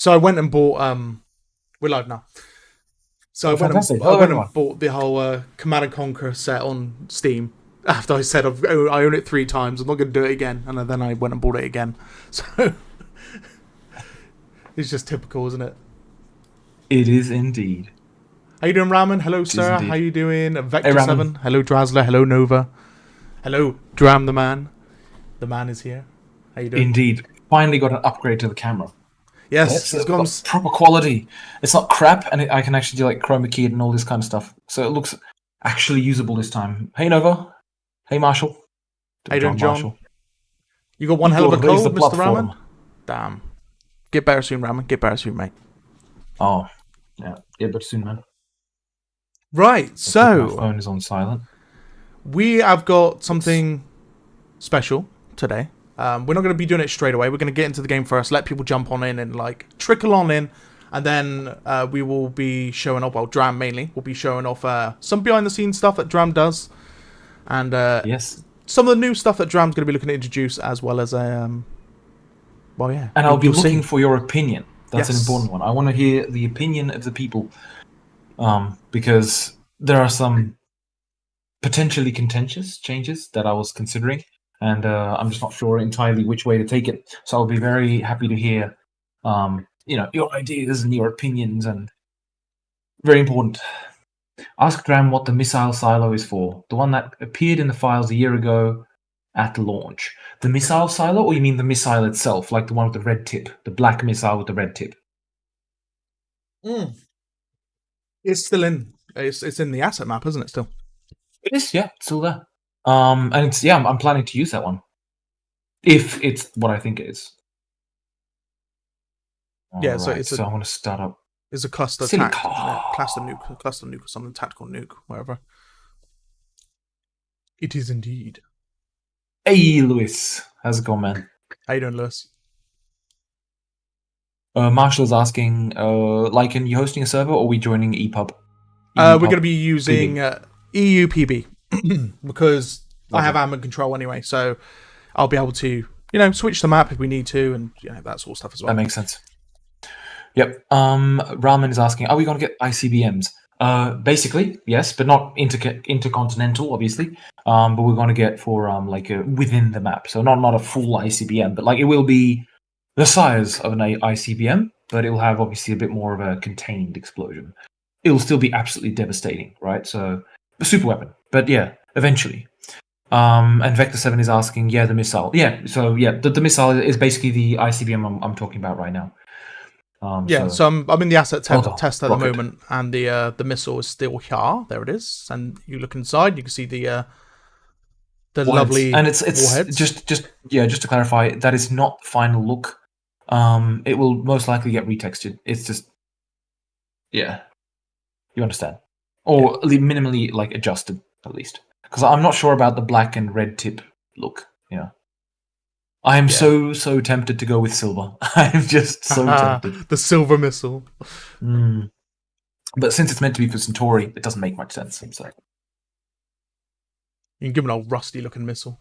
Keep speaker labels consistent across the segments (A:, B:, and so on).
A: So I went and bought. We're live now. So
B: Oh,
A: I went
B: fantastic.
A: and
B: Hello, everyone.
A: bought the whole Command and Conquer set on Steam. After I said I own it 3 times, I'm not going to do it again, and then I went and bought it again. So it's just typical, isn't it?
B: It is indeed.
A: How you doing, Ramen? Hello,
B: It is
A: Sarah. How
B: indeed.
A: you doing?
B: Hey,
A: Vector
B: Ramen.
A: 7. Hello, Drazler. Hello, Nova. Hello, Dram the man. The man is here. How you doing?
B: Indeed. Finally got an upgrade to the camera.
A: Yes,
B: Yes,
A: he's
B: we've
A: gone.
B: got proper quality. It's not crap, and I can actually do like chroma keyed and all this kind of stuff. So it looks actually usable this time. Hey, Nova. Hey, Marshall.
A: How you doing, John?
B: Marshall.
A: You got one hell of a
B: Igor, raise
A: cold,
B: the
A: Mr.
B: platform.
A: Ramen? Damn. Get better soon, Ramen. Get better soon, mate.
B: Oh, yeah. Yeah, but soon, man.
A: Right,
B: My
A: so
B: phone is on silent.
A: we have got something special today. We're not going to be doing it straight away. We're going to get into the game first, let people jump on in and like trickle on in, and then we will be showing off. Well, Dram mainly will be showing off some behind the scenes stuff that Dram does, and
B: Yes.
A: some of the new stuff that Dram's going to be looking to introduce, as well as well, yeah.
B: And I'll be
A: you'll
B: looking
A: see.
B: for your opinion. That's an
A: Yes.
B: important one. I want to hear the opinion of the people. Because there are some potentially contentious changes that I was considering, and I'm just not sure entirely which way to take it. So I'll be very happy to hear, your ideas and your opinions, and very important. Ask Dram what the missile silo is for. The one that appeared in the files a year ago at launch. The missile silo, or you mean the missile itself, like the one with the red tip, the black missile with the red tip?
A: It's still in. It's in the asset map, isn't it? Still.
B: It is, yeah, it's still there. And it's I'm planning to use that one. If it's what I think it is.
A: Yeah, so
B: Alright,
A: it's
B: so I want to start up.
A: it's a cluster
B: Silica.
A: cluster nuke or something, tactical nuke, whatever. It is indeed.
B: Hey, Lewis. How's it going, man?
A: How you doing, Lewis?
B: Marshall's asking, like, are you hosting a server or are we joining EPUB?
A: We're going to be using EUPB because I have
B: Lovely.
A: admin control anyway, so I'll be able to, switch the map if we need to, and that sort of stuff as well.
B: That makes sense. Yep. Ramen is asking, are we going to get ICBMs? Basically, yes, but not intercontinental, obviously. But we're going to get for within the map, so not a full ICBM, but like it will be the size of an ICBM, but it will have obviously a bit more of a contained explosion. It will still be absolutely devastating, right? So a super weapon, but yeah, eventually. And Vector 7 is asking, the missile. Yeah, so yeah, the missile is basically the ICBM I'm talking about right now.
A: So I'm in the asset test at the
B: rocket.
A: moment, and the missile is still here. There it is, and you look inside, you can see the
B: warheads.
A: lovely
B: And it's
A: warheads.
B: just to clarify, that is not the final look. It will most likely get retextured. It's just you understand, or minimally like adjusted at least, because I'm not sure about the black and red tip look. I am so tempted to go with silver. I'm just so tempted.
A: The silver missile.
B: But since it's meant to be for Centauri, it doesn't make much sense. So.
A: You can give an old rusty looking missile.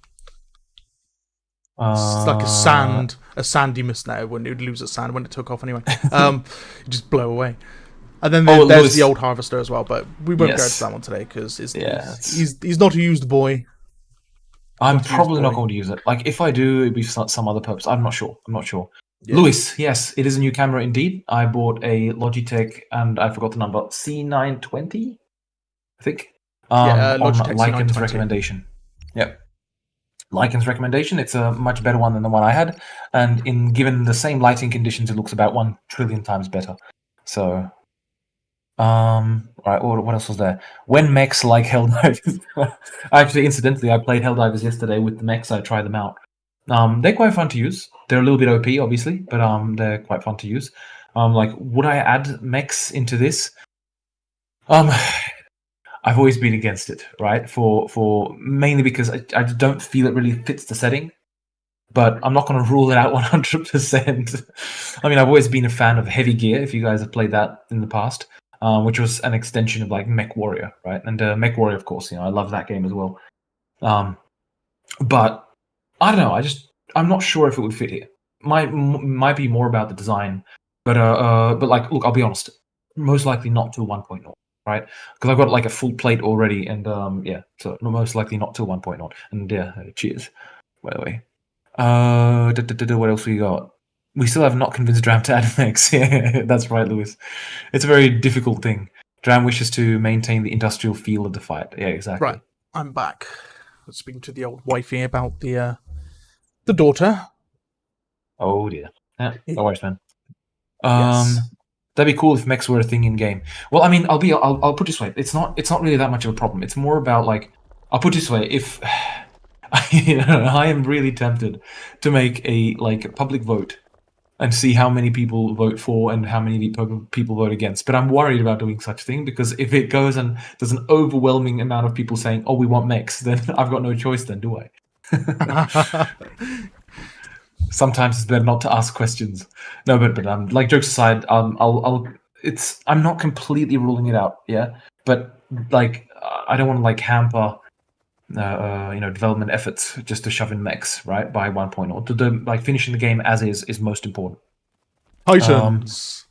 A: It's like a sandy missile now when it would lose its sand when it took off anyway. It just blow away. And then there's
B: Lewis.
A: the old harvester as well, but we won't go into that one today because he's not a used boy.
B: I'm probably not going to use it. Like if I do, it'd be for some other purpose. I'm not sure.
A: Yeah.
B: Lewis, yes, it is a new camera indeed. I bought a Logitech, and I forgot the number, C920, I think. On Lycan's recommendation. Yep. Lycan's recommendation. It's a much better one than the one I had, and given the same lighting conditions, it looks about 1 trillion times better. So, right. What else was there? When mechs like Helldivers. Actually, incidentally, I played Helldivers yesterday with the mechs. I tried them out. They're quite fun to use. They're a little bit OP, obviously, but they're quite fun to use. Would I add mechs into this? I've always been against it, right? For mainly because I don't feel it really fits the setting. But I'm not going to rule it out 100%. I mean, I've always been a fan of Heavy Gear, if you guys have played that in the past, which was an extension of like Mech Warrior, right? And Mech Warrior, of course, I love that game as well. But I don't know. I'm not sure if it would fit here. Might be more about the design But like, look, I'll be honest. Most likely not till 1.0, right? Because I've got like a full plate already, and yeah, so most likely not till 1.0. And yeah, cheers. By the way, what else we got? We still have not convinced Dram to add mechs. Yeah, that's right, Lewis. It's a very difficult thing. Dram wishes to maintain the industrial feel of the fight. Yeah, exactly.
A: Right, I'm back. Speaking to the old wifey about the daughter.
B: Oh dear. Yeah, no worries, man.
A: Yes.
B: That'd be cool if mechs were a thing in game. Well, I mean, I'll put it this way. It's not really that much of a problem. It's more about like, I'll put it this way. If I am really tempted to make a like public vote and see how many people vote for and how many people vote against. But I'm worried about doing such a thing because if it goes and there's an overwhelming amount of people saying, "Oh, we want mechs," then I've got no choice. Then do I? Sometimes it's better not to ask questions. No, but like jokes aside, I'm not completely ruling it out, yeah. But like, I don't want to like hamper, development efforts just to shove in mechs, right? By 1.0, to the like finishing the game as is most important.
A: Titans.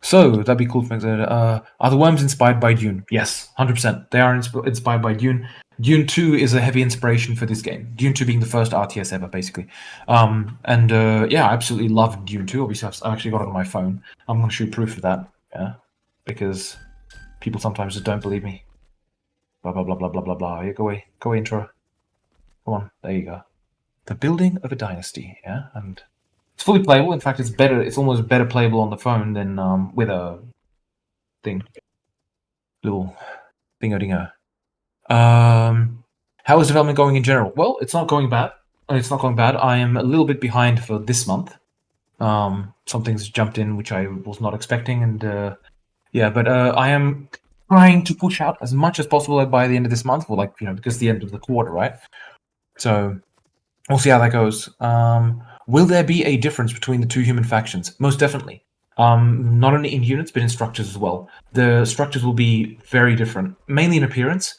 B: So that'd be cool. Are the worms inspired by Dune? Yes, 100%. They are inspired by Dune. Dune 2 is a heavy inspiration for this game. Dune 2 being the first RTS ever, basically. Yeah, I absolutely love Dune 2. Obviously, I've actually got it on my phone. I'm going to show proof of that, yeah, because people sometimes just don't believe me. Blah blah blah blah blah blah blah. Yeah, go away, intro. Come on, there you go. The building of a dynasty, yeah, and it's fully playable. In fact, it's better. It's almost better playable on the phone than with a thing. Little dingo. How is development going in general? Well, it's not going bad. I am a little bit behind for this month. Something's jumped in which I was not expecting, and yeah, but I am trying to push out as much as possible by the end of this month, or like because the end of the quarter, right? So we'll see how that goes. Will there be a difference between the two human factions? Most definitely. Not only in units, but in structures as well. The structures will be very different, mainly in appearance.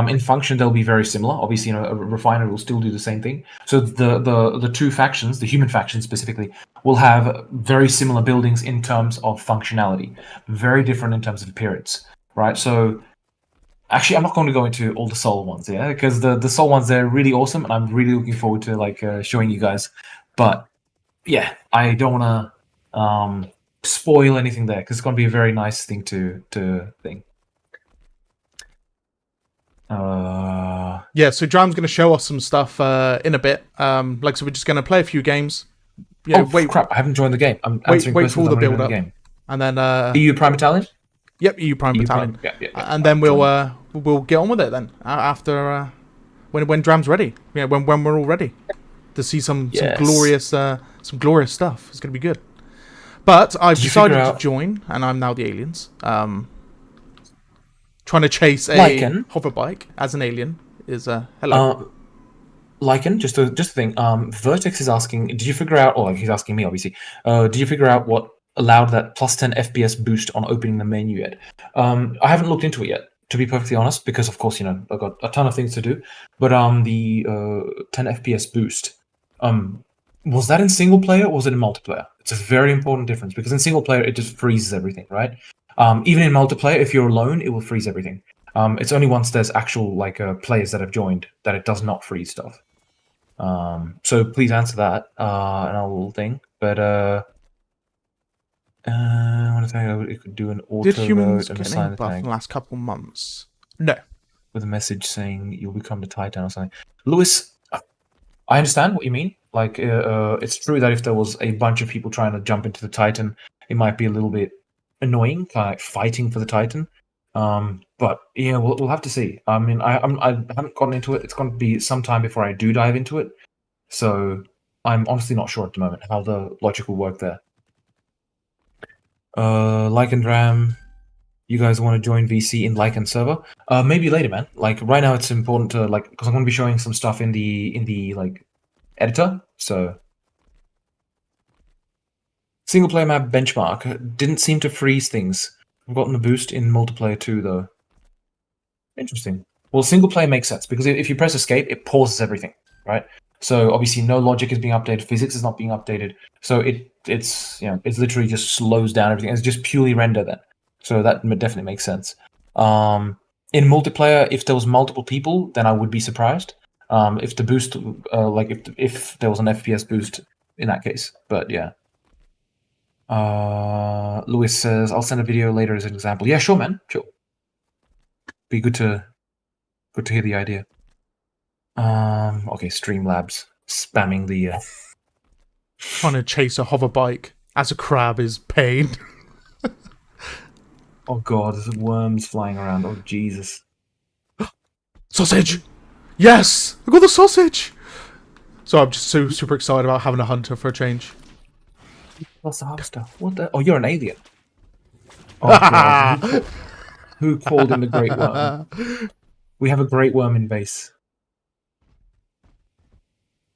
B: In function, they'll be very similar. Obviously, a refinery will still do the same thing. So the two factions, the human faction specifically, will have very similar buildings in terms of functionality. Very different in terms of appearance, right? So actually, I'm not going to go into all the Soul ones, yeah, because the Soul ones, they're really awesome, and I'm really looking forward to like showing you guys. But yeah, I don't want to spoil anything there because it's going to be a very nice thing to think.
A: Yeah, so Dram's going to show us some stuff in a bit. Like, so we're just going to play a few games.
B: Yeah, wait, crap! I haven't joined the game. I'm answering
A: wait for all the build up,
B: game.
A: And then
B: EU Prime Battalion.
A: Yep, EU Prime Battalion.
B: Yeah.
A: And then we'll get on with it then after when Dram's ready. Yeah, when we're all ready to see some glorious stuff. It's going to be good. But I've decided to join, and I'm now the aliens. Trying to chase a hover bike as an alien is hello.
B: Lycan, just a thing. Vertex is asking, did you figure out? Or he's asking me, obviously. Did you figure out what allowed that plus 10 FPS boost on opening the menu yet? I haven't looked into it yet, to be perfectly honest, because of course I've got a ton of things to do. But the 10 FPS boost, was that in single player or was it in multiplayer? It's a very important difference because in single player it just freezes everything, right? Even in multiplayer, if you're alone, it will freeze everything. It's only once there's actual players that have joined that it does not freeze stuff. So please answer that, and I'll think. But I want to think it could do an auto.
A: Did humans get any buff in the last couple months? No.
B: With a message saying you'll become the Titan or something. Lewis, I understand what you mean. Like, it's true that if there was a bunch of people trying to jump into the Titan, it might be a little bit annoying, kind of like fighting for the Titan. But yeah, we'll have to see. I mean, I haven't gotten into it. It's going to be some time before I do dive into it. So I'm honestly not sure at the moment how the logic will work there. Lycan Dram, you guys want to join VC in Lycan server? Maybe later, man. Like right now, it's important to because I'm going to be showing some stuff in the editor. So single player map benchmark didn't seem to freeze things. I've gotten a boost in multiplayer too, though. Interesting. Well, single player makes sense because if you press escape, it pauses everything, right? So obviously no logic is being updated, physics is not being updated. So it's literally just slows down everything. It's just purely render then. So that definitely makes sense. In multiplayer, if there was multiple people, then I would be surprised. If the boost, if there was an FPS boost in that case, but yeah. Lewis says, "I'll send a video later as an example." Yeah, sure, man. Sure. Be good to hear the idea. Okay, Streamlabs spamming the.
A: Trying to chase a hover bike as a crab is pain.
B: Oh god, there's worms flying around. Oh Jesus.
A: Sausage! Yes! I got the sausage! So I'm just so super excited about having a hunter for a change.
B: What's the harvester? What the? Oh, you're an alien. Oh god. Who called in the great worm? We have a great worm in base.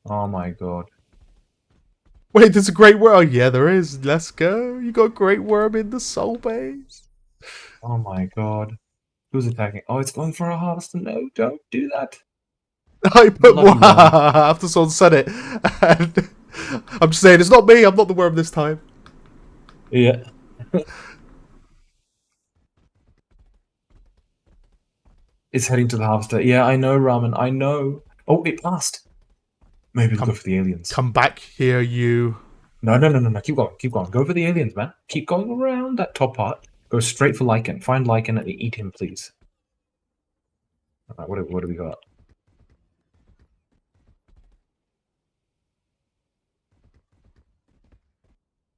B: Oh my god.
A: Wait, there's a great worm. Oh, yeah, there is. Let's go. You got a great worm in the soul base.
B: Oh my god. Who's attacking? Oh, it's going for a harvester. No, don't do that.
A: I put
B: Bloody
A: one after someone said it. And I'm just saying, it's not me. I'm not the worm this time.
B: Yeah. It's heading to the harvester. Yeah, I know, Ramen. I know. Oh, it passed. Maybe we'll go for the aliens.
A: Come back here, you.
B: No. Keep going. Keep going. Go for the aliens, man. Keep going around that top part. Go straight for Lycan. Find Lycan and eat him, please. Alright, what do we got?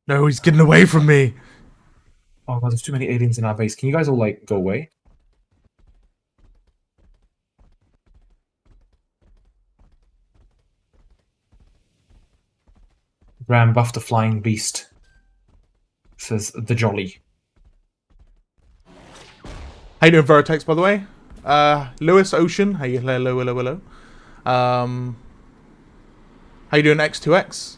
A: No, he's getting away from me.
B: Oh god, there's too many aliens in our base. Can you guys all, like, go away? Ram buff the flying beast. Says the Jolly.
A: How you doing, Vertex, by the way? Lewis Ocean. Hey, hello. How you doing, X2X?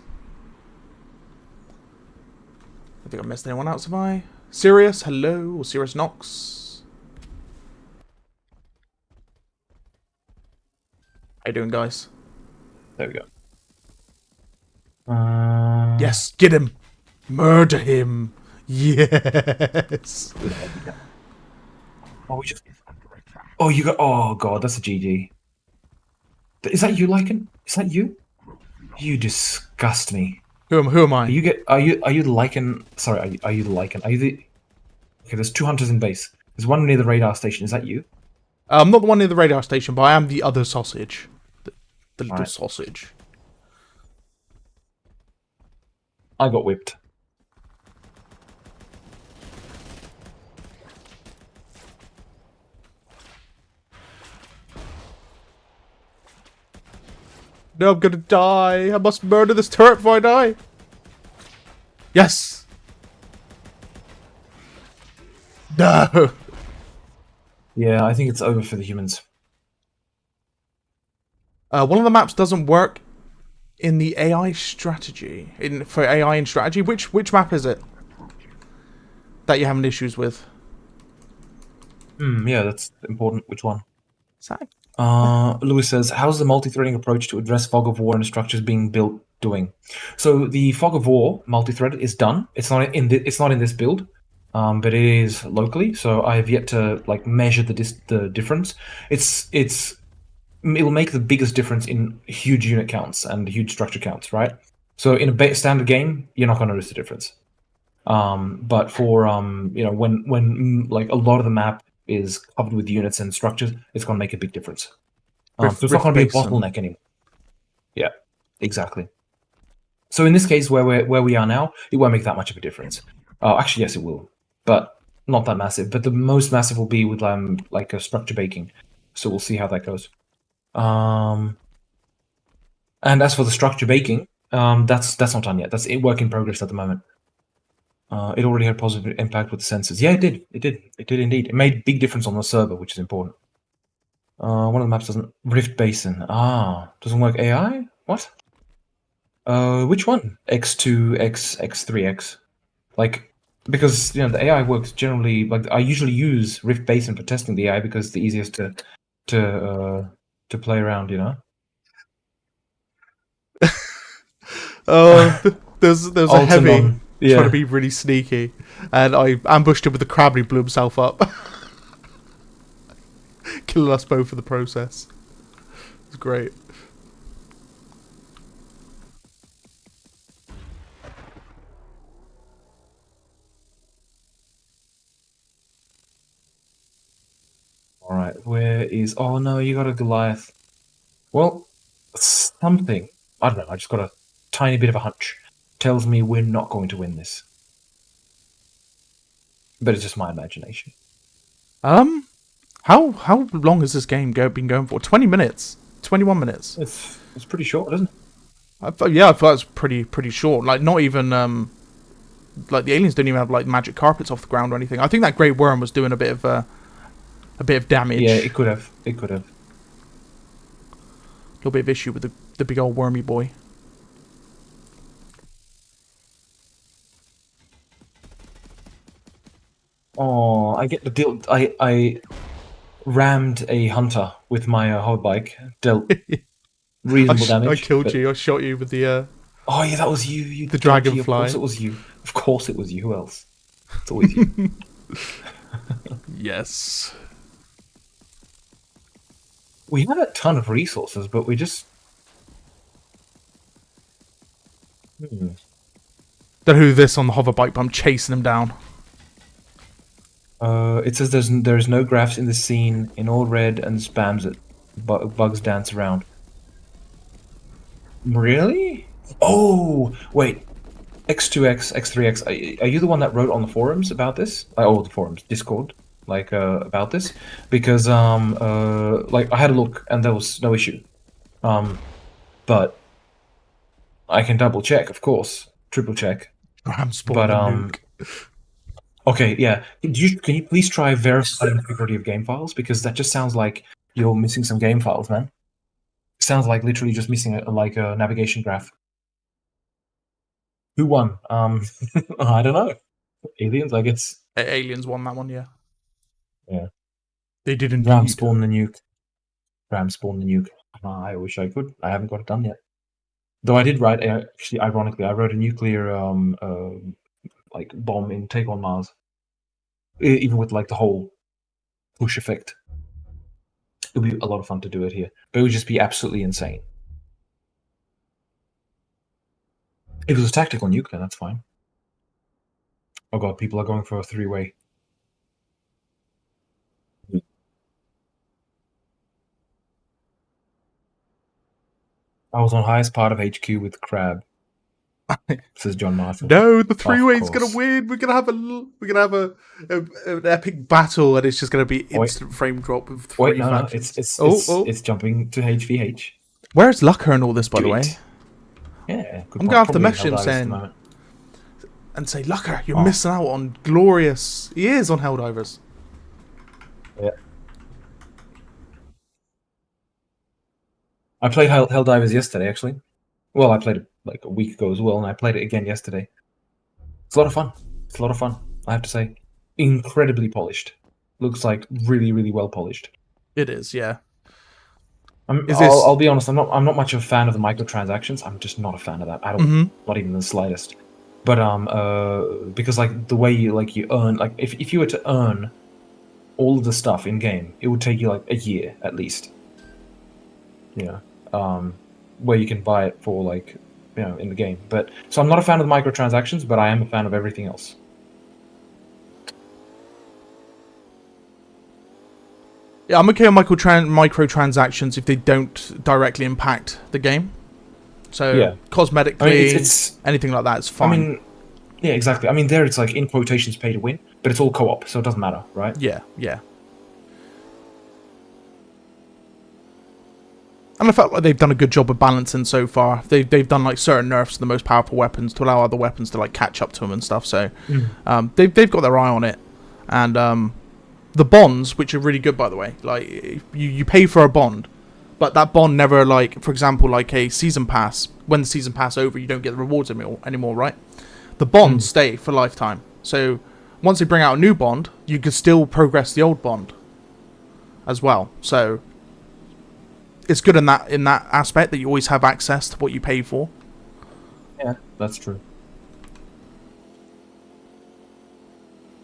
A: I think I missed anyone else, have I? Sirius, hello, or Sirius Nox. How you doing, guys?
B: There we go.
A: Yes, get him! Murder him! Yes!
B: Oh, we just... Oh, you got... Oh, God, that's a GG. Is that you, Lycan? Is that you? You disgust me.
A: Who am I?
B: Are you the Lycan... Sorry, are you the Lycan? Are you the... Okay, there's 2 hunters in base. There's one near the radar station. Is that you?
A: I'm not the one near the radar station, but I am the other sausage. The little sausage.
B: I got whipped.
A: No, I'm gonna die. I must murder this turret before I die. Yes! No!
B: Yeah, I think it's over for the humans.
A: One of the maps doesn't work in the AI strategy. For AI and strategy. Which map is it that you're having issues with?
B: Yeah, that's important. Which one?
A: Zach?
B: Lewis says, how's the multi-threading approach to address fog of war and structures being built doing? So the fog of war multi-thread is done. It's not in this build, but it is locally. So I have yet to like measure the difference. It'll make the biggest difference in huge unit counts and huge structure counts, right? So in a standard game, you're not going to notice the difference. But for when like a lot of the map is covered with units and structures, it's going to make a big difference. So it's not going to be a bottleneck anymore. Yeah, exactly. So in this case, where we are now, it won't make that much of a difference. Actually, yes, it will, but not that massive. But the most massive will be with like a structure baking. So we'll see how that goes. And as for the structure baking, that's not done yet. That's a work in progress at the moment. It already had positive impact with the sensors. Yeah, it did. It did indeed. It made big difference on the server, which is important. One of the maps doesn't... Rift Basin. Doesn't work AI? What? Which one? X2, X3X. Like, because, the AI works generally... Like, I usually use Rift Basin for testing the AI because it's the easiest to play around,
A: There's a heavy
B: Altamon.
A: trying to
B: Yeah.
A: be really sneaky, and I ambushed him with the crab and he blew himself up, killing us both in the process. It's great.
B: All right. Where is? Oh no, you got a Goliath. Well, something. I don't know. I just got a tiny bit of a hunch. Tells me we're not going to win this. But it's just my imagination.
A: How long has this game been going for? 20 minutes, 21 minutes.
B: It's pretty short, isn't it?
A: I thought it's pretty short. Like not even like the aliens don't even have like magic carpets off the ground or anything. I think that great worm was doing a bit of damage.
B: Yeah, it could have. It could have.
A: A little bit of issue with the big old wormy boy.
B: Oh, I get the deal. I rammed a hunter with my hover bike. Dealt reasonable damage.
A: I killed
B: but-
A: you. I shot you with the
B: Oh yeah, that was you. You
A: The
B: dodgy.
A: dragonfly.
B: Of course it was you. Of course it was you. Who else? It's always you.
A: yes.
B: We have a ton of resources, but we just.
A: Don't know who this on the hover bike, but I'm chasing him down.
B: It says there's no graphs in the scene in all red and spams it. Bugs dance around. Really? Oh wait, X2X, X3X. Are you the one that wrote on the forums about this? Oh, the forums, Discord, like about this? Because like I had a look and there was no issue. But I can double check, of course, triple check.
A: I'm spawning a nuke.
B: Okay, yeah. Can you please try verify the integrity of game files? Because that just sounds like you're missing some game files, man. It sounds like literally just missing a navigation graph. Who won? I don't know. Aliens, I guess.
A: Aliens won that one, yeah.
B: Yeah.
A: They did indeed.
B: Ram spawn the nuke. Ram spawn the nuke. I wish I could. I haven't got it done yet. Though I did write, actually, ironically, I wrote a nuclear like bomb in Take on Mars. Even with like the whole push effect. It would be a lot of fun to do it here. But it would just be absolutely insane. If it was a tactical nuke, then that's fine. Oh god, people are going for a three-way. I was on highest part of HQ with Crab. Says John Marshall.
A: No, the three-way's gonna win. We're gonna have an epic battle, and it's just gonna be instant frame drop with three.
B: Wait, no, it's jumping to HVH.
A: Where's Lucker and all this, by the way?
B: Yeah,
A: I'm gonna have to message him saying and say, Lucker, you're missing out on glorious. He is on Helldivers.
B: Yeah. I played Helldivers yesterday, actually. Well, I played it like a week ago as well, and I played it again yesterday. It's a lot of fun. It's a lot of fun, I have to say. Incredibly polished. Looks like really, really well polished.
A: It is, yeah.
B: I'll be honest. I'm not much of a fan of the microtransactions. I'm just not a fan of that at all. Not even the slightest. But because like the way you earn, like if you were to earn all of the stuff in game, it would take you like a year at least. You know, where you can buy it for like, you know, in the game. But so I'm not a fan of the microtransactions, but I am a fan of everything else.
A: Yeah, I'm okay with microtransactions if they don't directly impact the game. So
B: Yeah.
A: cosmetically,
B: I mean, it's
A: anything like that is fine.
B: I mean, yeah, exactly. I mean, there it's like in quotations pay to win, but it's all co-op, so it doesn't matter, right?
A: Yeah. And I felt like they've done a good job of balancing so far. They've done like certain nerfs to the most powerful weapons to allow other weapons to like catch up to them and stuff. So they've got their eye on it. And the bonds, which are really good by the way, like you pay for a bond, but that bond never, like, for example, like a season pass. When the season pass over, you don't get the rewards anymore, right? The bonds stay for lifetime. So once they bring out a new bond, you can still progress the old bond as well. So it's good in that aspect that you always have access to what you pay for.
B: Yeah, that's true.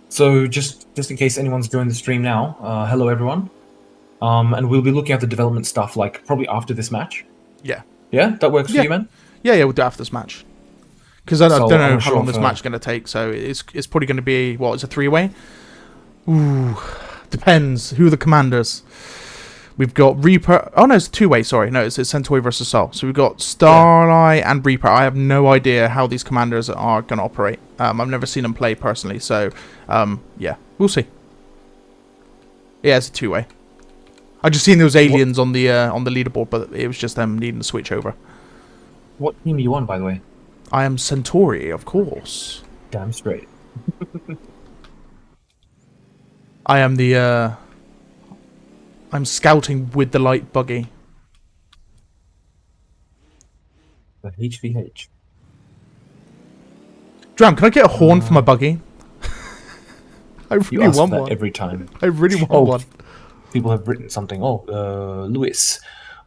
B: So just in case anyone's joined the stream now, hello everyone. And we'll be looking at the development stuff like probably after this match.
A: Yeah.
B: Yeah, that works for
A: Yeah.
B: you, man.
A: Yeah, we'll do it after this match. Because I
B: So
A: don't
B: I'm
A: know
B: not
A: how
B: sure
A: long
B: if,
A: this match is going to take, so it's probably going to be, what, it's a 3-way? Ooh, depends. Who are the commanders? We've got Reaper. Oh, no, it's a 2-way, sorry. No, it's Centauri versus Sol. So we've got Starlight and Reaper. I have no idea how these commanders are going to operate. I've never seen them play personally, so, yeah, we'll see. Yeah, it's a 2-way. I just seen those aliens on the leaderboard, but it was just them needing to switch over.
B: What team are you on, by the way?
A: I am Centauri, of course.
B: Damn straight.
A: I am the, I'm scouting with the light buggy.
B: The HVH.
A: Dram, can I get a horn for my buggy? I really want
B: that
A: one.
B: every time.
A: I really want one.
B: People have written something. Lewis.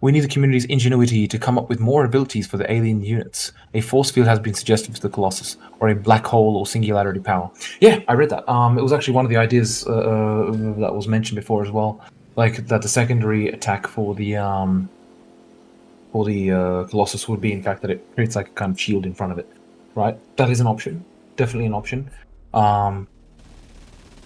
B: We need the community's ingenuity to come up with more abilities for the alien units. A force field has been suggested to the Colossus, or a black hole or singularity power. Yeah, I read that. It was actually one of the ideas that was mentioned before as well. Like that the secondary attack for the Colossus would be, in fact, that it creates like a kind of shield in front of it. Right? That is an option. Definitely an option.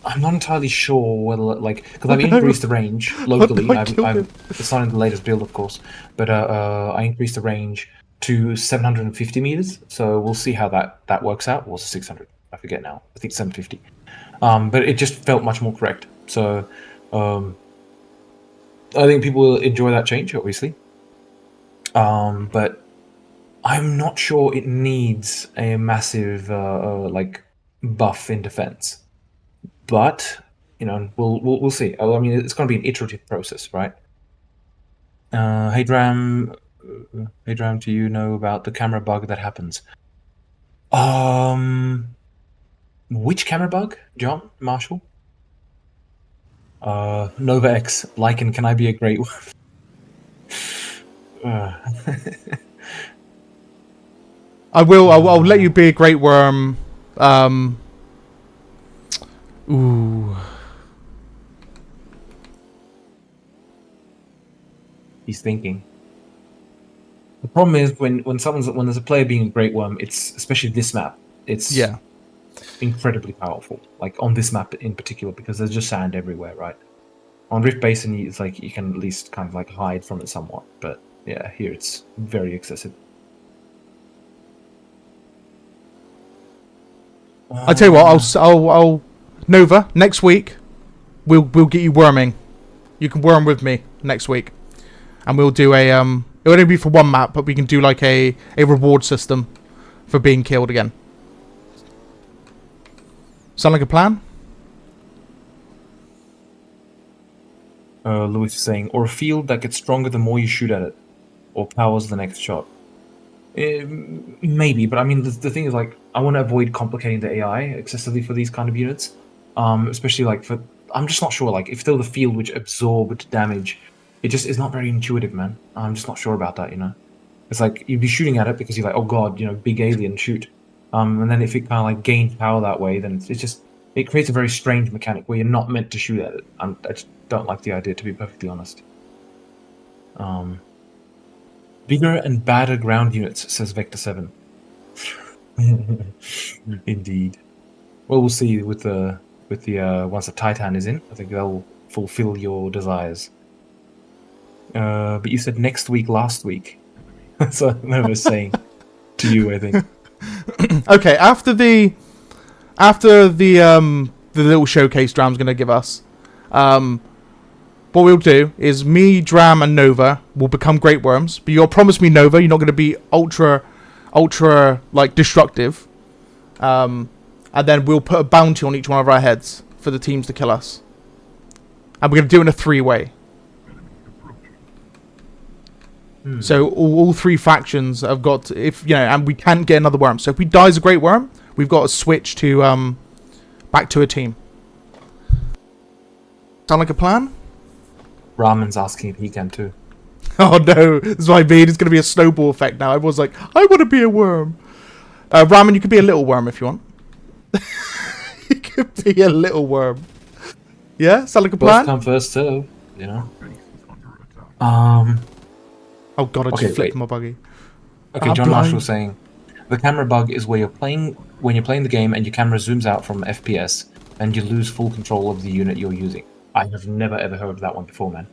B: I'm not entirely sure whether, like, because I've increased the range locally. It's not in the latest build, of course, but I increased the range to 750 meters. So we'll see how that works out. Or 600? I forget now. I think 750. But it just felt much more correct. So I think people will enjoy that change, obviously. But I'm not sure it needs a massive like buff in defense. But we'll see. I mean, it's going to be an iterative process, right? Hey Dram, do you know about the camera bug that happens? Which camera bug, John Marshall? Nova X, Lycan, can I be a great one?
A: I will. I'll let you be a great worm. Ooh.
B: He's thinking. The problem is when there's a player being a great worm, it's especially this map. It's incredibly powerful. Like on this map in particular, because there's just sand everywhere, right? On Rift Basin, it's like you can at least kind of like hide from it somewhat, but yeah, here it's very excessive.
A: I tell you what, I'll Nova next week. We'll get you worming. You can worm with me next week, and we'll do a It'll only be for one map, but we can do like a reward system for being killed again. Sound like a plan?
B: Lewis is saying, or a field that gets stronger the more you shoot at it, or powers the next shot. Maybe, but I mean, the thing is, like, I want to avoid complicating the AI excessively for these kind of units. Especially, like, I'm just not sure, like, if they're the field which absorbed damage, it just is not very intuitive, man. I'm just not sure about that, It's like, you'd be shooting at it because you're like, oh god, big alien, shoot. And then if it kind of, like, gains power that way, then it creates a very strange mechanic where you're not meant to shoot at it. I just don't like the idea, to be perfectly honest. Bigger and badder ground units, says Vector 7. Indeed. Well, we'll see with the once the Titan is in. I think they'll fulfill your desires. But you said next week, last week. That's what I was saying to you, I think.
A: Okay, after the little showcase Dram's gonna give us, what we'll do is me, Dram, and Nova will become Great Worms. But you'll promise me, Nova, you're not gonna be ultra like destructive. And then we'll put a bounty on each one of our heads for the teams to kill us. And we're gonna do it in a 3-way. So all 3 factions have got and we can't get another worm. So if we die as a Great Worm, we've got to switch to back to a team. Sound like a plan?
B: Ramen's asking if he can too.
A: Oh no, that's what I mean. It's going to be a snowball effect now. Everyone's like, I want to be a worm. Ramen, you could be a little worm if you want. You could be a little worm. Yeah, sound like a
B: First
A: plan?
B: come, first serve. You know.
A: Oh god, I just
B: Okay,
A: flipped
B: wait.
A: my buggy.
B: Okay, John Marshall was saying the camera bug is where you're playing the game and your camera zooms out from FPS and you lose full control of the unit you're using. I have never ever heard of that one before, man.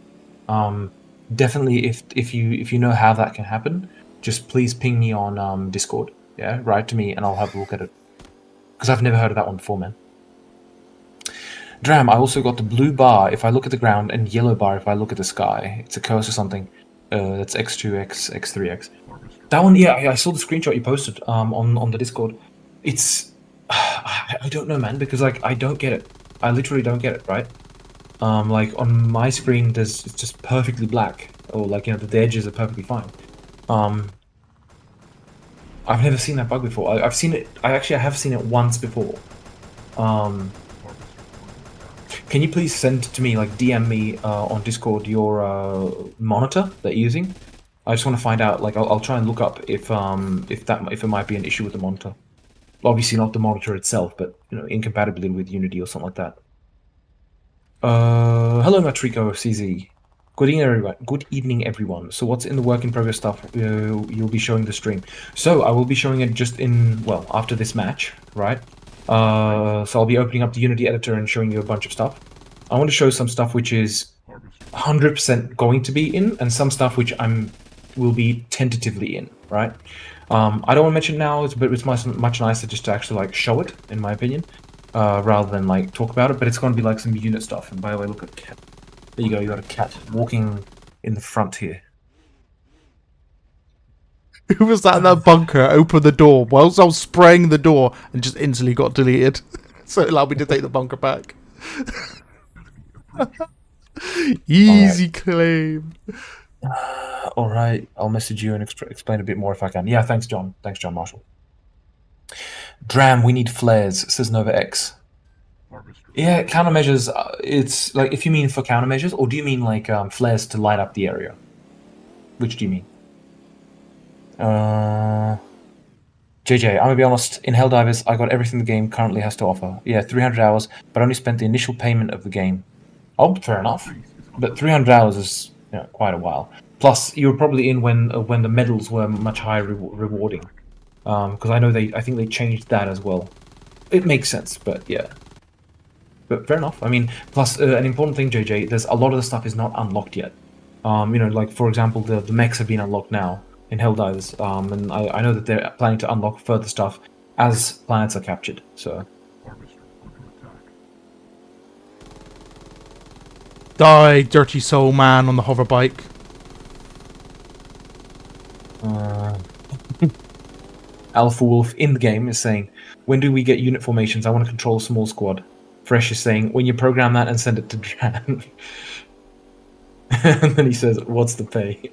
B: Definitely, if you know how that can happen, just please ping me on Discord. Yeah, write to me and I'll have a look at it because I've never heard of that one before, man. Dram, I also got the blue bar if I look at the ground and yellow bar if I look at the sky. It's a curse or something. That's X2X, X3X. That one, yeah, I saw the screenshot you posted on the Discord. It's I don't know, man, because like I don't get it. I literally don't get it, right? Like on my screen, it's just perfectly black, or like the edges are perfectly fine. I've never seen that bug before. I've seen it. I have seen it once before. Can you please send to me, like DM me on Discord your monitor that you're using? I just want to find out. Like, I'll try and look up if it might be an issue with the monitor. Obviously, not the monitor itself, but incompatibility with Unity or something like that. Hello, Matrico CZ. Good evening, everyone. Good evening, everyone. So, what's in the work in progress stuff? You'll be showing the stream. So, I will be showing it just after this match, right? So I'll be opening up the Unity editor and showing you a bunch of stuff. I want to show some stuff which is 100% going to be in, and some stuff which will be tentatively in, right? I don't want to mention now, but it's much nicer just to actually like show it, in my opinion, rather than like talk about it. But it's going to be like some unit stuff. And by the way, look at cat. There you go. You got a cat walking in the front here.
A: Who was that in that bunker? Opened the door whilst I was spraying the door and just instantly got deleted. So it allowed me to take the bunker back. Easy claim.
B: Alright, I'll message you and explain a bit more if I can. Yeah, thanks, John. Thanks, John Marshall. Dram, we need flares, says Nova X. Yeah, countermeasures, it's like, if you mean for countermeasures, or do you mean like flares to light up the area? Which do you mean? JJ, I'm gonna be honest, in Helldivers, I got everything the game currently has to offer. Yeah, 300 hours, but only spent the initial payment of the game. Oh, fair enough. But 300 hours is quite a while. Plus, you were probably in when the medals were much higher rewarding. Because I think they changed that as well. It makes sense, but yeah. But fair enough. I mean, plus an important thing, JJ, there's a lot of the stuff is not unlocked yet. Like for example, the mechs have been unlocked now in Helldivers, and I know that they're planning to unlock further stuff as planets are captured. So.
A: Die, dirty soul man on the hover bike.
B: Alpha Wolf in the game is saying, when do we get unit formations? I want to control a small squad. Fresh is saying, when you program that and send it to Dran. And then he says, what's the pay?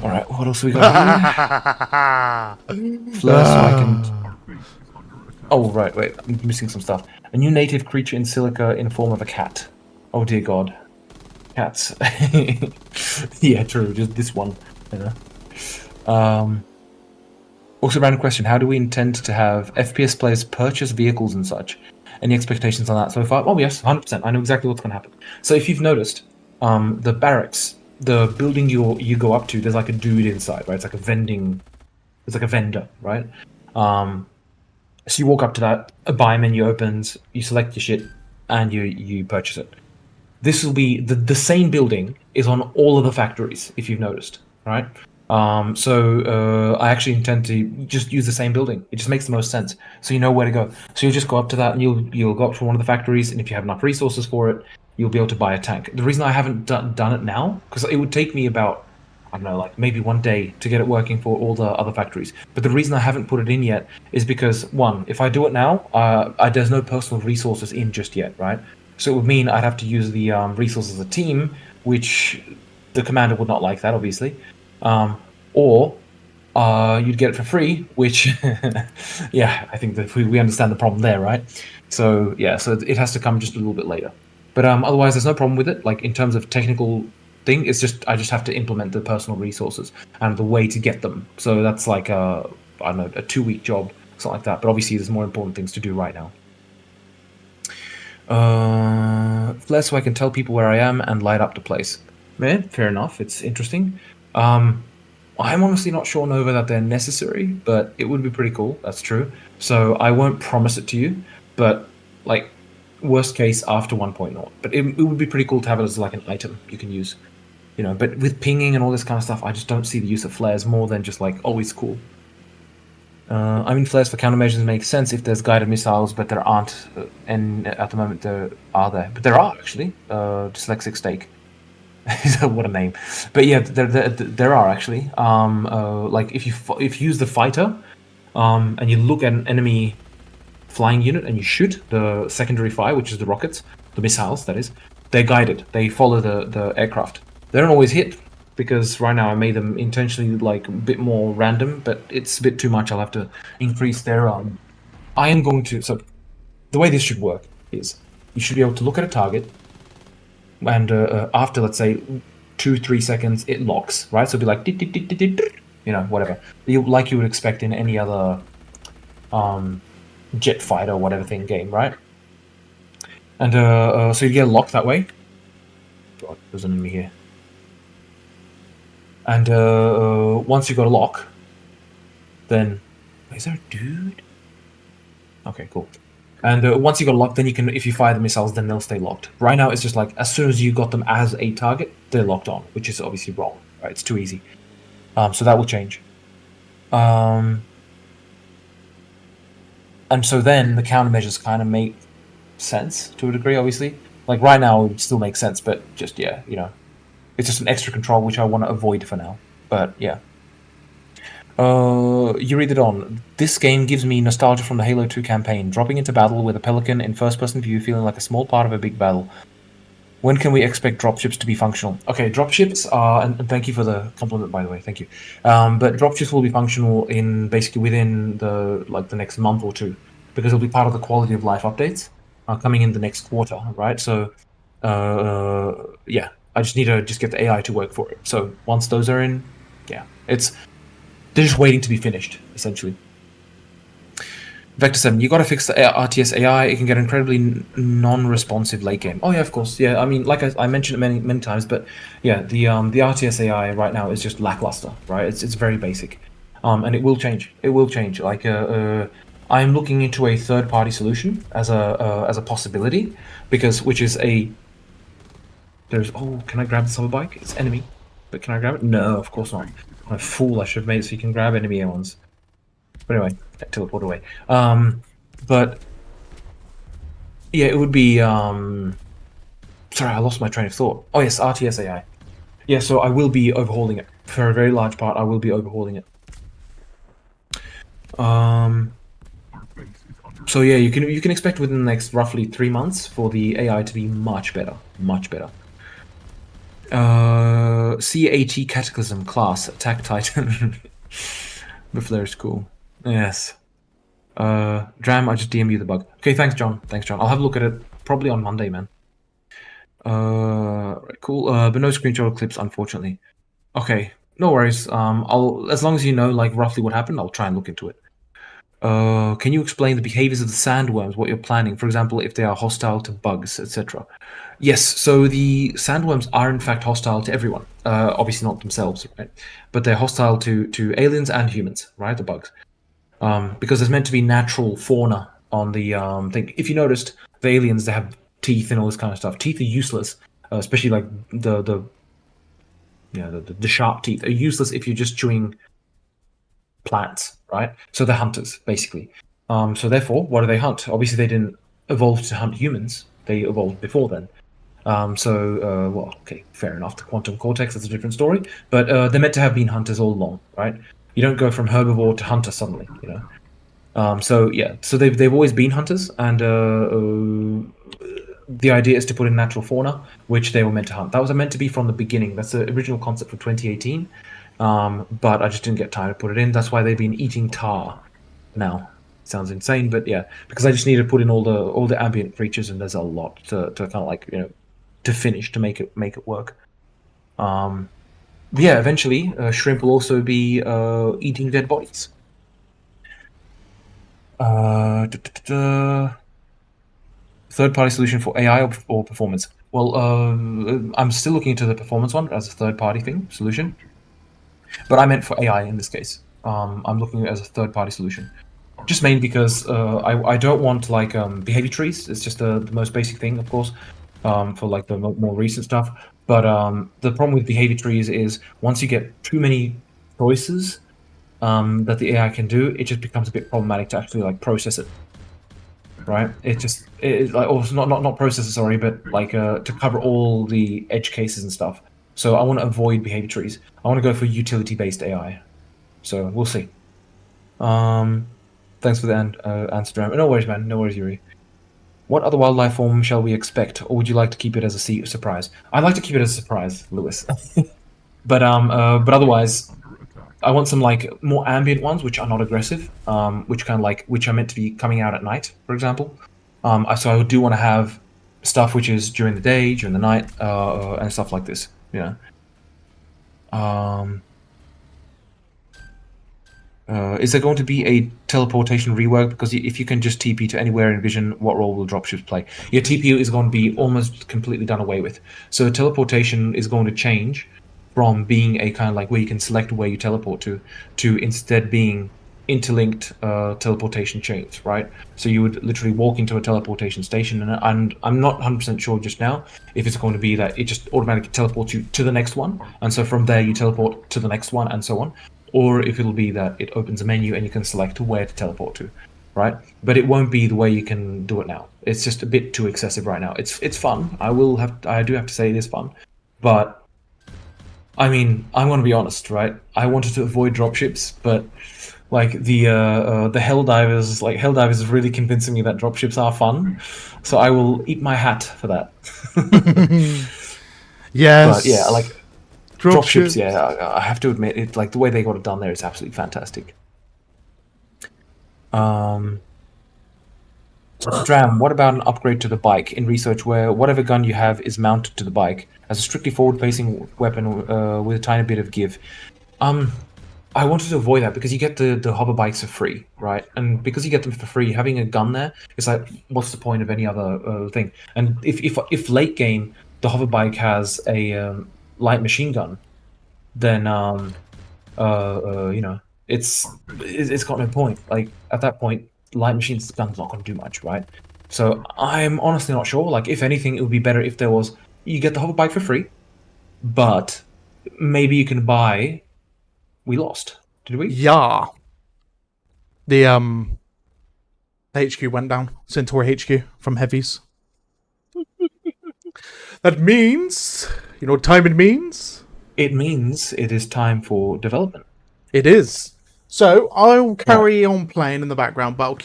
B: Alright, what else we got here? Flare, so I can... Oh, right, wait, I'm missing some stuff. A new native creature in Silica in form of a cat. Oh dear god. Cats. Yeah, true, just this one, Also, random question, how do we intend to have FPS players purchase vehicles and such? Any expectations on that so far? Oh yes, 100%, I know exactly what's going to happen. So if you've noticed, the barracks, the building you go up to, there's like a dude inside, right? It's like a vendor, right? So you walk up to that, a buy menu opens, you select your shit, and you purchase it. This will be the same building is on all of the factories, if you've noticed, right? I actually intend to just use the same building. It just makes the most sense, so you know where to go. So you'll just go up to that, and you'll go up to one of the factories, and if you have enough resources for it, you'll be able to buy a tank. The reason I haven't done it now, because it would take me about, I don't know, like maybe one day to get it working for all the other factories. But the reason I haven't put it in yet is because, one, if I do it now, there's no personal resources in just yet, right? So it would mean I'd have to use the resources of the team, which the commander would not like that, obviously. Or you'd get it for free, which, yeah, I think that we understand the problem there, right? So yeah, so it has to come just a little bit later. But otherwise, there's no problem with it. Like in terms of technical thing, it's just I just have to implement the personal resources and the way to get them. So that's like I don't know, a 2-week job, something like that. But obviously, there's more important things to do right now. Flares so I can tell people where I am and light up the place. Yeah, fair enough. It's interesting. I'm honestly not sure, Nova, that they're necessary, but it would be pretty cool. That's true. So I won't promise it to you, but like worst case after 1.0. But it would be pretty cool to have it as like an item you can use. You know, but with pinging and all this kind of stuff, I just don't see the use of flares more than just like, oh, it's cool. I mean, flares for countermeasures make sense if there's guided missiles, but there aren't, and at the moment there are there. But there are actually. Dyslexic Steak. What a name! But yeah, there are actually. Like if you use the fighter, and you look at an enemy flying unit and you shoot the secondary fire, which is the rockets, the missiles, that is, they're guided. They follow the aircraft. They don't always hit, because right now I made them intentionally like a bit more random, but it's a bit too much. I'll have to increase their I am going to. So the way this should work is you should be able to look at a target, and after, let's say, 2-3 seconds, it locks, right? So it'll be like, you know, whatever, like you would expect in any other jet fighter or whatever thing game, right? And so you get locked that way. God, there's an enemy here. And once you got a lock, then is there a dude? Okay, cool. And once you got locked, then you can, if you fire the missiles, then they'll stay locked. Right now, it's just like as soon as you got them as a target, they're locked on, which is obviously wrong. Right? It's too easy. So that will change. And so then the countermeasures kind of make sense to a degree, obviously. Like right now, it would still make sense, but just, yeah, you know, it's just an extra control which I want to avoid for now. But yeah. You read it on. This game gives me nostalgia from the Halo 2 campaign. Dropping into battle with a Pelican in first-person view, feeling like a small part of a big battle. When can we expect dropships to be functional? Okay, dropships are, and thank you for the compliment, by the way, thank you. But dropships will be functional in basically within the next month or two, because it'll be part of the quality of life updates coming in the next quarter, right? So, yeah, I just need to get the AI to work for it. So once those are in, yeah, they're just waiting to be finished, essentially. Vector 7, you gotta fix the RTS AI. It can get incredibly non-responsive late game. Oh yeah, of course. Yeah, I mean, like I mentioned it many times, but yeah, the RTS AI right now is just lackluster, right? It's very basic, and it will change. It will change. Like I'm looking into a third-party solution as a possibility, which is a can I grab the summer bike? It's enemy, but can I grab it? No, of course not. I'm a fool. I should have made it so you can grab enemy ones. But anyway, teleport away. But yeah, it would be. Sorry, I lost my train of thought. Oh yes, RTS AI. Yeah, so I will be overhauling it for a very large part. I will be overhauling it. So yeah, you can expect within the next roughly 3 months for the AI to be much better, much better. CAT Cataclysm class Attack Titan. The flare is cool. Yes. Dram, I just DM you the bug. Okay, thanks, John. Thanks, John. I'll have a look at it probably on Monday, man. Right, cool. But no screenshot clips, unfortunately. Okay, no worries. I'll, as long as you know like roughly what happened, I'll try and look into it. Can you explain the behaviors of the sandworms, what you're planning? For example, if they are hostile to bugs, etc. Yes, so the sandworms are in fact hostile to everyone. Obviously not themselves, right? But they're hostile to aliens and humans, right? The bugs. Because there's meant to be natural fauna on the thing. If you noticed, the aliens, they have teeth and all this kind of stuff. Teeth are useless, especially like the sharp teeth are useless if you're just chewing plants, right? So they're hunters, basically. So therefore, what do they hunt? Obviously, they didn't evolve to hunt humans. They evolved before then. Well, okay, fair enough. The quantum cortex, that's a different story. But they're meant to have been hunters all along, right? You don't go from herbivore to hunter suddenly, you know. So yeah, so they've always been hunters, and the idea is to put in natural fauna, which they were meant to hunt. That was meant to be from the beginning. That's the original concept for 2018. But I just didn't get time to put it in. That's why they've been eating tar now. Sounds insane, but yeah, because I just need to put in all the ambient creatures, and there's a lot to kind of like, you know, to finish to make it work. Yeah, eventually, shrimp will also be eating dead bodies. Third-party solution for AI or performance? Well, I'm still looking into the performance one as a third-party solution, but I meant for AI in this case. I'm looking at it as a third-party solution, just mainly because I don't want like behavior trees. It's just the most basic thing, of course, for like the more recent stuff. But the problem with behavior trees is once you get too many choices that the AI can do, it just becomes a bit problematic to actually like process it. Right? It like also not process it, sorry, but like to cover all the edge cases and stuff. So I want to avoid behavior trees. I want to go for utility-based AI. So we'll see. Thanks for the answer, Dram. No worries, man. No worries, Yuri. What other wildlife form shall we expect, or would you like to keep it as a surprise? I'd like to keep it as a surprise, Lewis. But otherwise, I want some like more ambient ones, which are not aggressive, which are meant to be coming out at night, for example. So I do want to have stuff which is during the day, during the night, and stuff like this. Yeah. Is there going to be a teleportation rework? Because if you can just TP to anywhere in Vision, what role will dropships play? Your TP is going to be almost completely done away with. So teleportation is going to change from being a kind of like where you can select where you teleport to instead being interlinked teleportation chains, right? So you would literally walk into a teleportation station, and I'm not 100% sure just now if it's going to be that it just automatically teleports you to the next one, and so from there you teleport to the next one, and so on. Or if it'll be that it opens a menu and you can select where to teleport to, right? But it won't be the way you can do it now. It's just a bit too excessive right now. It's fun. I do have to say it is fun, but I mean, I'm gonna be honest, right? I wanted to avoid dropships, but like the Helldivers is really convincing me that dropships are fun, so I will eat my hat for that.
A: Yes.
B: But yeah, like dropships, yeah, I have to admit it. Like the way they got it done there is absolutely fantastic. Dram, what about an upgrade to the bike in research where whatever gun you have is mounted to the bike as a strictly forward-facing weapon with a tiny bit of give? I wanted to avoid that because you get the hover bikes for free, right? And because you get them for free, having a gun there is like, what's the point of any other thing? And if late game the hover bike has a light machine gun, then you know, it's got no point. Like at that point, light machine gun's not going to do much, right? So I'm honestly not sure. Like if anything, it would be better if there was you get the hover bike for free, but maybe you can buy. We lost, did we?
A: Yeah. The HQ went down. Centauri HQ from heavies. That means, you know what time it means?
B: It means it is time for development.
A: It is. So I'll carry on playing in the background, but I'll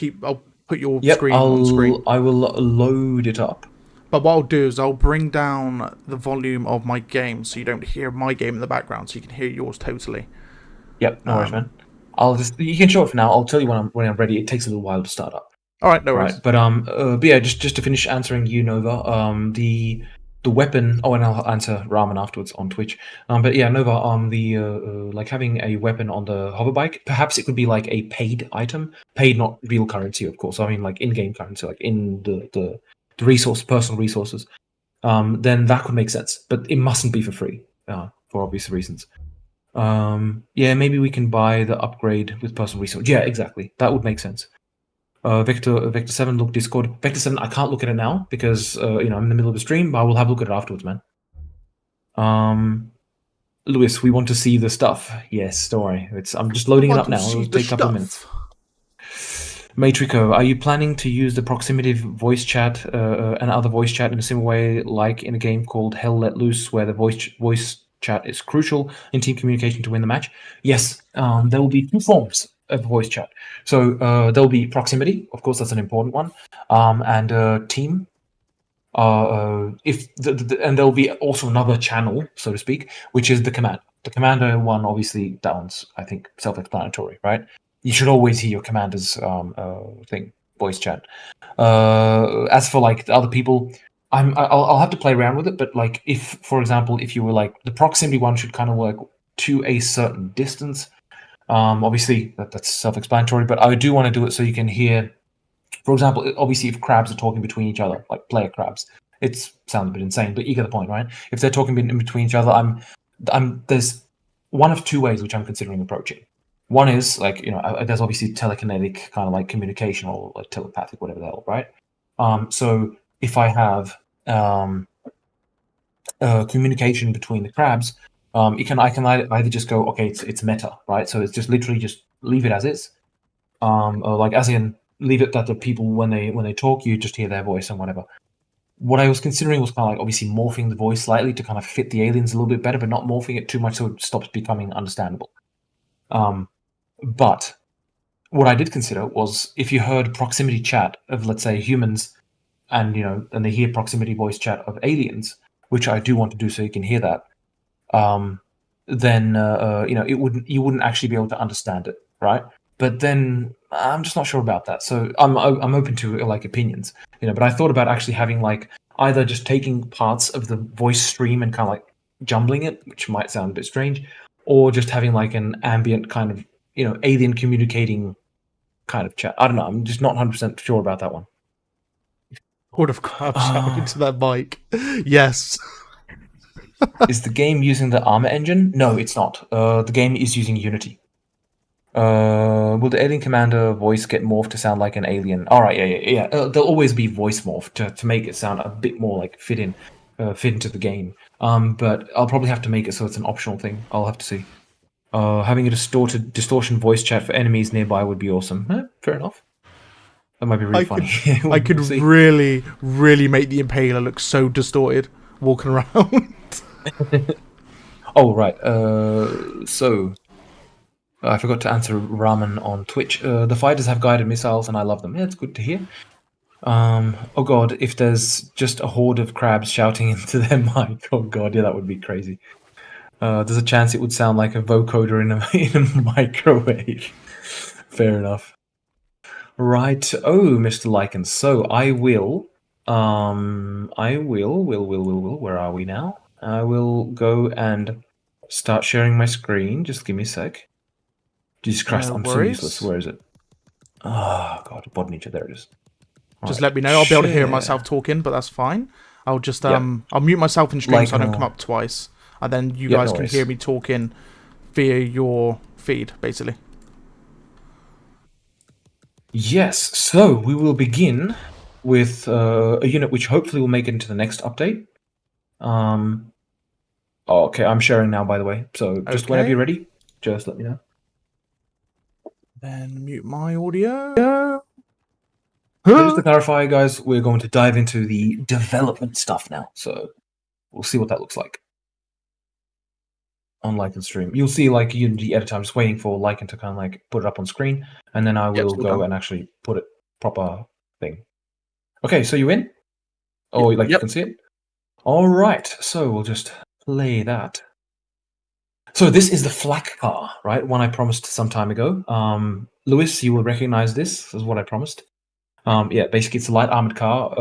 A: put your screen on screen.
B: I will load it up.
A: But what I'll do is I'll bring down the volume of my game so you don't hear my game in the background, so you can hear yours totally.
B: Yep, no worries, man. You can show it for now. I'll tell you when I'm ready. It takes a little while to start up.
A: All right, no worries.
B: Right, but yeah, just to finish answering you, Nova. The weapon. Oh, and I'll answer Ramen afterwards on Twitch. But yeah, Nova. Like having a weapon on the hover bike. Perhaps it could be like a paid item. Paid, not real currency, of course. I mean, like in-game currency, like in the personal resources. Then that could make sense. But it mustn't be for free. For obvious reasons. Yeah, maybe we can buy the upgrade with personal resource. Yeah, exactly. That would make sense. Vector 7, look Discord. Vector 7, I can't look at it now because you know I'm in the middle of the stream, but I will have a look at it afterwards, man. Lewis, we want to see the stuff. Yes, don't worry. I'm just loading it up now. It'll take a couple of minutes. Matrico, are you planning to use the proximity voice chat and other voice chat in a similar way, like in a game called Hell Let Loose, where the voice chat is crucial in team communication to win the match? Yes, there will be two forms of voice chat. So there will be proximity, of course, that's an important one, and team. if and there'll be also another channel, so to speak, which is the command. The commander one, obviously, that one's, I think, self-explanatory, right? You should always hear your commander's voice chat. As for like the other people, I'll have to play around with it. But like, if, for example, if you were like, the proximity one should kind of work to a certain distance. Obviously, that's self-explanatory. But I do want to do it so you can hear. For example, obviously, if crabs are talking between each other, like player crabs, it sounds a bit insane, but you get the point, right? If they're talking in between each other, there's one of two ways which I'm considering approaching. One is like, there's obviously telekinetic kind of like communication or like telepathic, whatever the hell, right? So if I have communication between the crabs, I can either just go, okay, it's meta, right? So it's just literally just leave it as is, or like as in leave it that the people when they talk, you just hear their voice and whatever. What I was considering was kind of like obviously morphing the voice slightly to kind of fit the aliens a little bit better, but not morphing it too much so it stops becoming understandable. But what I did consider was if you heard proximity chat of, let's say, humans, and and they hear proximity voice chat of aliens, which I do want to do so you can hear that, then you wouldn't actually be able to understand it, right? But then I'm just not sure about that. So I'm open to like opinions, But I thought about actually having like either just taking parts of the voice stream and kind of like jumbling it, which might sound a bit strange, or just having like an ambient kind of alien communicating kind of chat. I don't know. I'm just not 100% sure about that one.
A: Horde of crabs shouting into that mic. Yes.
B: Is the game using the Armor engine? No, it's not. The game is using Unity. Will the alien commander voice get morphed to sound like an alien? All right, yeah. There'll always be voice morph to make it sound a bit more like fit into the game. But I'll probably have to make it so it's an optional thing. I'll have to see. Having a distortion voice chat for enemies nearby would be awesome. Fair enough. That might be really funny.
A: I could really, really make the Impaler look so distorted walking around.
B: Oh, right. So I forgot to answer Ramen on Twitch. The fighters have guided missiles, and I love them. Yeah, it's good to hear. Oh god, if there's just a horde of crabs shouting into their mic, oh god, yeah, that would be crazy. There's a chance it would sound like a vocoder in a microwave. Fair enough. Right. Oh, Mr. Lycan. So I will. Where are we now? I will go and start sharing my screen. Just give me a sec. Jesus Christ, I'm so useless. Where is it? Oh god, Bodnica, there it is.
A: Just let me know. I'll be able to hear myself talking, but that's fine. I'll just I'll mute myself in stream so I don't come up twice. And then you guys can hear me talking via your feed, basically. Yes, so we will begin with a unit which hopefully will make it into the next update. Okay, I'm sharing now, by the way. So just whenever you're ready, just let me know. Then mute my audio. So just to clarify, guys, we're going to dive into the development stuff now. So we'll see what that looks like on Lycan stream. You'll see like Unity editor. I'm just waiting for Lycan to kind of like put it up on screen, and then I will go and actually put it proper thing. Okay, so you in? Oh, you can see it? All right, so we'll just play that. So this is the Flak car, right? One I promised some time ago. Lewis, you will recognize this as what I promised. Basically it's a light armored car.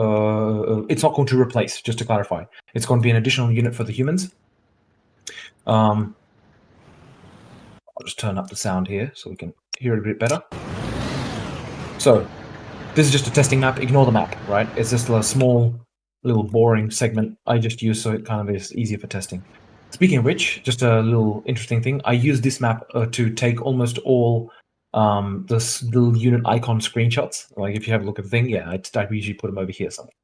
A: It's not going to replace, just to clarify. It's going to be an additional unit for the humans. I'll just turn up the sound here so we can hear it a bit better. So, this is just a testing map. Ignore the map, right? It's just a small, little boring segment I just use so it kind of is easier for testing. Speaking of which, just a little interesting thing. I use this map to take almost all this little unit icon screenshots. Like if you have a look at the thing, I usually put them over here somewhere.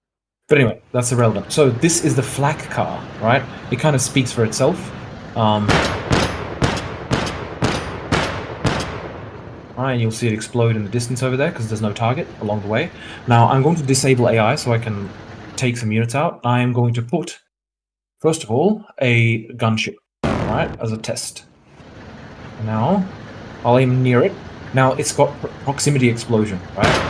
A: But anyway, that's irrelevant. So this is the Flak car, right? It kind of speaks for itself. And you'll see it explode in the distance over there because there's no target along the way. Now I'm going to disable AI so I can take some units out. I am going to put, first of all, a gunship, right, as a test. Now I'll aim near it. Now it's got proximity explosion, right?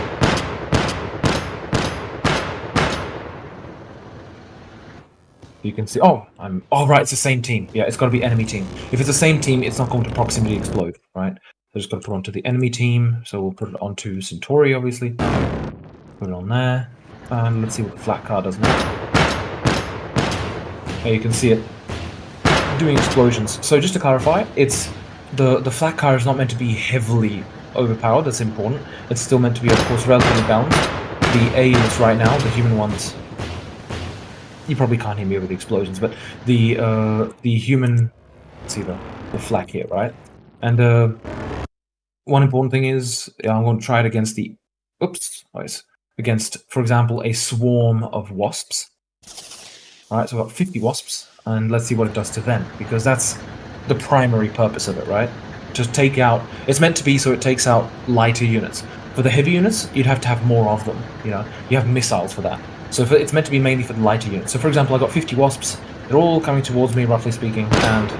B: You can see. Oh, right. It's the same team. Yeah, it's got to be enemy team. If it's the same team, it's not going to proximity explode, right? So just got to put it onto the enemy team. So we'll put it onto Centauri, obviously. Put it on there, and let's see what the Flak car does now. There you can see it doing explosions. So just to clarify, it's the Flak car is not meant to be heavily overpowered. That's important. It's still meant to be, of course, relatively balanced. The A-units right now, the human ones. You probably can't hear me over the explosions, but the human, let's see the Flak here, right? And one important thing is I'm going to try it against the, against, for example, a swarm of wasps. All right, so I've got 50 wasps, and let's see what it does to them, because that's the primary purpose of it, right? Just take out. It's meant to be so it takes out lighter units. For the heavy units, you'd have to have more of them. You know, you have missiles for that. So it's meant to be mainly for the lighter units. So for example, I got 50 wasps. They're all coming towards me, roughly speaking, and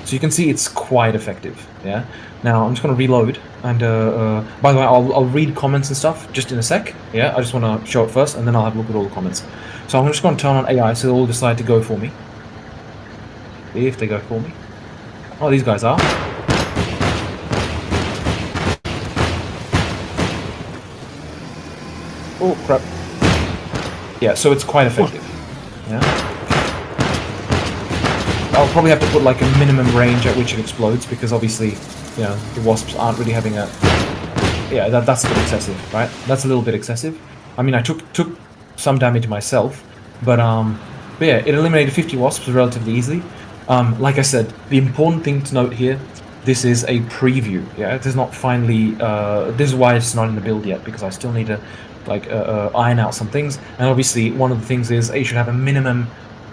B: so you can see it's quite effective. Yeah. Now I'm just going to reload, and by the way, I'll read comments and stuff just in a sec. Yeah, I just want to show it first, and then I'll have a look at all the comments. So I'm just going to turn on AI, so they'll all decide to go for me. See if they go for me. Oh, these guys are. Oh, crap. Yeah, so it's quite effective. Yeah. I'll probably have to put like a minimum range at which it explodes, because obviously, you know, the wasps aren't really having a... Yeah, that's a bit excessive, right? That's a little bit excessive. I mean, I took some damage myself, but yeah, it eliminated 50 wasps relatively easily. Like I said, the important thing to note here, this is a preview, yeah? It is not finally... this is why it's not in the build yet, because I still need to like iron out some things, and obviously one of the things is it should have a minimum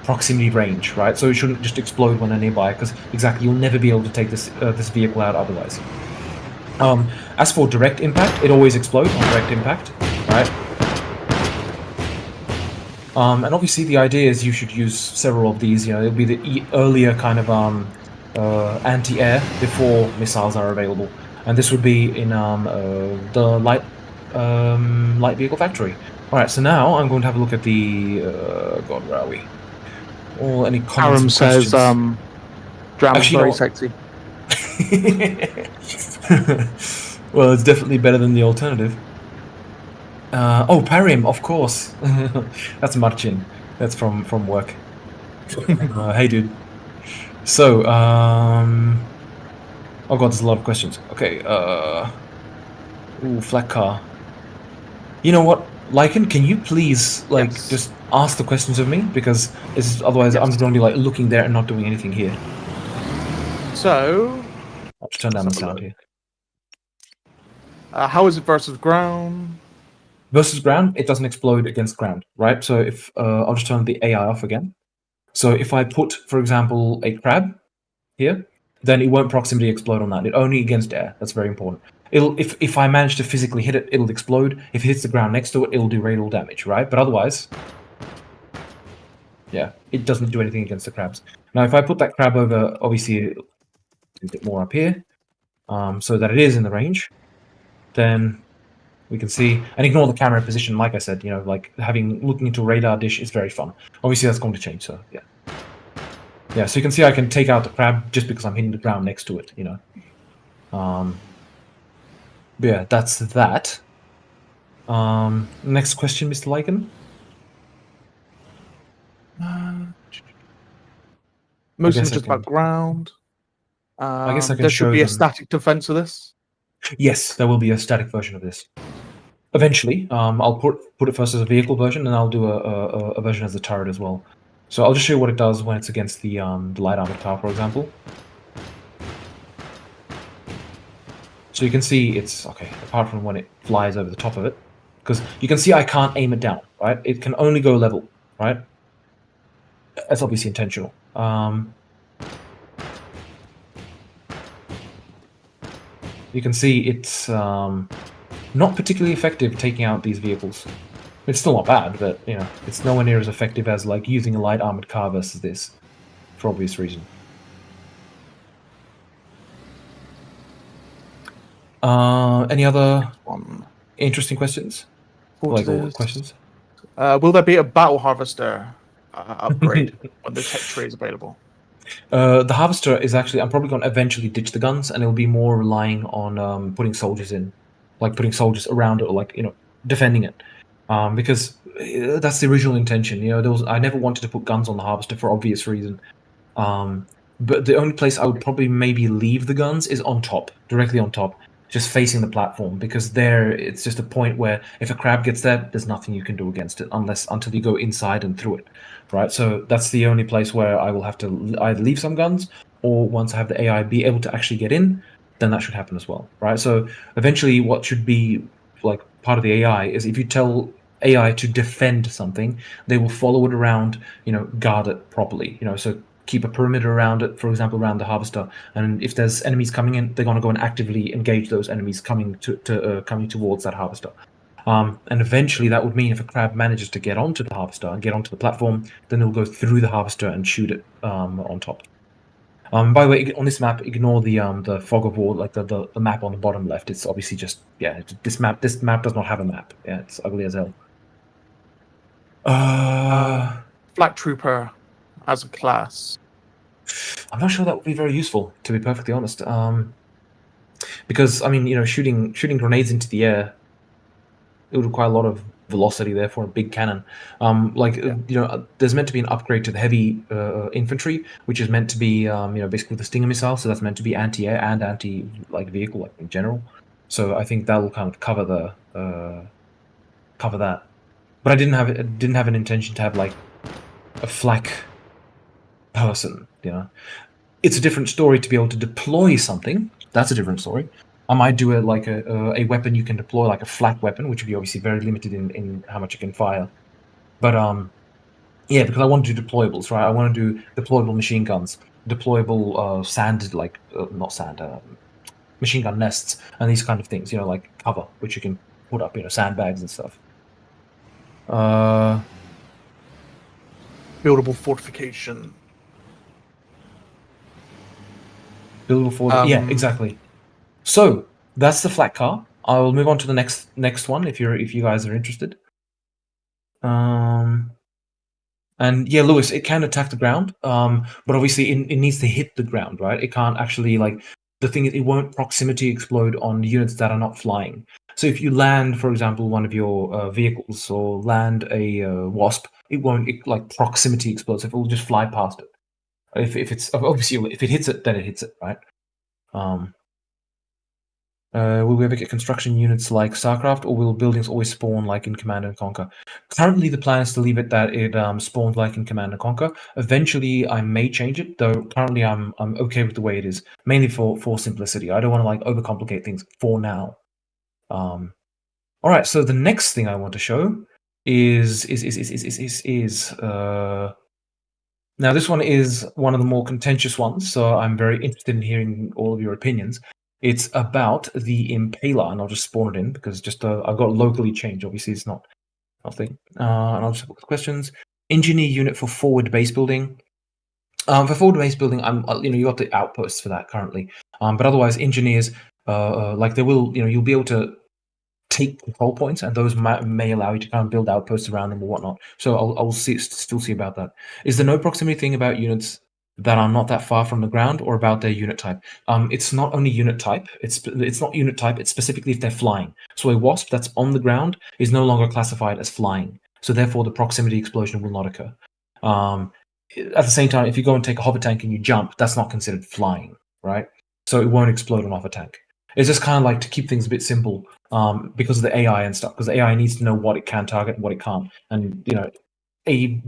B: proximity range, right? So it shouldn't just explode when they're nearby, because exactly you'll never be able to take this this vehicle out otherwise. As for direct impact, it always explodes on direct impact, right? And obviously the idea is you should use several of these. You know, it'll be the earlier kind of anti-air before missiles are available, and this would be in the light vehicle factory. All right, so now I'm going to have a look at the God, where are we? Or any comments
A: Aram
B: and questions?
A: says, "Drama's
B: Actually,
A: very
B: no.
A: sexy."
B: Well, it's definitely better than the alternative. Oh, Parim, of course. That's Marcin. That's from work. Hey, dude. So, oh god, there's a lot of questions. Okay, ooh, Flak car. You know what, Lycan, can you please, like, just ask the questions of me? Because otherwise I'm just going to be, like, looking there and not doing anything here.
A: So...
B: I'll just turn down the sound here.
A: how is it versus ground?
B: Versus ground, it doesn't explode against ground, right? So if, I'll just turn the AI off again. So if I put, for example, a crab here, then it won't proximity explode on that. It only against air. That's very important. If I manage to physically hit it, it'll explode. If it hits the ground next to it, it'll do radial damage, right? But otherwise, yeah, it doesn't do anything against the crabs. Now, if I put that crab over, obviously, a bit more up here, so that it is in the range, then we can see, and ignore the camera position. Like I said, you know, like looking into a radar dish is very fun. Obviously, that's going to change. So yeah. Yeah, so you can see I can take out the crab just because I'm hitting the ground next to it, you know. But yeah, that's that. Next question, Mr. Lycan.
A: Most of them just about ground.
B: I guess I can
A: there should be a
B: them.
A: static defense of this.
B: Yes, there will be a static version of this. Eventually, I'll put it first as a vehicle version, and I'll do a version as a turret as well. So I'll just show you what it does when it's against the light armored car, for example. So you can see it's okay, apart from when it flies over the top of it, because you can see I can't aim it down, right? It can only go level, right? That's obviously intentional. You can see it's not particularly effective taking out these vehicles. It's still not bad, but you know, it's nowhere near as effective as like using a light armored car versus this, for obvious reason. Any other
A: One.
B: interesting questions?
A: What
B: Or
A: is
B: questions?
A: Will there be a battle harvester upgrade when the tech tree is available?
B: The harvester is actually. I'm probably going to eventually ditch the guns, and it'll be more relying on putting soldiers in, like putting soldiers around it, or like defending it. Because that's the original intention. I never wanted to put guns on the harvester for obvious reason. But the only place I would probably maybe leave the guns is on top, directly on top, just facing the platform, because there it's just a point where if a crab gets there, there's nothing you can do against it until you go inside and through it, right? So that's the only place where I will have to either leave some guns, or once I have the AI be able to actually get in, then that should happen as well, right? So eventually, what should be like part of the AI is if you tell AI to defend something, they will follow it around, guard it properly, so keep a perimeter around it, for example, around the harvester. And if there's enemies coming in, they're going to go and actively engage those enemies coming coming towards that harvester. And eventually, that would mean if a crab manages to get onto the harvester and get onto the platform, then they'll go through the harvester and shoot it on top. By the way, on this map, ignore the fog of war, like the map on the bottom left. It's obviously just this map does not have a map. Yeah, it's ugly as hell.
A: Flak trooper as a class.
B: I'm not sure that would be very useful, to be perfectly honest. Because I mean, shooting grenades into the air, it would require a lot of velocity there for a big cannon. There's meant to be an upgrade to the heavy infantry, which is meant to be basically the Stinger missile. So that's meant to be anti-air and vehicle, like in general. So I think that will kind of cover that. But I didn't have an intention to have like a flak person. It's a different story to be able to deploy something. That's a different story. I might do a weapon you can deploy, like a flak weapon, which would be obviously very limited in how much it can fire. But because I want to do deployables, right? I want to do deployable machine guns, deployable machine gun nests, and these kind of things. Like cover, which you can put up, sandbags and stuff.
A: Buildable fortification.
B: Buildable for yeah, exactly. So that's the flak car. I'll move on to the next one if you guys are interested. And yeah, Lewis, it can attack the ground, but obviously it needs to hit the ground, right? It can't actually the thing is it won't proximity explode on units that are not flying. So if you land, for example, one of your vehicles or land a wasp, it won't proximity explode. So it will just fly past it. If it's obviously if it hits it, then it hits it, right? Will we ever get construction units like StarCraft, or will buildings always spawn like in Command and Conquer? Currently, the plan is to leave it that it spawns like in Command and Conquer. Eventually, I may change it, though. Currently, I'm okay with the way it is, mainly for simplicity. I don't want to overcomplicate things for now. All right. So the next thing I want to show is now this one is one of the more contentious ones, so I'm very interested in hearing all of your opinions. It's about the Impaler, and I'll just spawn it in because I've got locally changed. Obviously, it's not nothing. And I'll just look at questions. Engineer unit for forward base building. For forward base building, you got the outposts for that currently. But otherwise, engineers, you'll be able to take control points, and those may allow you to kind of build outposts around them or whatnot. So I'll still see about that. Is there no proximity thing about units that are not that far from the ground, or about their unit type? It's not only unit type. It's not unit type. It's specifically if they're flying. So a wasp that's on the ground is no longer classified as flying. So therefore, the proximity explosion will not occur. At the same time, if you go and take a hover tank and you jump, that's not considered flying, right? So it won't explode on hover tank. It's just kind of to keep things a bit simple, because of the AI and stuff. Because the AI needs to know what it can target and what it can't. And a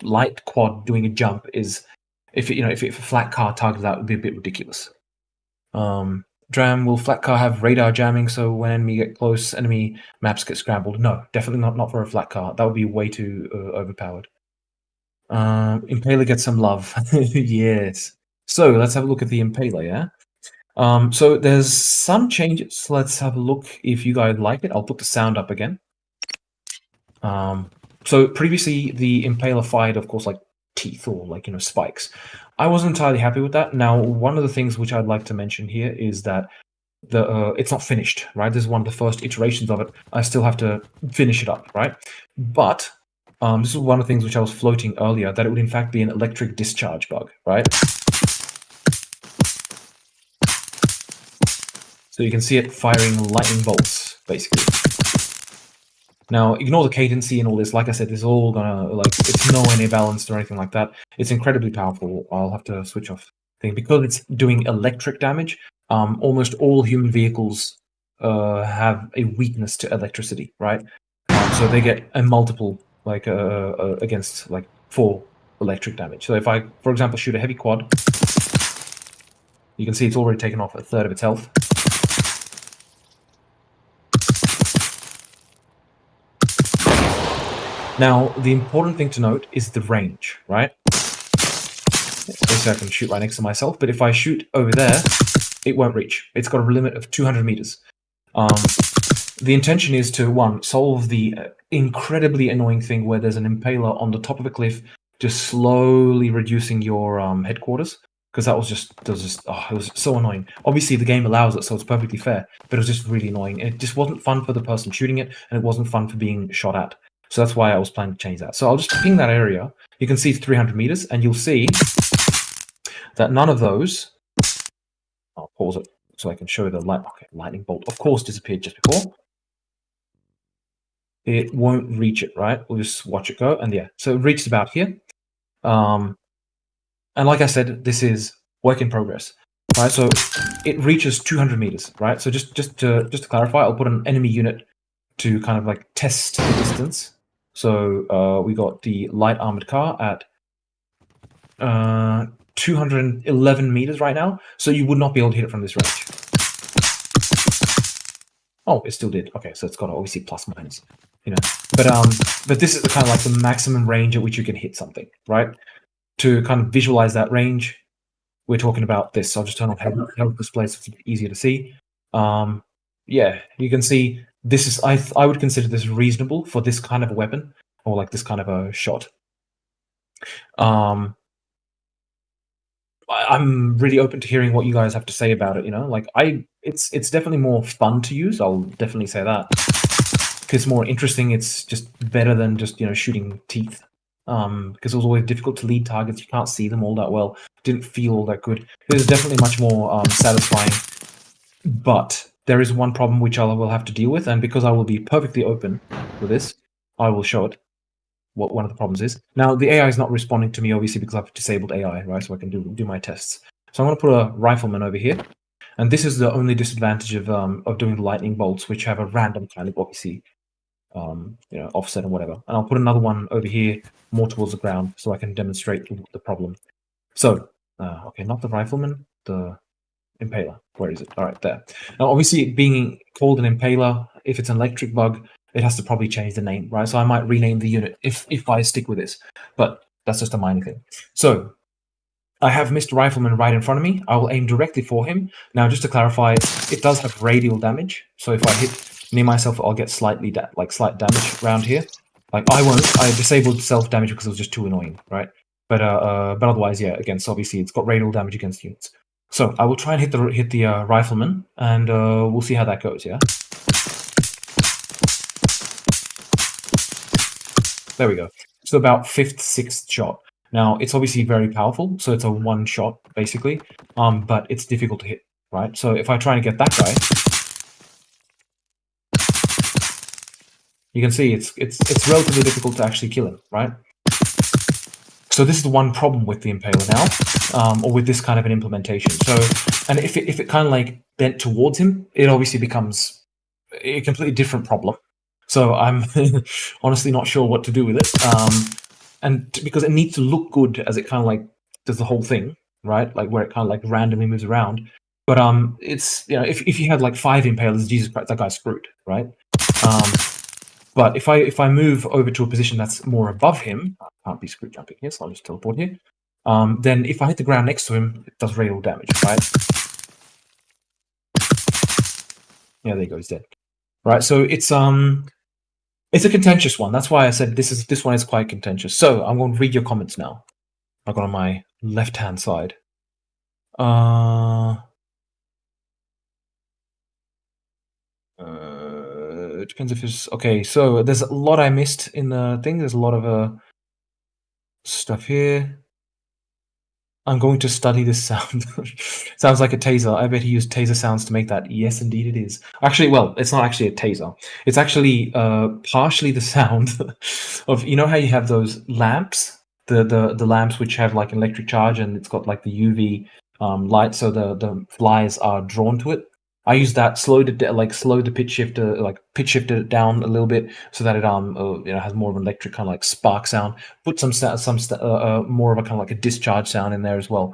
B: light quad doing a jump is, if a flat car targets that, would be a bit ridiculous. Dram, will flat car have radar jamming so when enemy get close, enemy maps get scrambled? No, definitely not for a flat car. That would be way too overpowered. Impaler gets some love. Yes. So let's have a look at the Impaler, yeah? So there's some changes. Let's have a look if you guys like it. I'll put the sound up again. So previously the Impaler fired, of course, teeth or spikes. I wasn't entirely happy with that. Now, one of the things which I'd like to mention here is that it's not finished, right? This is one of the first iterations of it. I still have to finish it up, right? But this is one of the things which I was floating earlier, that it would in fact be an electric discharge bug, right? So you can see it firing lightning bolts, basically. Now, ignore the cadency and all this. Like I said, this is all gonna, like, it's nowhere near balanced or anything like that. It's incredibly powerful. I'll have to switch off thing. Because it's doing electric damage, almost all human vehicles have a weakness to electricity, right? So they get a multiple, like, against, like, 4 electric damage. So if I, for example, shoot a heavy quad, you can see it's already taken off a third of its health. Now, the important thing to note is the range, right? Obviously, I can shoot right next to myself, but if I shoot over there, it won't reach. It's got a limit of 200 meters. The intention is to, one, solve the incredibly annoying thing where there's an impaler on the top of a cliff, just slowly reducing your headquarters, because it was so annoying. Obviously, the game allows it, so it's perfectly fair, but it was just really annoying. It just wasn't fun for the person shooting it, and it wasn't fun for being shot at. So that's why I was planning to change that. So I'll just ping that area. You can see it's 300 meters, and you'll see that none of those. I'll pause it so I can show the light. Okay, lightning bolt, of course, disappeared just before. It won't reach it, right? We'll just watch it go, and yeah, so it reached about here. And like I said, this is work in progress, right? So it reaches 200 meters, right? So just to clarify, I'll put an enemy unit to kind of like test the distance. So we got the light armored car at 211 meters right now. So you would not be able to hit it from this range. Oh, it still did. Okay, so it's got obviously plus minus, you know. But this is the kind of like the maximum range at which you can hit something, right? To kind of visualize that range, we're talking about this. I'll just turn on health display so it's easier to see. Yeah, you can see this is, I would consider this reasonable for this kind of a weapon, or like this kind of a shot. I'm really open to hearing what you guys have to say about it, you know? Like, it's definitely more fun to use, I'll definitely say that. It's more interesting, it's just better than just, you know, shooting teeth. Because it was always difficult to lead targets, you can't see them all that well, didn't feel all that good. It was definitely much more satisfying. But there is one problem which I will have to deal with, and because I will be perfectly open with this, I will show it what one of the problems is. Now, the AI is not responding to me, obviously, because I've disabled AI, right? So I can do my tests. So I'm going to put a rifleman over here, and this is the only disadvantage of doing the lightning bolts, which have a random kind of, obviously, you know, offset and whatever. And I'll put another one over here, more towards the ground, so I can demonstrate the problem. So, okay, not the rifleman, the Impaler. Where is it? All right, there. Now, obviously, being called an Impaler, if it's an electric bug, it has to probably change the name, right? So I might rename the unit if I stick with this, but that's just a minor thing. So I have Mr. Rifleman right in front of me. I will aim directly for him. Now, just to clarify, it does have radial damage. So if I hit near myself, I'll get slight damage around here. Like, I won't. I disabled self damage because it was just too annoying, right? But otherwise, yeah. Again, so obviously it's got radial damage against units. So I will try and hit the rifleman, and we'll see how that goes. Yeah. There we go. So about 5th, 6th shot. Now, it's obviously very powerful, so it's a one shot, basically, but it's difficult to hit, right? So if I try and get that guy, you can see it's relatively difficult to actually kill him, right? So this is the one problem with the Impaler now, or with this kind of an implementation. So, and if it kind of like bent towards him, it obviously becomes a completely different problem. So I'm honestly not sure what to do with it. And because it needs to look good as it kind of like does the whole thing, right? Like where it kind of like randomly moves around. But it's, you know, if you had like 5 Impalers, Jesus Christ, that guy's screwed, right? But if I move over to a position that's more above him, I can't be screwed jumping here, so I'll just teleport here. Then if I hit the ground next to him, it does radial damage, right? Yeah, there you go, he's dead. Right, so it's a contentious one. That's why I said this one is quite contentious. So I'm going to read your comments now. I've got on my left-hand side. it depends if it's okay. So there's a lot I missed in the thing. There's a lot of stuff here. I'm going to study this sound. Sounds like a taser. I bet he used taser sounds to make that. Yes, indeed it is. Actually, well, it's not actually a taser. It's actually partially the sound of, you know how you have those lamps? The lamps which have like electric charge and it's got like the UV light, so the flies are drawn to it. I use that, slowed the pitch shifter, like pitch shifted it down a little bit so that it has more of an electric kind of like spark sound. Put some more of a kind of like a discharge sound in there as well.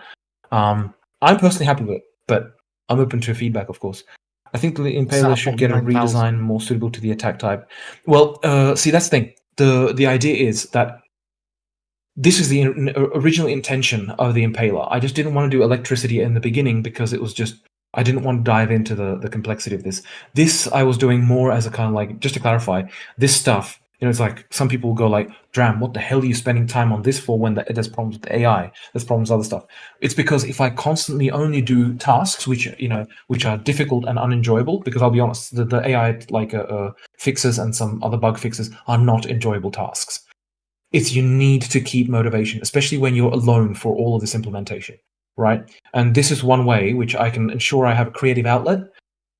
B: I'm personally happy with it, but I'm open to feedback, of course. I think the Impaler should get a redesign more suitable to the attack type. Well, see, that's the thing. The idea is that this is the original intention of the Impaler. I just didn't want to do electricity in the beginning because it was just, I didn't want to dive into the complexity of this. This I was doing more as a kind of like, just to clarify, this stuff, it's like some people go like, Dram, what the hell are you spending time on this for when there's problems with the AI, there's problems with other stuff? It's because if I constantly only do tasks which are difficult and unenjoyable, because I'll be honest, the AI fixes and some other bug fixes are not enjoyable tasks. You need to keep motivation, especially when you're alone for all of this implementation. Right? And this is one way which I can ensure I have a creative outlet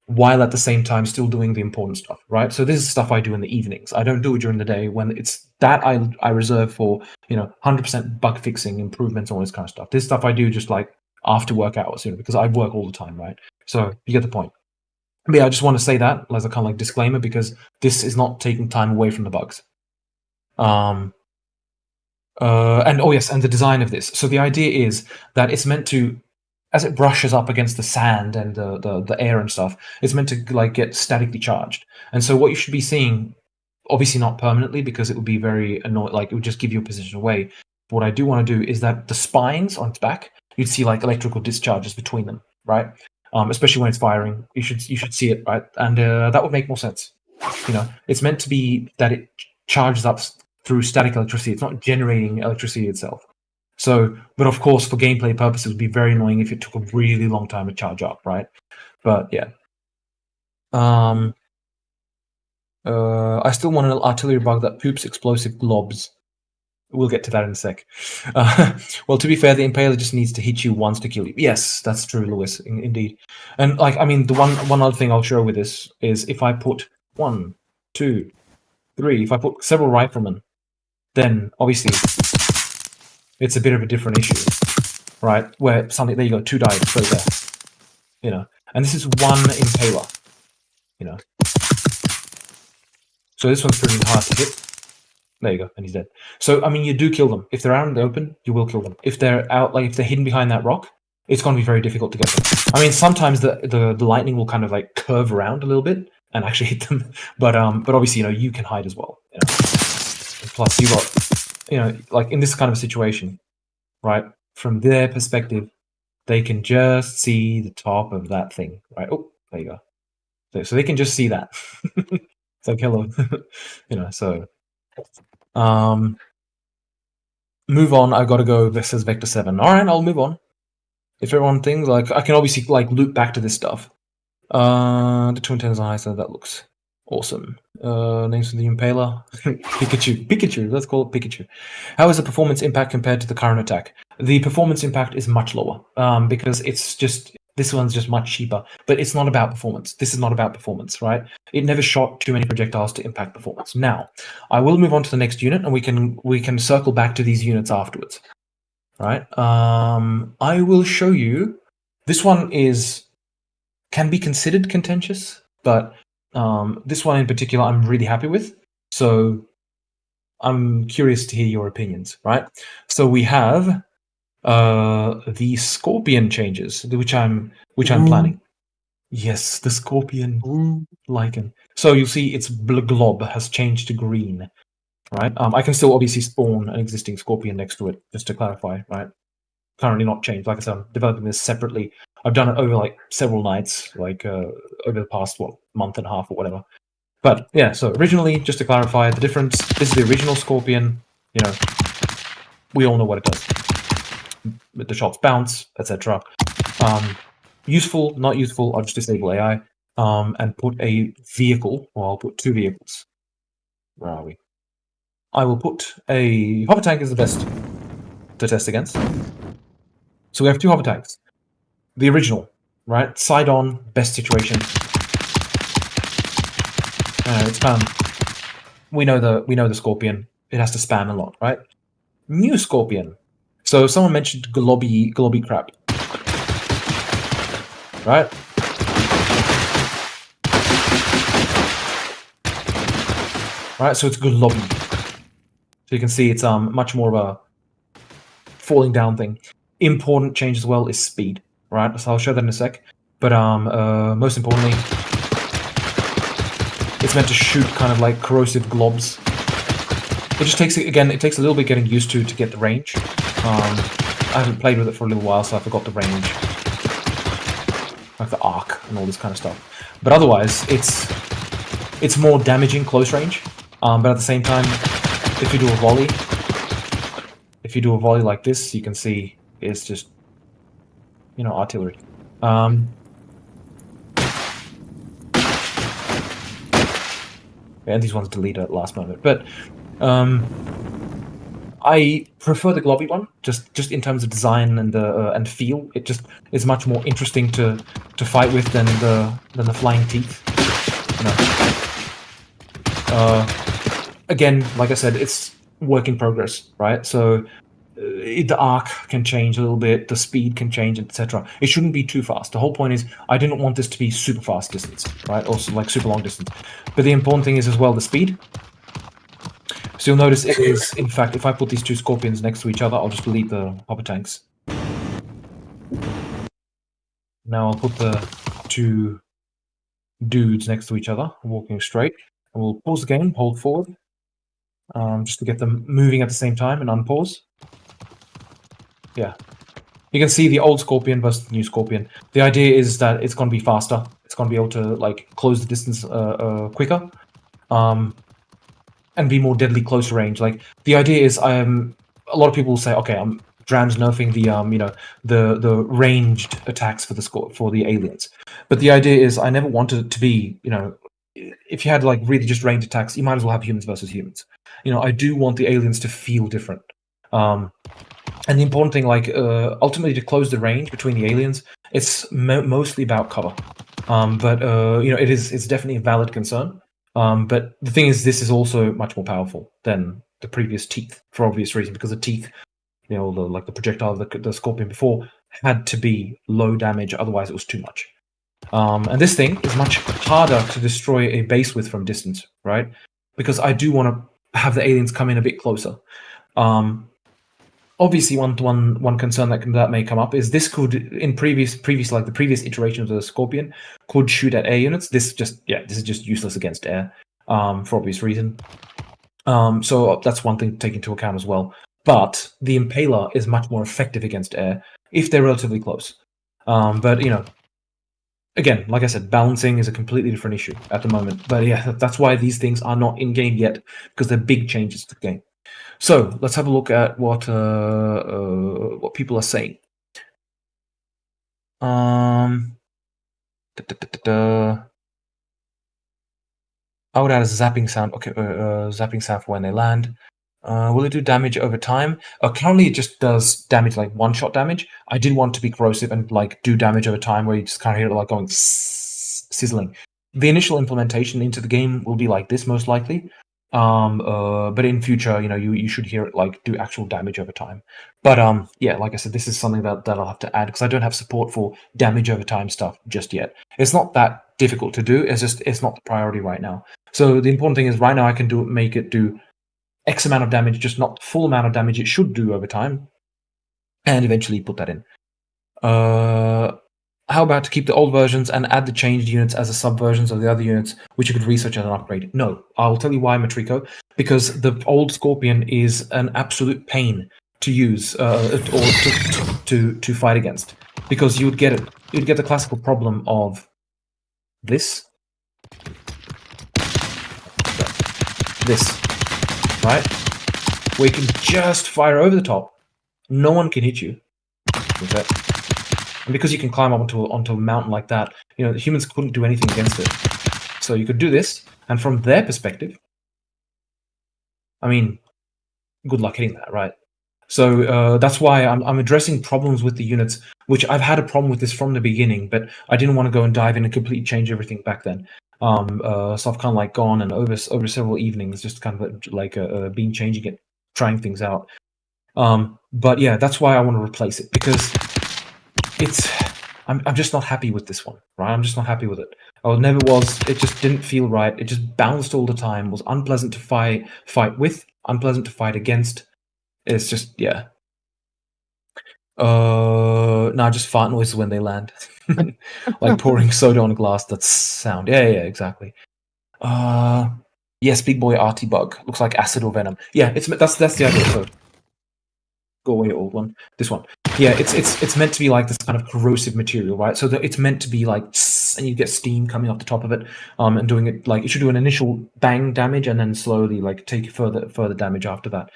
B: while at the same time still doing the important stuff, right? So this is stuff I do in the evenings. I don't do it during the day when it's that I reserve for, 100% bug fixing, improvements, all this kind of stuff. This stuff I do just like after work hours, because I work all the time, right? So you get the point. But yeah, I just want to say that as a kind of like disclaimer because this is not taking time away from the bugs. And the design of this. So the idea is that it's meant to, as it brushes up against the sand and the air and stuff, it's meant to like get statically charged. And so what you should be seeing, obviously not permanently because it would be very annoying, like it would just give you a position away. What I do want to do is that the spines on its back, you'd see like electrical discharges between them, right? Especially when it's firing, you should see it, right? And that would make more sense. It's meant to be that it charges up through static electricity. It's not generating electricity itself. So, but of course, for gameplay purposes, it would be very annoying if it took a really long time to charge up, right? But yeah. I still want an artillery bug that poops explosive globs. We'll get to that in a sec. Well, to be fair, the Impaler just needs to hit you once to kill you. Yes, that's true, Lewis, indeed. And the one other thing I'll show with this is if I put 1, 2, 3, if I put several riflemen, then obviously it's a bit of a different issue, right? Where something, there you go, 2 died straight there, and this is 1 Impaler, So this one's pretty hard to hit. There you go, and he's dead. So, you do kill them. If they're out in the open, you will kill them. If they're out, if they're hidden behind that rock, it's going to be very difficult to get them. Sometimes the lightning will kind of like curve around a little bit and actually hit them, but obviously, you can hide as well, And plus, you got, like in this kind of situation, right? From their perspective, they can just see the top of that thing, right? Oh, there you go. So they can just see that. So kill them, so. Move on. I gotta go. This says Vector 7. All right, I'll move on. If everyone thinks like I can obviously like loop back to this stuff. The twin antennas on high, so that looks awesome. Names for the Impaler. Pikachu. Let's call it Pikachu. How is the performance impact compared to the current attack? The performance impact is much lower because it's just this one's just much cheaper. But it's not about performance. This is not about performance, right? It never shot too many projectiles to impact performance. Now, I will move on to the next unit, and we can circle back to these units afterwards. Right? I will show you. This one can be considered contentious, but this one in particular I'm really happy with. So I'm curious to hear your opinions, right? So we have the Scorpion changes, which I'm planning. Yes, the Scorpion lichen. So you'll see its glob has changed to green, right? I can still obviously spawn an existing Scorpion next to it, just to clarify, right? Currently not changed. Like I said, I'm developing this separately. I've done it over like several nights, like over the past month and a half or whatever. But yeah, so originally, just to clarify the difference, this is the original Scorpion. We all know what it does. The shots bounce, etc. Useful, not useful. I'll just disable AI. and put a vehicle, or I'll put 2 vehicles. Where are we? I will put a hover tank is the best to test against. So we have 2 hover tanks. The original, right? Side on, best situation. It's spam. We know the Scorpion. It has to spam a lot, right? New Scorpion. So someone mentioned globby crap, right? Right, so it's globby. So you can see it's much more of a falling down thing. Important change as well is speed, right? So I'll show that in a sec. But most importantly, it's meant to shoot kind of like corrosive globs. It just takes, again, it takes a little bit getting used to get the range. I haven't played with it for a little while, so I forgot the range. Like the arc and all this kind of stuff. But otherwise, it's more damaging close range. But at the same time, if you do a volley like this, you can see it's just, you know, artillery. And these ones deleted at the last moment. But I prefer the globby one, just in terms of design and feel. It just is much more interesting to fight with than the flying teeth. Again, like I said, it's work in progress, right? So the arc can change a little bit, the speed can change, etc. It shouldn't be too fast. The whole point is I didn't want this to be super fast distance, right? Also like super long distance. But the important thing is as well the speed. So you'll notice it is, in fact, if I put these 2 Scorpions next to each other, I'll just delete the hover tanks. Now I'll put the 2 dudes next to each other, walking straight. And we'll pause the game, hold forward, just to get them moving at the same time, and unpause. Yeah. You can see the old Scorpion versus the new Scorpion. The idea is that it's going to be faster. It's going to be able to like close the distance quicker, and be more deadly close range. Like the idea is, a lot of people will say, okay, Dram's nerfing the the ranged attacks for the aliens. But the idea is, I never wanted it to be, you know, if you had like really just ranged attacks, you might as well have humans versus humans. You know, I do want the aliens to feel different. And the important thing, like, ultimately to close the range between the aliens, it's mostly about cover. But you know, it's definitely a valid concern. But the thing is, this is also much more powerful than the previous teeth, for obvious reason, because the teeth, you know, like the projectile, the Scorpion before, had to be low damage, otherwise it was too much. And this thing is much harder to destroy a base with from distance, right? Because I do want to have the aliens come in a bit closer. Obviously, one concern that may come up is this could, in previous like the previous iterations of the Scorpion, could shoot at air units. This is just useless against air, for obvious reason. So that's one thing to take into account as well. But the Impaler is much more effective against air if they're relatively close. But you know, again, like I said, balancing is a completely different issue at the moment. But yeah, that's why these things are not in game yet, because they're big changes to the game. So let's have a look at what people are saying. I would add a zapping sound. Okay, zapping sound for when they land. Will it do damage over time? Currently, it just does damage, like one-shot damage. I did want to be corrosive and like do damage over time, where you just kind of hear it like going sizzling. The initial implementation into the game will be like this, most likely. But in future, you know, you should hear it like do actual damage over time. But yeah, like I said, this is something that I'll have to add, because I don't have support for damage over time stuff just yet. It's not that difficult to do. It's not the priority right now. So the important thing is, right now I can make it do X amount of damage, just not the full amount of damage it should do over time, and eventually put that in. How about to keep the old versions and add the changed units as a subversions of the other units, which you could research as an upgrade? No, I'll tell you why, Matrico. Because the old Scorpion is an absolute pain to use or to fight against, because you'd get the classical problem of this, right? Where you can just fire over the top. No one can hit you. And because you can climb up onto a mountain like that, you know, the humans couldn't do anything against it. So you could do this, and from their perspective, I mean, good luck hitting that, right? So that's why I'm addressing problems with the units, which I've had a problem with this from the beginning, but I didn't want to go and dive in and completely change everything back then. So I've kind of like gone and over several evenings, just kind of like been changing it, trying things out. But yeah, that's why I want to replace it, because I'm just not happy with this one, right? I'm just not happy with it. I never was. It just didn't feel right. It just bounced all the time. Was unpleasant to fight with, unpleasant to fight against. It's just, yeah. No, just fart noises when they land, like pouring soda on glass. That's sound. Yeah, exactly. Yes, big boy arty bug looks like acid or venom. Yeah, that's the idea. So go away, old one. This one. Yeah, it's meant to be like this kind of corrosive material, right? So that it's meant to be like, and you get steam coming off the top of it, and doing it like it should do an initial bang damage and then slowly like take further damage after that.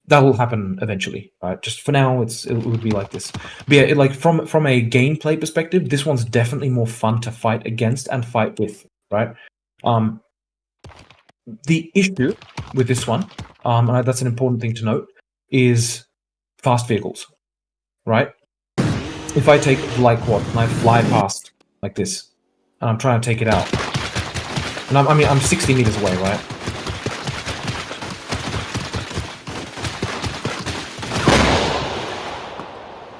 B: That will happen eventually, right? Just for now, it would be like this. But yeah, like from a gameplay perspective, this one's definitely more fun to fight against and fight with, right? The issue with this one, and that's an important thing to note, is fast vehicles, right? If I take light quad and I fly past like this, and I'm trying to take it out, and I'm 60 meters away, right?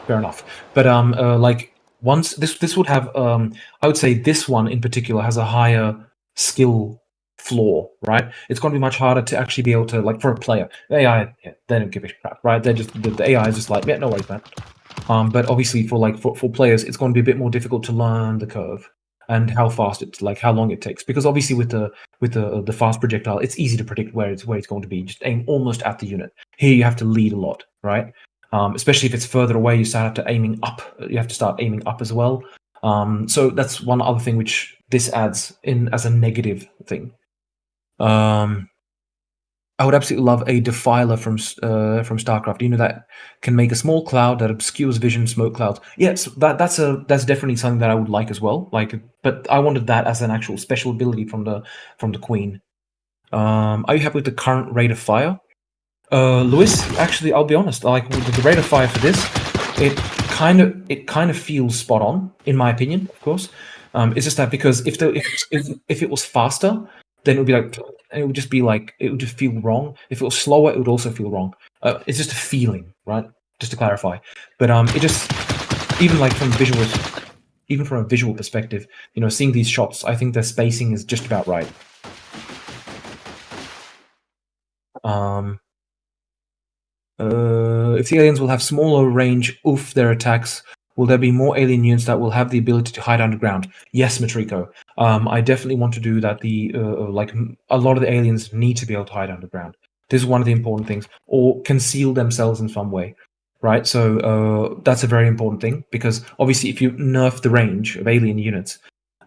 B: Fair enough. But like once this would have I would say this one in particular has a higher skill floor, right? It's going to be much harder to actually be able to, like, for a player. AI, yeah, they don't give a crap, right? They're just the AI is just like, yeah, no worries, man. But obviously for players, it's going to be a bit more difficult to learn the curve and how fast it's, like, how long it takes, because obviously with the fast projectile, it's easy to predict where it's going to be. Just aim almost at the unit. Here you have to lead a lot, right? Especially if it's further away, you start to aiming up. You have to start aiming up as well. So that's one other thing which this adds in as a negative thing. I would absolutely love a defiler from StarCraft. You know, that can make a small cloud that obscures vision, smoke clouds. Yes, that's definitely something that I would like as well. Like, but I wanted that as an actual special ability from the Queen. Are you happy with the current rate of fire? Lewis, actually, I'll be honest. Like, with the rate of fire for this, it kind of feels spot on, in my opinion. Of course, it's just that because if it was faster, then it would be like, it would just be like, it would just feel wrong. If it was slower, it would also feel wrong. It's just a feeling, right? Just to clarify. But it just, even like from a visual perspective, you know, seeing these shots, I think the spacing is just about right. If the aliens will have smaller range of their attacks, will there be more alien units that will have the ability to hide underground? Yes, Matrico. I definitely want to do that. Like, a lot of the aliens need to be able to hide underground. This is one of the important things, or conceal themselves in some way, right? So that's a very important thing, because obviously if you nerf the range of alien units,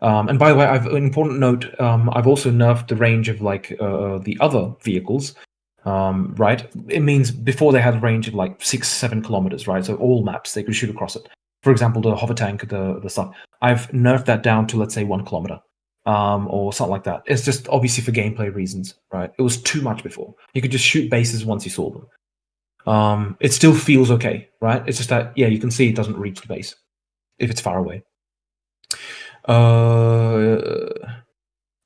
B: and by the way, I've an important note. I've also nerfed the range of like the other vehicles. Right? It means before they had a range of like 6-7 kilometers, right? So all maps they could shoot across it. For example, the hover tank, the stuff. I've nerfed that down to, let's say, 1 kilometer, or something like that. It's just obviously for gameplay reasons, right? It was too much before. You could just shoot bases once you saw them. It still feels okay, right? It's just that, yeah, you can see it doesn't reach the base if it's far away.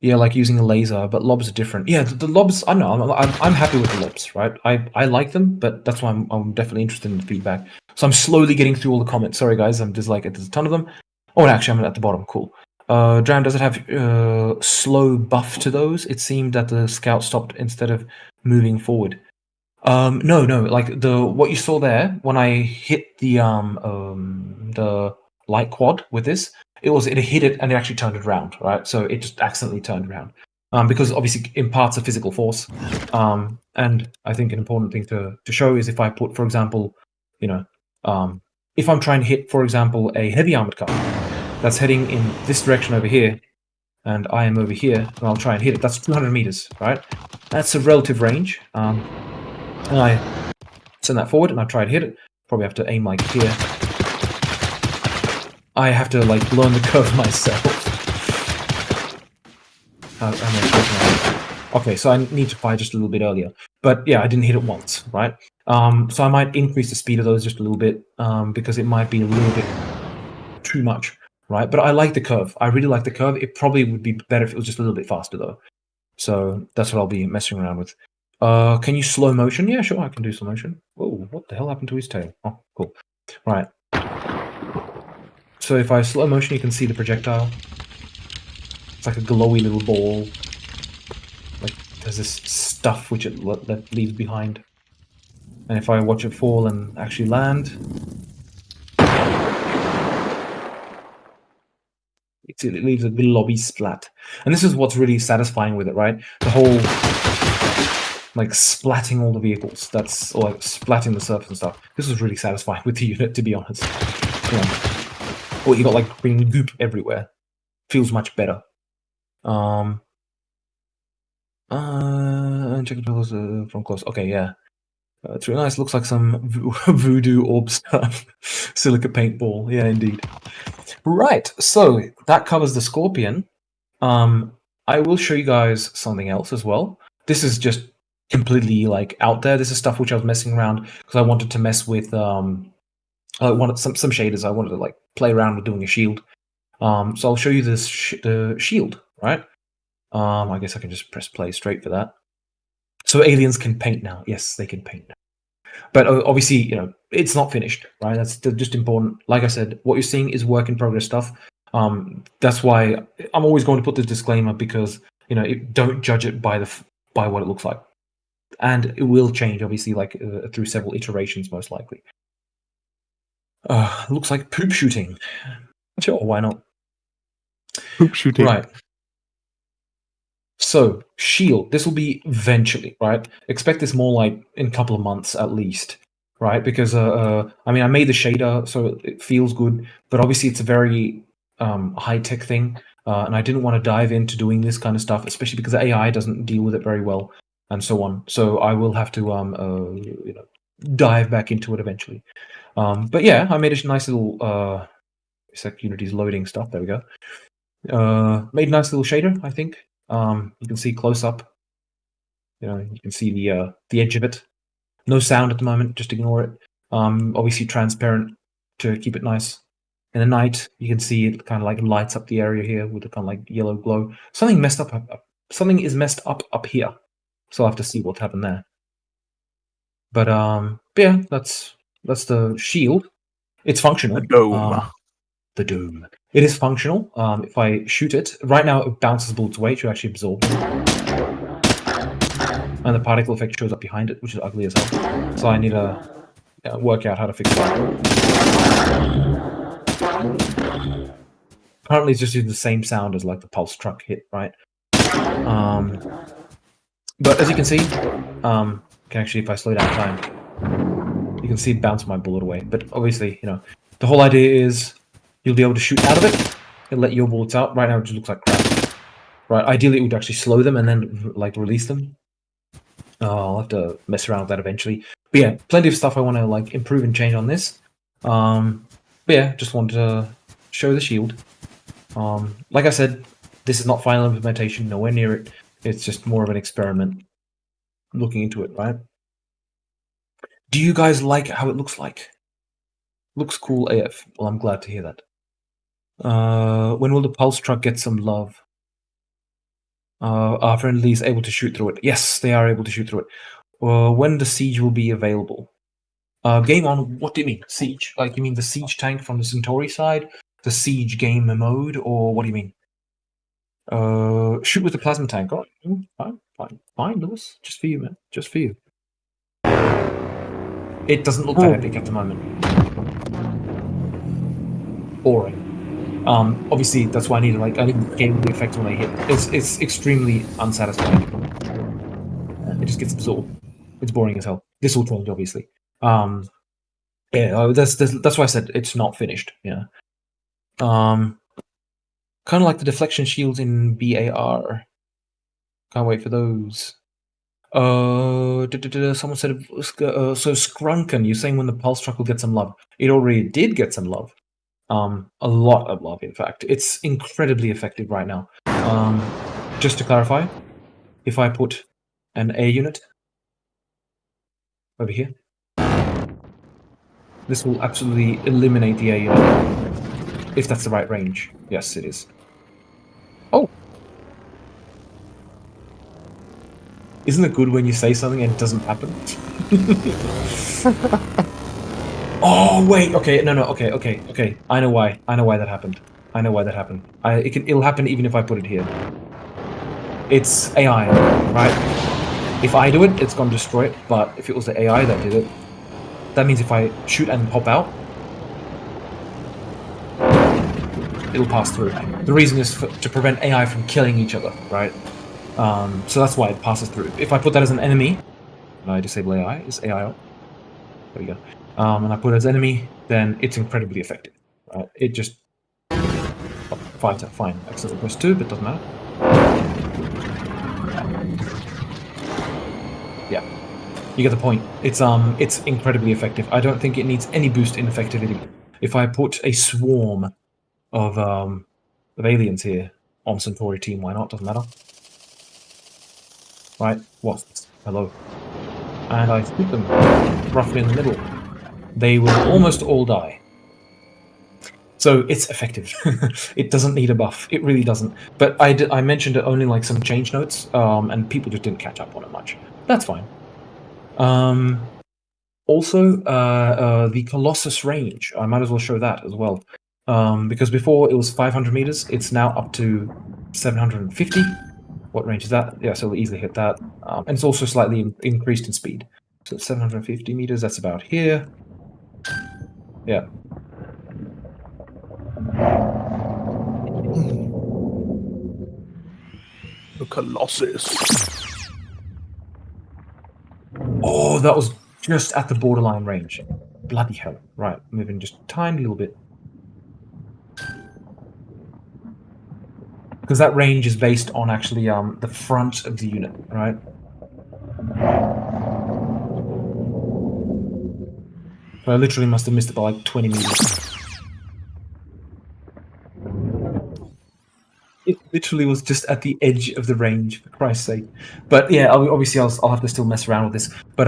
B: Yeah, like using a laser, but lobs are different. Yeah, the lobs, I don't know, I'm happy with the lobs, right? I like them, but that's why I'm definitely interested in the feedback. So I'm slowly getting through all the comments. Sorry, guys, I'm just like, there's a ton of them. Oh, and actually, I'm at the bottom. Cool. Dram, does it have slow buff to those? It seemed that the scout stopped instead of moving forward. No, like what you saw there when I hit the light quad with this, it hit it and it actually turned it around, right? So it just accidentally turned around, because obviously imparts a physical force. And I think an important thing to show is if I put, for example, you know, if I'm trying to hit, for example, a heavy armored car that's heading in this direction over here, and I am over here, and I'll try and hit it. That's 200 meters, right? That's a relative range. And I send that forward, and I try to hit it. Probably have to aim like here. I have to like learn the curve myself. Okay, so I need to fire just a little bit earlier. But yeah, I didn't hit it once, right? So I might increase the speed of those just a little bit, because it might be a little bit too much, right? But I like the curve. I really like the curve. It probably would be better if it was just a little bit faster, though. So that's what I'll be messing around with. Can you slow motion? Yeah, sure, I can do slow motion. Whoa, what the hell happened to his tail? Oh, cool. Right. So if I slow motion, you can see the projectile. It's like a glowy little ball. Like there's this stuff which it leaves behind. And if I watch it fall and actually land, it leaves a globby splat. And this is what's really satisfying with it, right? The whole like splatting all the vehicles, or like splatting the surface and stuff. This is really satisfying with the unit, to be honest. Yeah. Well, you got like green goop everywhere. Feels much better. Check it from close. Okay, yeah. It's really nice. Looks like some voodoo orb stuff. Silica paintball. Yeah, indeed. Right. So that covers the Scorpion. I will show you guys something else as well. This is just completely like out there. This is stuff which I was messing around because I wanted to mess with. I wanted some shaders. I wanted to like play around with doing a shield. So I'll show you this the shield. Right. I guess I can just press play straight for that. So aliens can paint now. Yes, they can paint now. But obviously, you know, it's not finished, right? That's just important. Like I said, what you're seeing is work in progress stuff. That's why I'm always going to put the disclaimer because, you know, don't judge it by what it looks like. And it will change, obviously, like through several iterations, most likely. Looks like poop shooting. Sure, why not?
A: Poop shooting.
B: Right. So, shield. This will be eventually, right? Expect this more like in a couple of months at least, right? Because, I mean, I made the shader, so it feels good, but obviously it's a very high-tech thing, and I didn't want to dive into doing this kind of stuff, especially because AI doesn't deal with it very well, and so on. So I will have to, you know, dive back into it eventually. But yeah, I made a nice little, Unity's loading stuff. There we go. Made a nice little shader, I think. You can see close up. You know, you can see the edge of it. No sound at the moment. Just ignore it. Obviously transparent to keep it nice. In the night, you can see it kind of like lights up the area here with a kind of like yellow glow. Something messed up. Something is messed up here. So I'll have to see what happened there. But yeah, that's the shield. It's functional.
A: The dome.
B: The dome. It is functional. If I shoot it, right now it bounces bullets away to actually absorb them. And the particle effect shows up behind it, which is ugly as hell. So I need to work out how to fix that. Currently it's just using the same sound as like the pulse truck hit, right? But as you can see, can actually, if I slow down time, you can see it bounce my bullet away. But obviously, you know, the whole idea is you'll be able to shoot out of it and let your bullets out. Right now, it just looks like crap. Right? Ideally, it would actually slow them and then like release them. I'll have to mess around with that eventually. But yeah, plenty of stuff I want to like improve and change on this. But yeah, just wanted to show the shield. Like I said, this is not final implementation. Nowhere near it. It's just more of an experiment. Looking into it, right? Do you guys like how it looks like? Looks cool AF. Well, I'm glad to hear that. When will the pulse truck get some love? Are friendlies able to shoot through it? Yes, they are able to shoot through it. When the siege will be available? Game on, what do you mean? Siege? Like, you mean the siege tank from the Centauri side? The siege game mode? Or what do you mean? Shoot with the plasma tank. Oh, fine, Lewis. Just for you, man. Just for you. It doesn't look that epic at the moment. Boring. Obviously, that's why I need to like. I need game the effect when I hit. It's extremely unsatisfying. It just gets absorbed. It's boring as hell. This will change, obviously. Yeah, that's why I said it's not finished. Yeah. Kind of like the deflection shields in BAR. Can't wait for those. Someone said, so Scrunken, you're saying when the pulse truck will get some love. It already did get some love. A lot of love, in fact. It's incredibly effective right now. Just to clarify, if I put an A unit over here, this will absolutely eliminate the A unit. If that's the right range. Yes, it is. Oh! Isn't it good when you say something and it doesn't happen? Oh, wait! Okay, no, okay. I know why that happened. It'll happen even if I put it here. It's AI, right? If I do it, it's gonna destroy it, but if it was the AI that did it, that means if I shoot and pop out, it'll pass through. The reason is to prevent AI from killing each other, right? So that's why it passes through. If I put that as an enemy, and I disable AI, is AI on? There we go. And I put it as enemy, then it's incredibly effective. Right? It just... Oh, fighter, fine. Access request 2, but doesn't matter. Yeah. You get the point. It's incredibly effective. I don't think it needs any boost in effectivity. If I put a swarm of aliens here on Centauri team, why not? Doesn't matter. Right? Wasps. Hello. And I shoot them roughly in the middle. They will almost all die. So it's effective. It doesn't need a buff. It really doesn't. But I mentioned it only like some change notes, and people just didn't catch up on it much. That's fine. Also, the Colossus range. I might as well show that as well. Because before it was 500 meters, it's now up to 750. What range is that? Yeah, so we'll easily hit that. And it's also slightly increased in speed. So 750 meters, that's about here. Yeah.
A: The Colossus.
B: Oh, that was just at the borderline range. Bloody hell. Right, moving just a tiny little bit. Because that range is based on actually the front of the unit, right? So I literally must have missed it by like 20 meters. It literally was just at the edge of the range, for Christ's sake. But yeah, obviously I'll have to still mess around with this. But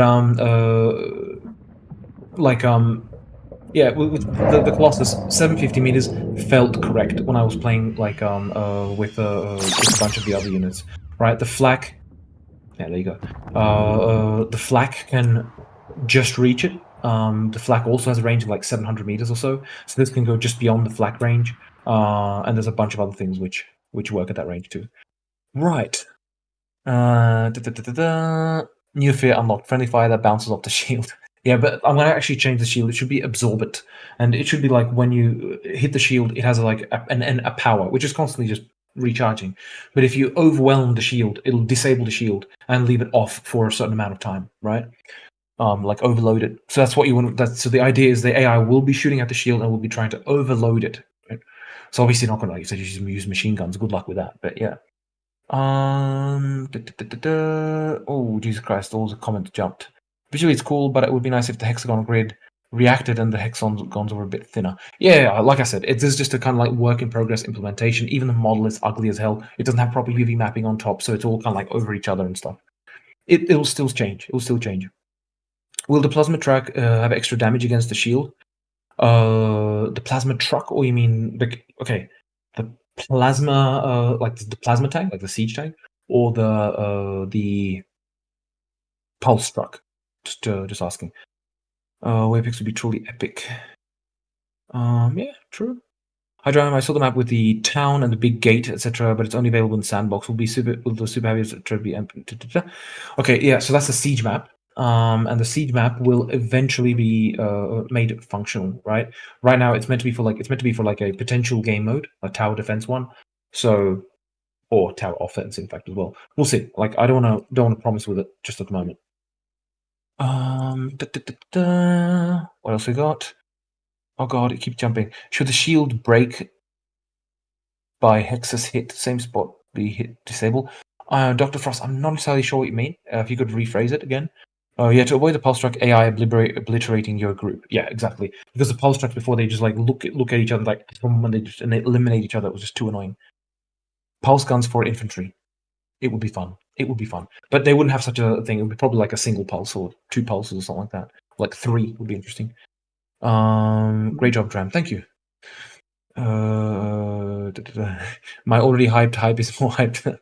B: yeah, with the Colossus, 750 meters felt correct when I was playing like with a bunch of the other units, right? The Flak, yeah, there you go. The Flak can just reach it. The Flak also has a range of like 700 meters or so this can go just beyond the Flak range. And there's a bunch of other things which work at that range too. Right. New fear unlocked. Friendly fire that bounces off the shield. Yeah, but I'm going to actually change the shield. It should be absorbent. And it should be like when you hit the shield, it has like a power, which is constantly just recharging. But if you overwhelm the shield, it'll disable the shield and leave it off for a certain amount of time, right? Like overload it. So that's what you want. So the idea is the AI will be shooting at the shield and will be trying to overload it. Right? So obviously not going to, like you said, use machine guns. Good luck with that. But yeah. Oh, Jesus Christ, all the comments jumped. Visually it's cool, but it would be nice if the hexagon grid reacted and the hexagons were a bit thinner. Yeah, like I said, it is just a kind of like work in progress implementation. Even the model is ugly as hell. It doesn't have proper UV mapping on top, so it's all kind of like over each other and stuff. It'll still change. It will still change. Will the plasma truck have extra damage against the shield? The plasma truck, or you mean the plasma, like the plasma tank, like the siege tank, or the pulse truck? Just asking. Waypix would be truly epic. Yeah, true. Hydram, I saw the map with the town and the big gate, etc., but it's only available in the sandbox. Will the super heavy, etc. be okay? Yeah, so that's the siege map. And the siege map will eventually be made functional, right? Right now, it's meant to be for like a potential game mode, a tower defense one. So, or tower offense, in fact, as well. We'll see. Like, I don't want to promise with it just at the moment. What else we got? Oh god, it keeps jumping. Should the shield break by Hexus hit same spot be hit disable? Dr. Frost, I'm not entirely sure what you mean. If you could rephrase it again. Oh yeah, to avoid the pulse truck AI obliterating your group. Yeah, exactly. Because the pulse trucks before they just like look at each other like when they just and they eliminate each other, it was just too annoying. Pulse guns for infantry. It would be fun. It would be fun. But they wouldn't have such a thing. It would be probably like a single pulse or 2 pulses or something like that. Like 3 would be interesting. Great job, Dram. Thank you. My already hyped hype is more hyped.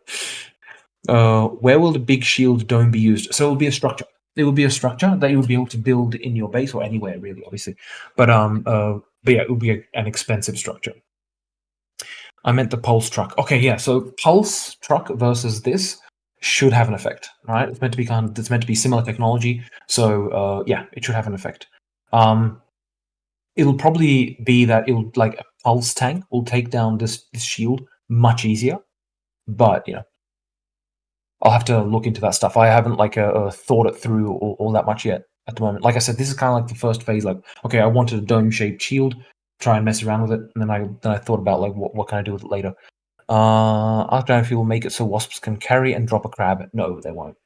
B: Where will the big shield dome be used? So it will be a structure. It will be a structure that you would be able to build in your base or anywhere, really, obviously. But yeah, it would be an expensive structure. I meant the pulse truck. Okay, yeah. So pulse truck versus this should have an effect, right? It's meant to be it's meant to be similar technology. So yeah, it should have an effect. It'll probably be that it'll like a pulse tank will take down this shield much easier, but I'll have to look into that stuff. I haven't like thought it through all that much yet at the moment. Like I said, this is kind of like the first phase. Like, okay, I wanted a dome-shaped shield, try and mess around with it, and then I thought about like what can I do with it later. After if you will make it so wasps can carry and drop a crab. No, they won't.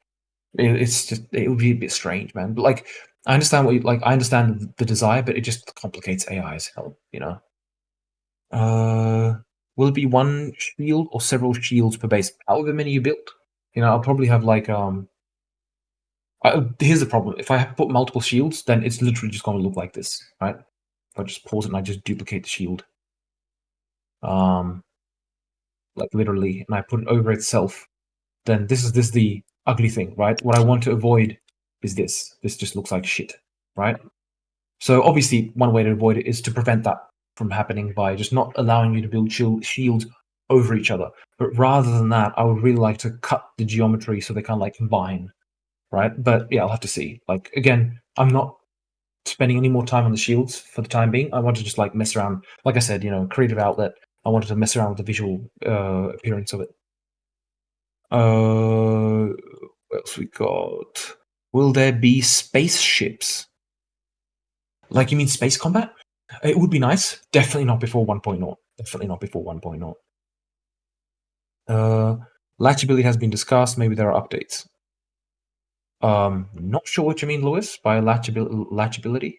B: It would be a bit strange, man. But like, I understand what I understand the desire, but it just complicates AI as hell, Will it be one shield or several shields per base? However many you build. I'll probably have like here's the problem. If I put multiple shields, then it's literally just going to look like this, right? If I just pause it and I just duplicate the shield, like literally, and I put it over itself, then this is the ugly thing, right? What I want to avoid is this. This just looks like shit, right? So obviously, one way to avoid it is to prevent that from happening by just not allowing you to build shields over each other. But rather than that, I would really like to cut the geometry so they kind of like combine, right? But yeah, I'll have to see. Like again, I'm not spending any more time on the shields for the time being. I want to just like mess around. Like I said, creative outlet. I wanted to mess around with the visual appearance of it. What else we got? Will there be spaceships? Like, you mean space combat? It would be nice. Definitely not before 1.0. Definitely not before 1.0. Latchability has been discussed. Maybe there are updates. Not sure what you mean, Lewis, by latchability.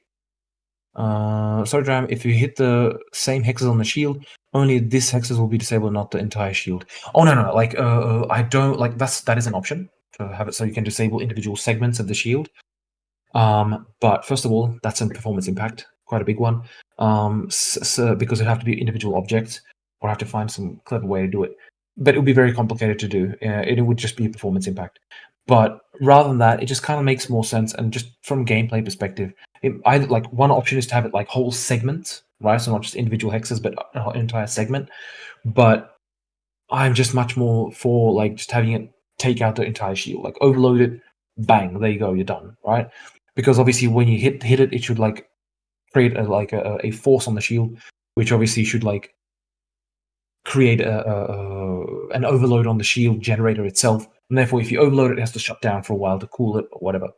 B: Sorry, Dram, if you hit the same hexes on the shield, only this hexes will be disabled, not the entire shield. Oh, no. Like, I don't, like, that is an option to have it so you can disable individual segments of the shield. But first of all, that's a performance impact, quite a big one. Because it'd have to be individual objects, or have to find some clever way to do it. But it would be very complicated to do. It would just be a performance impact. But rather than that, it just kind of makes more sense. And just from gameplay perspective, either like one option is to have it like whole segments, right? So not just individual hexes, but an entire segment. But I'm just much more for like just having it take out the entire shield, like overload it, bang, there you go, you're done, right? Because obviously when you hit it, it should like create a force on the shield, which obviously should like create an overload on the shield generator itself, and therefore if you overload it, it has to shut down for a while to cool it or whatever.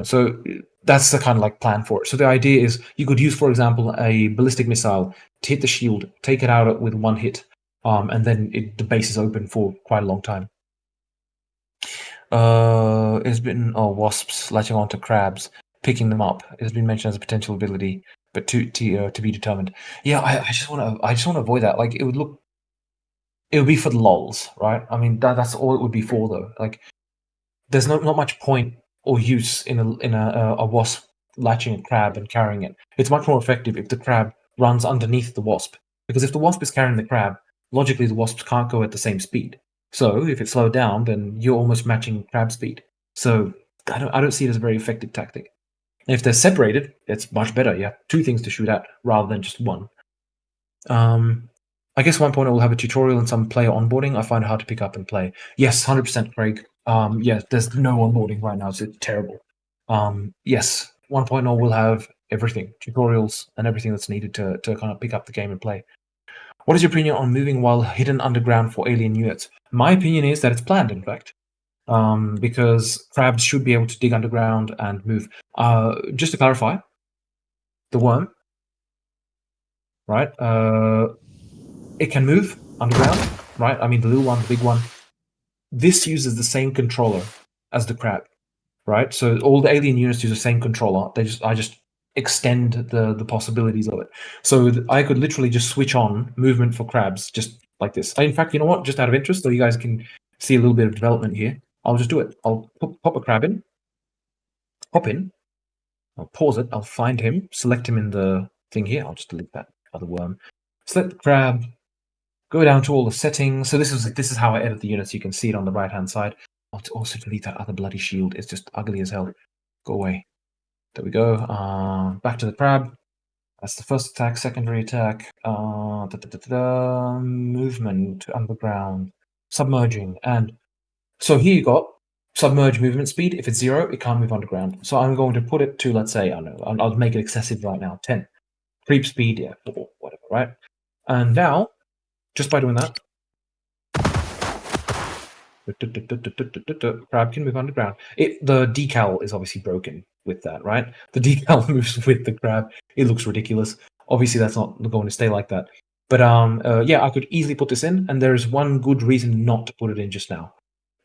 B: So that's the kind of like plan for it. So the idea is you could use, for example, a ballistic missile to hit the shield, take it out with one hit, and then the base is open for quite a long time. It's been wasps latching onto crabs, picking them up. It's been mentioned as a potential ability, but to be determined. Yeah, I just want to avoid that. Like it would be for the lols, right? I mean that's all it would be for though. Like there's not much point or use in a wasp latching a crab and carrying it. It's much more effective if the crab runs underneath the wasp, because if the wasp is carrying the crab, logically the wasps can't go at the same speed. So if it's slowed down, then you're almost matching crab speed. So I don't see it as a very effective tactic. And if they're separated, it's much better. You have two things to shoot at rather than just one. I guess 1.0 will have a tutorial and some player onboarding. I find it hard to pick up and play. Yes, 100%, Craig. Yeah, there's no onboarding right now. It's terrible. Yes, 1.0 will have everything, tutorials and everything that's needed to kind of pick up the game and play. What is your opinion on moving while hidden underground for alien units? My opinion is that it's planned, in fact, because crabs should be able to dig underground and move. Just to clarify, the worm, right? It can move underground, right? I mean, the little one, the big one. This uses the same controller as the crab. right? So all the alien units use the same controller. I just extend the possibilities of it. So I could literally just switch on movement for crabs just like this. In fact, you know what? Just out of interest, so you guys can see a little bit of development here, I'll just do it. I'll pop a crab in, hop in, I'll pause it, I'll find him, select him in the thing here. I'll just delete that other worm. Select the crab, go down to all the settings. So this is how I edit the units. You can see it on the right-hand side. I'll also delete that other bloody shield. It's just ugly as hell. Go away. There we go. Back to the crab. That's the first attack, secondary attack. Movement, underground, submerging. And so here you got submerge movement speed. If it's 0, it can't move underground. So I'm going to put it to, let's say, I don't know, I'll make it excessive right now, 10. Creep speed, yeah, whatever, right? And now, just by doing that, crab can move underground. The decal is obviously broken with that, right? The decal moves with the crab. It looks ridiculous. Obviously, that's not going to stay like that. But yeah, I could easily put this in, and there is one good reason not to put it in just now.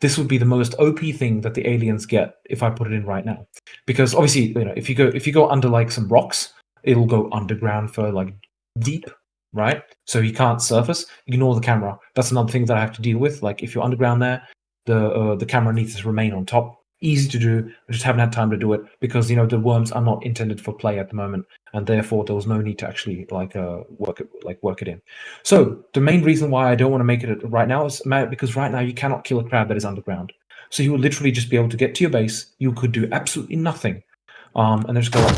B: This would be the most OP thing that the aliens get if I put it in right now, because obviously, you know, if you go under like some rocks, it'll go underground for like deep, right? So you can't surface. Ignore the camera. That's another thing that I have to deal with. Like if you're underground there, the camera needs to remain on top. Easy to do. I just haven't had time to do it because, you know, the worms are not intended for play at the moment, and therefore there was no need to actually work it in. So the main reason why I don't want to make it right now is because right now you cannot kill a crab that is underground. So you will literally just be able to get to your base. You could do absolutely nothing, and then just go like,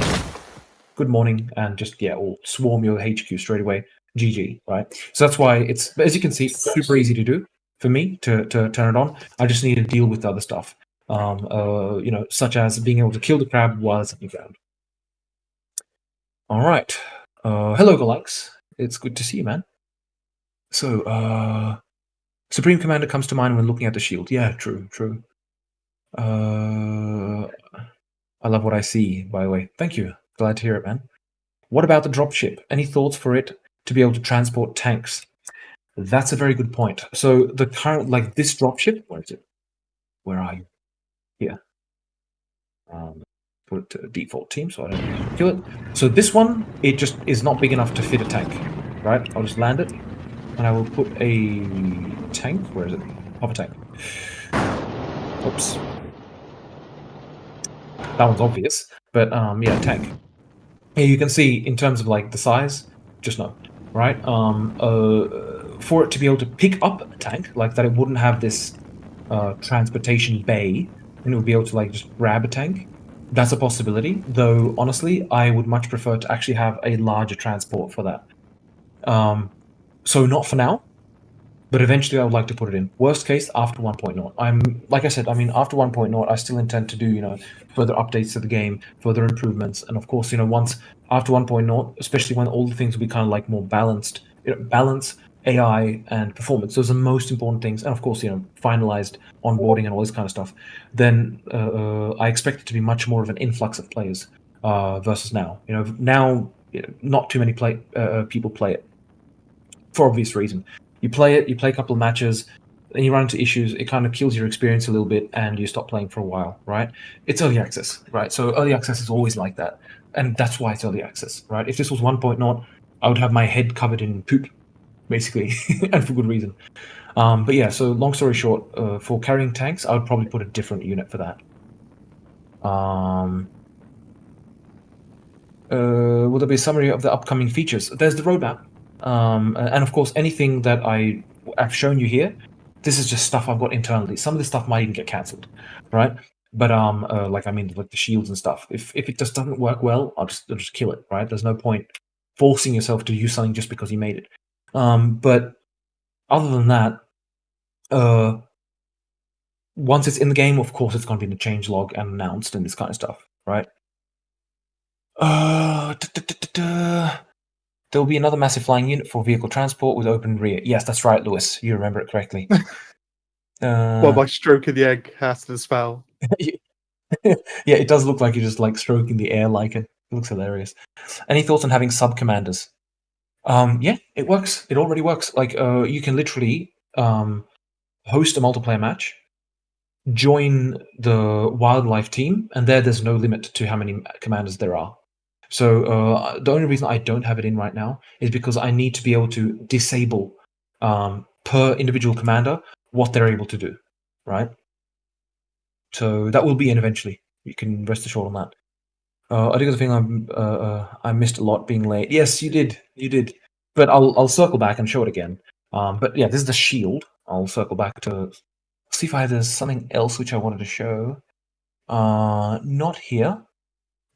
B: good morning, and just or swarm your HQ straight away. GG, right? So that's why it's, as you can see, super easy to do for me to turn it on. I just need to deal with the other stuff, you know, such as being able to kill the crab while it's underground. All right. Hello, Galax. It's good to see you, man. So, Supreme Commander comes to mind when looking at the shield. Yeah, true. I love what I see, by the way. Thank you. Glad to hear it, man. What about the dropship? Any thoughts for it to be able to transport tanks? That's a very good point. So the current, like this dropship, where is it? Where are you? Here. Put it to default team so I don't kill it. So this one, it just is not big enough to fit a tank, right? I'll just land it, and I will put a tank. Where is it? Hover tank. Oops. That one's obvious, but yeah, tank. Here you can see in terms of like the size, just no, right? For it to be able to pick up a tank, like that, it wouldn't have this transportation bay, and it would be able to like just grab a tank. That's a possibility, though. Honestly, I would much prefer to actually have a larger transport for that. So not for now, but eventually I would like to put it in. Worst case, after 1.0. Like I said, I mean, after 1.0, I still intend to do, you know, further updates to the game, further improvements, and of course, you know, once after 1.0, especially when all the things will be kind of like more balanced, you know, balance, AI, and performance. Those are the most important things, and of course, you know, finalized onboarding and all this kind of stuff. Then I expect it to be much more of an influx of players versus now. You know, now not too many people play it for obvious reason. You play it, you play a couple of matches, then you run into issues, it kind of kills your experience a little bit, and you stop playing for a while, right? It's early access, right? So early access is always like that, and that's why it's early access, right? If this was 1.0, I would have my head covered in poop, basically, and for good reason. But yeah, so long story short, for carrying tanks, I would probably put a different unit for that. Will there be a summary of the upcoming features? There's the roadmap. And of course, anything that I've shown you here, this is just stuff I've got internally. Some of this stuff might even get cancelled, right? But like the shields and stuff. If it just doesn't work well, I'll just kill it, right? There's no point forcing yourself to use something just because you made it. But other than that, once it's in the game, of course, it's going to be in the change log and announced and this kind of stuff, right? There will be another massive flying unit for vehicle transport with open rear. Yes, that's right, Lewis. You remember it correctly.
A: Well, by stroking the egg has the spell.
B: Yeah, it does look like you're just like stroking the air like it. It looks hilarious. Any thoughts on having sub commanders? Yeah, it works. It already works. Like you can literally host a multiplayer match, join the wildlife team, and there's no limit to how many commanders there are. So the only reason I don't have it in right now is because I need to be able to disable per individual commander what they're able to do, right? So that will be in eventually. You can rest assured on that. I think the thing I missed a lot being late. Yes, you did. You did. But I'll circle back and show it again. But yeah, this is the shield. I'll circle back to see if there's something else which I wanted to show. Not here.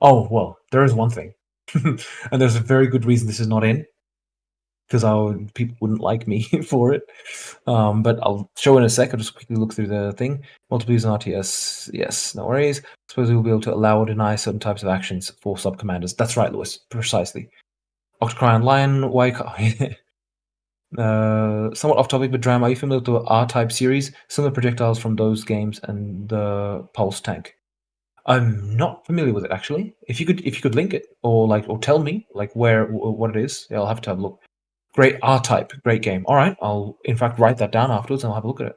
B: Oh well, there is one thing, and there's a very good reason this is not in, because people wouldn't like me for it. But I'll show in a sec. I'll just quickly look through the thing. Multiple use RTS. Yes, no worries. Suppose we'll be able to allow or deny certain types of actions for sub-commanders. That's right, Lewis. Precisely. Octocry and Lion, why somewhat off topic, but Dram, are you familiar with the R-Type series? Similar projectiles from those games and the Pulse tank. I'm not familiar with it actually. If you could link it or tell me what it is, I'll have to have a look. Great R-Type, great game. All right, I'll in fact write that down afterwards and I'll have a look at it.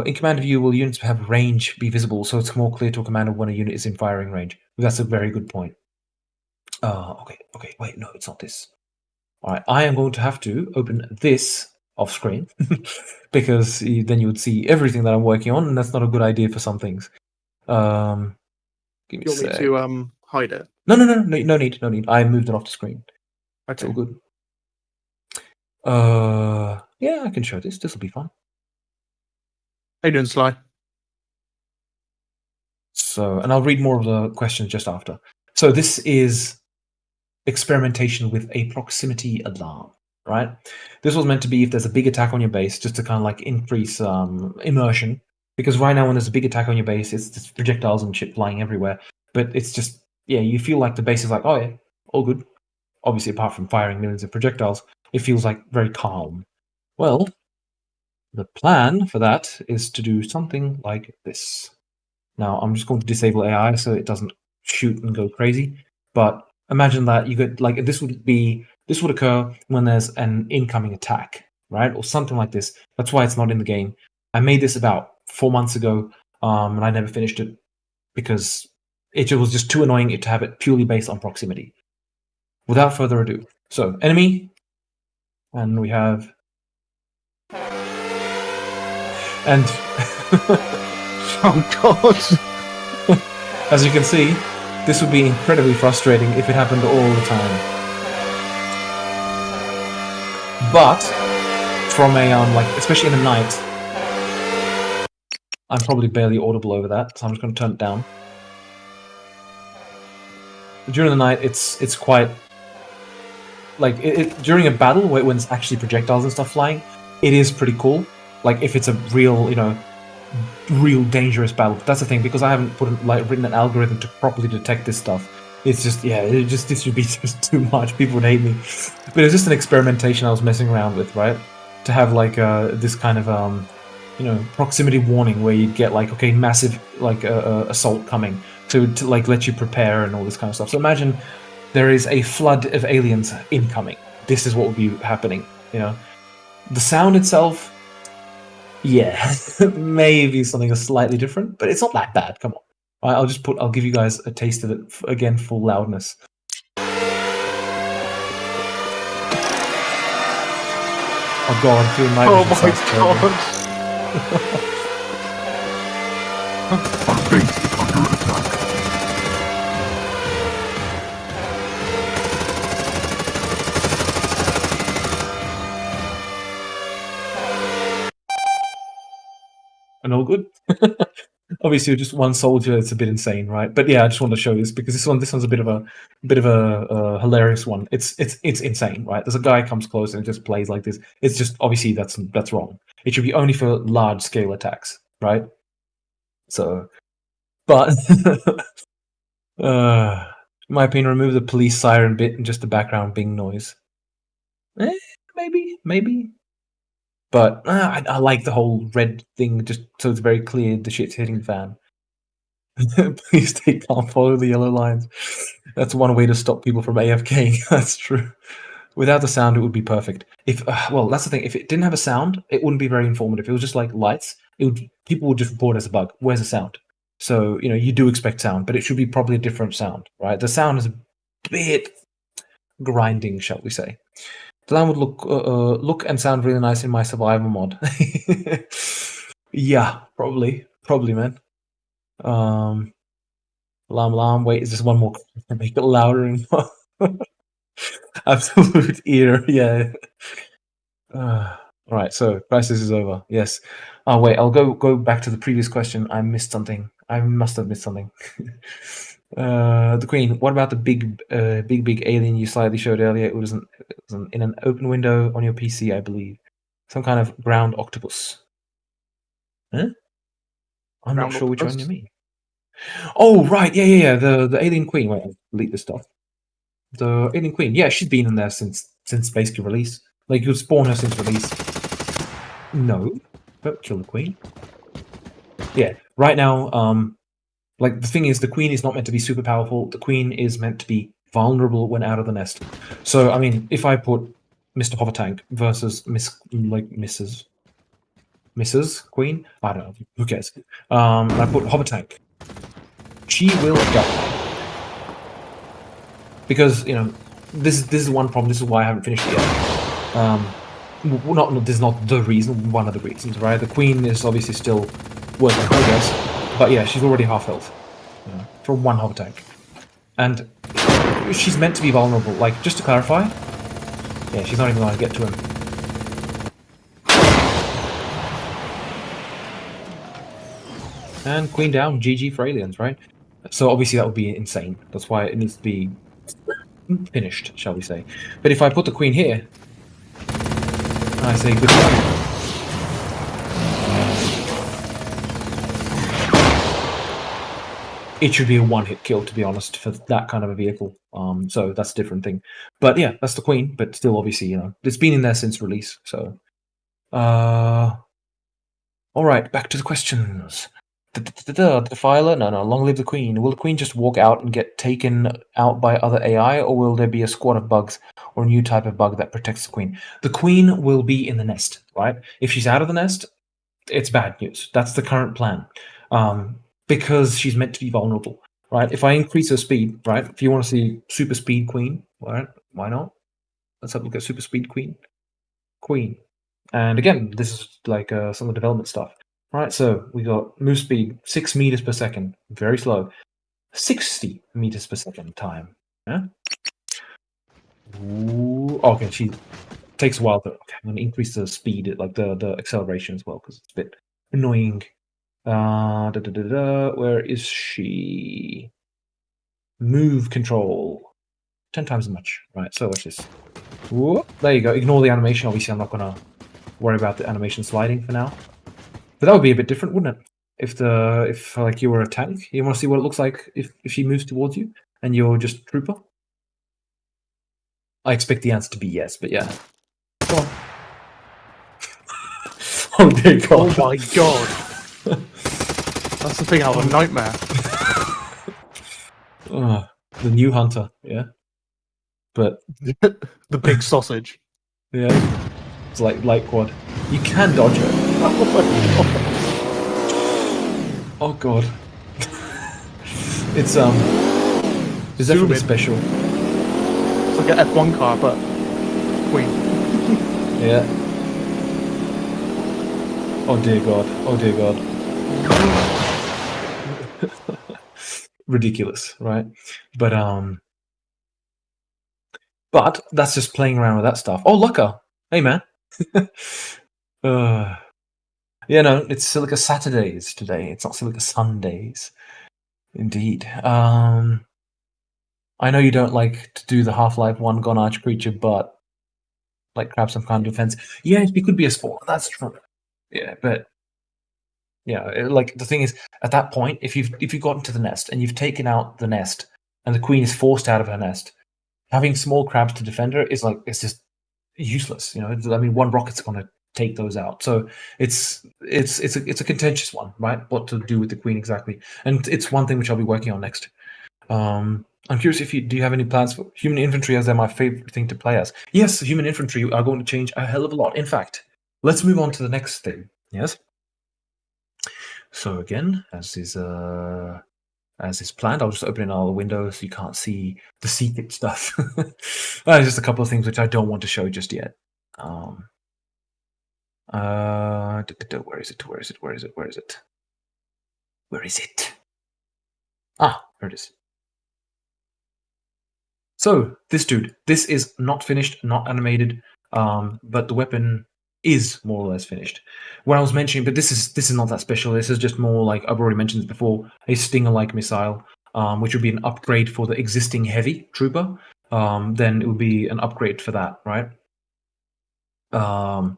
B: In command view, will units have range be visible so it's more clear to a commander when a unit is in firing range? That's a very good point. Okay, wait, no, it's not this. All right, I am going to have to open this off screen because then you would see everything that I'm working on, and that's not a good idea for some things. Give me
A: you want me to hide it?
B: No need. I moved it off the screen.
A: Okay.
B: It's all good. Yeah, I can show this. This will be fun.
A: How you doing, Sly?
B: So, and I'll read more of the questions just after. So this is experimentation with a proximity alarm, right? This was meant to be if there's a big attack on your base, just to kind of like increase immersion. Because right now, when there's a big attack on your base, it's just projectiles and shit flying everywhere. But it's just, yeah, you feel like the base is like, oh yeah, all good. Obviously, apart from firing millions of projectiles, it feels like very calm. Well, the plan for that is to do something like this. Now, I'm just going to disable AI so it doesn't shoot and go crazy. But imagine that you could, like, this would occur when there's an incoming attack, right? Or something like this. That's why it's not in the game. I made this about 4 months ago, and I never finished it because it was just too annoying to have it purely based on proximity. Without further ado, so enemy, and we have, and
A: oh god!
B: As you can see, this would be incredibly frustrating if it happened all the time. But from a especially in the night, I'm probably barely audible over that, so I'm just going to turn it down. During the night, it's quite during a battle when it's actually projectiles and stuff flying, it is pretty cool. Like if it's a real, real dangerous battle. But that's the thing, because I haven't written an algorithm to properly detect this stuff. It's just this would be just too much. People would hate me. But it's just an experimentation I was messing around with, right? To have this kind of proximity warning where you'd get massive assault coming to let you prepare and all this kind of stuff. So imagine there is a flood of aliens incoming. This is what would be happening. The sound itself, yeah, maybe something slightly different, but it's not that bad. Come on, I'll give you guys a taste of it again, full loudness. Oh god, I'm feeling night vision.
A: Oh my god!
C: Our base is under attack.
B: And all good. Obviously, just one soldier. It's a bit insane, right? But yeah, I just wanted to show this because this one's a bit of a hilarious one. It's insane, right? There's a guy comes close and just plays like this. It's just obviously that's wrong. It should be only for large scale attacks, right? So, but in my opinion, remove the police siren bit and just the background bing noise. Maybe. But I like the whole red thing, just so it's very clear the shit's hitting the fan. Please stay calm, follow the yellow lines. That's one way to stop people from AFKing. That's true. Without the sound, it would be perfect. If well, that's the thing. If it didn't have a sound, it wouldn't be very informative. It was just like lights, people would just report it as a bug. Where's the sound? So you do expect sound, but it should be probably a different sound, right? The sound is a bit grinding, shall we say? The land would look and sound really nice in my survival mod. Yeah, probably, man. Alarm. Wait, is this one more? Make it louder and absolute ear. Yeah. All right. So crisis is over. Yes. Oh wait, I'll go back to the previous question. I missed something. I must have missed something. The Queen. What about the big alien you slightly showed earlier? It was in an open window on your PC, I believe. Some kind of ground octopus. Huh? I'm
A: Ground
B: not sure which one
A: octopus?
B: you mean. Oh right, yeah. The alien Queen. Wait, I'll delete this stuff. The alien Queen. Yeah, she's been in there since basically release. Like you would spawn her since release. No, don't kill the Queen. Yeah, right now, like the thing is, the Queen is not meant to be super powerful. The Queen is meant to be vulnerable when out of the nest. So, I mean, if I put Mr. Hover Tank versus Mrs. Queen, I don't know, who cares? And I put Hover Tank, she will die. Because, this is one problem, this is why I haven't finished it yet. This is not the reason, one of the reasons, right? The Queen is obviously still work in progress, but yeah, she's already half health for one hover tank, and she's meant to be vulnerable. Like, just to clarify, yeah, she's not even going to get to him. And Queen down, GG for aliens, right? So obviously that would be insane. That's why it needs to be finished, shall we say? But if I put the Queen here, I say goodbye. It should be a one-hit kill, to be honest, for that kind of a vehicle. So that's a different thing. But yeah, that's the Queen. But still, obviously, it's been in there since release. So, all right, back to the questions. The Defiler? No. Long live the Queen. Will the Queen just walk out and get taken out by other AI, or will there be a squad of bugs or a new type of bug that protects the Queen? The Queen will be in the nest, right? If she's out of the nest, it's bad news. That's the current plan. Because she's meant to be vulnerable, right? If I increase her speed, right? If you want to see super speed Queen, right? Why not? Let's have a look at super speed Queen. And again, this is like some of the development stuff, right? So we got move speed 6 meters per second, very slow. 60 meters per second time. Yeah. Ooh, okay, she takes a while. Okay, I'm gonna increase the speed, like the acceleration as well, because it's a bit annoying. Where is she? Move control. 10 times as much. Right, so watch this. Whoop, there you go. Ignore the animation. Obviously, I'm not going to worry about the animation sliding for now. But that would be a bit different, wouldn't it? If like you were a tank, you want to see what it looks like if she moves towards you and you're just a trooper? I expect the answer to be yes, but yeah. Go on. Oh dear God.
A: Oh my God. That's the thing out of a nightmare.
B: The new hunter, yeah. But
A: The big sausage.
B: yeah, it's like light quad. You can dodge it. Oh god. It's definitely special.
A: It's like an F1 car, but Queen.
B: Yeah. Oh dear God. Oh dear God. Ridiculous, right? But that's just playing around with that stuff. Oh, Lucka! Hey, man. Yeah, no, it's Silica Saturdays today. It's not Silica Sundays. Indeed. I know you don't like to do the Half-Life 1 Gone Arch creature, but like grab some kind of defense. Yeah, it could be a spawn. That's true. Yeah, but yeah, like the thing is, at that point, if you've got into the nest and you've taken out the nest, and the Queen is forced out of her nest, having small crabs to defend her is like it's just useless. I mean, one rocket's going to take those out. So it's a contentious one, right? What to do with the Queen exactly, and it's one thing which I'll be working on next. I'm curious if do you have any plans for human infantry, as they're my favorite thing to play as? Yes, human infantry are going to change a hell of a lot. In fact, let's move on to the next thing. Yes. So again, as is planned, I'll just open another window so you can't see the secret stuff. Just a couple of things which I don't want to show just yet. Where is it? Where is it? Where is it? Where is it? Where is it? Ah, there it is. So this dude, this is not finished, not animated, but the weapon is more or less finished. What I was mentioning, but this is not that special. This is just more like I've already mentioned this before, a Stinger-like missile, which would be an upgrade for the existing heavy trooper. Then it would be an upgrade for that, right? And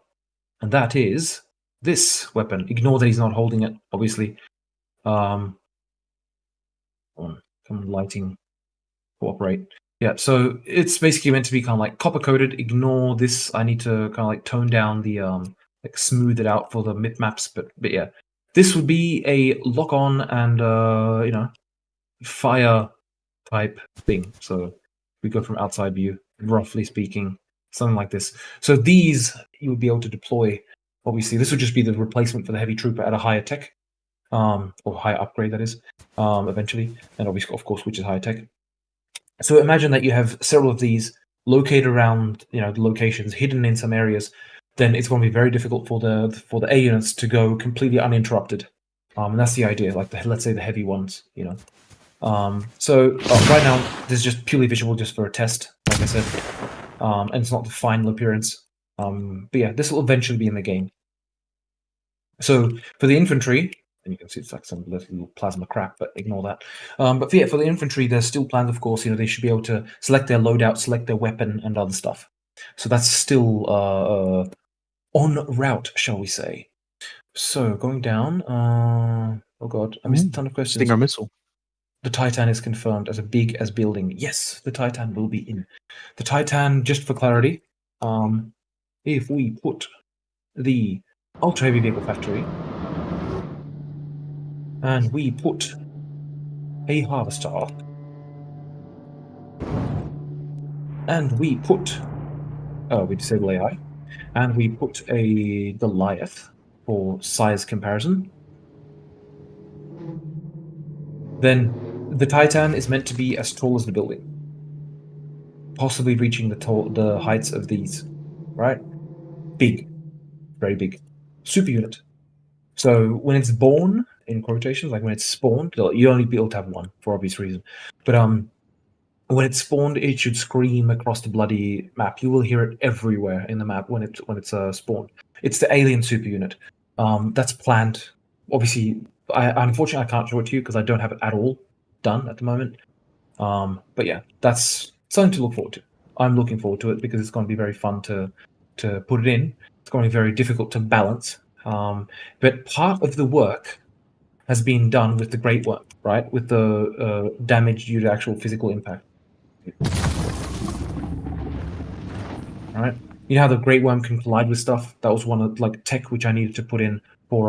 B: that is this weapon. Ignore that he's not holding it, obviously. Come on, lighting, cooperate. Yeah, so it's basically meant to be kind of like copper coated. Ignore this. I need to kind of like tone down the like smooth it out for the mip maps. But yeah, this would be a lock on and fire type thing. So we go from outside view, roughly speaking, something like this. So these you would be able to deploy. Obviously, this would just be the replacement for the heavy trooper at a higher tech, or higher upgrade that is, eventually, and obviously, of course, which is higher tech. So imagine that you have several of these located around, the locations, hidden in some areas. Then it's going to be very difficult for the A units to go completely uninterrupted. And that's the idea. Like let's say the heavy ones, So right now this is just purely visual, just for a test, like I said, and it's not the final appearance. But yeah, this will eventually be in the game. So for the infantry. And you can see it's like some little plasma crap, but ignore that. But yeah, for the infantry, there's still plans, of course. They should be able to select their loadout, select their weapon, and other stuff. So that's still en route, shall we say. So going down. Oh god, I missed a ton of questions.
A: Stinger missile.
B: The Titan is confirmed as a big as building. Yes, the Titan will be in. The Titan, just for clarity, if we put the Ultra Heavy Vehicle Factory and we put a harvester arc, and we put we disable AI, and we put a Goliath for size comparison, then the Titan is meant to be as tall as the building, possibly reaching the heights of these, right? Big, very big, super unit. So when it's born, in quotations, like when it's spawned, you only be able to have one for obvious reason. But when it's spawned, it should scream across the bloody map. You will hear it everywhere in the map when it's spawned. It's the alien super unit. That's planned. Obviously, unfortunately I can't show it to you because I don't have it at all done at the moment. But yeah, that's something to look forward to. I'm looking forward to it because it's going to be very fun to put it in. It's going to be very difficult to balance. But part of the work has been done with the Great Worm, right? With the damage due to actual physical impact. Right? You know how the Great Worm can collide with stuff? That was one of tech which I needed to put in for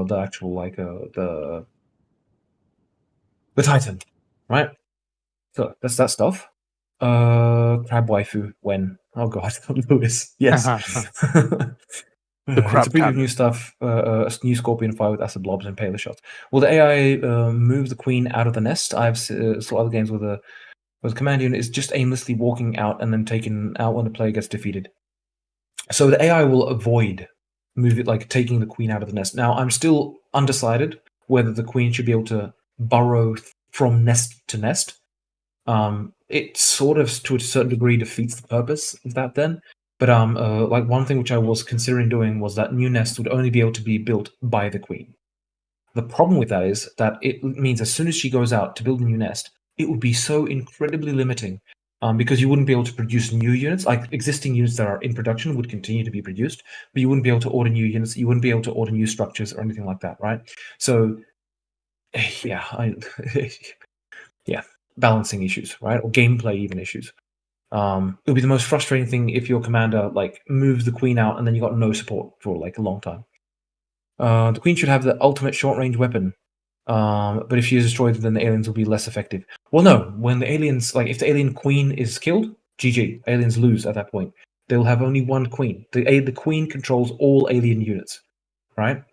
B: the actual the Titan, right? So that's that stuff. Crab waifu when? Oh god, Lewis. Yes.
A: The crab
B: it's a preview of
A: cannon.
B: new stuff, a new Scorpion fire with acid blobs and Impaler shots. Will the AI move the queen out of the nest? I've saw other games where the command unit is just aimlessly walking out and then taken out when the player gets defeated. So the AI will avoid taking the queen out of the nest. Now, I'm still undecided whether the queen should be able to burrow from nest to nest. It sort of, to a certain degree, defeats the purpose of that then. But one thing which I was considering doing was that new nests would only be able to be built by the queen. The problem with that is that it means as soon as she goes out to build a new nest, it would be so incredibly limiting because you wouldn't be able to produce new units. Like existing units that are in production would continue to be produced, but you wouldn't be able to order new units. You wouldn't be able to order new structures or anything like that, right? So, yeah, yeah, balancing issues, right, or gameplay even issues. It would be the most frustrating thing if your commander moves the queen out and then you got no support for a long time. The queen should have the ultimate short-range weapon, but if she is destroyed, then the aliens will be less effective. Well, no. When the aliens, if the alien queen is killed, GG. Aliens lose at that point. They'll have only one queen. The queen controls all alien units, right?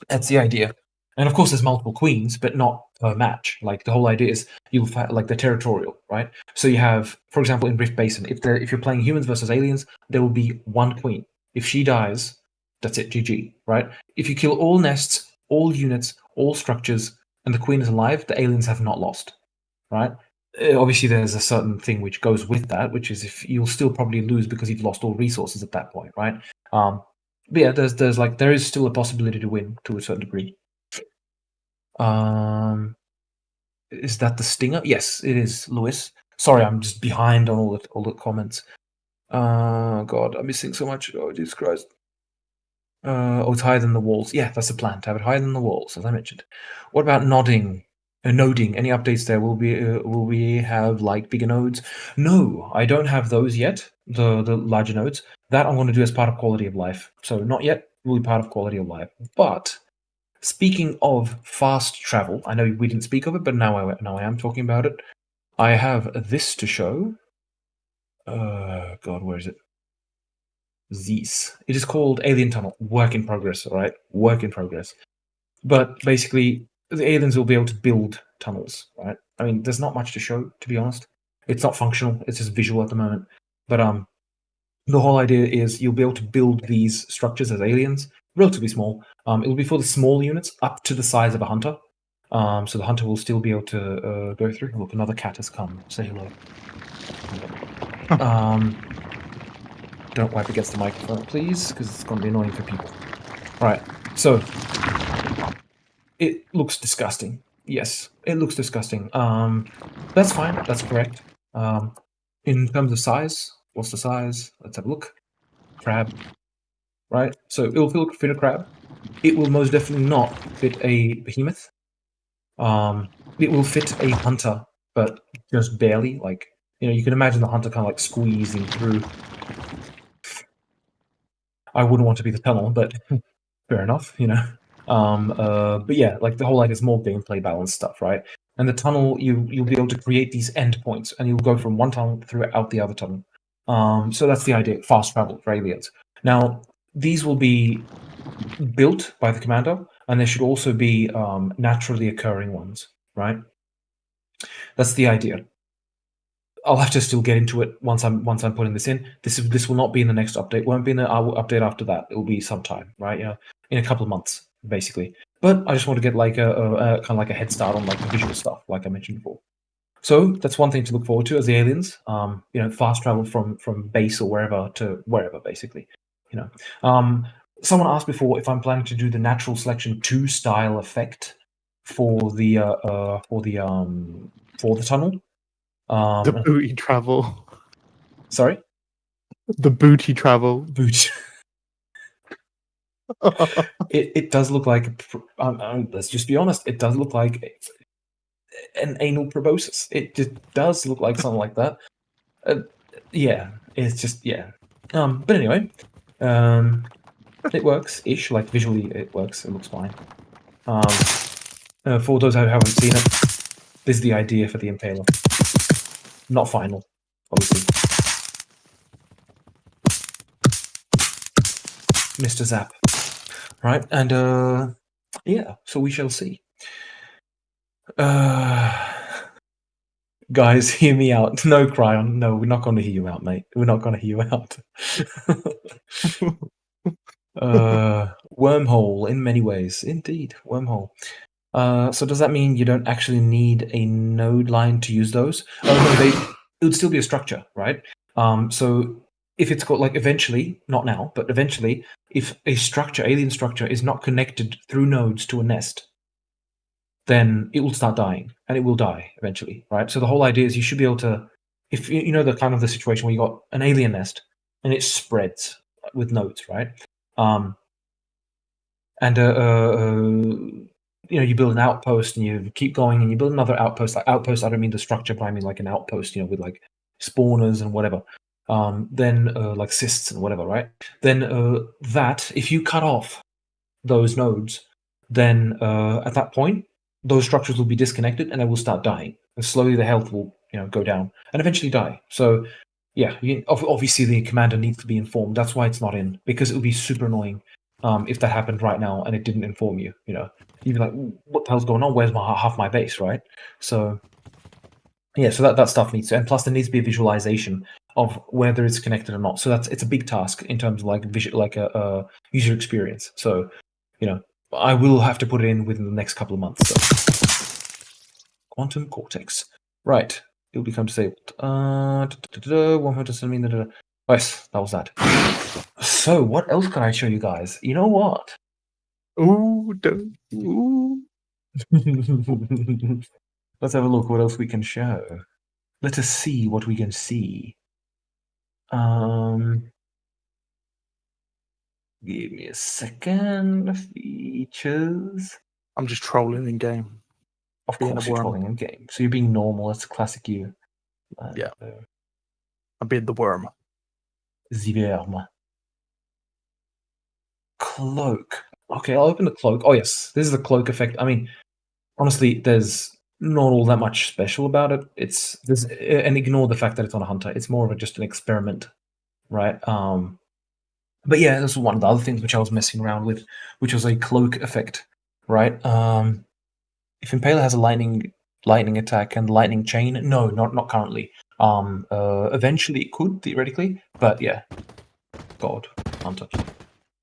B: That's the idea. And of course, there's multiple queens, but not per match. Like the whole idea is you'll like the territorial, right? So you have, for example, in Rift Basin, if you're playing humans versus aliens, there will be one queen. If she dies, that's it, GG, right? If you kill all nests, all units, all structures, and the queen is alive, the aliens have not lost, right? Obviously, there's a certain thing which goes with that, which is if you'll still probably lose because you've lost all resources at that point, right? But yeah, there is still a possibility to win to a certain degree. Is that the stinger? Yes, it is, Lewis. Sorry, I'm just behind on all the comments. God, I'm missing so much. Oh, Jesus Christ. It's higher than the walls. Yeah, that's the plan, to have it higher than the walls, as I mentioned. What about noding? Noding. Any updates there? Will we have like bigger nodes? No, I don't have those yet. The larger nodes. That I'm going to do as part of quality of life. So not yet. Will be part of quality of life. But speaking of fast travel, I know we didn't speak of it, but now I am talking about it. I have this to show. God, where is it? This. It is called Alien Tunnel. Work in progress, all right? Work in progress. But basically, the aliens will be able to build tunnels, right? I mean, there's not much to show, to be honest. It's not functional. It's just visual at the moment. But the whole idea is you'll be able to build these structures as aliens, relatively small. It'll be for the small units up to the size of a hunter. So the hunter will still be able to go through. Look, another cat has come. Say hello. Don't wipe against the microphone, please, because it's going to be annoying for people. Right, so it looks disgusting. Yes, it looks disgusting. That's fine. That's correct. In terms of size, what's the size? Let's have a look. Crab. Right, so it will fit a crab. It will most definitely not fit a behemoth. It will fit a hunter, but just barely. Like, you can imagine the hunter kind of like squeezing through. I wouldn't want to be the tunnel, but fair enough, But yeah, like the whole idea is more gameplay balance stuff, right? And the tunnel, you'll be able to create these endpoints, and you'll go from one tunnel throughout the other tunnel. So that's the idea: fast travel for aliens. Now, these will be built by the commander, and there should also be naturally occurring ones, right? That's the idea. I'll have to still get into it once I'm putting this in. This will not be in the next update. Won't be in the update after that. It will be sometime, right? In a couple of months, basically. But I just want to get like a kind of like a head start on like the visual stuff, like I mentioned before. So that's one thing to look forward to as the aliens. Fast travel from base or wherever to wherever, basically. Someone asked before if I'm planning to do the natural selection 2 style effect for the tunnel.
A: The booty travel.
B: Sorry?
A: The booty travel.
B: Boot. It does look like, let's just be honest, it does look like an anal proboscis. It just does look like something like that. Yeah, it's just, yeah. But anyway, it works-ish, like visually it works, it looks fine. For those who haven't seen it, this is the idea for the Impaler. Not final, obviously. Mr. Zap. Right, and yeah, so we shall see. Guys, hear me out. No, Cryon. No, we're not going to hear you out, mate. We're not going to hear you out. Wormhole, in many ways. Indeed, wormhole. So does that mean you don't actually need a node line to use those? Oh, no, it would still be a structure, right? So if it's got, like, eventually, not now, but eventually, if a structure, alien structure, is not connected through nodes to a nest, then it will start dying, and it will die eventually, right? So the whole idea is you should be able to, if you know the kind of the situation where you got an alien nest, and it spreads with nodes, right? You build an outpost, and you keep going, and you build another outpost. Like outpost, I don't mean the structure, but I mean like an outpost, with like spawners and whatever. Then like cysts and whatever, right? Then that, if you cut off those nodes, then at that point, those structures will be disconnected and they will start dying. And slowly the health will, go down and eventually die. So, yeah, obviously the commander needs to be informed. That's why it's not in, because it would be super annoying if that happened right now and it didn't inform you. You'd be like, what the hell's going on? Where's half my base, right? So yeah, so that stuff needs to, and plus there needs to be a visualization of whether it's connected or not. So it's a big task in terms of like a user experience. So I will have to put it in within the next couple of months. So. Quantum Cortex, right? It'll become disabled. 100 centimeter. Yes, that was that. So what else can I show you guys? You know what?
A: Ooh, ooh.
B: Let's have a look what else we can show. Let us see what we can see. Give me a second. Features.
A: I'm just trolling in game.
B: Of
A: Being
B: course
A: a
B: you're
A: worm.
B: trolling in game. So you're being normal. That's classic you.
A: Yeah. I'm being the worm.
B: Ziverma. Cloak. Okay, I'll open the cloak. Oh yes, this is the cloak effect. I mean, honestly, there's not all that much special about it. And ignore the fact that it's on a hunter. It's more of just an experiment, right? But yeah, this was one of the other things which I was messing around with, which was a cloak effect, right? If Impaler has a lightning attack and lightning chain, no, not currently. Eventually it could theoretically, but yeah, God, hunter.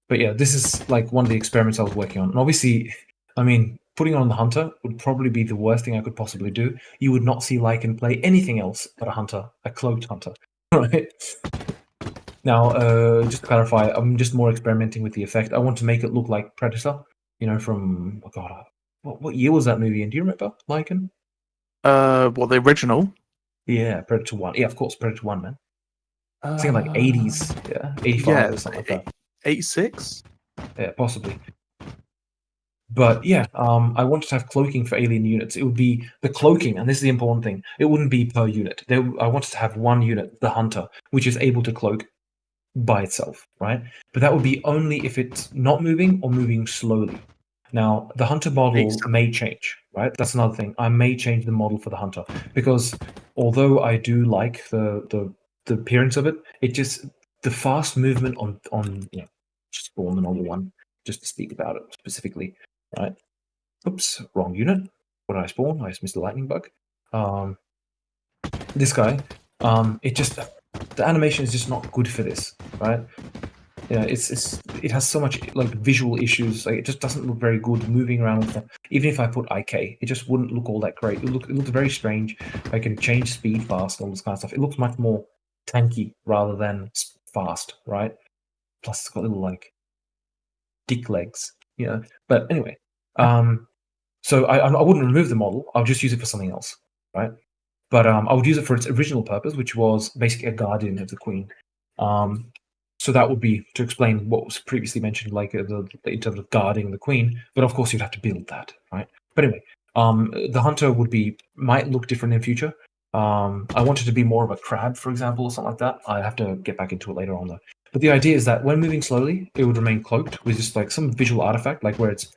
B: But yeah, this is like one of the experiments I was working on. And obviously, I mean, putting on the hunter would probably be the worst thing I could possibly do. You would not see Lycan play anything else but a hunter, a cloaked hunter, right? Now, just to clarify, I'm just more experimenting with the effect. I want to make it look like Predator, from, oh God, what year was that movie? And do you remember Lycan?
A: Well, the original.
B: Yeah, Predator 1. Yeah, of course, Predator 1, man. I was thinking like 80s, 85 or something like that.
A: 86?
B: Yeah, possibly. But yeah, I wanted to have cloaking for alien units. It would be the cloaking, and this is the important thing. It wouldn't be per unit. I wanted to have one unit, the hunter, which is able to cloak by itself, right? But that would be only if it's not moving or moving slowly. Now, the hunter model may change, right? That's another thing. I may change the model for the hunter because although I do like the appearance of it, the fast movement on just spawn the normal one, just to speak about it specifically, right? Oops, wrong unit. What did I spawn? I just missed the lightning bug. This guy, the animation is just not good for this, right? Yeah, it has so much like visual issues. Like it just doesn't look very good moving around with them. Even if I put IK, it just wouldn't look all that great. It looks very strange. I can change speed fast, all this kind of stuff. It looks much more tanky rather than fast, right? Plus, it's got little like dick legs, But anyway, so I wouldn't remove the model. I'll just use it for something else, right? But I would use it for its original purpose, which was basically a guardian of the queen. So that would be to explain what was previously mentioned, like in terms of guarding the queen. But of course, you'd have to build that, right? But anyway, the hunter might look different in future. I wanted to be more of a crab, for example, or something like that. I have to get back into it later on, though. But the idea is that when moving slowly, it would remain cloaked with just like some visual artifact, like where it's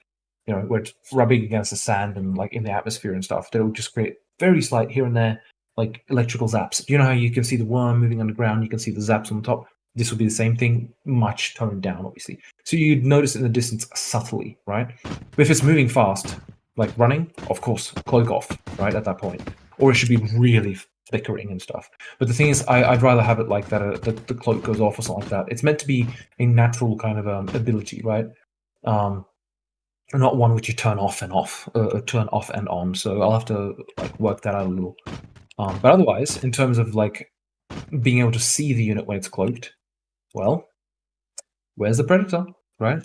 B: rubbing against the sand and like in the atmosphere and stuff. That would just create very slight here and there, like electrical zaps. Do you know how you can see the worm moving underground? You can see the zaps on the top. This would be the same thing, much toned down, obviously. So you'd notice in the distance subtly, right? But if it's moving fast, like running, of course, cloak off, right, at that point. Or it should be really flickering and stuff. But the thing is, I'd rather have it like that, the cloak goes off or something like that. It's meant to be a natural kind of ability, right? Not one which you turn off and turn off and on. So I'll have to like work that out a little. But otherwise, in terms of like being able to see the unit when it's cloaked, well, where's the predator, right?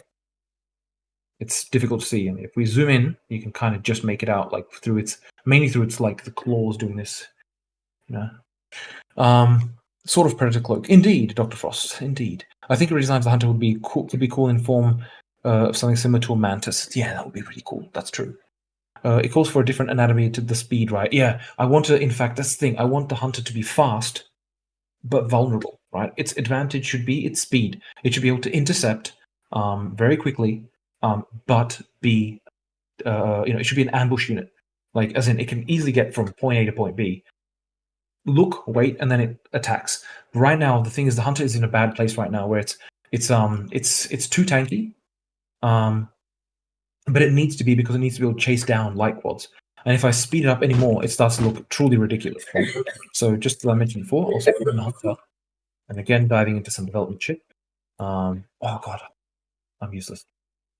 B: It's difficult to see. I mean, if we zoom in, you can kind of just make it out, like mainly through its like the claws doing this, sort of predator cloak. Indeed, Dr. Frost. Indeed, I think it redesigns the hunter would be cool. Could be cool in form of something similar to a mantis. Yeah, that would be pretty cool. That's true. It calls for a different anatomy to the speed, right? Yeah, I want to. In fact, that's the thing. I want the hunter to be fast, but vulnerable, right? Its advantage should be its speed. It should be able to intercept very quickly, but be, it should be an ambush unit. Like, as in, it can easily get from point A to point B. Look, wait, and then it attacks. Right now, the thing is, the hunter is in a bad place right now, where it's too tanky, But it needs to be because it needs to be able to chase down light quads. And if I speed it up anymore, it starts to look truly ridiculous. Right? So just as I mentioned before, I'll speed it up. And again, diving into some development shit. Oh god, I'm useless.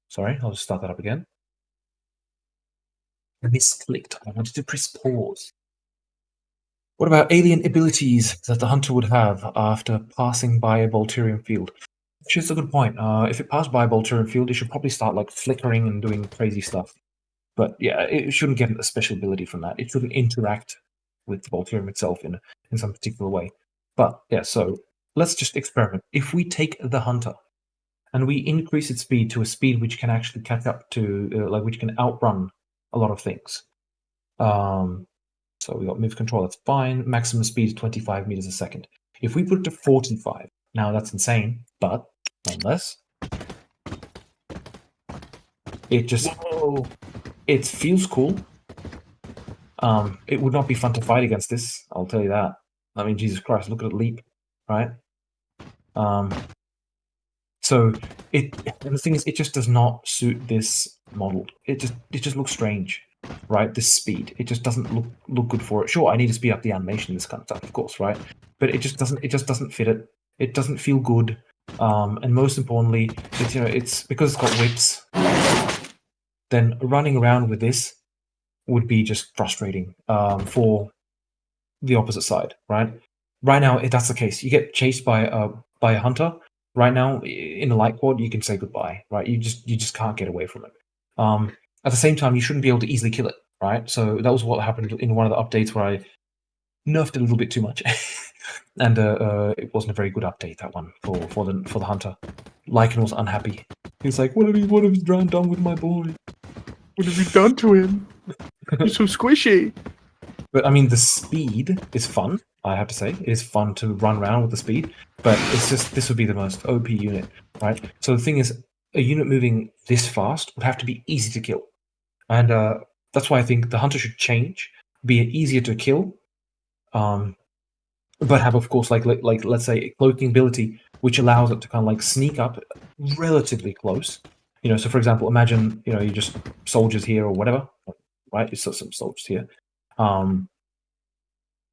B: Sorry, I'll just start that up again. Misclicked. I wanted to press pause. What about alien abilities that the hunter would have after passing by a Volturian field? Actually, it's a good point. If it passed by a Volturian field, it should probably start like flickering and doing crazy stuff. But yeah, it shouldn't get a special ability from that. It shouldn't interact with the Volturium itself in some particular way. But yeah, so let's just experiment. If we take the hunter and we increase its speed to a speed which can actually catch up to, which can outrun a lot of things. So we got move control, that's fine. Maximum speed is 25 meters a second. If we put it to 45, now that's insane, but nonetheless, it just it feels cool. It would not be fun to fight against this, I'll tell you that. I mean, Jesus Christ, look at it leap, right? So and the thing is, it just does not suit this model. It just looks strange, right? This speed, it just doesn't look good for it. Sure, I need to speed up the animation and this kind of stuff, of course, right? But it just doesn't fit it. It doesn't feel good. And most importantly, it's because it's got whips. Then running around with this would be just frustrating for the opposite side, right? Right now, if that's the case, you get chased by a hunter. Right now, in a light quad, you can say goodbye, right? You just can't get away from it. At the same time, you shouldn't be able to easily kill it, right? So that was what happened in one of the updates where I nerfed it a little bit too much, and it wasn't a very good update, that one for the hunter. Lycan was unhappy. He was like, "What have you done with my boy?
A: What have you done to him? He's so squishy."
B: But I mean, the speed is fun. I have to say, it is fun to run around with the speed. But it's just this would be the most OP unit, right? So the thing is, a unit moving this fast would have to be easy to kill, and that's why I think the hunter should change, be easier to kill, but have, of course, like let's say a cloaking ability which allows it to kind of like sneak up relatively close. So for example, imagine you just soldiers here or whatever, right? You saw some soldiers here.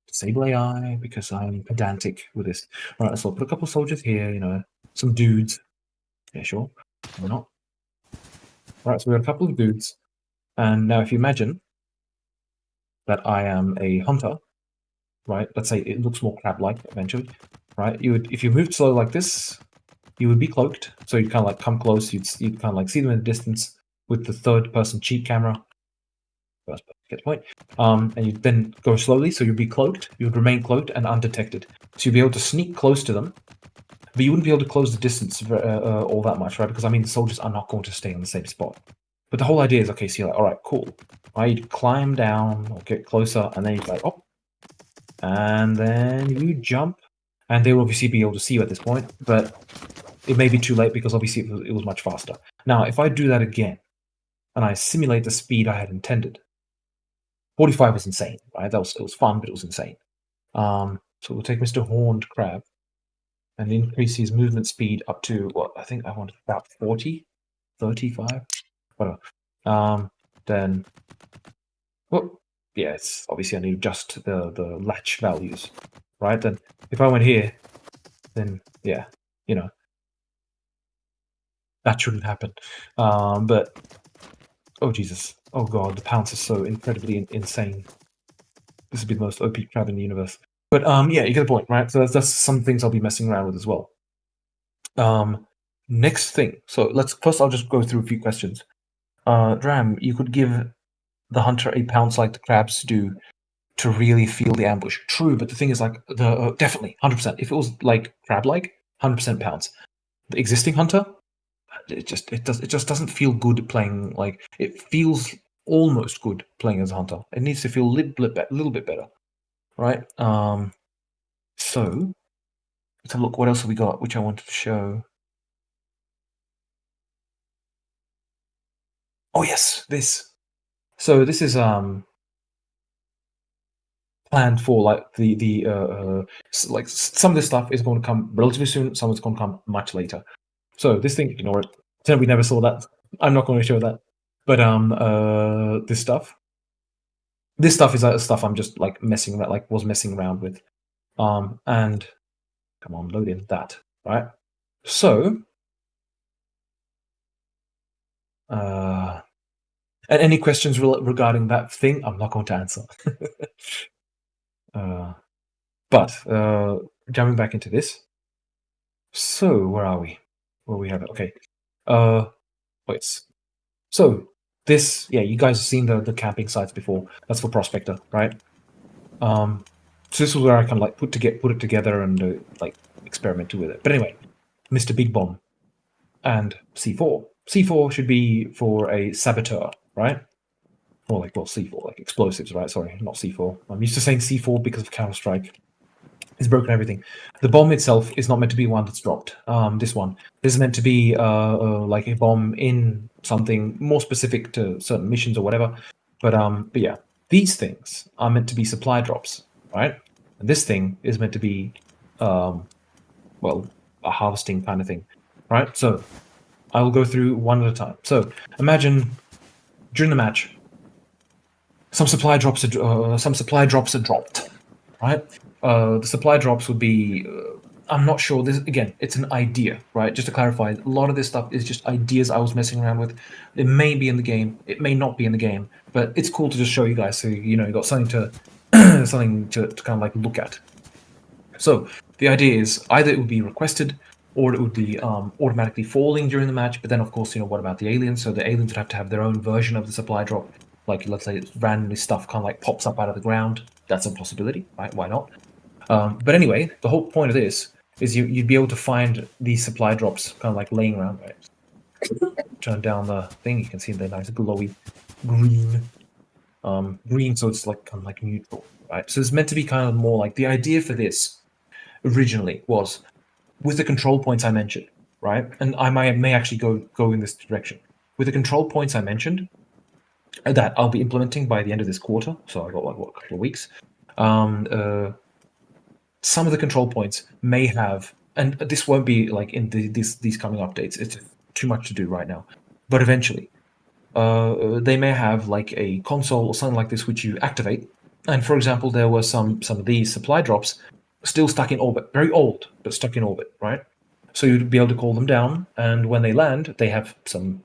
B: Disable AI because I'm pedantic with this. All right, so I'll put a couple of soldiers here. Some dudes. Yeah, sure. Why not? All right, so we got a couple of dudes, and now if you imagine that I am a hunter, right? Let's say it looks more crab-like eventually, right? If you moved slow like this, you would be cloaked, so you'd kind of like come close. You'd kind of like see them in the distance with the third-person cheat camera. First person, get the point. And you'd then go slowly, so you'd be cloaked. You would remain cloaked and undetected, so you'd be able to sneak close to them, but you wouldn't be able to close the distance all that much, right? Because I mean, the soldiers are not going to stay in the same spot. But the whole idea is, okay, so you're like, all right, cool. Right, you'd climb down or get closer, and then you'd like, oh, and then you jump, and they will obviously be able to see you at this point, but it may be too late because obviously it was much faster. Now, if I do that again, and I simulate the speed I had intended, 45 was insane, right? It was fun, but it was insane. So we'll take Mr. Horned Crab and increase his movement speed up to what I think I wanted about 40, 35, whatever. Then, well, yeah, it's obviously I need to adjust the latch values, right? Then if I went here, then yeah, that shouldn't happen. But oh Jesus, oh God, the pounce is so incredibly insane. This would be the most OP crab in the universe. But yeah, you get the point, right? So that's some things I'll be messing around with as well. Next thing. So I'll just go through a few questions. Dram, you could give the hunter a pounce like the crabs do to really feel the ambush. True, but the thing is, like, definitely 100%. If it was like crab-like, 100% pounce. The existing hunter, it just doesn't feel good playing. Like, it feels almost good playing as a hunter. It needs to feel a little bit better, right? So let's have a look. What else have we got? Which I wanted to show. Oh yes, this. So this is planned for like like some of this stuff is going to come relatively soon. Some of it's going to come much later. So this thing, ignore it. Pretend we never saw that. I'm not going to show that. But this stuff is stuff I'm just like messing around, was messing around with. And come on, load in that, right? So, and any questions regarding that thing, I'm not going to answer. But jumping back into this. So, where are we? Where we have it? Okay. Wait. So this, yeah, you guys have seen the camping sites before. That's for Prospector, right? So this is where I can like put it together and like experimented with it. But anyway, Mr. Big Bomb and C4. C4 should be for a saboteur, right? Or like, well, C4, like explosives, right? Sorry, not C4. I'm used to saying C4 because of Counter-Strike. It's broken everything. The bomb itself is not meant to be one that's dropped. This is meant to be like a bomb in something more specific to certain missions or whatever. But yeah, these things are meant to be supply drops, right? And this thing is meant to be, well, a harvesting kind of thing, right? So I will go through one at a time. So imagine during the match, some supply drops are dropped, right? The supply drops would be, I'm not sure. This again, it's an idea, right? Just to clarify, a lot of this stuff is just ideas I was messing around with. It may be in the game, it may not be in the game, but it's cool to just show you guys so you got something to something to kind of like look at. So the idea is either it would be requested or it would be automatically falling during the match. But then, of course, what about the aliens? So the aliens would have to have their own version of the supply drop. Like, let's say randomly stuff kind of like pops up out of the ground. That's a possibility, right? Why not? But anyway, the whole point of this is you'd be able to find these supply drops kind of like laying around, right? Turn down the thing, you can see the nice glowy green. Green, so it's like kind of like neutral, right? So it's meant to be kind of more like the idea for this originally was with the control points I mentioned, right? And I may actually go in this direction. With the control points I mentioned, that I'll be implementing by the end of this quarter, so I've got like a couple of weeks. Some of the control points may have, and this won't be like in these coming updates. It's too much to do right now, but eventually, they may have like a console or something like this which you activate. And for example, there were some of these supply drops still stuck in orbit, very old, but stuck in orbit, right? So you'd be able to call them down, and when they land, they have some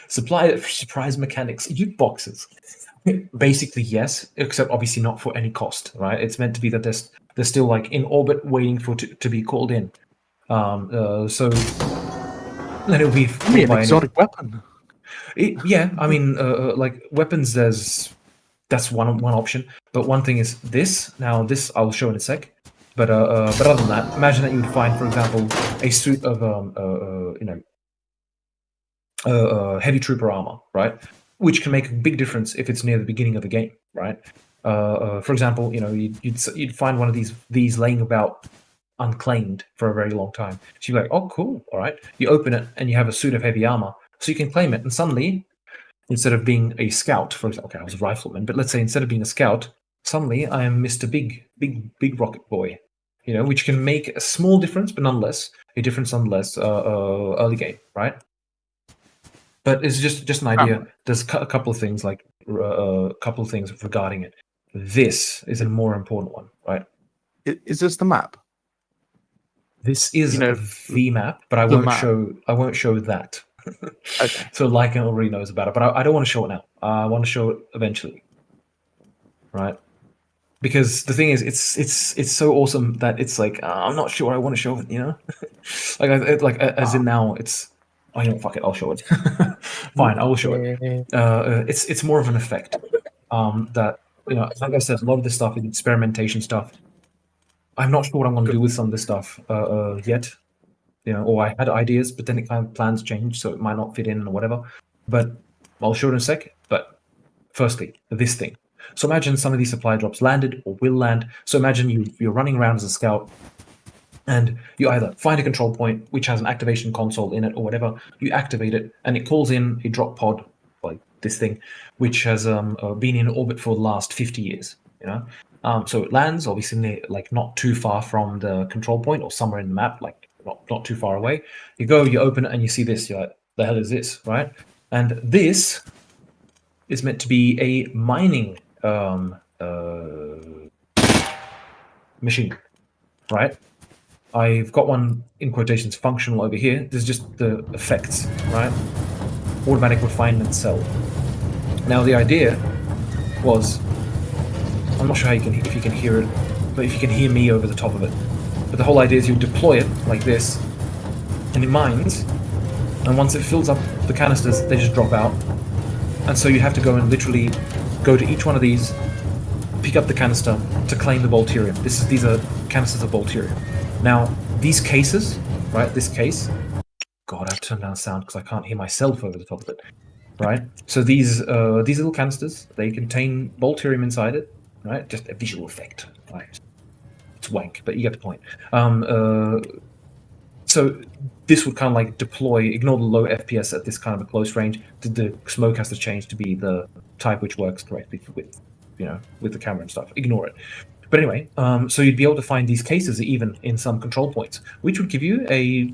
B: surprise mechanics, loot boxes. Basically, yes, except obviously not for any cost, right? It's meant to be that they're still like in orbit, waiting for to be called in. So then it'll be
A: an exotic weapon.
B: Yeah, I mean, like weapons. That's one option. But one thing is this. Now, this I'll show in a sec. But other than that, imagine that you would find, for example, a suit of heavy trooper armor, right? Which can make a big difference if it's near the beginning of the game, right? For example, you'd find one of these laying about unclaimed for a very long time. So you're like, oh, cool, all right. You open it and you have a suit of heavy armor, so you can claim it. And suddenly, instead of being a scout, for example, okay, I was a rifleman, but let's say instead of being a scout, suddenly I am Mr. Big Rocket Boy, which can make a small difference, but nonetheless a difference nonetheless early game, right? But it's just an idea. There's a couple of things regarding it. This is a more important one, right?
A: Is this the map?
B: This is the map, but I won't show that.
A: Okay.
B: So Lycan already knows about it, but I don't want to show it now. I want to show it eventually, right? Because the thing is, it's so awesome that it's like I'm not sure I want to show it. As in now, it's. Oh, fuck it, I'll show it. Fine, I will show it. It's more of an effect. That like I said, a lot of this stuff is experimentation stuff. I'm not sure what I'm going to do with some of this stuff yet. Or I had ideas, but then plans changed, so it might not fit in or whatever. But I'll show it in a sec. But firstly, this thing. So imagine some of these supply drops landed or will land. So imagine you're running around as a scout, and you either find a control point which has an activation console in it or whatever, you activate it, and it calls in a drop pod, like this thing, which has been in orbit for the last 50 years, So it lands, obviously, like not too far from the control point or somewhere in the map, like not too far away. You go, you open it, and you see this. You're like, the hell is this, right? And this is meant to be a mining machine, right? I've got one in quotations functional over here. This is just the effects, right? Automatic refinement cell. Now the idea was, I'm not sure how if you can hear it, but if you can hear me over the top of it. But the whole idea is you deploy it like this, and it mines, and once it fills up the canisters, they just drop out. And so you have to go and literally go to each one of these, pick up the canister to claim the bolterium. These are canisters of bolterium. Now, these cases, right, this case, God, I've turned down sound because I can't hear myself over the top of it, right? So these little canisters, they contain bolterium inside it, right? Just a visual effect, right? It's wank, but you get the point. So this would kind of like deploy, ignore the low FPS at this kind of a close range. The smoke has to change to be the type which works correctly with, with the camera and stuff. Ignore it. But anyway, so you'd be able to find these cases even in some control points, which would give you a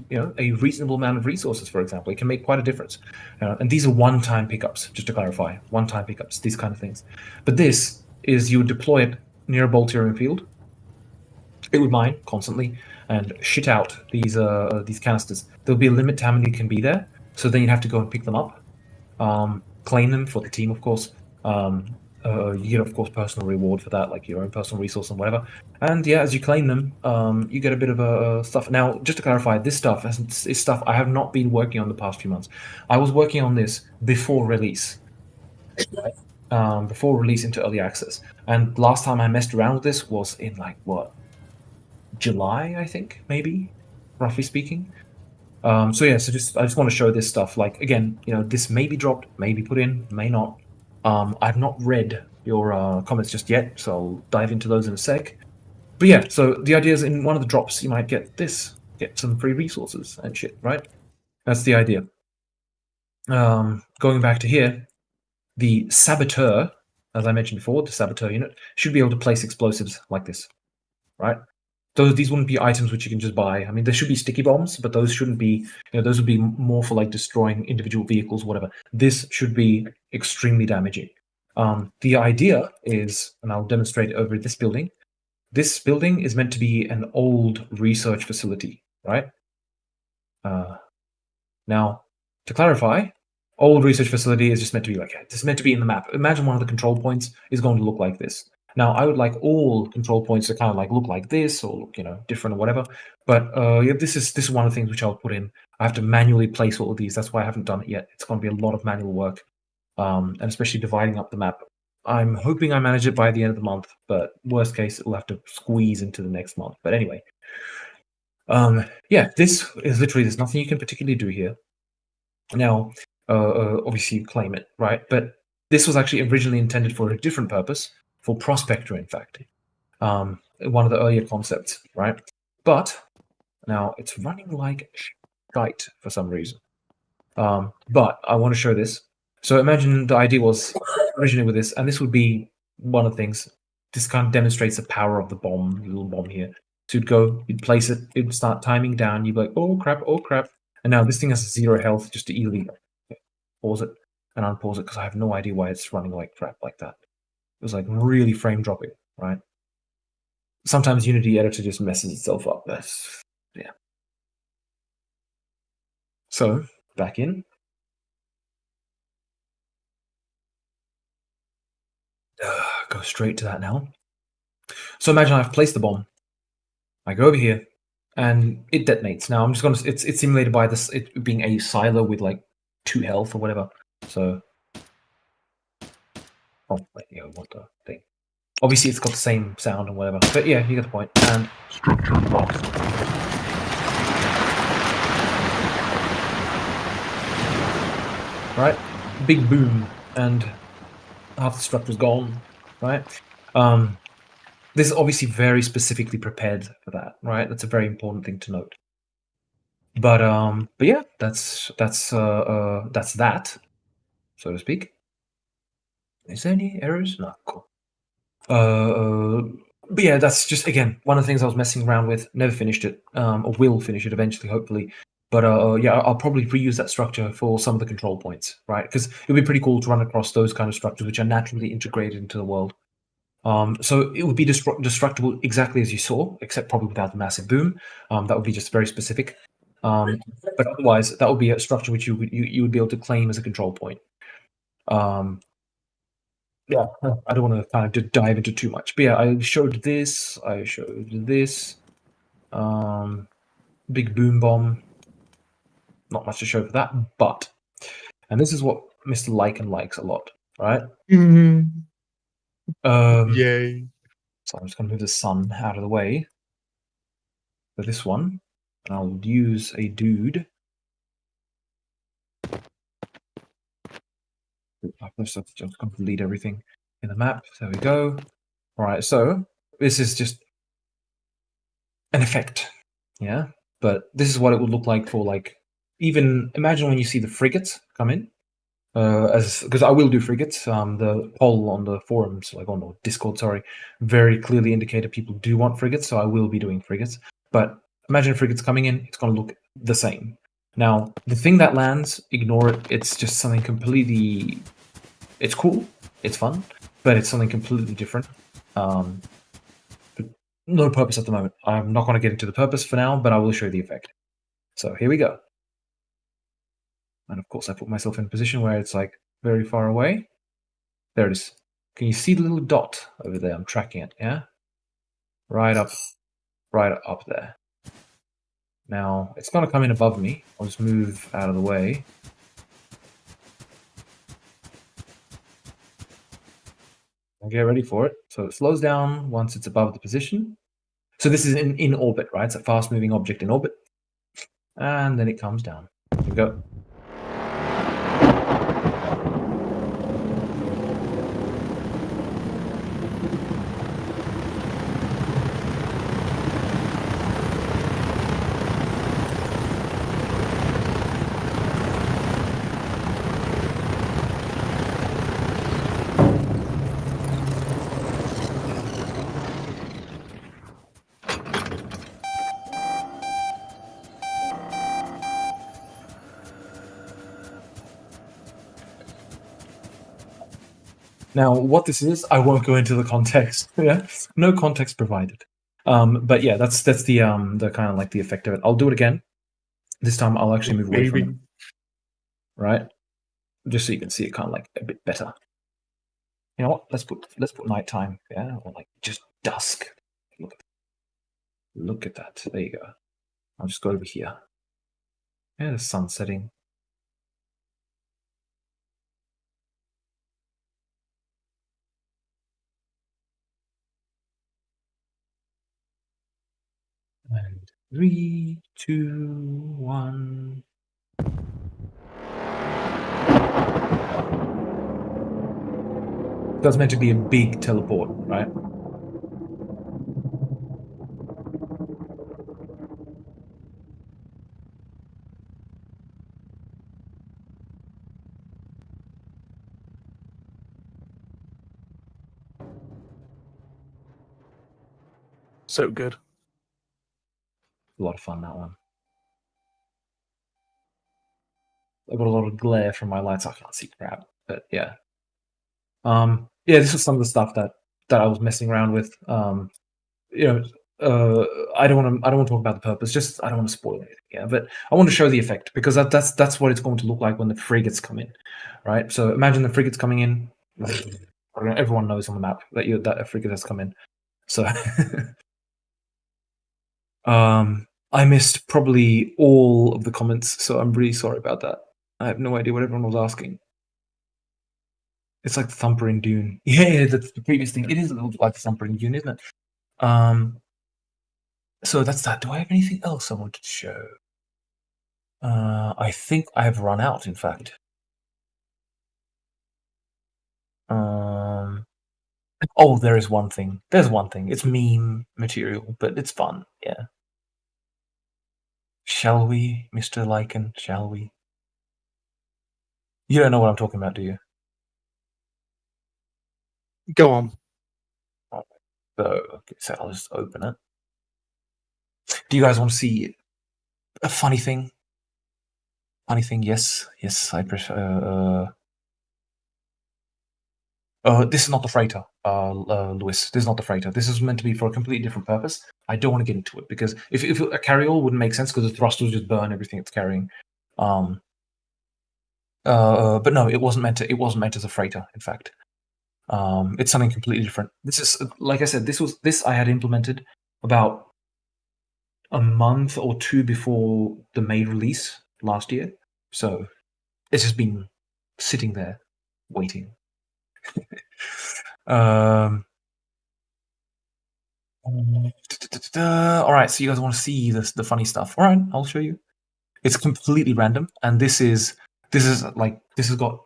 B: reasonable amount of resources. For example, it can make quite a difference. And these are one-time pickups, just to clarify, one-time pickups, these kind of things. But this is you would deploy it near a bolterium field. It would mine constantly and shit out these canisters. There'll be a limit to how many can be there, so then you'd have to go and pick them up, claim them for the team, of course. You get, of course, personal reward for that, like your own personal resource and whatever. And yeah, as you claim them, you get a bit of stuff. Now, just to clarify, this stuff is stuff I have not been working on the past few months. I was working on this before release. Right? Before release into early access. And last time I messed around with this was in July, I think, maybe, roughly speaking. So I just want to show this stuff. Like, again, this may be dropped, may be put in, may not. I've not read your comments just yet, so I'll dive into those in a sec. But yeah, so the idea is in one of the drops you might get some free resources and shit, right? That's the idea. Going back to here, the saboteur, as I mentioned before, the saboteur unit should be able to place explosives like this, right? These wouldn't be items which you can just buy. I mean, there should be sticky bombs, but those shouldn't be, those would be more for like destroying individual vehicles, whatever. This should be extremely damaging. The idea is, and I'll demonstrate it over this building. This building is meant to be an old research facility, right? Now, to clarify, old research facility is just meant to be like, this is meant to be in the map. Imagine one of the control points is going to look like this. Now, I would like all control points to kind of like look like this or look, different or whatever. But this is one of the things which I'll put in. I have to manually place all of these. That's why I haven't done it yet. It's going to be a lot of manual work, and especially dividing up the map. I'm hoping I manage it by the end of the month, but worst case, it'll have to squeeze into the next month. But anyway, this is literally, there's nothing you can particularly do here. Now, obviously you claim it, right? But this was actually originally intended for a different purpose. For Prospector, in fact, one of the earlier concepts, right? But now it's running like shite for some reason. But I want to show this. So imagine the idea was originally with this, and this would be one of the things. This kind of demonstrates the power of the bomb, the little bomb here. So you'd place it, it'd start timing down. You'd be like, oh crap, and now this thing has 0 health, just to easily pause it and unpause it because I have no idea why it's running like crap like that. It was like really frame dropping, right? Sometimes Unity editor just messes itself up. Yeah. So back in. Go straight to that now. So imagine I've placed the bomb. I go over here, and it detonates. Now I'm just gonna. It's simulated by this. It being a silo with like 2 health or whatever. So. Oh, wait, what the thing? Obviously, it's got the same sound and whatever. But yeah, you get the point. And
C: Structure lost.
B: Right? Big boom, and half the structure's gone. Right? This is obviously very specifically prepared for that. Right? That's a very important thing to note. But yeah, that's that, so to speak. Is there any errors? No, cool. But yeah, that's just, again, one of the things I was messing around with. Never finished it, or will finish it eventually, hopefully. But yeah, I'll probably reuse that structure for some of the control points, right? Because it would be pretty cool to run across those kind of structures which are naturally integrated into the world. So it would be destructible exactly as you saw, except probably without the massive boom. That would be just very specific. But otherwise, that would be a structure which you would be able to claim as a control point. Yeah, I don't want to kind of just dive into too much. But yeah, I showed this. I showed this. Big boom bomb. Not much to show for that, but and this is what Mr. Lycan likes a lot, right?
A: Yay.
B: So I'm just going to move the sun out of the way for this one, and I'll use a dude. I'm just going to delete everything in the map. There we go. All right, so this is just an effect, yeah. But this is what it would look like for like even imagine when you see the frigates come in. As because I will do frigates. The poll on the forums, like on the Discord, sorry, very clearly indicated people do want frigates, so I will be doing frigates. But imagine frigates coming in; it's going to look the same. Now, the thing that lands, ignore it. It's just something completely. It's cool, it's fun, but it's something completely different. But no purpose at the moment. I'm not going to get into the purpose for now, but I will show you the effect. So here we go. And of course, I put myself in a position where it's like very far away. There it is. Can you see the little dot over there? I'm tracking it, yeah? Right up there. Now, it's going to come in above me. I'll just move out of the way. And get ready for it. So it slows down once it's above the position. So this is in orbit, right? It's a fast-moving object in orbit. And then it comes down. Here we go. Now, what this is, I won't go into the context. Yeah, no context provided. But yeah, that's the kind of like the effect of it. I'll do it again. This time, I'll actually move away from it. Right, just so you can see it kind of like a bit better. You know what? Let's put nighttime. Yeah, or like just dusk. Look at that. There you go. I'll just go over here. Yeah, the sun setting. And 3, 2, 1. That's meant to be a big teleport, right?
A: So good.
B: A lot of fun, that one. I've got a lot of glare from my lights. I can't see crap, but yeah. Yeah, this was some of the stuff that I was messing around with. You know, I don't want to talk about the purpose. Just I don't want to spoil anything. Yeah, but I want to show the effect because that's what it's going to look like when the frigates come in, right? So imagine the frigates coming in. Everyone knows on the map that a frigate has come in. So, I missed probably all of the comments, so I'm really sorry about that. I have no idea what everyone was asking. It's like the Thumper in Dune. Yeah, that's the previous thing. It is a little bit like the Thumper in Dune, isn't it? So that's that. Do I have anything else I wanted to show? I think I've run out, in fact. Oh, there is one thing. There's one thing. It's meme material, but it's fun. Yeah. Shall we, Mr. Lycan? Shall we? You don't know what I'm talking about, do you?
A: Go on.
B: So I'll just open it. Do you guys want to see a funny thing? Funny thing, yes, I prefer. This is not the freighter, Lewis. This is not the freighter. This is meant to be for a completely different purpose. I don't want to get into it because if a carryall wouldn't make sense because the thrusters just burn everything it's carrying. But no, it wasn't meant to. It wasn't meant as a freighter. In fact, it's something completely different. This is, like I said, this I had implemented about a month or two before the May release last year. So it's just been sitting there waiting. All right, so you guys want to see the funny stuff? All right, I'll show you. It's completely random, and this has got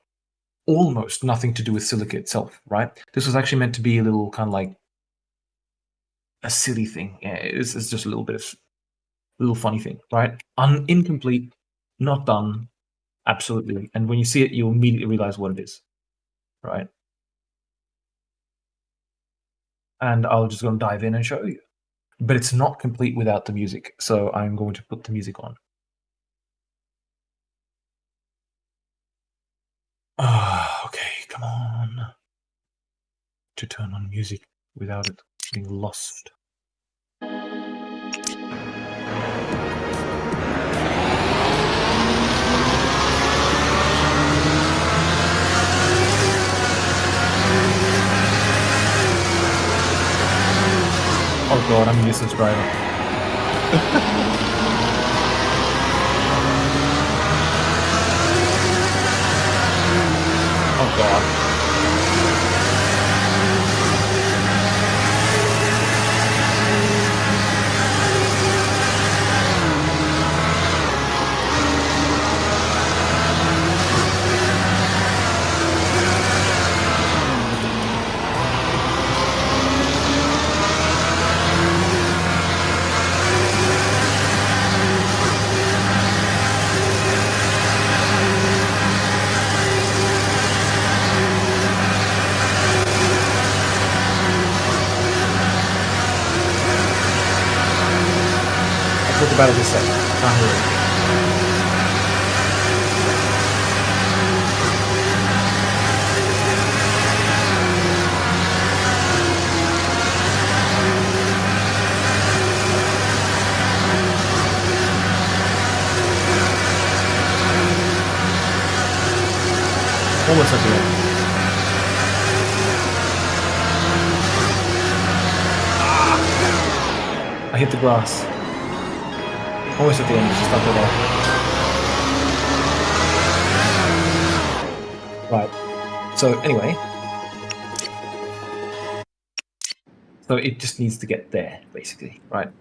B: almost nothing to do with Silica itself, right? This was actually meant to be a little kind of like a silly thing. Yeah, it's just a little funny thing, right? Incomplete, not done, absolutely. And when you see it, you'll immediately realize what it is, right? And I'll just go and dive in and show you. But it's not complete without the music, so I'm going to put the music on. Okay, come on. To turn on music without it being lost. Oh god, I'm a useless driver. Oh god. Talk about it this second. Can't hear it. Almost at the end. I hit the grass. Almost at the end, just after that. Right. So anyway. So it just needs to get there, basically, right?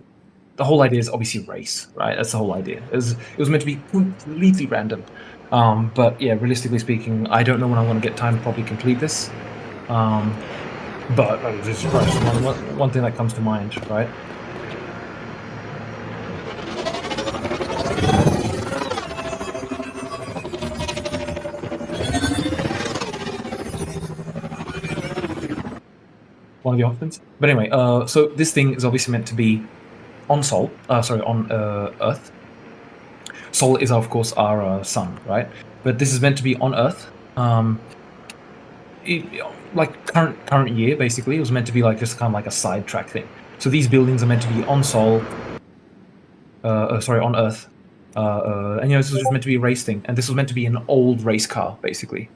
B: The whole idea is obviously race, right? That's the whole idea. It was meant to be completely random. But yeah, realistically speaking, I don't know when I'm going to get time to probably complete this. But this is one thing that comes to mind, right? One of the options. But anyway, so this thing is obviously meant to be on Sol. On Earth. Sol is of course our sun, right? But this is meant to be on Earth. Like current year, basically, it was meant to be like just kind of like a sidetrack thing. So these buildings are meant to be on Sol. On Earth. And this was just meant to be a race thing, and this was meant to be an old race car, basically.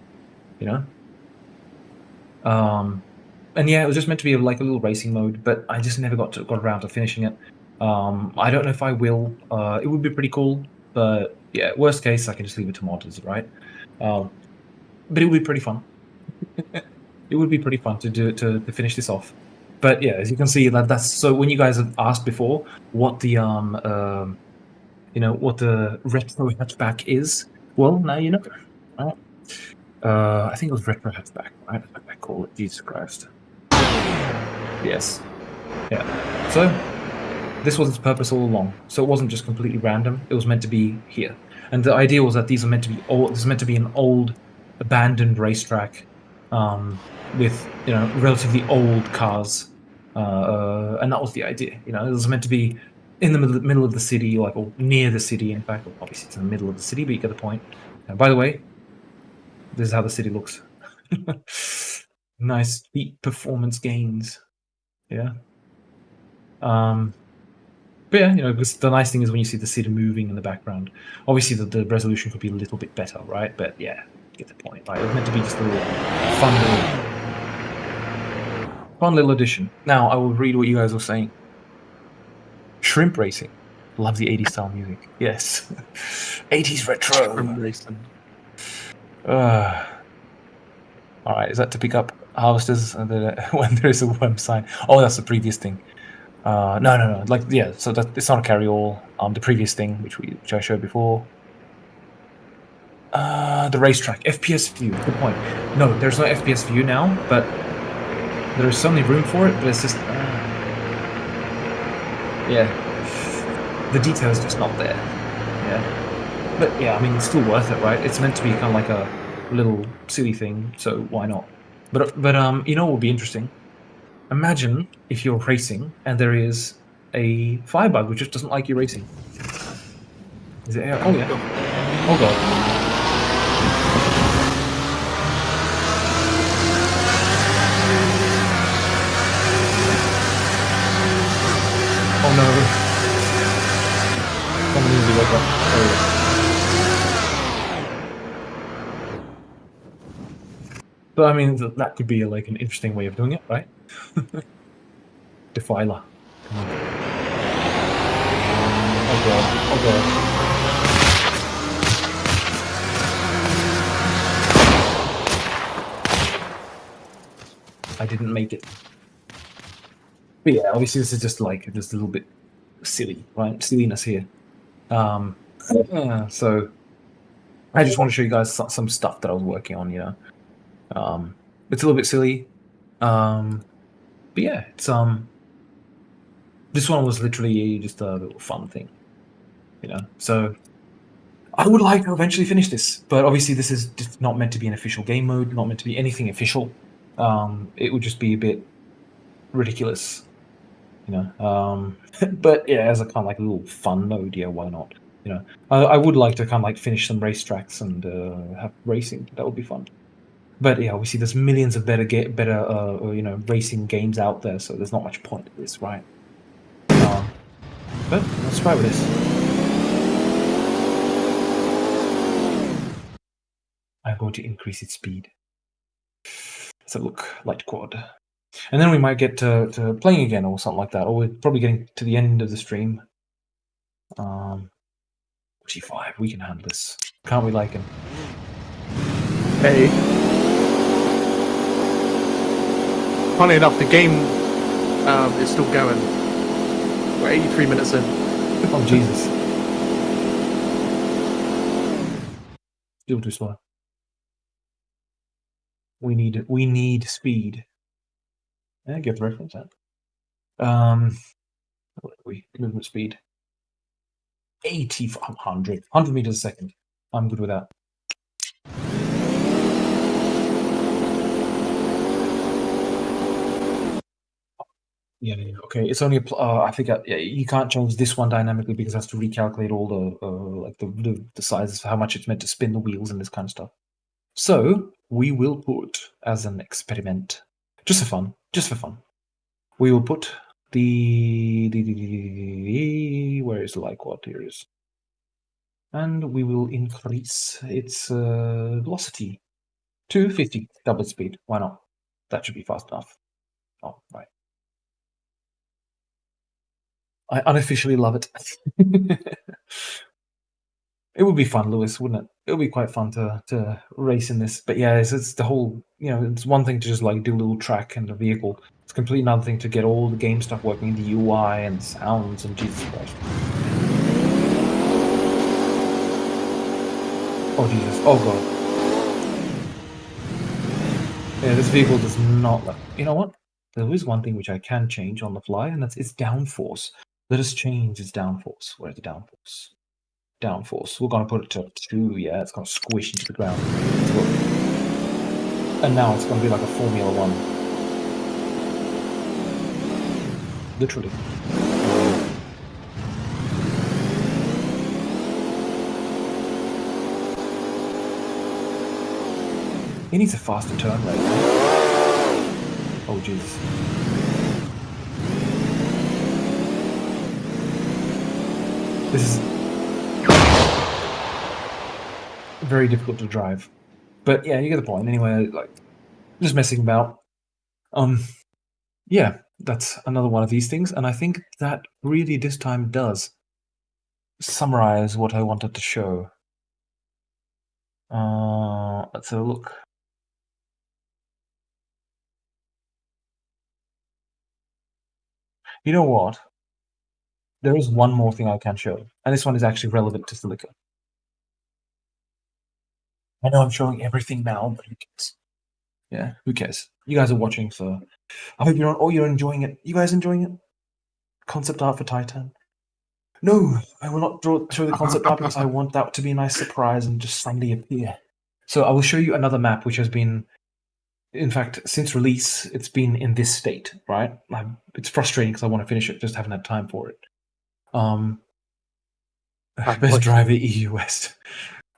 B: And yeah, it was just meant to be like a little racing mode, but I just never got around to finishing it. I don't know if I will. It would be pretty cool, but yeah, worst case, I can just leave it to modders, right? But it would be pretty fun. It would be pretty fun to finish this off. But yeah, as you can see, that's so. When you guys have asked before what the what the retro hatchback is, well, now you know. Right? I think it was retro hatchback, right? I call it. Jesus Christ. Yes. Yeah. So this was its purpose all along. So it wasn't just completely random. It was meant to be here. And the idea was that these are meant to be old. This is meant to be an old, abandoned racetrack, with relatively old cars, and that was the idea. It was meant to be in the middle of the city, like, or near the city. In fact, obviously it's in the middle of the city, but you get the point. And by the way, this is how the city looks. Nice peak performance gains. Yeah. But yeah, you know, the nice thing is when you see the city moving in the background. Obviously, the resolution could be a little bit better, right? But yeah, you get the point. Like, it was meant to be just a little fun little addition. Now I will read what you guys were saying. Shrimp racing. Love the 80s style music. Yes. 80s retro.
A: Shrimp racing.
B: All right, is that to pick up harvesters when there is a worm sign? Oh, that's the previous thing. No. Like, yeah, so that it's not a carry-all. The previous thing, which I showed before. The racetrack, FPS view. Good point. No, there's no FPS view now, but there is certainly room for it. But it's just, yeah, the detail is just not there. Yeah, but yeah, I mean, it's still worth it, right? It's meant to be kind of like a little silly thing, so why not? But you know what would be interesting? Imagine if you're racing and there is a firebug which just doesn't like you racing. Is it? Oh yeah. Oh god. Oh no. Someone needs to wake up. There we go. But I mean, that could be like an interesting way of doing it, right? Defiler. Come on. Oh god. Oh god. I didn't make it. But yeah, obviously this is just like just a little bit silly, right? Silliness here. So I just want to show you guys some stuff that I was working on, you know. It's a little bit silly. But yeah, it's this one was literally just a little fun thing, you know. So I would like to eventually finish this, but obviously this is just not meant to be an official game mode, not meant to be anything official. It would just be a bit ridiculous, you know. But yeah, as a kind of like a little fun mode, yeah, why not? You know, I would like to kind of like finish some racetracks and have racing. That would be fun. But yeah, obviously there's millions of better you know, racing games out there, so there's not much point to this, right? But let's try with this. I'm going to increase its speed. So look, light quad. And then we might get to playing again or something like that, or we're probably getting to the end of the stream. G5, we can handle this. Can't we, like him?
A: Hey. Funny enough, the game is still going. We're 83 minutes in.
B: Oh Jesus! Still too slow. We need speed. Yeah, get the reference out. What are we? Movement speed. 100 meters a second. I'm good with that. Yeah, okay. It's only I think you can't change this one dynamically because it has to recalculate all the like the sizes for how much it's meant to spin the wheels and this kind of stuff. So we will put as an experiment, just for fun, we will put the where is the light quad? Here it is, and we will increase its velocity to 50 double speed. Why not? That should be fast enough. Oh, right. I unofficially love it. It would be fun, Lewis, wouldn't it? It would be quite fun to race in this. But yeah, it's the whole, you know, it's one thing to just like do a little track and a vehicle. It's completely another thing to get all the game stuff working, the UI and the sounds and Jesus Christ. Oh Jesus, oh god. Yeah, this vehicle does not look. You know what? There is one thing which I can change on the fly, and that's its downforce. Let us change its downforce. Where's the downforce? Downforce. We're going to put it to 2, yeah, it's going to squish into the ground. And now it's going to be like a Formula 1. He needs a faster turn rate. Oh, Jesus. This is very difficult to drive. But yeah, you get the point. Anyway, like, just messing about. Yeah, that's another one of these things. And I think that really this time does summarize what I wanted to show. Let's have a look. You know what? There is one more thing I can show, and this one is actually relevant to Silica. I know I'm showing everything now, but who cares? Yeah, who cares? You guys are watching, so I hope you're enjoying it. You guys enjoying it? Concept art for Titan. No, I will not show the concept art because I want that to be a nice surprise and just suddenly appear. So I will show you another map which has been, in fact, since release, it's been in this state, right? It's frustrating because I want to finish it, just haven't had time for it. Best driver EU West.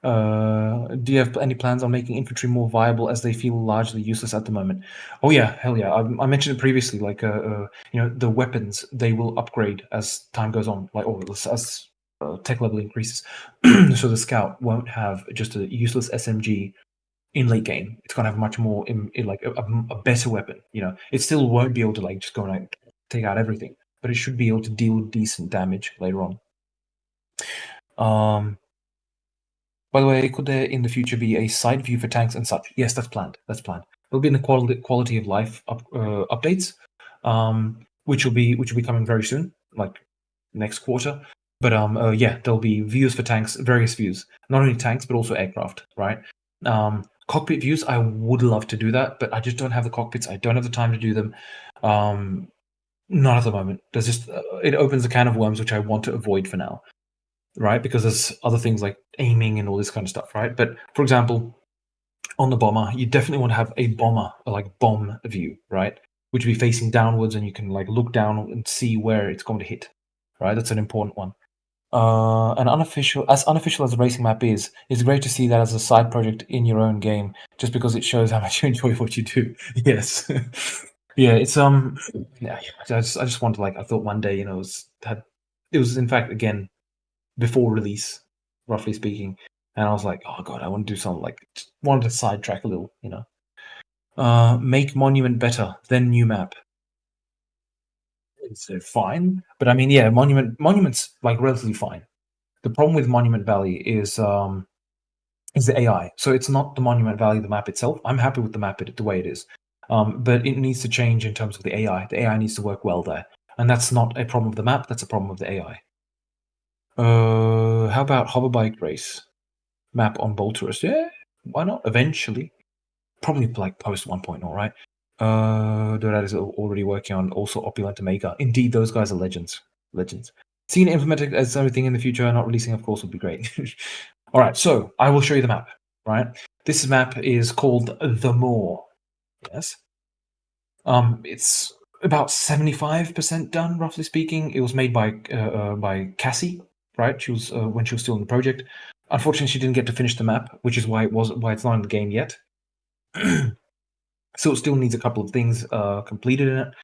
B: Do you have any plans on making infantry more viable as they feel largely useless at the moment? Oh yeah, hell yeah. I mentioned it previously. Like, the weapons, they will upgrade as time goes on, like, or as tech level increases. So the scout won't have just a useless SMG in late game. It's gonna have much more in like a better weapon. It still won't be able to like just go and like take out everything, but it should be able to deal decent damage later on. By the way, could there in the future be a side view for tanks and such? Yes, that's planned. There'll be in the quality of life updates, which will be coming very soon, like next quarter. But yeah, there'll be views for tanks, various views, not only tanks but also aircraft, right? Cockpit views, I would love to do that, but I just don't have the cockpits. I don't have the time to do them. Not at the moment. There's just it opens a can of worms which I want to avoid for now, right? Because there's other things like aiming and all this kind of stuff, right? But for example, on the bomber, you definitely want to have a bomber, or like bomb view, right? Which will be facing downwards, and you can like look down and see where it's going to hit, right? That's an important one. And unofficial as the racing map is, it's great to see that as a side project in your own game, just because it shows how much you enjoy what you do. Yes, yeah, it's yeah. I just wanted like I thought one day, it was in fact again before release, roughly speaking, and I was like, oh god, I want to do something like wanted to sidetrack a little, make monument better, then new map. It's fine, but I mean, yeah, monument's like relatively fine. The problem with Monument Valley is the AI. So it's not the Monument Valley, the map itself. I'm happy with the map the way it is, but it needs to change in terms of the AI. The AI needs to work well there, and that's not a problem of the map. That's a problem of the AI. How about hoverbike race map on Bolterus? Yeah, why not? Eventually, probably like post 1.0, right? Dorad is already working on also Opulent Omega. Indeed, those guys are legends. Seeing it implemented as everything in the future, not releasing, of course, would be great. All right, so I will show you the map. Right, this map is called The Moor. Yes. It's about 75% done, roughly speaking. It was made by Cassie, right? She was when she was still in the project. Unfortunately, she didn't get to finish the map, which is why it's not in the game yet. So it still needs a couple of things completed in it.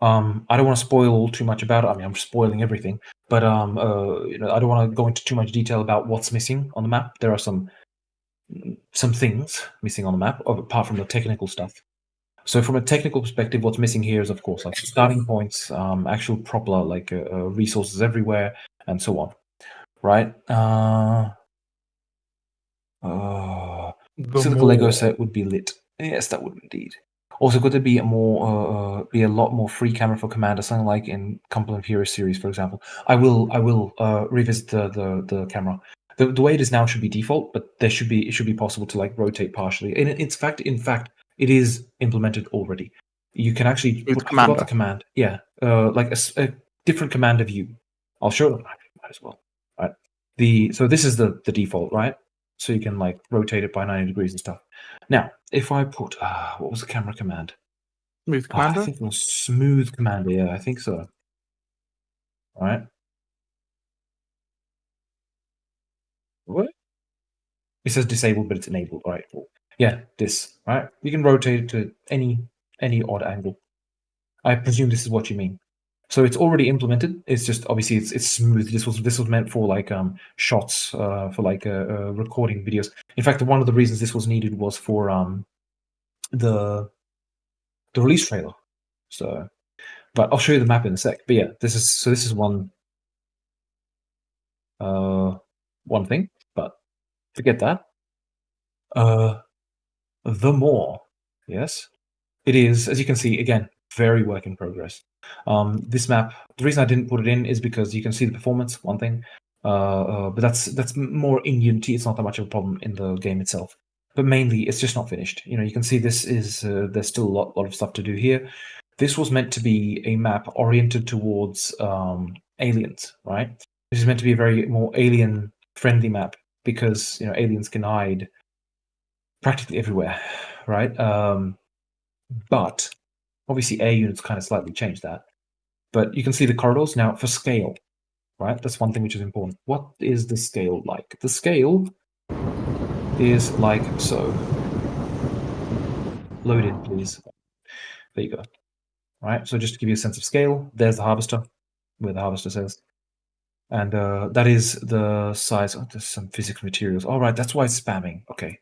B: I don't want to spoil too much about it. I mean, I'm spoiling everything, but I don't want to go into too much detail about what's missing on the map. There are some things missing on the map, apart from the technical stuff. So, from a technical perspective, what's missing here is, of course, like starting points, actual proper like resources everywhere, and so on. Right? Silica Lego set would be lit. Yes, that would indeed. Also, could there be a lot more free camera for Commander, something like in Cumberland Fury series, for example? I will revisit the camera. The way it is now should be default, but it should be possible to like rotate partially. And in fact, it is implemented already. You can actually put the command. Yeah, like a different commander view. I'll show them. Might as well. Right. So this is the default, right? So you can like rotate it by 90 degrees and stuff. Now, if I put what was the camera command?
A: Smooth commander.
B: I think it was smooth commander. Yeah, I think so. All right. What? It says disabled, but it's enabled. All right. Cool. Yeah, this, right? You can rotate it to any odd angle. I presume this is what you mean. So it's already implemented. It's just obviously it's smooth. This was meant for like shots for like recording videos. In fact, one of the reasons this was needed was for the release trailer. So, but I'll show you the map in a sec. But yeah, this is one thing. But forget that. The more, yes, it is, as you can see, again, very work in progress. This map, the reason I didn't put it in is because you can see the performance, one thing, but that's more in Unity. It's not that much of a problem in the game itself. But mainly, it's just not finished. You know, you can see this is there's still a lot of stuff to do here. This was meant to be a map oriented towards aliens, right? This is meant to be a very more alien-friendly map because you know aliens can hide practically everywhere, right? But obviously air units kind of slightly changed that. But you can see the corridors now for scale, right? That's one thing which is important. What is the scale like? The scale is like so. Load in, please. There you go. All right, so just to give you a sense of scale, there's the harvester, where the harvester says. And that is the size. Oh, there's some physical materials. All right, that's why it's spamming. Okay.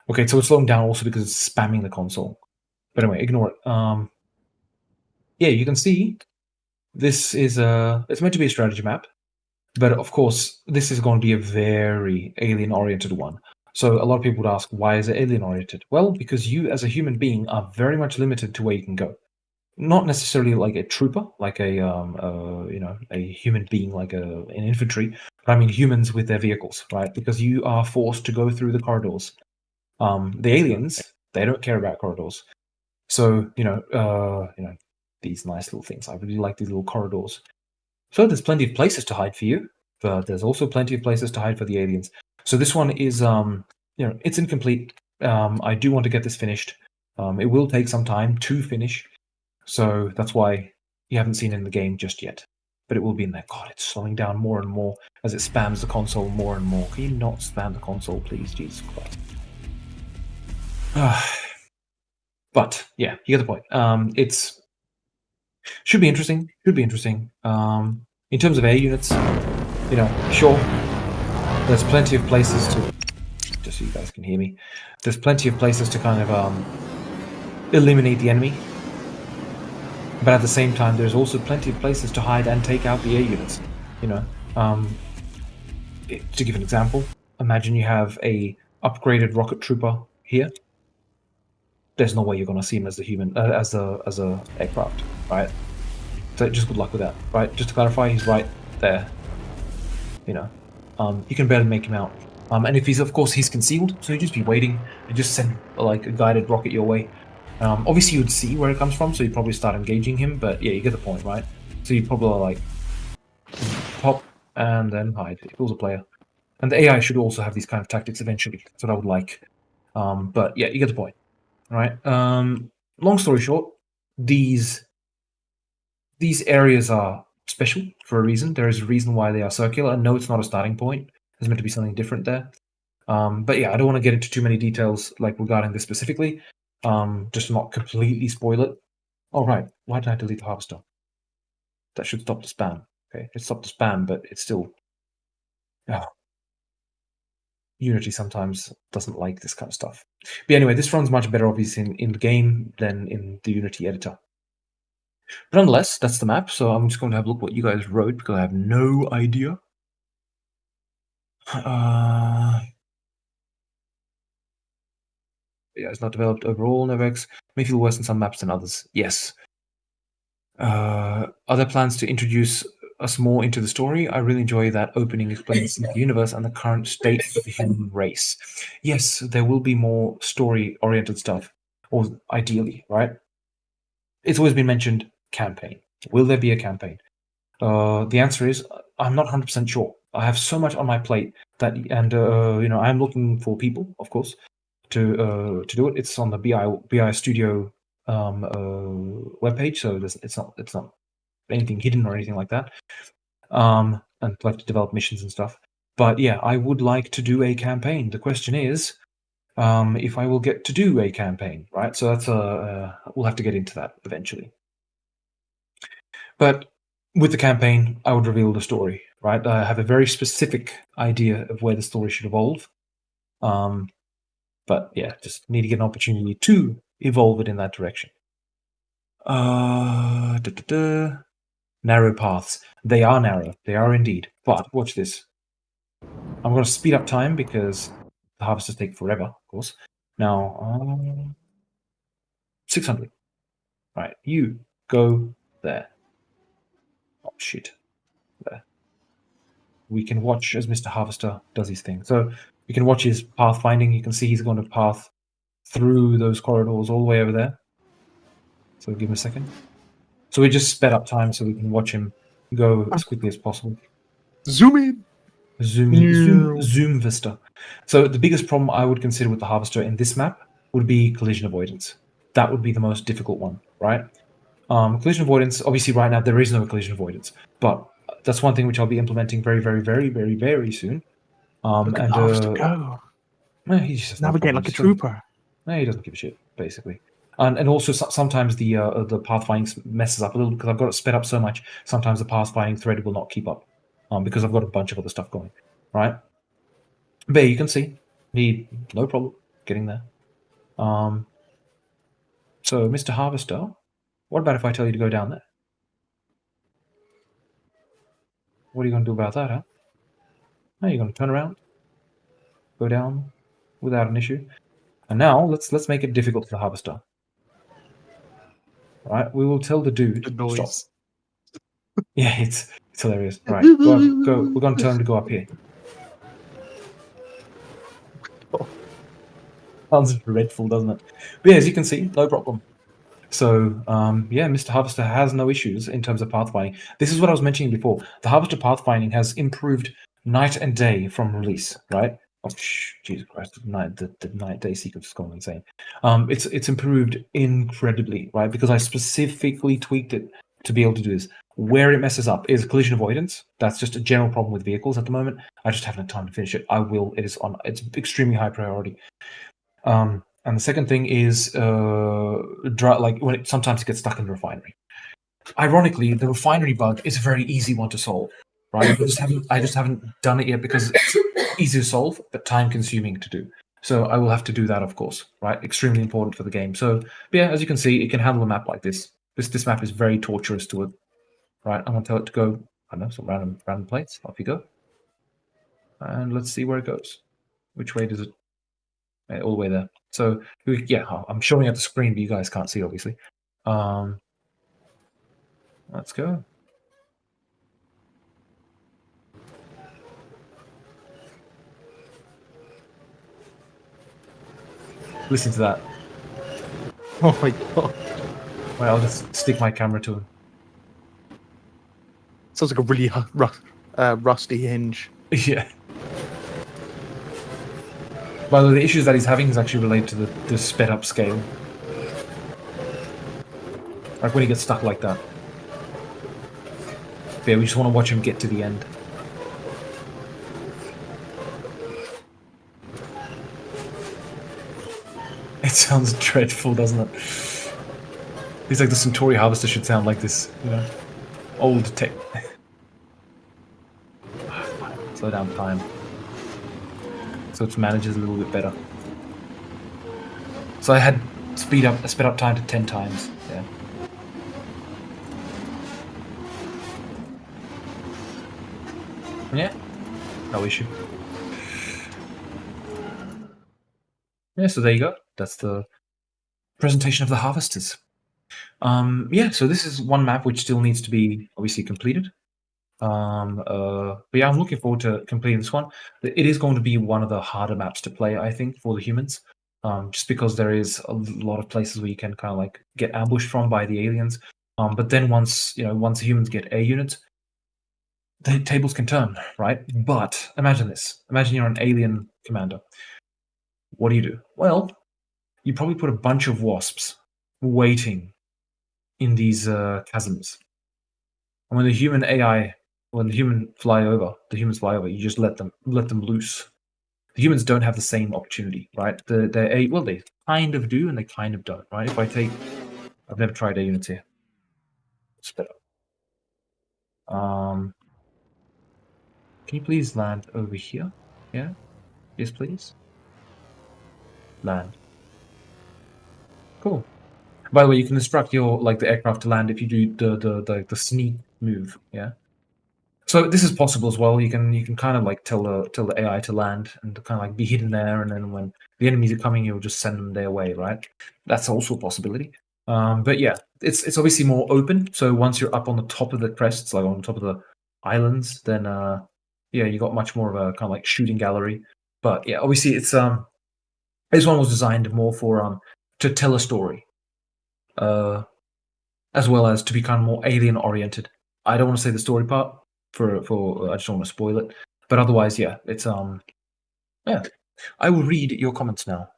B: Okay, so it's slowing down also because it's spamming the console. But anyway, ignore it. Yeah, you can see this is it's meant to be a strategy map, but of course this is going to be a very alien oriented one. So a lot of people would ask, why is it alien oriented? Well, because you as a human being are very much limited to where you can go. Not necessarily like a trooper, like a a human being like an infantry, but I mean humans with their vehicles, right? Because you are forced to go through the corridors. The aliens, they don't care about corridors. So these nice little things. I really like these little corridors. So there's plenty of places to hide for you, but there's also plenty of places to hide for the aliens. So this one is it's incomplete. I do want to get this finished. It will take some time to finish, so that's why you haven't seen it in the game just yet. But it will be in there. God, it's slowing down more and more as it spams the console more and more. Can you not spam the console, please? Jesus Christ. But yeah, you get the point. It's should be interesting. Should be interesting. In terms of air units, sure, there's plenty of places to. Just so you guys can hear me, there's plenty of places to kind of eliminate the enemy. But at the same time, there's also plenty of places to hide and take out the air units. To give an example, imagine you have a upgraded rocket trooper here. There's no way you're going to see him as the human, as a aircraft, right? So just good luck with that, right? Just to clarify, he's right there. You can barely make him out. And if he's concealed, so you just be waiting and just send like a guided rocket your way. Obviously you'd see where it comes from, so you'd probably start engaging him. But yeah, you get the point, right? So you probably like pop and then hide. It kills a player, and the AI should also have these kind of tactics eventually. That's what I would like. But yeah, you get the point. All right. Long story short, these areas are special for a reason. There is a reason why they are circular. And no, it's not a starting point. There's meant to be something different there. But yeah, I don't want to get into too many details like regarding this specifically. Just to not completely spoil it. All right. Why did I delete the harvester? That should stop the spam. Okay, it stopped the spam, but it's still. Unity sometimes doesn't like this kind of stuff. But anyway, this runs much better, obviously, in the game than in the Unity editor. But nonetheless, that's the map. So I'm just going to have a look at what you guys wrote because I have no idea. Yeah, it's not developed overall. Novex may feel worse in some maps than others. Yes. Are there plans to introduce us more into the story? I really enjoy that opening explains the universe and the current state of the human race. Yes, there will be more story-oriented stuff, or ideally, right? It's always been mentioned campaign. Will there be a campaign? The answer is I'm not 100% sure. I have so much on my plate that, and I'm looking for people, of course, to do it. It's on the BI Studio webpage, so it's not anything hidden or anything like that. And like to develop missions and stuff. But yeah, I would like to do a campaign. The question is, if I will get to do a campaign, right? So that's we'll have to get into that eventually. But with the campaign, I would reveal the story, right? I have a very specific idea of where the story should evolve. But yeah, just need to get an opportunity to evolve it in that direction. Narrow paths. They are narrow. They are indeed. But watch this. I'm going to speed up time because the harvesters take forever, of course. Now, 600. Right, you go there. Oh, shit. There. We can watch as Mr. Harvester does his thing. So you can watch his path finding. You can see he's going to path through those corridors all the way over there. So give him a second. So we just sped up time so we can watch him go as quickly as possible.
A: Zoom in.
B: Zoom vista. So the biggest problem I would consider with the harvester in this map would be collision avoidance. That would be the most difficult one, right? Collision avoidance, obviously right now there is no collision avoidance, but that's one thing which I'll be implementing very, very, very, very, very soon.
A: Look at the harvester go.
B: He just has
A: Navigate like a trooper.
B: No, he doesn't give a shit, basically. And also sometimes the pathfinding messes up a little because I've got it sped up so much. Sometimes the pathfinding thread will not keep up because I've got a bunch of other stuff going, right? There you can see no problem getting there. So Mr. Harvester, what about if I tell you to go down there? What are you going to do about that, huh? Now you're going to turn around, go down without an issue. And now let's make it difficult for the harvester. All right, we will tell the dude
A: The noise.
B: stop. Yeah, it's hilarious. Right, go. We're going to tell him to go up here. Sounds dreadful, doesn't it? But yeah, as you can see, no problem. So, yeah, Mr. Harvester has no issues in terms of pathfinding. This is what I was mentioning before. The Harvester pathfinding has improved night and day from release, right? Oh, Jesus Christ, the night-day sequence is going insane. It's improved incredibly, right? Because I specifically tweaked it to be able to do this. Where it messes up is collision avoidance. That's just a general problem with vehicles at the moment. I just haven't had time to finish it. I will. It's extremely high priority. And the second thing is like when sometimes it gets stuck in the refinery. Ironically, the refinery bug is a very easy one to solve, right? I just haven't done it yet because it's easy to solve, but time consuming to do. So I will have to do that, of course, right? Extremely important for the game. So yeah, as you can see, it can handle a map like this. This map is very torturous to it, right? I'm gonna tell it to go, I don't know, some random place. Off you go. And let's see where it goes. Which way does it? All the way there. So yeah, I'm showing at the screen, but you guys can't see, obviously. Let's go. Listen to that.
A: Oh my god.
B: Well, I'll just stick my camera to him.
A: Sounds like a really rusty hinge.
B: Yeah. By the way, the issues that he's having is actually related to the sped up scale. Like when he gets stuck like that. Yeah, we just want to watch him get to the end. It sounds dreadful, doesn't it? He's like the Centauri Harvester should sound like this, you know? Old tech. Slow down time. So it manages a little bit better. So I had sped up time to 10 times. Yeah. Yeah. No issue. Yeah, so there you go. That's the presentation of the harvesters. Yeah, so this is one map which still needs to be obviously completed. But yeah, I'm looking forward to completing this one. It is going to be one of the harder maps to play, I think, for the humans. Just because there is a lot of places where you can kind of like get ambushed from by the aliens. But then once the humans get air units, the tables can turn, right? But imagine this. Imagine you're an alien commander. What do? Well, you probably put a bunch of wasps waiting in these chasms. And when the humans fly over, you just let them loose. The humans don't have the same opportunity, right? Well, they kind of do and they kind of don't, right? If I take, I've never tried air units here. It's better. Can you please land over here? Yeah. Yes, please. Land. Cool. By the way, you can instruct your the aircraft to land if you do the sneak move. Yeah. So this is possible as well. You can kind of tell the AI to land and to kind of be hidden there, and then when the enemies are coming, you'll just send them their way, right? That's also a possibility. But yeah, it's obviously more open. So once you're up on the top of the crests, like on top of the islands, then yeah, you got much more of a kind of shooting gallery. But yeah, obviously it's this one was designed more for to tell a story, as well as to be kind of more alien oriented. I don't want to say the story part for I just don't want to spoil it. But otherwise, yeah, it's yeah. I will read your comments now.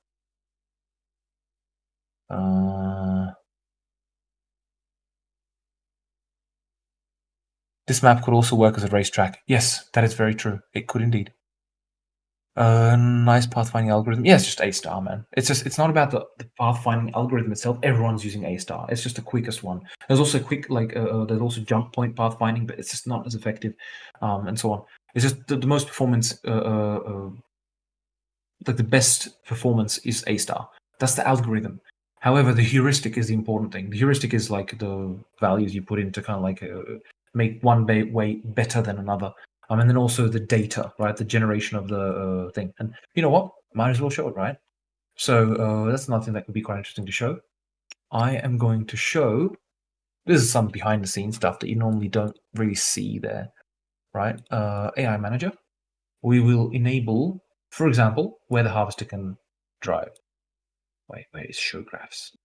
B: This map could also work as a racetrack. Yes, that is very true. It could indeed. Nice pathfinding algorithm. Yeah, it's just A-star, man. It's not about the pathfinding algorithm itself. Everyone's using A-star. It's just the quickest one. There's also quick there's also jump point pathfinding, but it's just not as effective, and so on. It's just the most performance, the best performance is A-star. That's the algorithm. However, the heuristic is the important thing. The heuristic is the values you put in to kind of make one way better than another. And then also the data, right? The generation of the thing. And you know what? Might as well show it, right? So that's another thing that could be quite interesting to show. I am going to show. This is some behind the scenes stuff that you normally don't really see there, right? AI manager. We will enable, for example, where the harvester can drive. Wait, where is show graphs?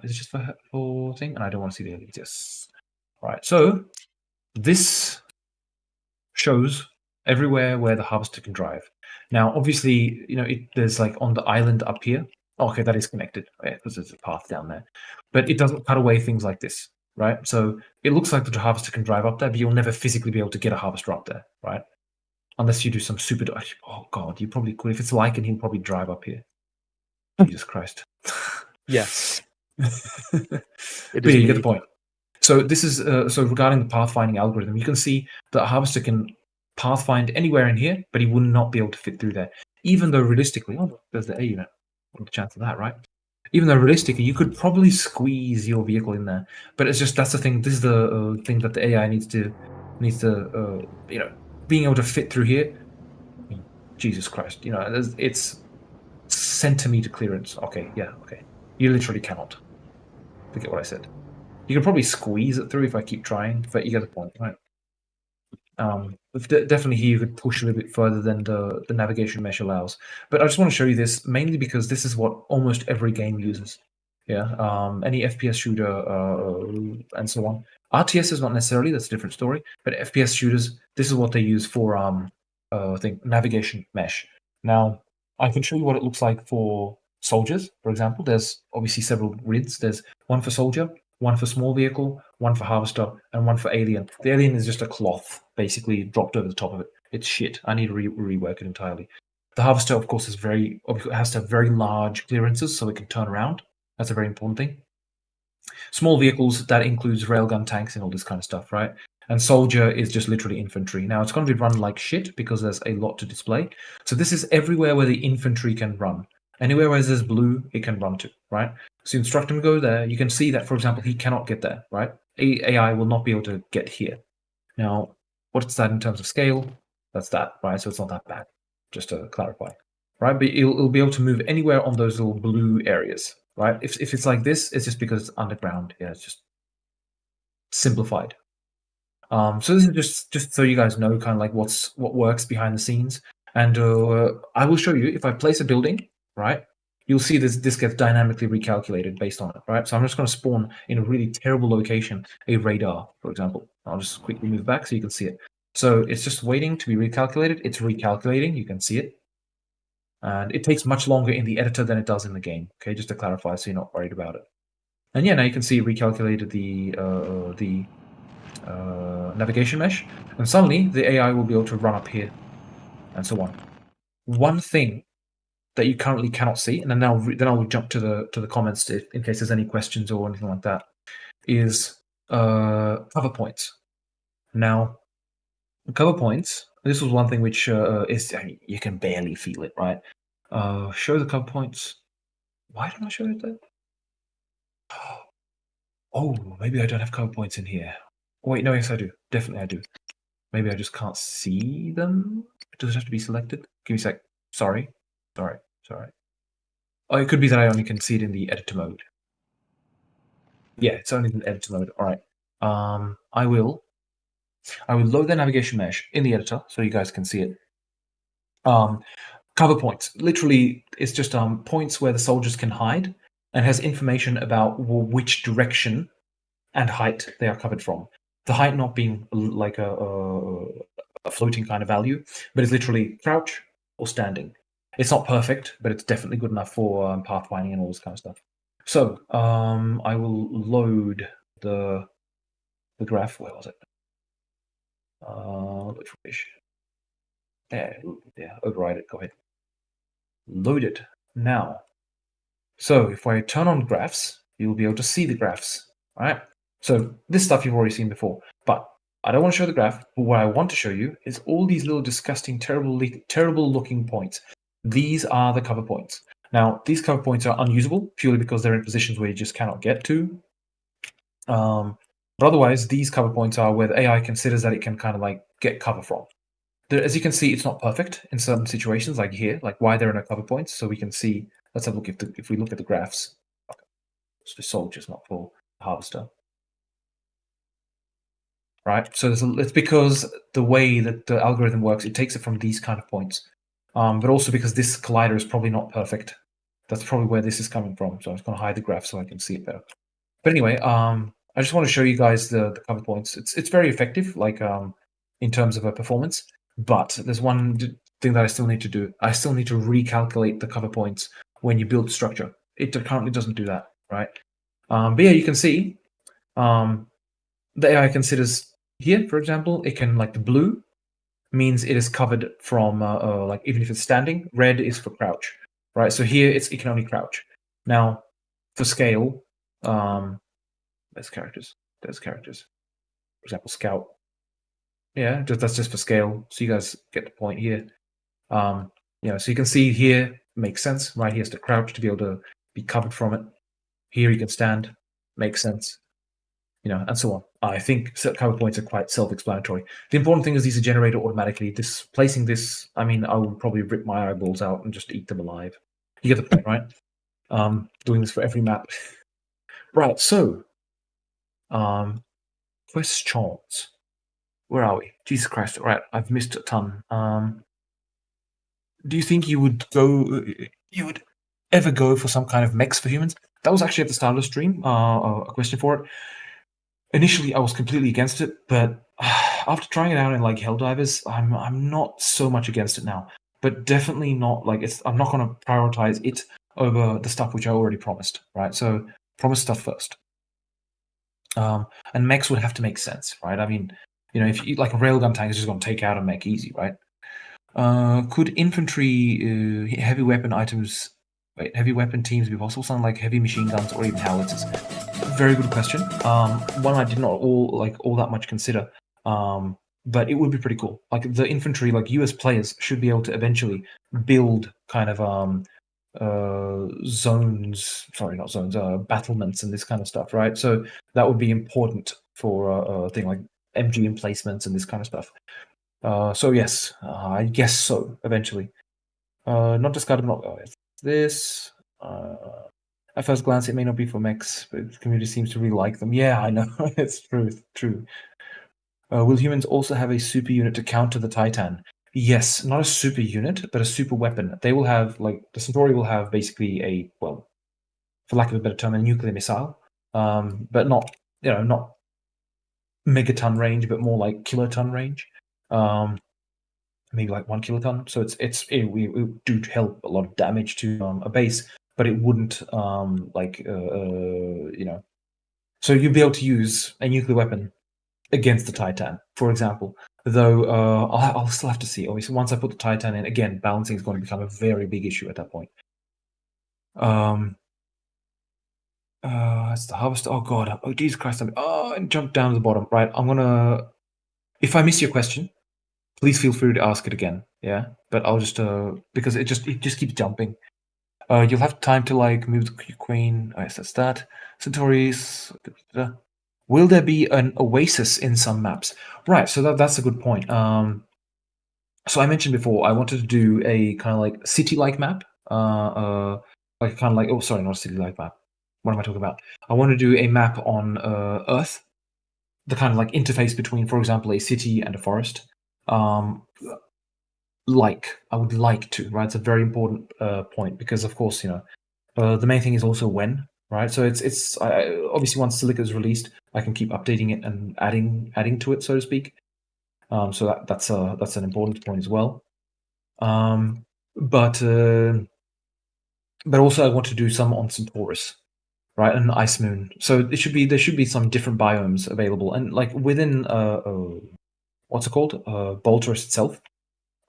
B: Is it just for thing? And I don't want to see the LEDs. Yes. All right. So this shows everywhere where the harvester can drive. Now, obviously, there's on the island up here. Oh, okay, that is connected, because there's a path down there. But it doesn't cut away things like this, right? So it looks like the harvester can drive up there, but you'll never physically be able to get a harvester up there, right? Unless you do some super. Oh God, you probably could. If it's Lycan, he'll probably drive up here. Jesus Christ.
A: Yes.
B: But yeah, you get the point. So this is so regarding the pathfinding algorithm, you can see that a harvester can pathfind anywhere in here, but he would not be able to fit through there. Even though realistically, there's the A unit. What the chance of that, right? Even though realistically, you could probably squeeze your vehicle in there, but it's just that's the thing. This is the thing that the AI needs to being able to fit through here. Jesus Christ, it's centimeter clearance. Okay, yeah, okay. You literally cannot. Forget what I said. You can probably squeeze it through if I keep trying, but you get the point, right? Definitely here you could push a little bit further than the navigation mesh allows. But I just want to show you this mainly because this is what almost every game uses. Yeah, any FPS shooter and so on. RTS is not necessarily, that's a different story. But FPS shooters, this is what they use for navigation mesh. Now, I can show you what it looks like for soldiers, for example. There's obviously several grids. There's one for soldier, one for small vehicle, one for harvester, and one for alien. The alien is just a cloth, basically dropped over the top of it. It's shit. I need to rework it entirely. The harvester, of course, has to have very large clearances so it can turn around. That's a very important thing. Small vehicles, that includes railgun tanks and all this kind of stuff, right? And soldier is just literally infantry. Now, it's going to be run like shit because there's a lot to display. So this is everywhere where the infantry can run. Anywhere where there's blue, it can run to, right? So you instruct him to go there. You can see that, for example, he cannot get there, right? AI will not be able to get here. Now, what's that in terms of scale? That's that, right? So it's not that bad, just to clarify, right? But it'll be able to move anywhere on those little blue areas, right? If it's like this, it's just because it's underground. Yeah, it's just simplified. So this is just so you guys know kind of what works behind the scenes. And I will show you if I place a building, right? You'll see this gets dynamically recalculated based on it, right? So I'm just going to spawn in a really terrible location a radar, for example. I'll just quickly move back so you can see it. So it's just waiting to be recalculated. It's recalculating. You can see it. And it takes much longer in the editor than it does in the game, okay? Just to clarify so you're not worried about it. And yeah, now you can see it recalculated the navigation mesh. And suddenly the AI will be able to run up here and so on. one thing that you currently cannot see, and then I'll jump to the comments in case there's any questions or anything like that, is cover points. Now, cover points, this was one thing which is, I mean, you can barely feel it, right? Show the cover points. Why don't I show it there? Oh, maybe I don't have cover points in here. Wait, no, yes I do. Definitely I do. Maybe I just can't see them. Does it have to be selected? Give me a sec. Sorry. Oh, it could be that I only can see it in the editor mode. Yeah, it's only in the editor mode. All right. I will load the navigation mesh in the editor so you guys can see it. Cover points. Literally, it's just points where the soldiers can hide and has information about which direction and height they are covered from. The height not being like a floating kind of value, but it's literally crouch or standing. It's not perfect, but it's definitely good enough for pathfinding and all this kind of stuff. So I will load the graph. Where was it? Which fish? Yeah, override it. Go ahead. Load it now. So if I turn on graphs, you'll be able to see the graphs. All right. So this stuff you've already seen before, but I don't want to show the graph. But what I want to show you is all these little disgusting, terrible looking points. These are the cover points. Now, these cover points are unusable purely because they're in positions where you just cannot get to. But otherwise, these cover points are where the AI considers that it can kind of like get cover from. As you can see, it's not perfect in certain situations, like here, like why there are no cover points. So we can see. Let's have a look if we look at the graphs. Okay. It's for soldiers, not for harvester. Right. So it's because the way that the algorithm works, it takes it from these kind of points. But also because this collider is probably not perfect. That's probably where this is coming from. So I'm just going to hide the graph so I can see it better. But anyway, I just want to show you guys the cover points. It's very effective, like in terms of a performance. But there's one thing that I still need to do. I still need to recalculate the cover points when you build structure. It currently doesn't do that, right? But yeah, you can see the AI considers here, for example, it can, like, the blue means it is covered from like even if it's standing. Red is for crouch, right? So here it can only crouch. Now for scale, there's characters. For example, scout. Yeah, that's just for scale. So you guys get the point here. So you can see here makes sense. Right here's to crouch to be able to be covered from it. Here you can stand, makes sense. And so on. I think cover points are quite self-explanatory. The important thing is these are generated automatically. Placing this, I mean, I would probably rip my eyeballs out and just eat them alive. You get the point, right? Doing this for every map. Right, so questions. Where are we? Jesus Christ! All right, I've missed a ton. Do you think you would ever go for some kind of mechs for humans? That was actually at the start of the stream. A question for it. Initially, I was completely against it, but after trying it out in like Helldivers, I'm not so much against it now. But definitely not like I'm not going to prioritize it over the stuff which I already promised, right? So promise stuff first. And mechs would have to make sense, right? I mean, if you like a railgun tank is just going to take out a mech easy, right? Could infantry heavy weapon teams be possible? Something like heavy machine guns or even howitzers. Very good question. One I did not all that much consider. But it would be pretty cool. Like the infantry, like US players should be able to eventually build kind of battlements and this kind of stuff, right? So that would be important for a thing like MG emplacements and this kind of stuff. So yes, I guess so. Eventually, not discarded. This. At first glance, it may not be for mechs, but the community seems to really like them. Yeah, I know. It's true. Will humans also have a super unit to counter the Titan? Yes, not a super unit, but a super weapon. They will have, like, the Centauri will have basically for lack of a better term, a nuclear missile. But not megaton range, but more like kiloton range. Maybe like 1 kiloton. So it would do help a lot of damage to a base, but it wouldn't So you'd be able to use a nuclear weapon against the Titan, for example. Though I'll still have to see. Obviously, once I put the Titan in, again, balancing is going to become a very big issue at that point. It's the harvester. Oh god. Oh Jesus Christ. And jump down to the bottom. Right. I'm gonna. If I miss your question, please feel free to ask it again. Yeah. But I'll just because it just keeps jumping. You'll have time to like move the queen. Oh, yes, that's that. Centauri's. Will there be an oasis in some maps? Right. So that's a good point. So I mentioned before I wanted to do a kind of like city-like map. Like kind of like sorry, not a city-like map. What am I talking about? I want to do a map on Earth, the kind of like interface between, for example, a city and a forest. I would like to, right? It's a very important point because, of course, the main thing is also when, right? So it's obviously once Silica is released, I can keep updating it and adding to it, so to speak. So that's an important point as well. But also I want to do some on Centaurus, right? An ice moon. So there should be some different biomes available, and like within what's it called? Bolterus itself.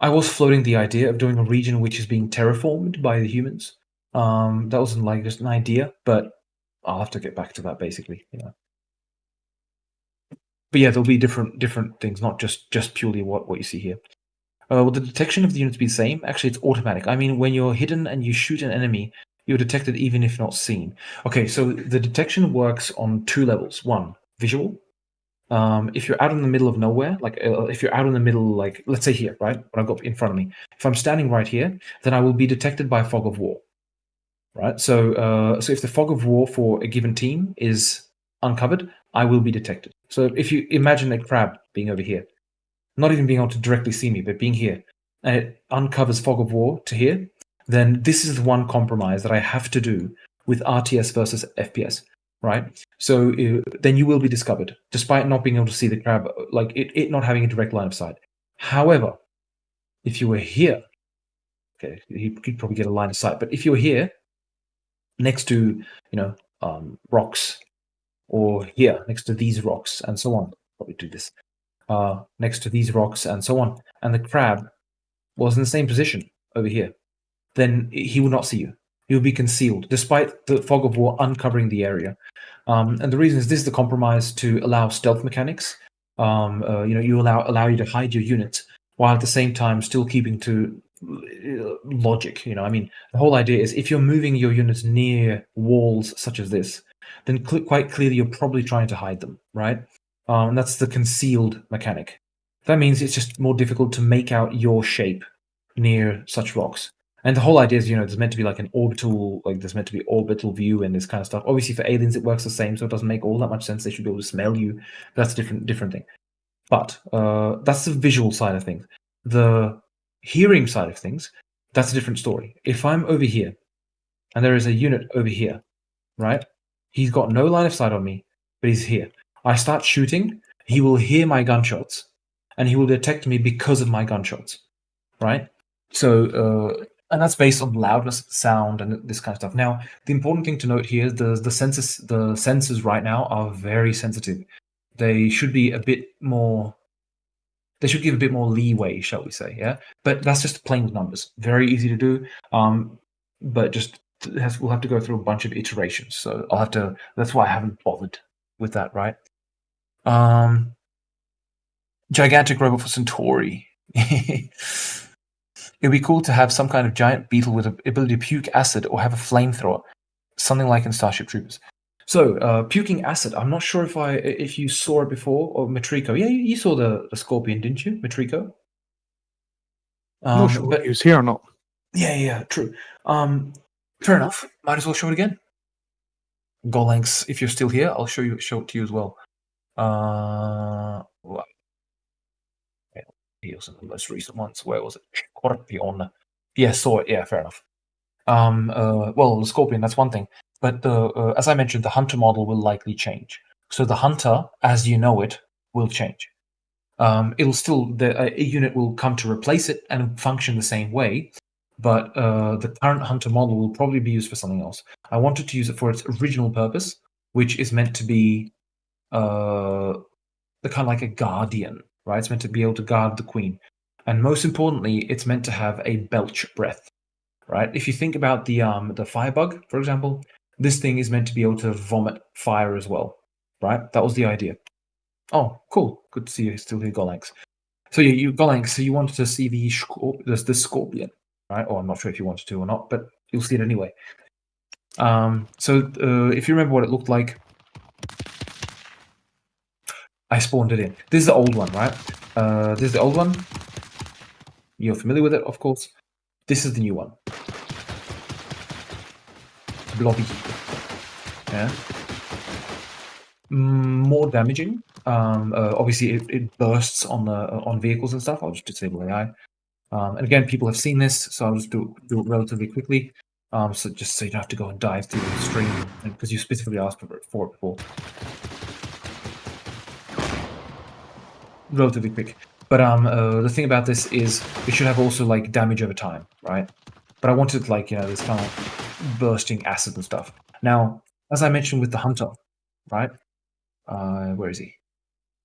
B: I was floating the idea of doing a region which is being terraformed by the humans. That wasn't like just an idea, but I'll have to get back to that basically. But yeah, there'll be different things, not just purely what you see here. Will the detection of the units be the same? Actually, it's automatic. I mean, when you're hidden and you shoot an enemy, you're detected even if not seen. Okay, so the detection works on two levels. One, visual. If you're out in the middle of nowhere, like if you're out in the middle, like let's say here, right? What I've got in front of me. If I'm standing right here, then I will be detected by fog of war, right? So if the fog of war for a given team is uncovered, I will be detected. So if you imagine a crab being over here, not even being able to directly see me, but being here, and it uncovers fog of war to here, then this is the one compromise that I have to do with RTS versus FPS, right? So then you will be discovered, despite not being able to see the crab, like it not having a direct line of sight. However, if you were here, okay, you could probably get a line of sight, but if you were here, next to, rocks, or here, next to these rocks, and so on, probably do this, next to these rocks and so on, and the crab was in the same position over here, then he would not see you. He would be concealed, despite the fog of war uncovering the area. And the reason is this is the compromise to allow stealth mechanics. You allow you to hide your units while at the same time still keeping to logic. I mean, the whole idea is if you're moving your units near walls such as this, then quite clearly you're probably trying to hide them, right? And that's the concealed mechanic. That means it's just more difficult to make out your shape near such rocks. And the whole idea is, there's meant to be like an orbital, like there's meant to be orbital view and this kind of stuff. Obviously, for aliens, it works the same, so it doesn't make all that much sense. They should be able to smell you. That's a different thing. But that's the visual side of things. The hearing side of things, that's a different story. If I'm over here, and there is a unit over here, right? He's got no line of sight on me, but he's here. I start shooting, he will hear my gunshots, and he will detect me because of my gunshots, right? So, and that's based on loudness, sound, and this kind of stuff. Now, the important thing to note here is the sensors right now are very sensitive. They should be a bit more. They should give a bit more leeway, shall we say? Yeah, but that's just playing with numbers. Very easy to do, but just we'll have to go through a bunch of iterations. So I'll have to. That's why I haven't bothered with that, right? Gigantic robot for Centauri. It'd be cool to have some kind of giant beetle with the ability to puke acid or have a flamethrower, something like in Starship Troopers. So, puking acid. I'm not sure if you saw it before, or Matrico. Yeah, you saw the Scorpion, didn't you, Matrico?
A: I'm not sure if he was here or not.
B: Yeah, true. Fair enough. Might as well show it again. Golanx, if you're still here, I'll show it to you as well. He was in the most recent ones. Where was it? Scorpion. Yeah, saw it. Yeah, fair enough. Well, the Scorpion, that's one thing. But as I mentioned, the Hunter model will likely change. So the Hunter, as you know it, will change. It'll still a unit will come to replace it and function the same way, but the current Hunter model will probably be used for something else. I wanted to use it for its original purpose, which is meant to be the kind of like a guardian, right? It's meant to be able to guard the queen. And most importantly, it's meant to have a belch breath, right? If you think about the firebug, for example, this thing is meant to be able to vomit fire as well, right? That was the idea. Oh, cool. Good to see you still here, Golanx. So yeah, Golanx, so you wanted to see the scorpion, right? Oh, I'm not sure if you wanted to or not, but you'll see it anyway. So if you remember what it looked like, I spawned it in. This is the old one, right? This is the old one. You're familiar with it, of course. This is the new one. Blobby. Yeah. More damaging. Obviously, it bursts on vehicles and stuff. I'll just disable AI. And again, people have seen this, so I'll just do it relatively quickly. So just so you don't have to go and dive through the stream, because you specifically asked for it before. Relatively quick. But the thing about this is it should have also like damage over time, right? But I wanted like, this kind of bursting acid and stuff. Now, as I mentioned with the Hunter, right? Where is he?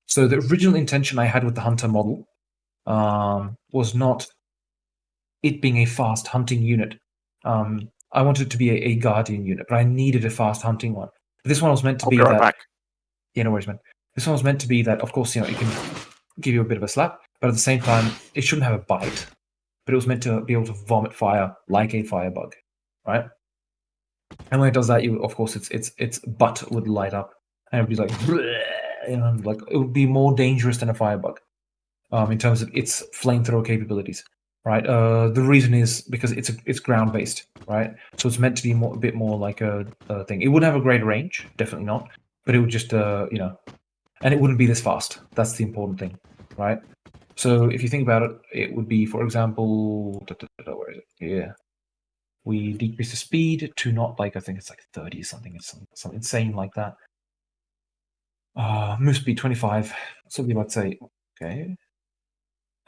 B: So the original intention I had with the Hunter model was not it being a fast hunting unit. I wanted it to be a guardian unit, but I needed a fast hunting one. But this one was meant to be that.
A: Back.
B: Yeah, no worries, man. This one was meant to be that, of course, it can give you a bit of a slap, but at the same time, it shouldn't have a bite. But it was meant to be able to vomit fire like a firebug, right? And when it does that, of course, its butt would light up, and it would be like, like it would be more dangerous than a firebug, in terms of its flamethrower capabilities, right? The reason is because it's ground based, right? So it's meant to be a bit more like a thing. It wouldn't have a great range, definitely not, but it would just and it wouldn't be this fast. That's the important thing, right? So if you think about it, it would be, for example, where is it? Yeah. We decrease the speed to not like, I think it's like 30 or something. It's something insane like that. Move speed 25. So we might say, okay.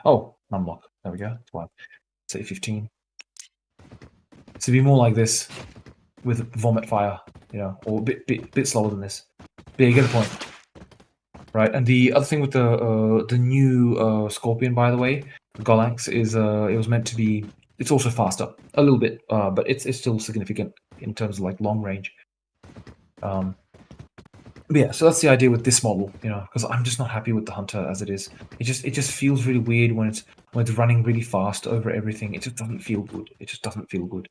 B: Oh, unlock. There we go. 12. Say 15. So be more like this with vomit fire, or a bit slower than this. But yeah, you get the point. Right, and the other thing with the new Scorpion, by the way, Golanx, is it was meant to be. It's also faster, a little bit, but it's still significant in terms of like long range. But yeah, so that's the idea with this model, because I'm just not happy with the Hunter as it is. It just feels really weird when it's running really fast over everything. It just doesn't feel good. It just doesn't feel good,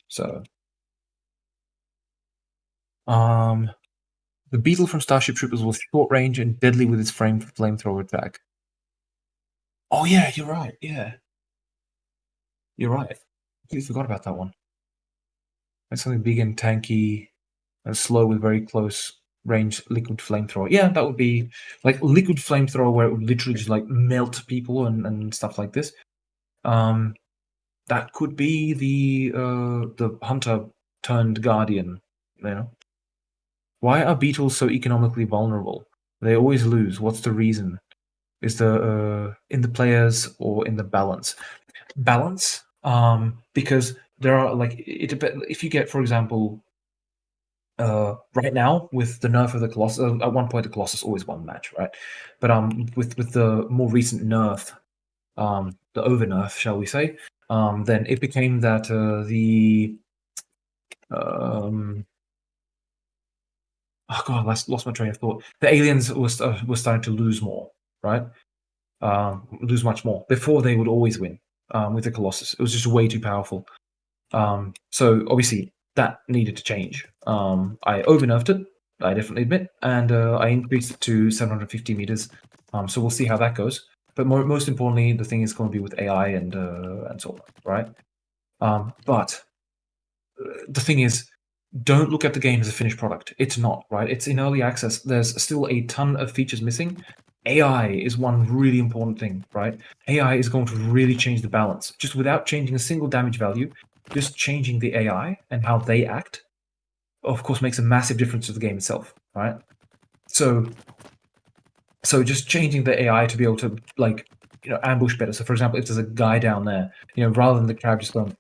B: So, the Beetle from Starship Troopers was short range and deadly with its flamethrower attack. Oh yeah, you're right. Yeah, you're right. I completely forgot about that one. It's something big and tanky and slow with very close range liquid flamethrower. Yeah, that would be like liquid flamethrower where it would literally just like melt people and stuff like this. That could be the Hunter turned Guardian. Why are beetles so economically vulnerable? They always lose. What's the reason? Is the in the players or in the balance? Balance, because there are like it depends. If you get, for example, right now with the nerf of the Colossus, at one point the Colossus always won the match, right? But with the more recent nerf, the over nerf, shall we say, then it became that oh god, I lost my train of thought. The aliens were starting to lose more, right? Lose much more. Before they would always win with the Colossus. It was just way too powerful. So obviously that needed to change. I over nerfed it, I definitely admit, and I increased it to 750 meters. So we'll see how that goes. But most importantly, the thing is going to be with AI and so on, right? But the thing is, don't look at the game as a finished product. It's not, right? It's in early access. There's still a ton of features missing. AI is one really important thing, right? AI is going to really change the balance. Just without changing a single damage value, just changing the AI and how they act, of course, makes a massive difference to the game itself, right? So just changing the AI to be able to, like, ambush better. So, for example, if there's a guy down there, rather than the crowd just going,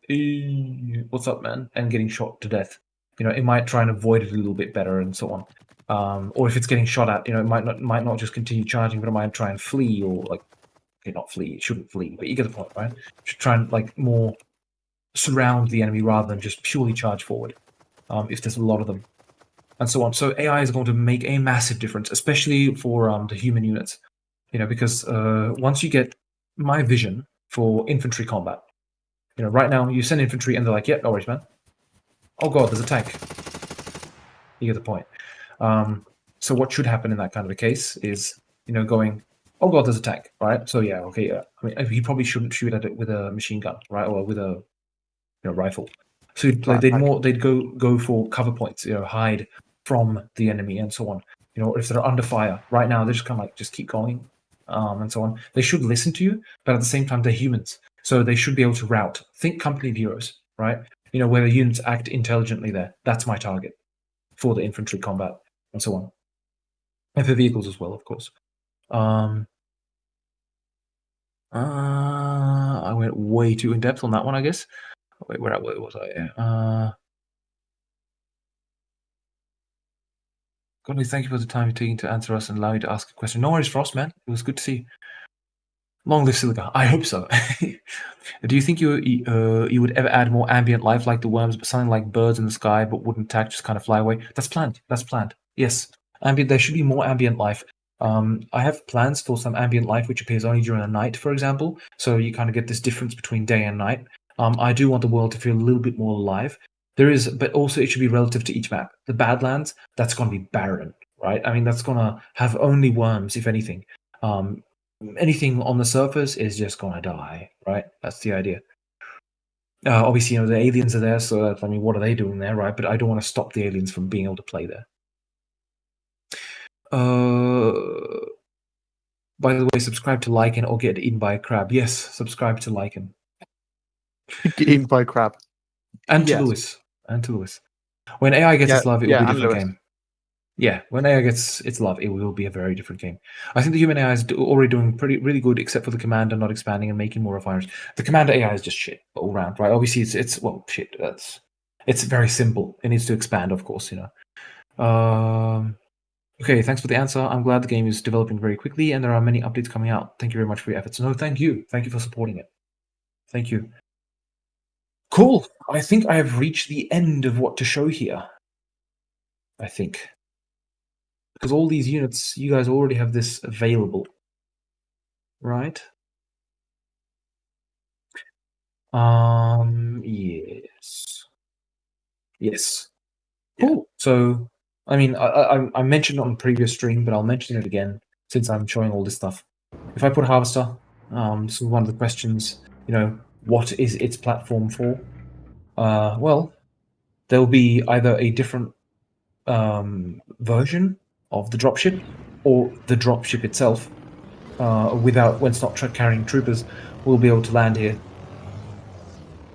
B: "What's up, man?" and getting shot to death, it might try and avoid it a little bit better and so on. Or if it's getting shot at, it might not just continue charging, but it might try and flee or like, okay, not flee. It shouldn't flee, but you get the point, right? It should try and like more surround the enemy rather than just purely charge forward. If there's a lot of them, and so on. So AI is going to make a massive difference, especially for the human units. Because once you get my vision for infantry combat, right now you send infantry and they're like, yeah, no worries, man. Oh god, there's a tank. You get the point. So what should happen in that kind of a case is, going, oh god, there's a tank, right? So yeah, okay, yeah. I mean, he probably shouldn't shoot at it with a machine gun, right, or with a rifle. So they'd go for cover points, hide from the enemy and so on. If they're under fire right now, they're just kind of like just keep going, and so on. They should listen to you, but at the same time, they're humans, so they should be able to route. Think company bureaus, right? Where the units act intelligently. That's my target for the infantry combat and so on, and for vehicles as well, of course. I went way too in depth on that one, I guess. Wait, where was I? Godly, thank you for the time you're taking to answer us and allow you to ask a question. No worries, Frost, man. It was good to see you. Long live Silica. I hope so. Do you think you would ever add more ambient life like the worms, but something like birds in the sky but wouldn't attack, just kind of fly away? That's planned. Yes. There should be more ambient life. I have plans for some ambient life which appears only during the night, for example. So you kind of get this difference between day and night. I do want the world to feel a little bit more alive. There is, but also it should be relative to each map. The Badlands, that's going to be barren, right? I mean, that's going to have only worms, if anything. Anything on the surface is just going to die, right? That's the idea. Obviously, the aliens are there, so what are they doing there, right? But I don't want to stop the aliens from being able to play there. By the way, subscribe to Lycan or get eaten by a crab. Yes, subscribe to Lycan.
A: Get eaten by a crab.
B: And to Lewis. When AI gets its love, it will be a different game. Yeah, when AI gets its love, it will be a very different game. I think the human AI is already doing really good, except for the commander not expanding and making more refiners. The commander AI is just shit all around, right? Obviously, it's shit. It's very simple. It needs to expand, of course, Okay, thanks for the answer. I'm glad the game is developing very quickly, and there are many updates coming out. Thank you very much for your efforts. No, thank you. Thank you for supporting it. Thank you. Cool. I think I have reached the end of what to show here. I think. Because all these units, you guys already have this available. Right? Yes. Yes. Cool. Yeah. So, I mean, I mentioned it on the previous stream, but I'll mention it again since I'm showing all this stuff. If I put Harvester, this is one of the questions, what is its platform for? Well, there'll be either a different version of the dropship or the dropship itself, when it's not carrying troopers, will be able to land here.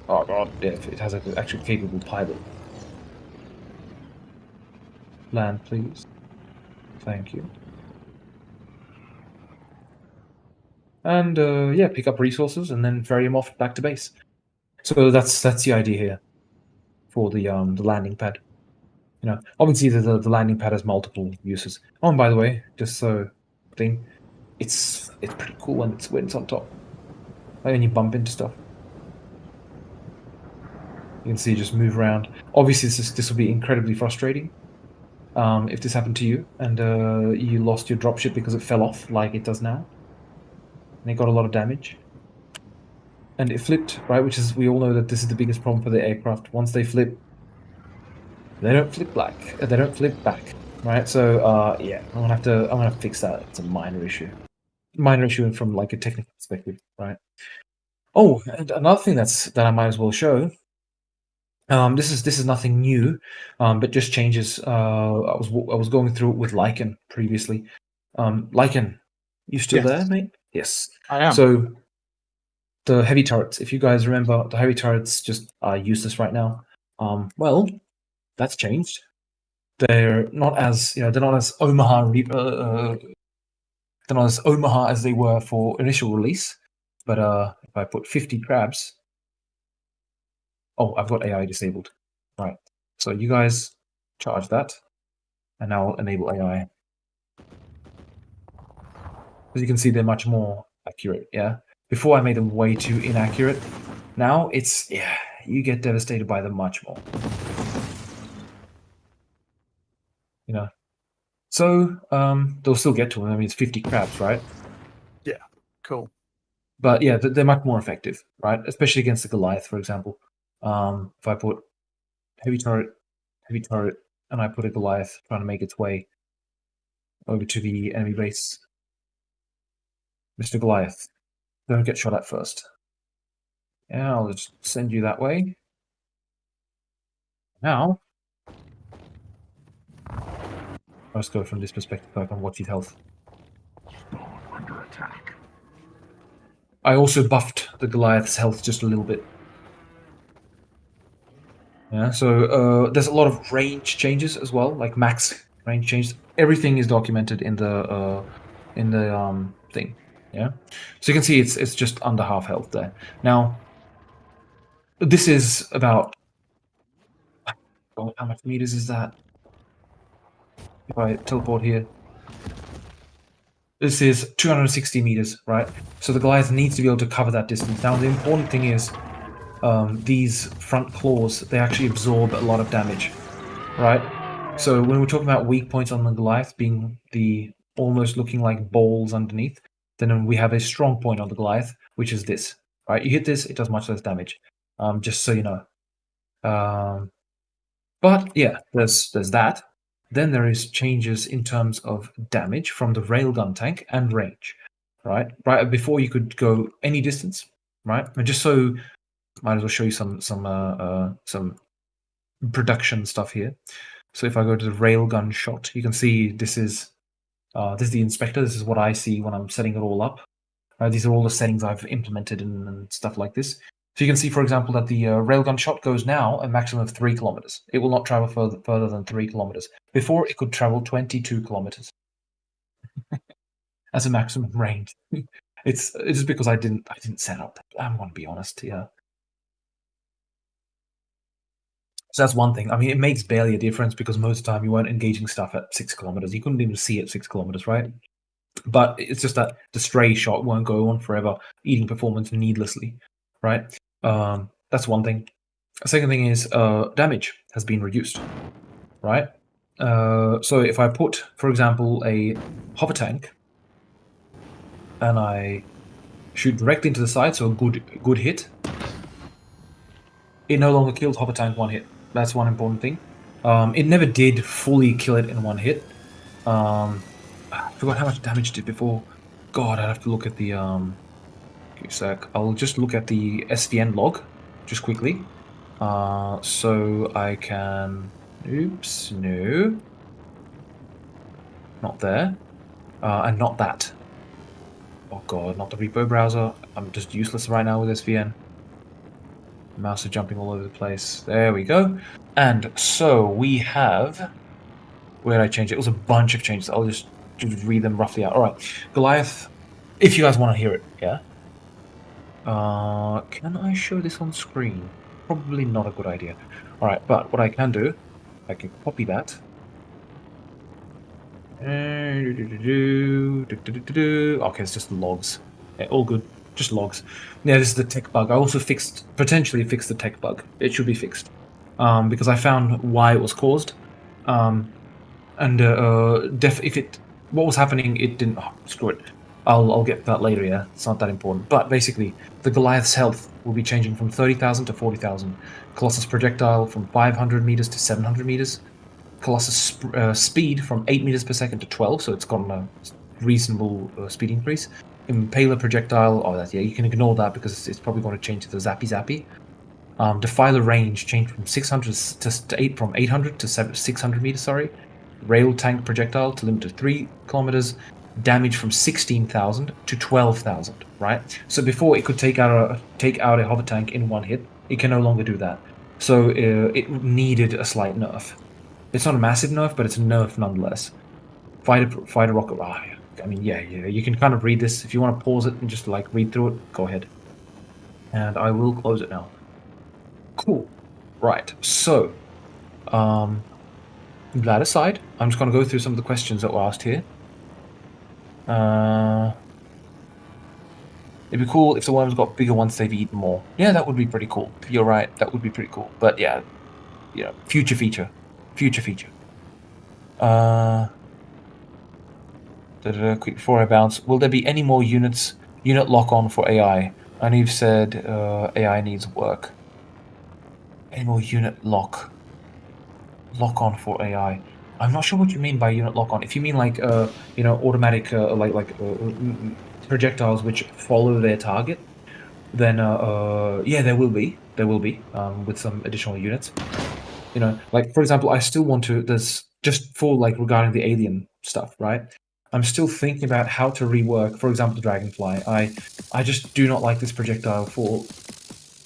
B: Oh god, if it has an actually capable pilot. Land, please. Thank you. And pick up resources and then ferry them off back to base. So that's the idea here for the landing pad. Obviously the landing pad has multiple uses. Oh, and by the way, just so thing, it's pretty cool when it's on top. Like when you bump into stuff, you can see just move around. Obviously, this will be incredibly frustrating. If this happened to you and you lost your dropship because it fell off like it does now, and it got a lot of damage, and it flipped, right? Which is, we all know that this is the biggest problem for the aircraft. Once they flip, they don't flip back, right? So yeah, I'm gonna fix that. It's a minor issue from like a technical perspective, right? Oh, and another thing that I might as well show. This is nothing new, but just changes. I was going through it with Lycan previously. Lycan, you still there, mate? Yes,
A: I am.
B: So the heavy turrets, if you guys remember, the heavy turrets just are useless right now. Well, that's changed. They're not as they're not as Omaha as they were for initial release. But if I put 50 crabs. Oh, I've got AI disabled. Right. So you guys charge that, and now I'll enable AI. As you can see, they're much more accurate, yeah? Before I made them way too inaccurate. Now it's, yeah, you get devastated by them much more. You know? So, they'll still get to them. I mean, it's 50 crabs, right?
A: Yeah, cool.
B: But yeah, they're much more effective, right? Especially against the Goliath, for example. If I put heavy turret, and I put a Goliath trying to make its way over to the enemy base. Mr. Goliath, don't get shot at first. Yeah, I'll just send you that way. Now, let's go from this perspective so I can watch his health.
C: Under attack.
B: I also buffed the Goliath's health just a little bit. Yeah, so there's a lot of range changes as well, like max range changes. Everything is documented in the thing. Yeah, so you can see it's just under half health there. Now, this is about how much meters is that? If I teleport here, this is 260 meters, right? So the Goliath needs to be able to cover that distance. Now, the important thing is these front claws, they actually absorb a lot of damage, right? So when we're talking about weak points on the Goliath being the almost looking like balls underneath, then we have a strong point on the Goliath, which is this, right? You hit this, it does much less damage, just so you know. But yeah, there's that. Then there is changes in terms of damage from the railgun tank and range, right? Right before you could go any distance, right? And just so, might as well show you some production stuff here. So if I go to the railgun shot, you can see this is the inspector. This is what I see when I'm setting it all up. These are all the settings I've implemented and stuff like this. So you can see, for example, that the railgun shot goes now a maximum of 3 kilometers. It will not travel further than 3 kilometers. Before, it could travel 22 kilometers as a maximum range. It's just because I didn't set up. I'm going to be honest, yeah. So that's one thing. I mean, it makes barely a difference because most of the time you weren't engaging stuff at 6 kilometers. You couldn't even see it 6 kilometers, right? But it's just that the stray shot won't go on forever, eating performance needlessly, right? That's one thing. The second thing is damage has been reduced, right? So if I put, for example, a hover tank and I shoot directly into the side, so a good hit, it no longer kills hover tank one hit. That's one important thing. It never did fully kill it in one hit. I forgot how much damage it did before. God, I'd have to look at the give me a sec. I'll just look at the SVN log just quickly. So I can oops, no. Not there. And not that. Oh god, not the repo browser. I'm just useless right now with SVN. Mouse is jumping all over the place. There we go. And so we have... Where did I change it? It was a bunch of changes. I'll just read them roughly out. Alright. Goliath, if you guys want to hear it, yeah? Can I show this on screen? Probably not a good idea. Alright, but what I can do, I can copy that. Okay, it's just logs. Yeah, all good. Just logs. Yeah, this is the tech bug. I also potentially fixed the tech bug. It should be fixed. Because I found why it was caused. What was happening, it didn't... Oh, screw it. I'll get to that later, yeah? It's not that important. But basically, the Goliath's health will be changing from 30,000 to 40,000. Colossus projectile from 500 meters to 700 meters. Colossus speed from 8 meters per second to 12, so it's gotten a reasonable speed increase. Impaler projectile, you can ignore that because it's probably going to change to the zappy. Defiler range changed from 600 from 800 to 600 meters, sorry. Rail tank projectile to limit to 3 kilometers. Damage from 16,000 to 12,000, right? So before it could take out a hover tank in one hit, it can no longer do that. So it needed a slight nerf. It's not a massive nerf, but it's a nerf nonetheless. Fighter rocket. I mean, yeah, you can kind of read this. If you want to pause it and just like read through it, go ahead. And I will close it now. Cool. Right. So, That aside, I'm just going to go through some of the questions that were asked here. It'd be cool if the worms got bigger once they've eaten more. Yeah, that would be pretty cool. You're right, that would be pretty cool. But yeah, future feature. Quick before I bounce, will there be any more unit lock-on for AI? I know you've said AI needs work. Any more unit lock-on for AI? I'm not sure what you mean by unit lock-on. If you mean like automatic projectiles which follow their target, then yeah, there will be with some additional units. Like for example, I still want to. There's just for like regarding the alien stuff, right? I'm still thinking about how to rework, for example, the Dragonfly. I just do not like this projectile for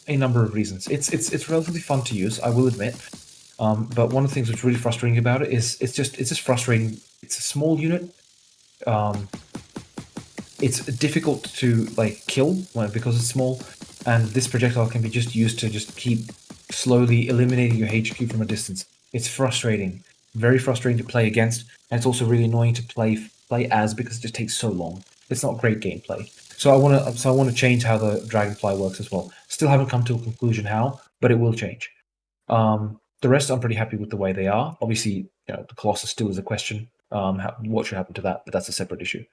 B: a number of reasons. It's relatively fun to use, I will admit. But one of the things that's really frustrating about it is it's just frustrating. It's a small unit. It's difficult to like kill because it's small, and this projectile can be just used to just keep slowly eliminating your HQ from a distance. It's frustrating, very frustrating to play against, and it's also really annoying to play as because it just takes so long. It's not great gameplay. So I want to change how the Dragonfly works as well. Still haven't come to a conclusion how, but it will change. The rest I'm pretty happy with the way they are. Obviously, the Colossus still is a question. What should happen to that? But that's a separate issue.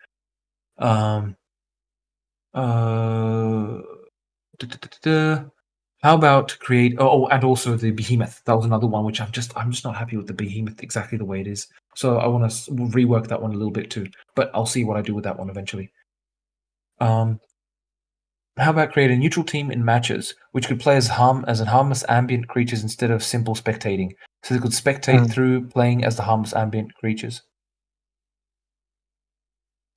B: How about create? Oh, and also the Behemoth. That was another one which I'm just not happy with the Behemoth exactly the way it is. So I want to rework that one a little bit too. But I'll see what I do with that one eventually. How about create a neutral team in matches, which could play as harmless ambient creatures instead of simple spectating, so they could spectate through playing as the harmless ambient creatures.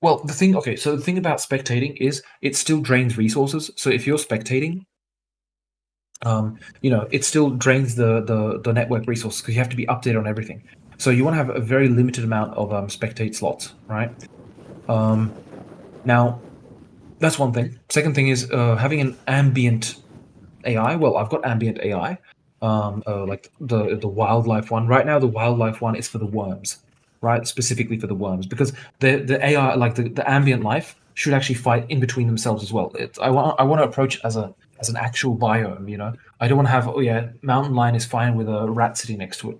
B: Well, the thing about spectating is it still drains resources. So if you're spectating, it still drains the network resources because you have to be updated on everything. So you want to have a very limited amount of spectate slots, right? Now, that's one thing. Second thing is having an ambient AI. Well, I've got ambient AI, like the wildlife one. Right now, the wildlife one is for the worms, right? Specifically for the worms, because the AI, like the ambient life, should actually fight in between themselves as well. I want to approach it as an actual biome. I don't want to have mountain lion is fine with a rat sitting next to it.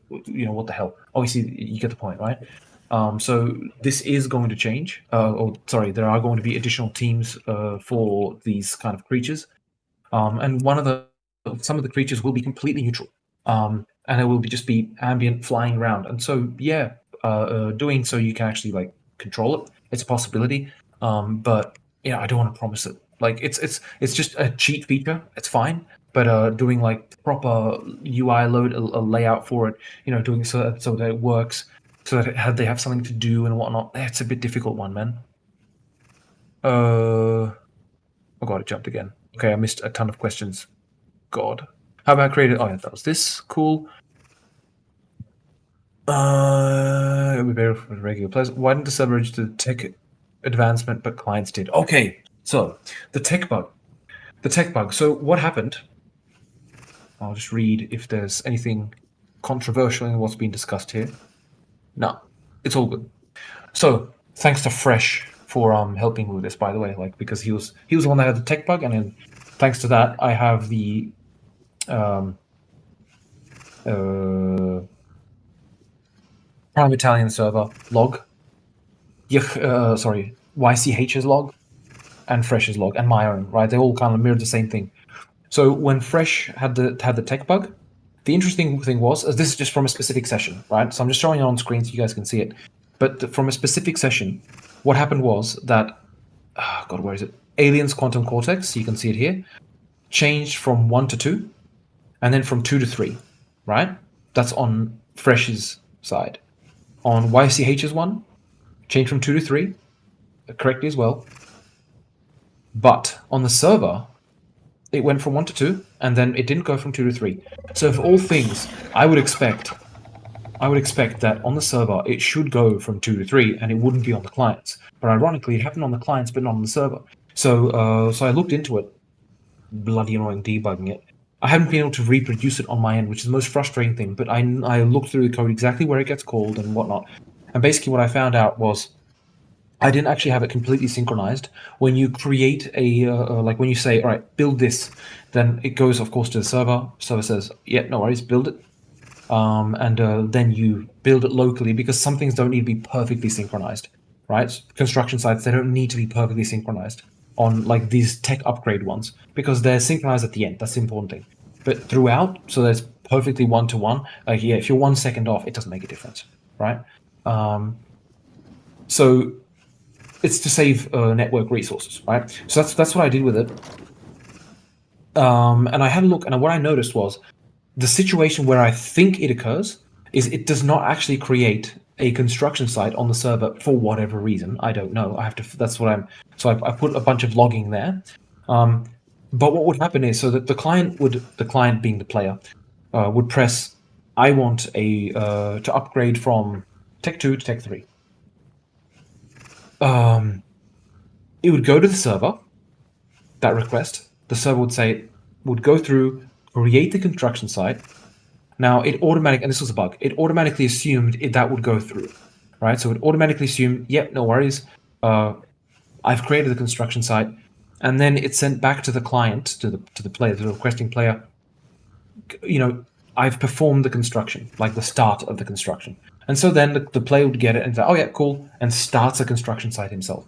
B: What the hell? Obviously, you get the point, right? So this is going to change. There are going to be additional teams for these kind of creatures, and some of the creatures will be completely neutral, and it will just be ambient flying around. And so, doing so you can actually like control it. It's a possibility, but I don't want to promise it. Like it's just a cheat feature. It's fine, but doing like proper UI load a layout for it, doing so that it works. So that they have something to do and whatnot. It's a bit difficult one, man. Oh god, it jumped again. Okay, I missed a ton of questions. God. How about created? Oh yeah, that was this. Cool. It would be better for regular players. Why didn't the server register the tech advancement, but clients did? Okay, so the tech bug. So what happened? I'll just read if there's anything controversial in what's being discussed here. No, it's all good. So thanks to Fresh for helping with this, by the way, like because he was the one that had the tech bug, and then thanks to that, I have the Prime Italian server log. YCH's log and Fresh's log and my own, right? They all kind of mirrored the same thing. So when Fresh had the tech bug, the interesting thing was, this is just from a specific session, right? So I'm just showing it on screen so you guys can see it. But from a specific session, what happened was that, God, where is it? Aliens Quantum Cortex, you can see it here, changed from 1 to 2, and then from 2 to 3, right? That's on Fresh's side. On YCH's one, changed from 2 to 3, correctly as well. But on the server, it went from 1 to 2, and then it didn't go from 2 to 3. So for all things, I would expect that on the server, it should go from 2 to 3, and it wouldn't be on the clients. But ironically, it happened on the clients, but not on the server. So I looked into it, bloody annoying debugging it. I haven't been able to reproduce it on my end, which is the most frustrating thing. But I looked through the code exactly where it gets called and whatnot. And basically what I found out was I didn't actually have it completely synchronized. When you create a, like when you say, all right, build this, then it goes, of course, to the server. Server says, yeah, no worries, build it. And then you build it locally, because some things don't need to be perfectly synchronized, right? Construction sites, they don't need to be perfectly synchronized on like these tech upgrade ones, because they're synchronized at the end. That's the important thing. But throughout, so that's perfectly one-to-one. Like, yeah, if you're 1 second off, it doesn't make a difference, right? So it's to save network resources, right? So that's what I did with it. And I had a look, and what I noticed was the situation where I think it occurs is it does not actually create a construction site on the server for whatever reason. I don't know. I have to. That's what I'm. So I put a bunch of logging there. But what would happen is, so that the client being the player, would press, I want a to upgrade from Tech 2 to Tech 3. It would go to the server, that request. The server would go through, create the construction site. Now and this was a bug, it automatically assumed that would go through, right? So it automatically assumed, yep, no worries, I've created the construction site, and then it sent back to the client, to the player, to the requesting player, I've performed the construction, like the start of the construction. And so then the player would get it and say, oh yeah, cool, and starts a construction site himself.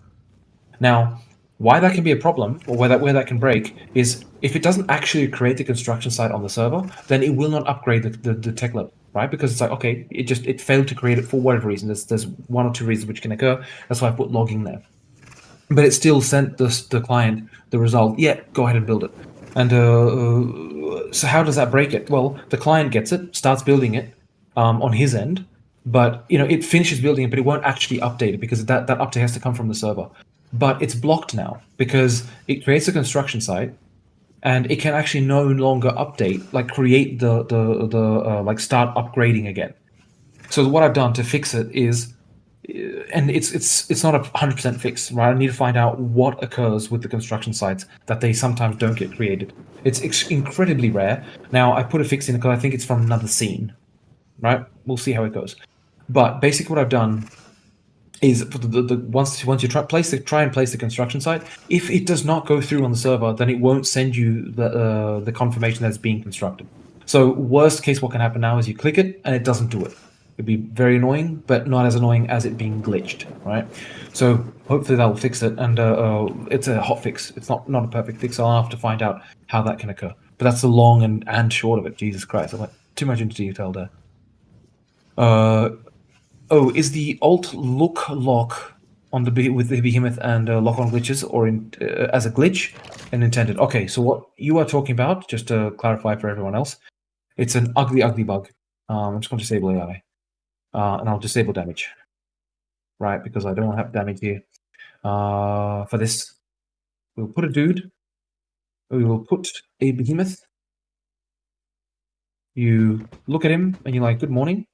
B: Now, why that can be a problem, or where that can break, is if it doesn't actually create the construction site on the server, then it will not upgrade the tech level, right? Because it's like, okay, it failed to create it for whatever reason. There's one or two reasons which can occur. That's why I put logging there. But it still sent the client the result, yeah, go ahead and build it. And so how does that break it? Well, the client gets it, starts building it on his end, but it finishes building it, but it won't actually update it, because that update has to come from the server. But it's blocked now because it creates a construction site, and it can actually no longer update, like create the like start upgrading again. So what I've done to fix it is, and it's not 100% fix, right? I need to find out what occurs with the construction sites that they sometimes don't get created. It's incredibly rare. Now I put a fix in because I think it's from another scene, right? We'll see how it goes. But basically, what I've done is once you try and place the construction site, if it does not go through on the server, then it won't send you the confirmation that it's being constructed. So worst case, what can happen now is you click it and it doesn't do it. It'd be very annoying, but not as annoying as it being glitched, right? So hopefully that will fix it, and it's a hot fix. It's not a perfect fix. I'll have to find out how that can occur. But that's the long and short of it. Jesus Christ, I went too much into detail there. Oh, is the alt lock on with the behemoth and lock on glitches, or as a glitch and intended? Okay, so what you are talking about, just to clarify for everyone else, it's an ugly bug. I'm just going to disable AI, and I'll disable damage, right? Because I don't have damage here. For this, we'll put a dude. We will put a behemoth. You look at him and you're like, "Good morning."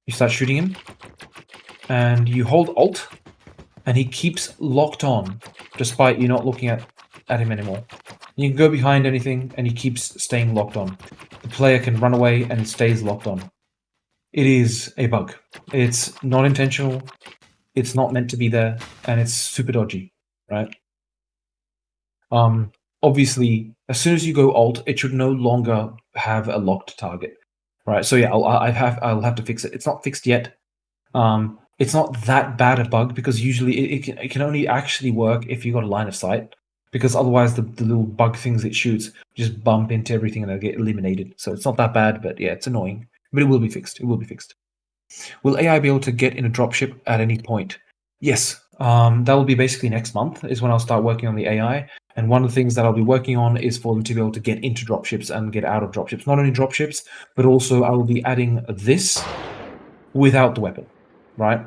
B: You start shooting him, and you hold Alt, and he keeps locked on, despite you not looking at him anymore. You can go behind anything, and he keeps staying locked on. The player can run away, and it stays locked on. It is a bug. It's not intentional. It's not meant to be there, and it's super dodgy, right? Obviously, as soon as you go Alt, it should no longer have a locked target. Right, so yeah, I'll have to fix it. It's not fixed yet. It's not that bad a bug, because usually it can only actually work if you got a line of sight, because otherwise the little bug things it shoots just bump into everything and they'll get eliminated. So it's not that bad, but yeah, it's annoying. But it will be fixed. It will be fixed. Will AI be able to get in a dropship at any point? Yes. That will be basically next month is when I'll start working on the AI. And one of the things that I'll be working on is for them to be able to get into dropships and get out of dropships. Not only dropships, but also I will be adding this without the weapon, right?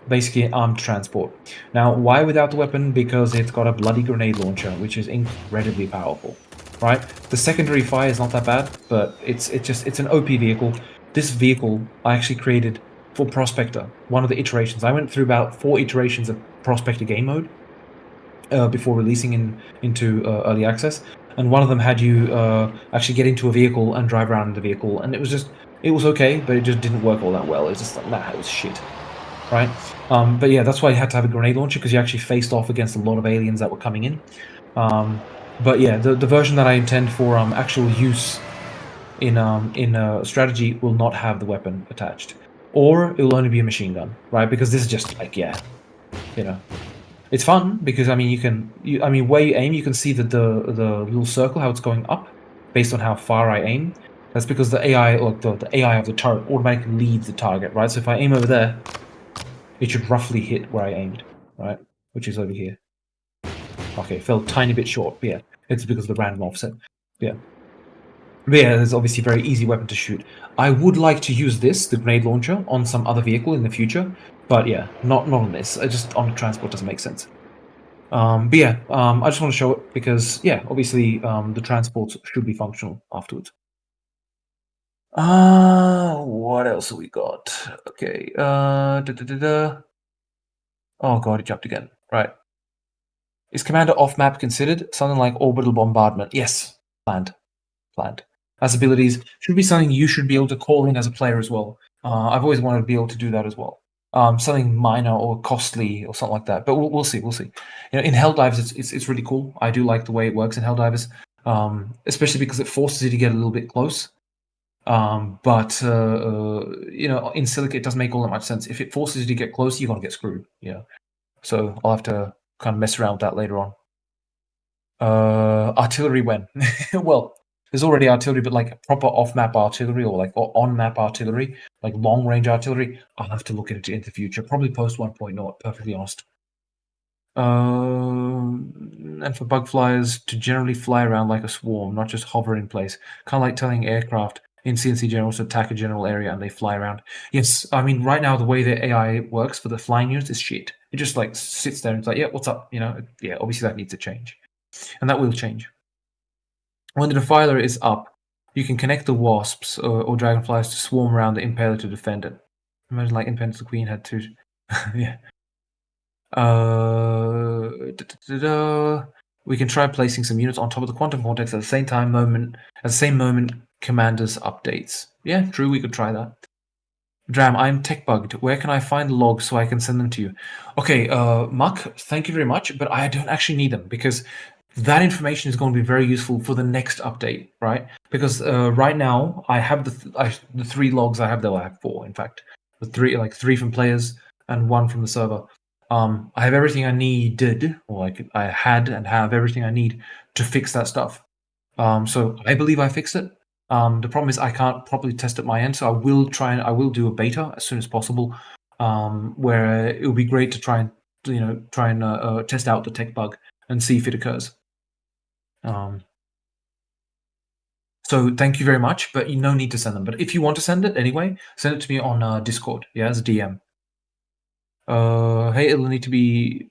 B: Basically armed transport. Now, why without the weapon? Because it's got a bloody grenade launcher, which is incredibly powerful, right? The secondary fire is not that bad, but it's an OP vehicle. This vehicle I actually created for Prospector, one of the iterations. I went through about 4 iterations of Prospector game mode before releasing into early access. and one of them had you actually get into a vehicle and drive around in the vehicle, and it was okay, but it just didn't work all that well. It's just like, nah, it was shit, right? But yeah, that's why you had to have a grenade launcher, because you actually faced off against a lot of aliens that were coming in. But yeah, the version that I intend for actual use in strategy will not have the weapon attached, or it will only be a machine gun, right? Because this is just like, yeah, you know, it's fun because I mean where you aim, you can see that the little circle, how it's going up based on how far I aim. That's because the AI, or the AI of the turret, automatically leads the target, right? So if I aim over there, it should roughly hit where I aimed, right? Which is over here. Okay, it fell a tiny bit short, but yeah, it's because of the random offset. Yeah. But yeah, it's obviously a very easy weapon to shoot. I would like to use this, the grenade launcher, on some other vehicle in the future, but yeah, not on this. Just on transport doesn't make sense. But yeah, I just want to show it because, yeah, obviously the transports should be functional afterwards. What else have we got? Okay. Oh god, it jumped again. Right. Is Commander off-map considered? Something like orbital bombardment. Yes. Planned. As abilities should be something you should be able to call in as a player as well. I've always wanted to be able to do that as well. Something minor or costly or something like that. But we'll see. We'll see. In Helldivers, it's really cool. I do like the way it works in Helldivers, especially because it forces you to get a little bit close. But in Silica, it doesn't make all that much sense. If it forces you to get close, you're gonna get screwed. So I'll have to kind of mess around with that later on. Artillery when? Well, there's already artillery, but like proper off-map artillery or on-map artillery, like long-range artillery, I'll have to look into in the future. Probably post 1.0, perfectly honest. And for bug flyers to generally fly around like a swarm, not just hover in place. Kind of like telling aircraft in C&C generals to attack a general area and they fly around. Yes, I mean, right now the way the AI works for the flying units is shit. It just like sits there and it's like, yeah, what's up? Yeah, obviously that needs to change. And that will change. When the defiler is up, you can connect the wasps or dragonflies to swarm around the Impaler to defend it. Imagine like Impendence the Queen had to... yeah. We can try placing some units on top of the quantum vortex at the same moment commanders updates. Yeah, true, we could try that. Dram, I'm tech bugged. Where can I find the logs so I can send them to you? Okay, Muck, thank you very much, but I don't actually need them because that information is going to be very useful for the next update, right? Because right now I have the 3 logs I have there. I have 4, in fact. The 3 from players and 1 from the server. I have everything I needed, or I had and have everything I need to fix that stuff. So I believe I fixed it. The problem is I can't properly test at my end, so I will do a beta as soon as possible, where it will be great to try and test out the tech bug and see if it occurs. So thank you very much, but no need to send them. But if you want to send it anyway, send it to me on Discord, as a DM. Hey, it'll need to be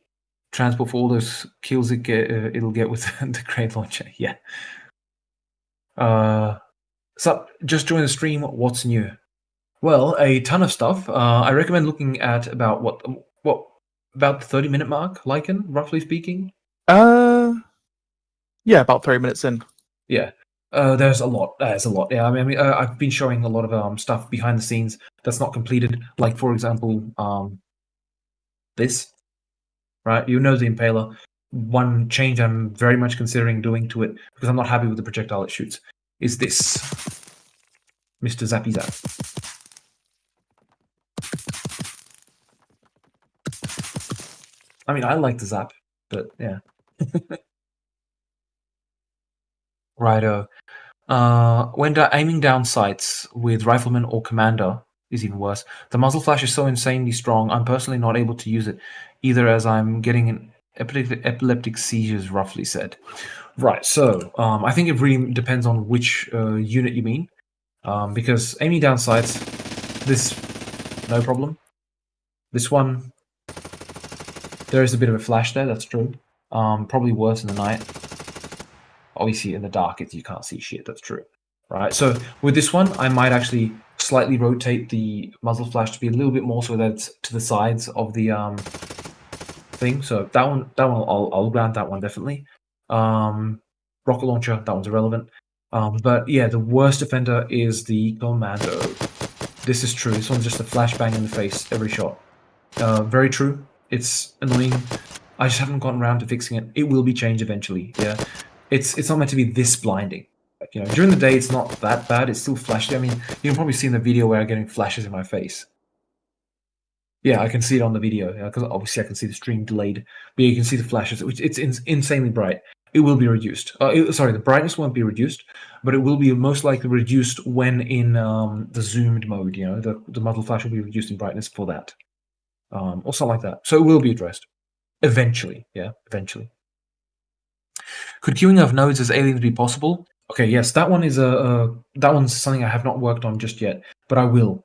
B: transport for all those kills it'll get with the crane launcher. Yeah. So just join the stream. What's new? Well, a ton of stuff. I recommend looking at about about the 30-minute mark, Lycan, roughly speaking.
A: Yeah, about 30 minutes in.
B: Yeah. There's a lot. Yeah, I mean, I've been showing a lot of stuff behind the scenes that's not completed. Like, for example, this, right? The Impaler. One change I'm very much considering doing to it, because I'm not happy with the projectile it shoots, is this. Mr. Zappy Zap. I mean, I like the zap, but yeah. Righto. When aiming down sights with rifleman or commander is even worse. The muzzle flash is so insanely strong, I'm personally not able to use it, either as I'm getting an epileptic seizures, roughly said. Right, so I think it really depends on which unit you mean, because aiming down sights, this, no problem. This one, there is a bit of a flash there, that's true. Probably worse in the night. Obviously, in the dark, you can't see shit, that's true. Right, so with this one, I might actually slightly rotate the muzzle flash to be a little bit more so that it's to the sides of the thing. So that one I'll grant that one, definitely. rocket launcher, that one's irrelevant. But yeah, the worst offender is the commando. This is true. This one's just a flashbang in the face every shot. Very true. It's annoying. I just haven't gotten around to fixing it. It will be changed eventually. Yeah, it's not meant to be this blinding. Like, you know, during the day it's not that bad. It's still flashy. I mean, you can probably see in the video where I'm getting flashes in my face. Yeah, I can see it on the video because obviously I can see the stream delayed. But you can see the flashes. It's insanely bright. It will be reduced. Sorry, the brightness won't be reduced, but it will be most likely reduced when in the zoomed mode. You know, the muzzle flash will be reduced in brightness for that, or something like that. So it will be addressed eventually. Yeah, eventually. Could queuing of nodes as aliens be possible? Okay, yes, that one is that one's something I have not worked on just yet, but I will.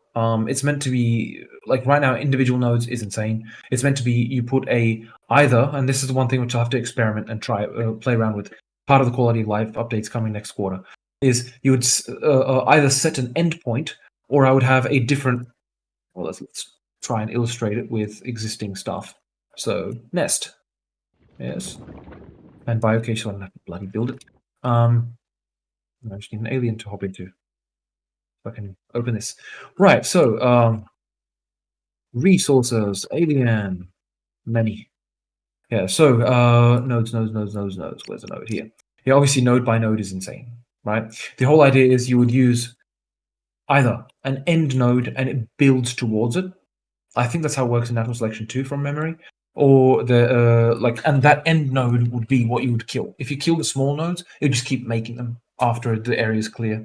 B: It's meant to be like right now, individual nodes is insane. It's meant to be you put a either, and this is the one thing which I'll have to experiment and try play around with. Part of the quality of life updates coming next quarter is you would either set an endpoint, or I would have a different. Well, let's try and illustrate it with existing stuff. So nest, yes, and biocase. So I don't have to bloody build it. I just need an alien to hop into. So I can open this. Right, so resources, alien, many. Yeah, so nodes. Where's the node here? Yeah, obviously node by node is insane, right? The whole idea is you would use either an end node and it builds towards it. I think that's how it works in natural selection 2 from memory. Or the and that end node would be what you would kill. If you kill the small nodes, it would just keep making them after the area is clear.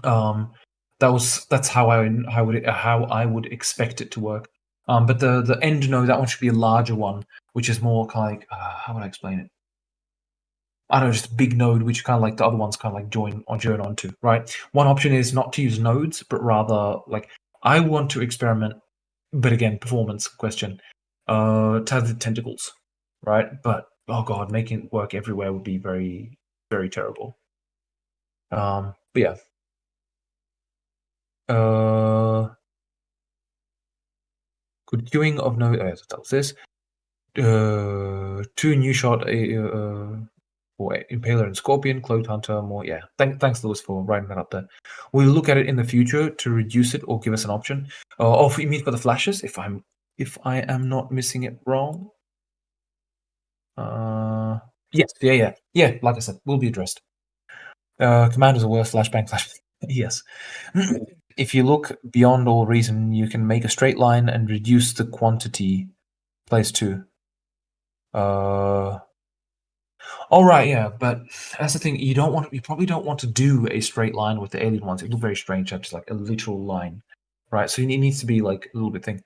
B: That's how I would expect it to work. But the end node, that one should be a larger one, which is more kind of like how would I explain it? I don't know, just a big node, which kind of like the other ones kind of like join onto, right? One option is not to use nodes, but rather like I want to experiment, but again, performance question, to have the tentacles, right? But oh god, making it work everywhere would be very, very terrible. But yeah. Could queuing of no that was this. 2 new shot for Impaler and Scorpion, Cloaked Hunter, more yeah. Thanks Lewis for writing that up there. We'll look at it in the future to reduce it or give us an option. Oh, you mean for the flashes? If I am not missing it wrong. Yes, yeah. Like I said, will be addressed. Commanders are worse. Flashbang. Yes. If you look beyond all reason, you can make a straight line and reduce the quantity. Place 2. All right, yeah, but that's the thing. You probably don't want to do a straight line with the alien ones. It looks very strange, just like a literal line, right? So it needs to be like a little bit thing.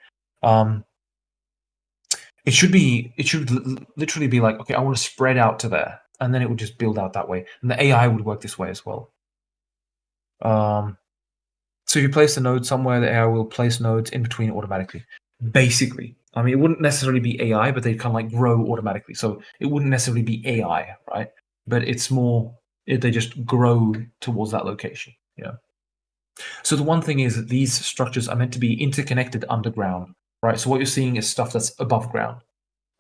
B: It should literally be like, okay, I want to spread out to there, and then it would just build out that way, and the AI would work this way as well. So if you place the node somewhere, the AI will place nodes in between automatically. Basically, I mean, it wouldn't necessarily be AI, but they kind of like grow automatically. So it wouldn't necessarily be AI, right? But it's more, they just grow towards that location. Yeah. So the one thing is that these structures are meant to be interconnected underground, right? So what you're seeing is stuff that's above ground,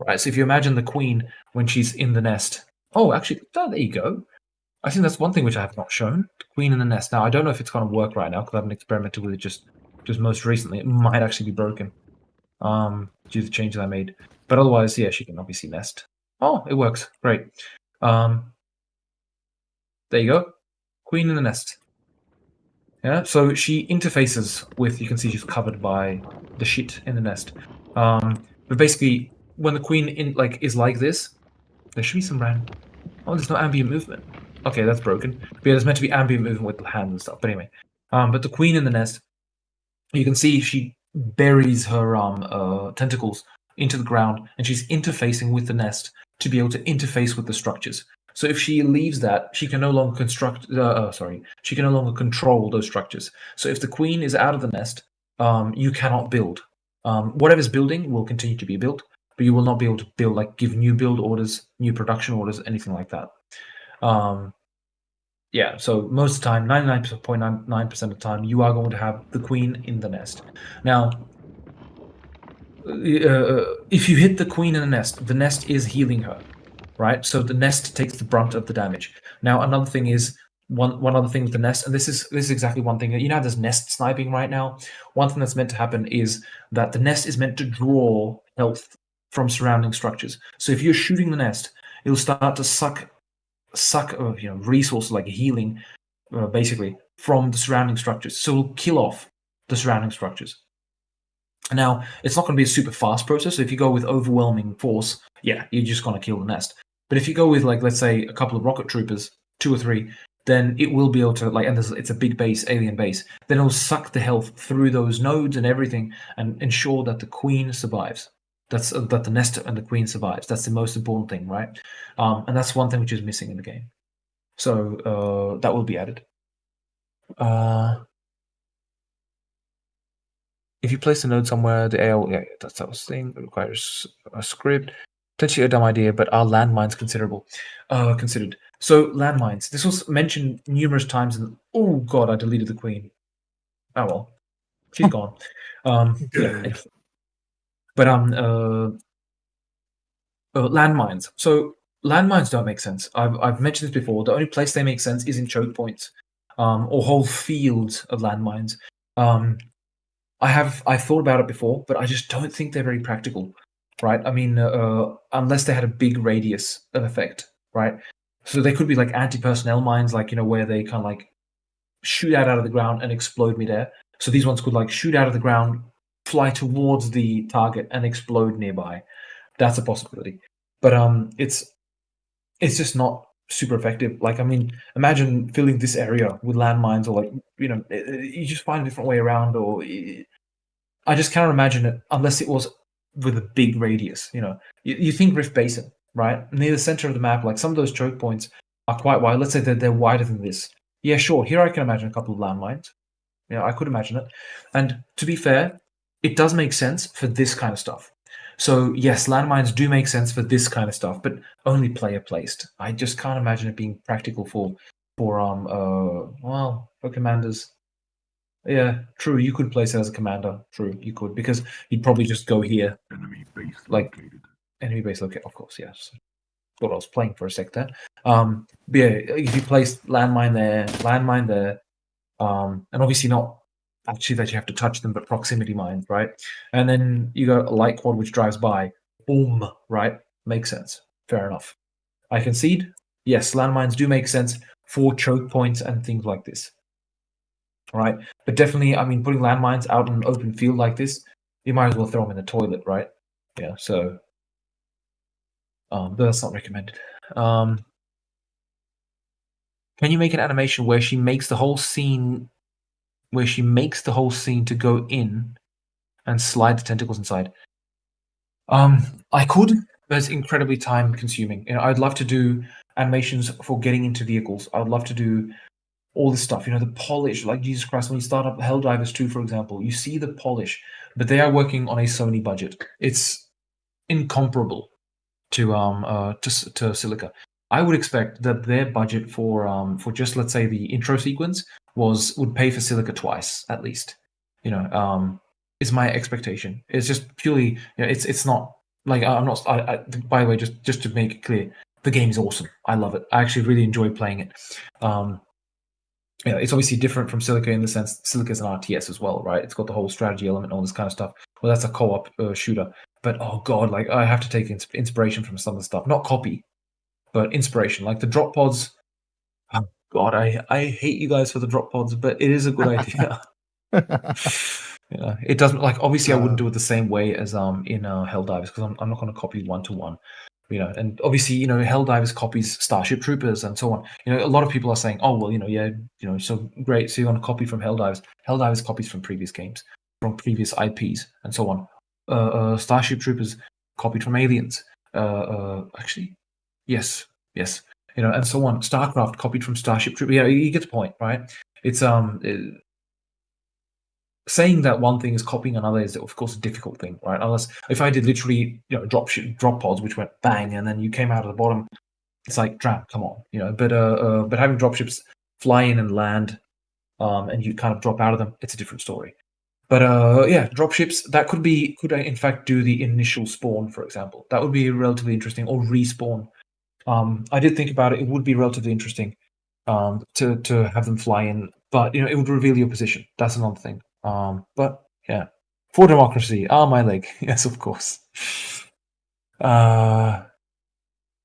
B: right? So if you imagine the queen when she's in the nest. Oh, actually, there you go. I think that's one thing which I have not shown. The queen in the nest. Now, I don't know if it's going to work right now because I haven't experimented with it just most recently. It might actually be broken due to the changes I made. But otherwise, yeah, she can obviously nest. Oh, it works. Great. There you go. Queen in the nest. Yeah, so she interfaces with, you can see she's covered by the shit in the nest. But basically, when the queen is like this, there should be some random. Oh, there's no ambient movement. Okay, that's broken. But yeah, there's meant to be ambient movement with the hands and stuff. But anyway, but the queen in the nest, you can see she buries her tentacles into the ground, and she's interfacing with the nest to be able to interface with the structures. So if she leaves that, she can no longer she can no longer control those structures. So if the queen is out of the nest, you cannot build. Whatever's building will continue to be built, but you will not be able to build, like give new build orders, new production orders, anything like that. Yeah, so most of the time, 99.9% of the time, you are going to have the queen in the nest. Now, if you hit the queen in the nest is healing her. right? So the nest takes the brunt of the damage. Now, another thing is one other thing with the nest, and this is exactly one thing that you know how there's nest sniping right now. One thing that's meant to happen is that the nest is meant to draw health from surrounding structures. So if you're shooting the nest, it'll start to suck resources like healing, basically from the surrounding structures. So it'll kill off the surrounding structures. Now, it's not going to be a super fast process. So if you go with overwhelming force, yeah, you're just going to kill the nest. But if you go with, like, let's say a couple of rocket troopers, 2 or 3, then it will be able to, like, and it's a big base, alien base, then it'll suck the health through those nodes and everything and ensure that the queen survives. That the nest and the queen survives. That's the most important thing, right? And that's one thing which is missing in the game. So that will be added. If you place a node somewhere, the AL, yeah, that's what I was saying, it requires a script. Potentially a dumb idea, but are landmines considered? So landmines, this was mentioned numerous times, and oh god, I deleted the queen. Oh well, she's gone. Yeah, but landmines. So landmines don't make sense. I've mentioned this before. The only place they make sense is in choke points, or whole fields of landmines. I've thought about it before, but I just don't think they're very practical, right? I mean, unless they had a big radius of effect, right? So they could be like anti-personnel mines, like, you know, where they kind of like shoot out of the ground and explode midair. So these ones could like shoot out of the ground, fly towards the target, and explode nearby. That's a possibility, but it's just not super effective. Like, I mean, imagine filling this area with landmines, or like, you know, you just find a different way around, or I just cannot imagine it unless it was with a big radius. You know, you think Rift Basin, right? Near the center of the map, like some of those choke points are quite wide. Let's say that they're wider than this. Yeah, sure. Here I can imagine a couple of landmines. Yeah, I could imagine it. And to be fair, it does make sense for this kind of stuff. So yes, landmines do make sense for this kind of stuff, but only player placed. I just can't imagine it being practical for commanders. Yeah, true. You could place it as a commander. True, you could, because you'd probably just go here.
C: Enemy base
B: Like,
C: located.
B: Enemy base located, of course, yes. What I was playing for a sec there. But yeah, if you place landmine there, and obviously not actually that you have to touch them, but proximity mines, right? And then you got a light quad which drives by. Boom, right? Makes sense. Fair enough. I concede. Yes, landmines do make sense for choke points and things like this. Right? But definitely, I mean, putting landmines out on an open field like this, you might as well throw them in the toilet, right? Yeah, so but that's not recommended. Can you make an animation where she makes the whole scene to go in and slide the tentacles inside? I could, but it's incredibly time consuming. You know, I'd love to do animations for getting into vehicles. I would love to do all this stuff, you know, the polish, like Jesus Christ, when you start up Helldivers 2, for example, you see the polish, but they are working on a Sony budget. It's incomparable to Silica. I would expect that their budget for just, let's say, the intro sequence would pay for Silica twice at least. You know, is my expectation. It's just purely, you know, it's not like I'm not. By the way, just to make it clear, the game is awesome. I love it. I actually really enjoy playing it. You know, it's obviously different from Silica in the sense Silica is an RTS as well, right? It's got the whole strategy element and all this kind of stuff. Well, that's a co-op shooter. But oh god, like I have to take inspiration from some of the stuff, not copy, but inspiration. Like the drop pods. Oh god, I hate you guys for the drop pods, but it is a good idea. Yeah, it doesn't, like, obviously I wouldn't do it the same way as in Helldivers, because I'm not going to copy 1-to-1. You know, and obviously, you know, Helldivers copies Starship Troopers and so on. You know, a lot of people are saying, oh, well, you know, yeah, you know, so great, so you want to copy from Helldivers. Helldivers copies from previous games, from previous IPs, and so on. Starship Troopers copied from Aliens. Actually, yes, you know, and so on. StarCraft copied from Starship Troopers. Yeah, you get the point, right? It's saying that one thing is copying another is, of course, a difficult thing, right? Unless if I did literally, you know, drop pods which went bang and then you came out of the bottom, it's like, come on, you know. But having dropships fly in and land, and you kind of drop out of them, it's a different story. But yeah, dropships that could in fact do the initial spawn, for example. That would be relatively interesting, or respawn. I did think about it. It would be relatively interesting to have them fly in, but it would reveal your position. That's another thing. But yeah, for democracy, my leg. Yes, of course. All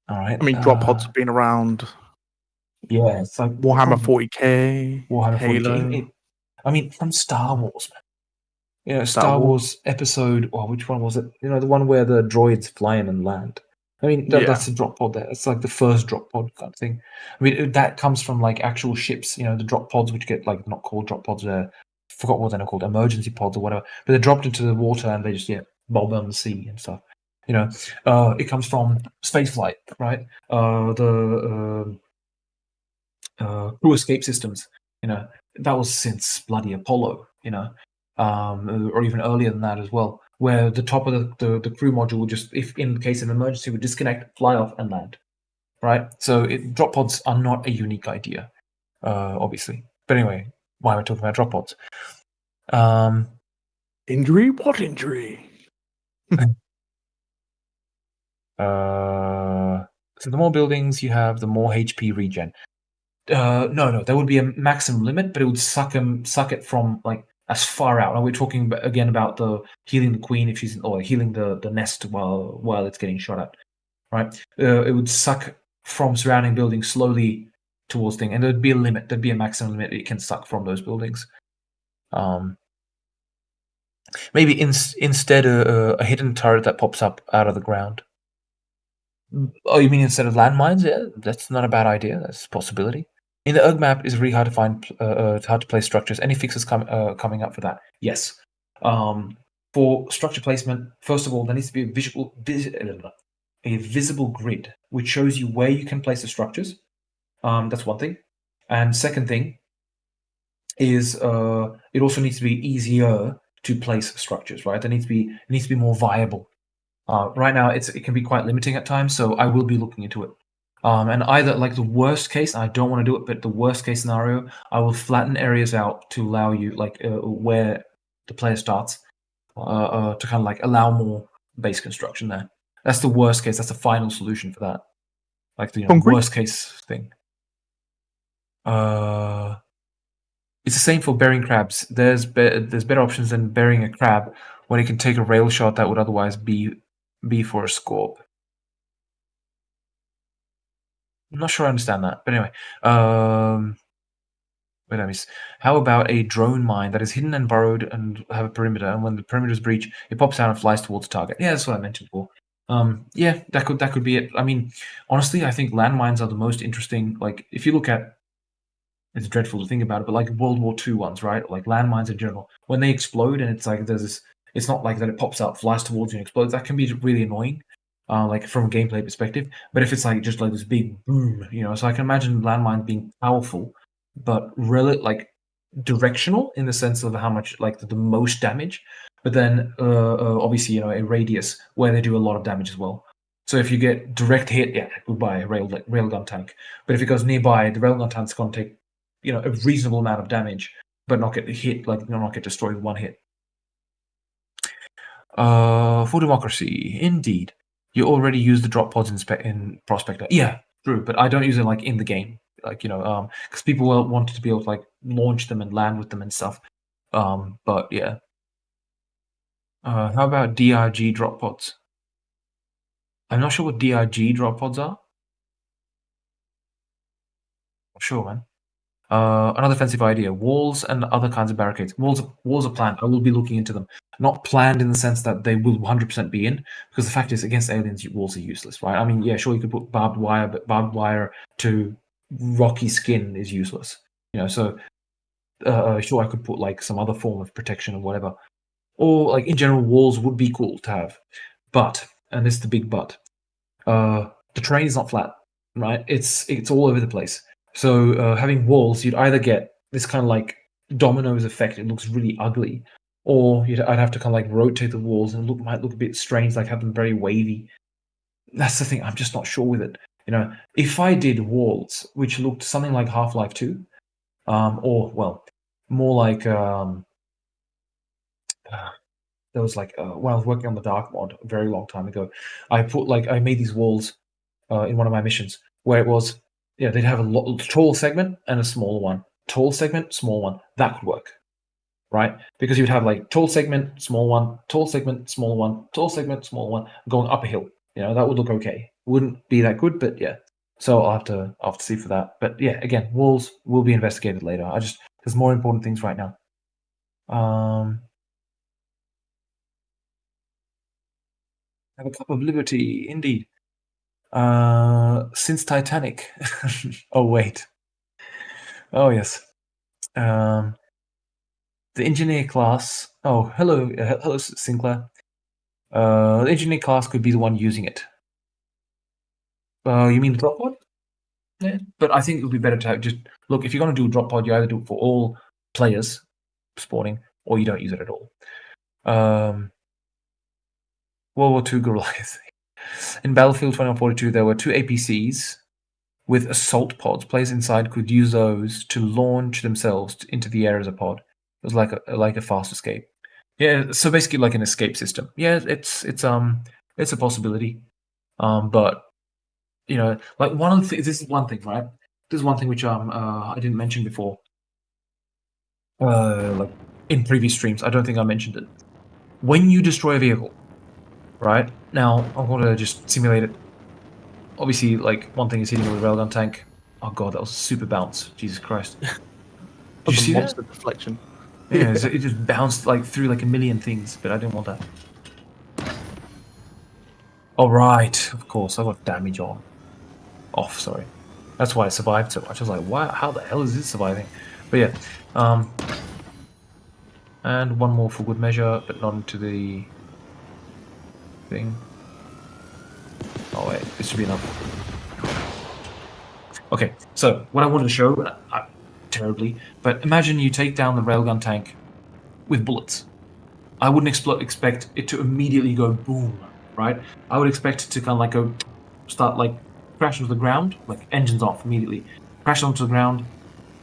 B: right.
A: I mean, drop pods have been around.
B: Yeah, it's like
A: Warhammer 40k,
B: Warhammer 40K.
A: Halo,
B: I mean, from Star Wars, man.
A: Star
B: Star
A: Wars.
B: Wars episode. Oh, which one was it? The one where the droids fly in and land. I mean, that's a drop pod there. It's like the first drop pod kind of thing. I mean, that comes from like actual ships, the drop pods, which get like not called drop pods, forgot what they're called, emergency pods or whatever. But they're dropped into the water and they just bob on the sea and stuff. It comes from spaceflight, right? The crew escape systems. That was since bloody Apollo. Or even earlier than that as well, where the top of the crew module would just, if in case of emergency, would disconnect, fly off, and land. Right? So drop pods are not a unique idea, obviously. But anyway, why am I talking about drop pods?
A: Injury? What injury?
B: So the more buildings you have, the more HP regen. No, there would be a maximum limit, but it would suck it from like as far out. And we're talking again about the healing the queen if she's, or healing the nest while it's getting shot at, right? It would suck from surrounding buildings slowly towards thing, and there'd be a limit. There'd be a maximum limit it can suck from those buildings. Maybe instead a hidden turret that pops up out of the ground. Oh, you mean instead of landmines? Yeah, that's not a bad idea. That's a possibility. In the UG map, it's really hard to find, hard to place structures. Any fixes coming up for that? Yes. For structure placement, first of all, there needs to be a visible grid which shows you where you can place the structures. That's one thing. And second thing is it also needs to be easier to place structures. Right? It needs to be more viable. Right now, it can be quite limiting at times, so I will be looking into it. And either like the worst case, I don't want to do it, but the worst case scenario, I will flatten areas out to allow you like where the player starts to kind of like allow more base construction there. That's the worst case. That's the final solution for that. Like the worst case thing. It's the same for burying crabs. There's better options than burying a crab when it can take a rail shot that would otherwise be for a scorp. I'm not sure I understand that, but anyway. Wait, I miss. How about a drone mine that is hidden and burrowed and have a perimeter, and when the perimeter is breached, it pops out and flies towards the target? Yeah, that's what I mentioned before. Yeah, that could be it. I mean, honestly, I think landmines are the most interesting. Like, if you look at, it's dreadful to think about it, but like World War II ones, right? Like landmines in general, when they explode and it's like there's this. It's not like that it pops out, flies towards you, and explodes. That can be really annoying. Like from a gameplay perspective, but if it's like just like this big boom, so I can imagine landmines being powerful, but really like directional in the sense of how much like the most damage, but then obviously a radius where they do a lot of damage as well. So if you get direct hit, yeah, goodbye railgun tank. But if it goes nearby, the railgun tank's going to take a reasonable amount of damage, but not get hit, like not get destroyed with one hit. For democracy, indeed. You already use the drop pods in Prospector. Yeah, true, but I don't use it like in the game, like because people will want to be able to like launch them and land with them and stuff. But yeah. How about DRG drop pods? I'm not sure what DRG drop pods are. Not sure, man. Another offensive idea: walls and other kinds of barricades. Walls are planned. I will be looking into them. Not planned in the sense that they will 100% be in, because the fact is, against aliens, walls are useless, right? I mean, yeah, sure, you could put barbed wire, but barbed wire to rocky skin is useless. So sure, I could put like some other form of protection or whatever, or like in general, walls would be cool to have. But, and this is the big but, the terrain is not flat, right? It's all over the place. So having walls, you'd either get this kind of like dominoes effect. It looks really ugly, or I'd have to kind of like rotate the walls and might look a bit strange, like have them very wavy. That's the thing. I'm just not sure with it. If I did walls which looked something like Half-Life 2, or well, more like there was like when I was working on the Dark mod a very long time ago, I made these walls in one of my missions, where it was, they'd have a tall segment and a smaller one. Tall segment, small one. That could work, right? Because you'd have like tall segment, small one, tall segment, small one, tall segment, small one, going up a hill. That would look okay. Wouldn't be that good, but yeah. So I'll have to see for that. But yeah, again, walls will be investigated later. There's more important things right now. Have a cup of liberty, indeed. Since Titanic. Oh wait. Oh yes. The engineer class. Oh, hello, Sinclair. The engineer class could be the one using it. You mean the drop pod? Yeah, but I think it would be better to just look. If you're going to do a drop pod, you either do it for all players spawning, or you don't use it at all. World War II Goliath. In Battlefield 2142, there were 2 APCs with assault pods. Players inside could use those to launch themselves into the air as a pod. It was like a fast escape. Yeah, so basically like an escape system. Yeah, it's a possibility. But like one of the things. This is one thing, right? This is one thing which I didn't mention before. Like in previous streams, I don't think I mentioned it. When you destroy a vehicle, right? Now I'm going to just simulate it. Obviously, like one thing is hitting with a railgun tank. Oh god, that was a super bounce. Jesus Christ! Did you see that?
A: Monster deflection.
B: Yeah, so it just bounced like through like a million things, but I didn't want that. All right, of course I got damage on. Off, sorry. That's why I survived so much. I was like, wow, how the hell is this surviving? But yeah, and one more for good measure, but not into the thing. Oh wait, this should be enough. Okay, so what I wanted to show, terribly, but imagine you take down the railgun tank with bullets. I wouldn't expect it to immediately go boom, right? I would expect it to kind of like start like crash into the ground, like engines off immediately, crash onto the ground,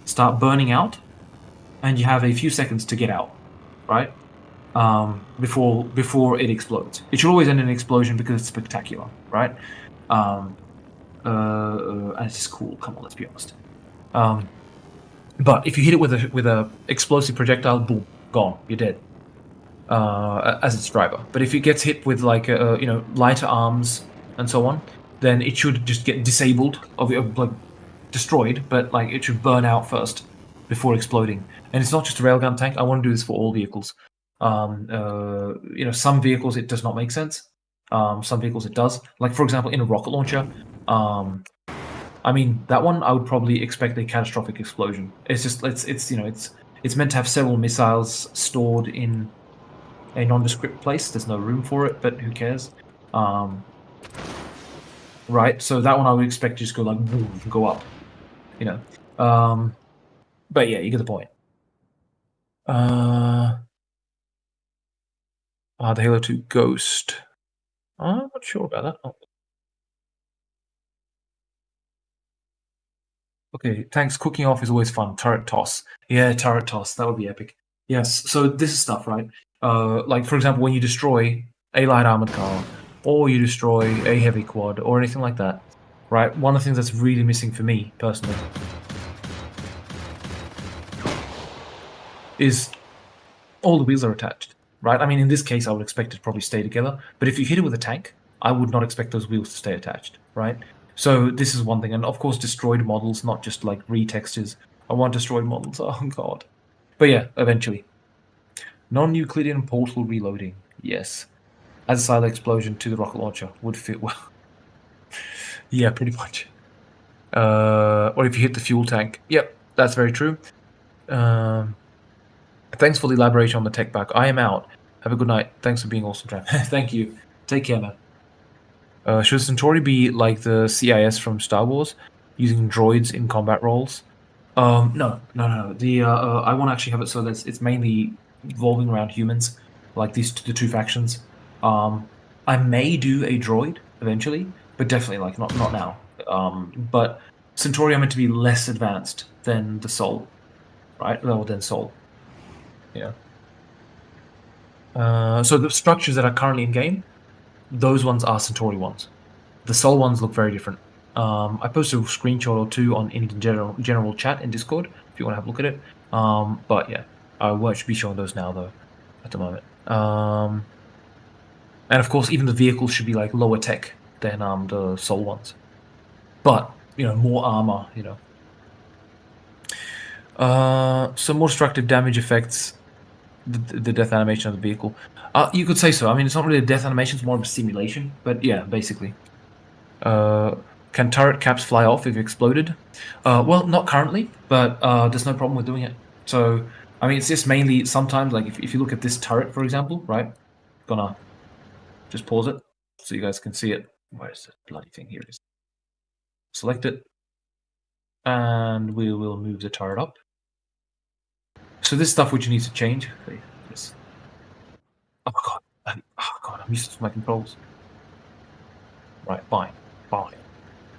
B: start burning out, and you have a few seconds to get out, right? Before it explodes. It should always end in an explosion because it's spectacular, right? And it's just cool. Come on, let's be honest. But if you hit it with a explosive projectile, boom, gone, you're dead. As its driver. But if it gets hit with like lighter arms and so on, then it should just get disabled, like destroyed. But like it should burn out first before exploding. And it's not just a railgun tank. I want to do this for all vehicles. Some vehicles it does not make sense. Some vehicles it does. Like for example, in a rocket launcher. I mean that one I would probably expect a catastrophic explosion. It's just it's meant to have several missiles stored in a nondescript place. There's no room for it, but who cares? Right, so that one I would expect to just go like boom, go up, But yeah, you get the point. The Halo 2 Ghost. I'm not sure about that. Oh. Okay, thanks. Cooking off is always fun. Turret toss. Yeah, turret toss. That would be epic. Yes, so this is stuff, right? Like, for example, when you destroy a light armored car, or you destroy a heavy quad, or anything like that, right? One of the things that's really missing for me, personally, is all the wheels are attached, right? I mean, in this case, I would expect it to probably stay together, but if you hit it with a tank, I would not expect those wheels to stay attached, right? So this is one thing, and of course destroyed models, not just like retextures. I want destroyed models, oh god. But yeah, eventually. Non-Euclidean portal reloading, yes. As a side explosion to the rocket launcher would fit well. Yeah, pretty much. Or if you hit the fuel tank. Yep, that's very true. Thanks for the elaboration on the tech back. I am out. Have a good night. Thanks for being awesome, Tram. Thank you. Take care, man. Should Centauri be like the CIS from Star Wars, using droids in combat roles? No. I want to actually have it so that it's mainly revolving around humans, like the two factions. I may do a droid eventually, but definitely like not now. But Centauri are meant to be less advanced than the Soul, right? Well, than Soul. Yeah. So the structures that are currently in game, those ones are Centauri ones. The Sol ones look very different. I posted a screenshot or two in the general chat in Discord if you want to have a look at it. But yeah, I won't be showing those now though at the moment. And of course, even the vehicles should be like lower tech than the Sol ones, but more armor. Some more destructive damage effects. The death animation of the vehicle. You could say so. I mean, it's not really a death animation; it's more of a simulation. But yeah, basically. Can turret caps fly off if exploded? Well, not currently, but there's no problem with doing it. So, I mean, it's just mainly sometimes, like if you look at this turret, for example, right? Gonna just pause it so you guys can see it. Where is this bloody thing? Here it is. Select it, and we will move the turret up. So this stuff which you need to change. Yes. Oh god! I'm used to my controls. Right, fine.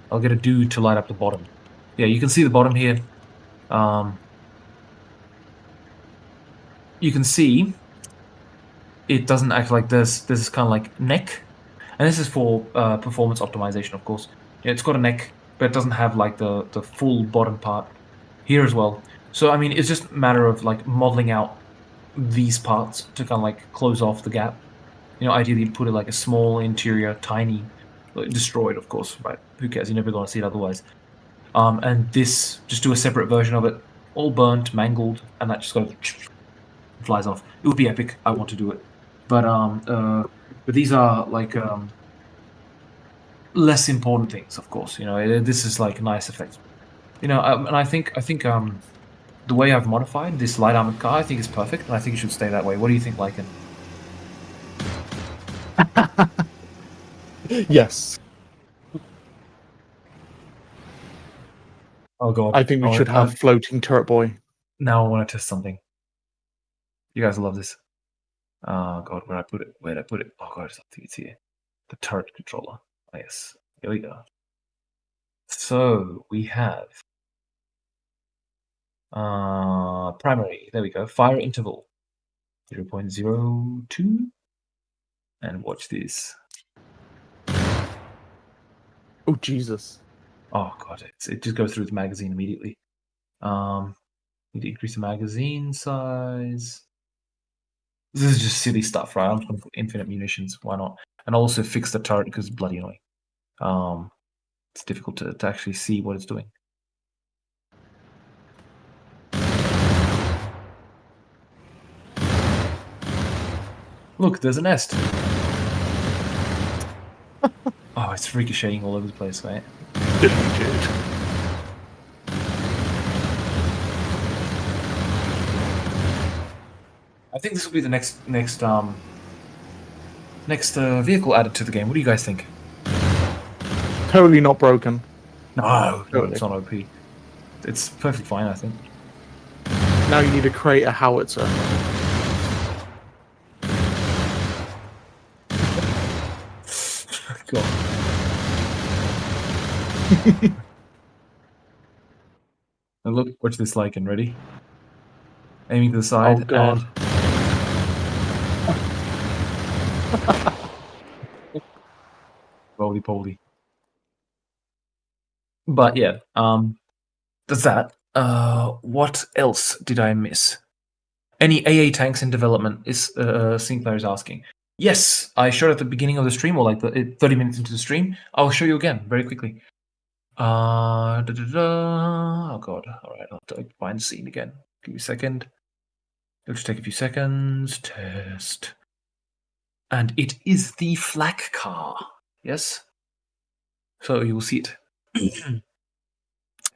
B: I'll get a dude to light up the bottom. Yeah, you can see the bottom here. You can see it doesn't act like this. This is kind of like neck, and this is for performance optimization, of course. Yeah, it's got a neck, but it doesn't have like the full bottom part here as well. So I mean, it's just a matter of like modeling out these parts to kind of like close off the gap. Ideally you'd put it like a small interior, tiny, destroyed, of course, right? Who cares? You're never going to see it otherwise. And this, just do a separate version of it, all burnt, mangled, and that just goes flies off. It would be epic. I want to do it, but these are like less important things, of course. This is like nice effects. And I think the way I've modified this light armored car, I think is perfect, and I think it should stay that way. What do you think, Lycan?
A: Yes.
B: Oh god.
A: I think we should have floating turret boy.
B: Now I want to test something. You guys love this. Oh god, where'd I put it? Oh god, I think it's here. The turret controller. Oh, yes. Here we go. So we have primary. There we go. Fire interval 0.02. And watch this.
A: Oh Jesus.
B: Oh god, it just goes through the magazine immediately. Need to increase the magazine size. This is just silly stuff, right? I'm just gonna put infinite munitions. Why not? And also fix the turret because it's bloody annoying. It's difficult to actually see what it's doing. Look, there's a nest. Oh, it's ricocheting all over the place, right?
A: Deleted.
B: I think this will be the next vehicle added to the game. What do you guys think?
A: Totally not broken.
B: No,
A: Totally.
B: it's not OP. It's perfectly fine, I think.
A: Now you need to create a howitzer.
B: God. And look, watch this like and ready. Aiming to the side.
A: Oh god.
B: Roly poly. But yeah, that's that. What else did I miss? Any AA tanks in development? Is Sinclair is asking. Yes, I showed at the beginning of the stream, or like 30 minutes into the stream. I'll show you again very quickly. Oh god. Alright, I'll have to find the scene again. Give me a second. It'll just take a few seconds. Test. And it is the Flak car. Yes? So you will see it.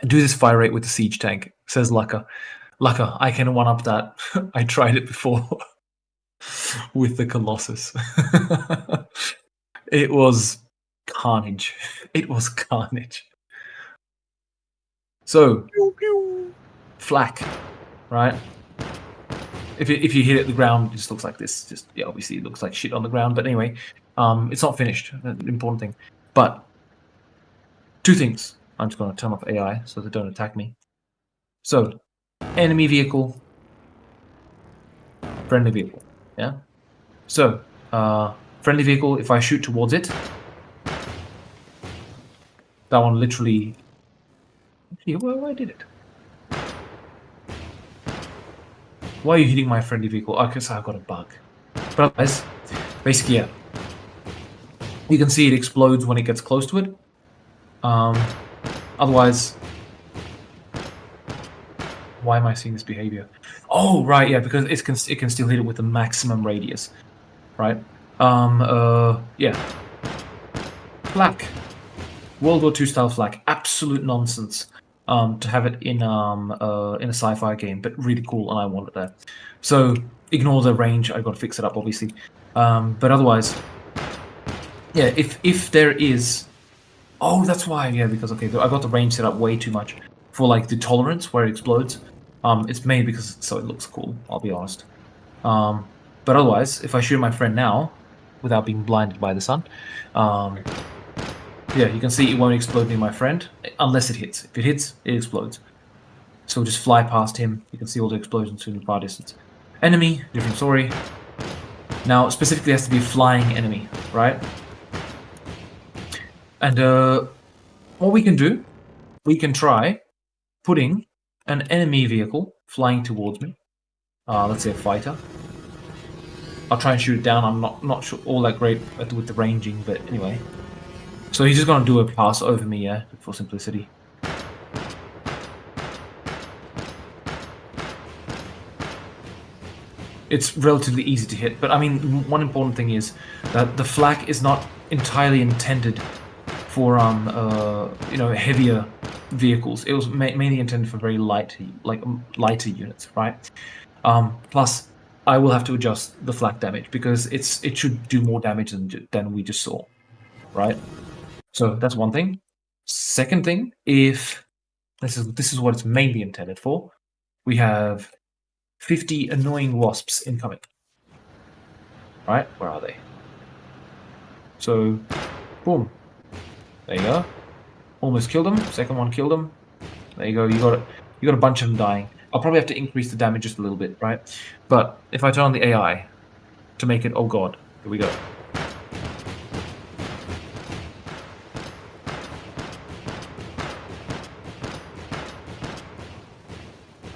B: Do this fire rate with the siege tank, says Laka. Laka, I can one up that. I tried it before with the Colossus. It was carnage. It was carnage. So, Flak, right? If you hit it the ground, it just looks like this. Just obviously it looks like shit on the ground. But anyway, it's not finished. That's the important thing. But two things. I'm just going to turn off AI so they don't attack me. So, enemy vehicle, friendly vehicle. Yeah. So, friendly vehicle. If I shoot towards it, That one literally... Actually, where did it? Why are you hitting my friendly vehicle? Oh, because I've got a bug. But otherwise, basically, yeah. You can see it explodes when it gets close to it. Otherwise... Why am I seeing this behavior? Oh, right, yeah, because it can still hit it with the maximum radius. Right? Yeah. Flak. World War II style flak. Absolute nonsense. To have it in a sci-fi game, but really cool, and I want it there. So ignore the range. I've got to fix it up, obviously. But otherwise, yeah. If there is, oh, that's why. Yeah, because okay, I got the range set up way too much for like the tolerance where it explodes. It's made because so it looks cool. I'll be honest. But otherwise, if I shoot my friend now, without being blinded by the sun, yeah, you can see it won't explode near my friend unless it hits. If it hits, it explodes. So just fly past him. You can see all the explosions in the far distance. Enemy, different story. Now, specifically, has to be a flying enemy, right? And what we can do, we can try putting an enemy vehicle flying towards me. Let's say a fighter. I'll try and shoot it down. I'm not sure all that great with the ranging, but anyway. So he's just gonna do a pass over me, yeah, for simplicity. It's relatively easy to hit, but I mean, one important thing is that the flak is not entirely intended for you know, heavier vehicles. It was mainly intended for very lighter units, right? Plus, I will have to adjust the flak damage because it should do more damage than we just saw, right? So that's one thing. Second thing, if this is what it's mainly intended for, we have 50 annoying wasps incoming. Right? Where are they? So, boom. There you go. Almost killed them. Second one killed them. There you go. You got a bunch of them dying. I'll probably have to increase the damage just a little bit, right? But if I turn on the AI to make it, oh god, here we go.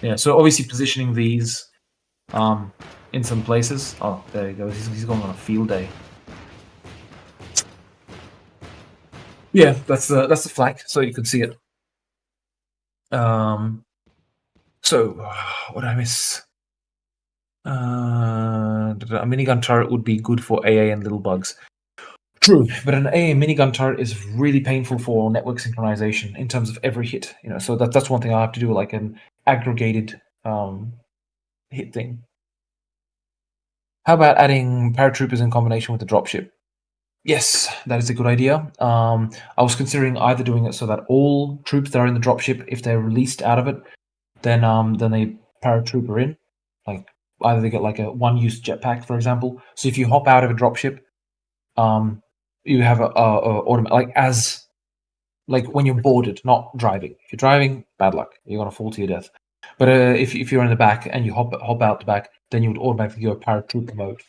B: Yeah, so obviously positioning these in some places. Oh, there he goes. He's going on a field day. Yeah, that's the flak, so you can see it. So what did I miss? A minigun turret would be good for AA and little bugs. True, but an AA minigun turret is really painful for network synchronization in terms of every hit. You know, so that's one thing I have to do, like an aggregated hit thing. How about adding paratroopers in combination with the dropship? Yes, that is a good idea. I was considering either doing it so that all troops that are in the dropship, if they're released out of it, then they paratrooper in. Like either they get like a one-use jetpack, for example. So if you hop out of a dropship, you have a automatic like when you're boarded, not driving. If you're driving, bad luck. You're gonna fall to your death. But if you're in the back and you hop out the back, then you would automatically go paratrooper mode.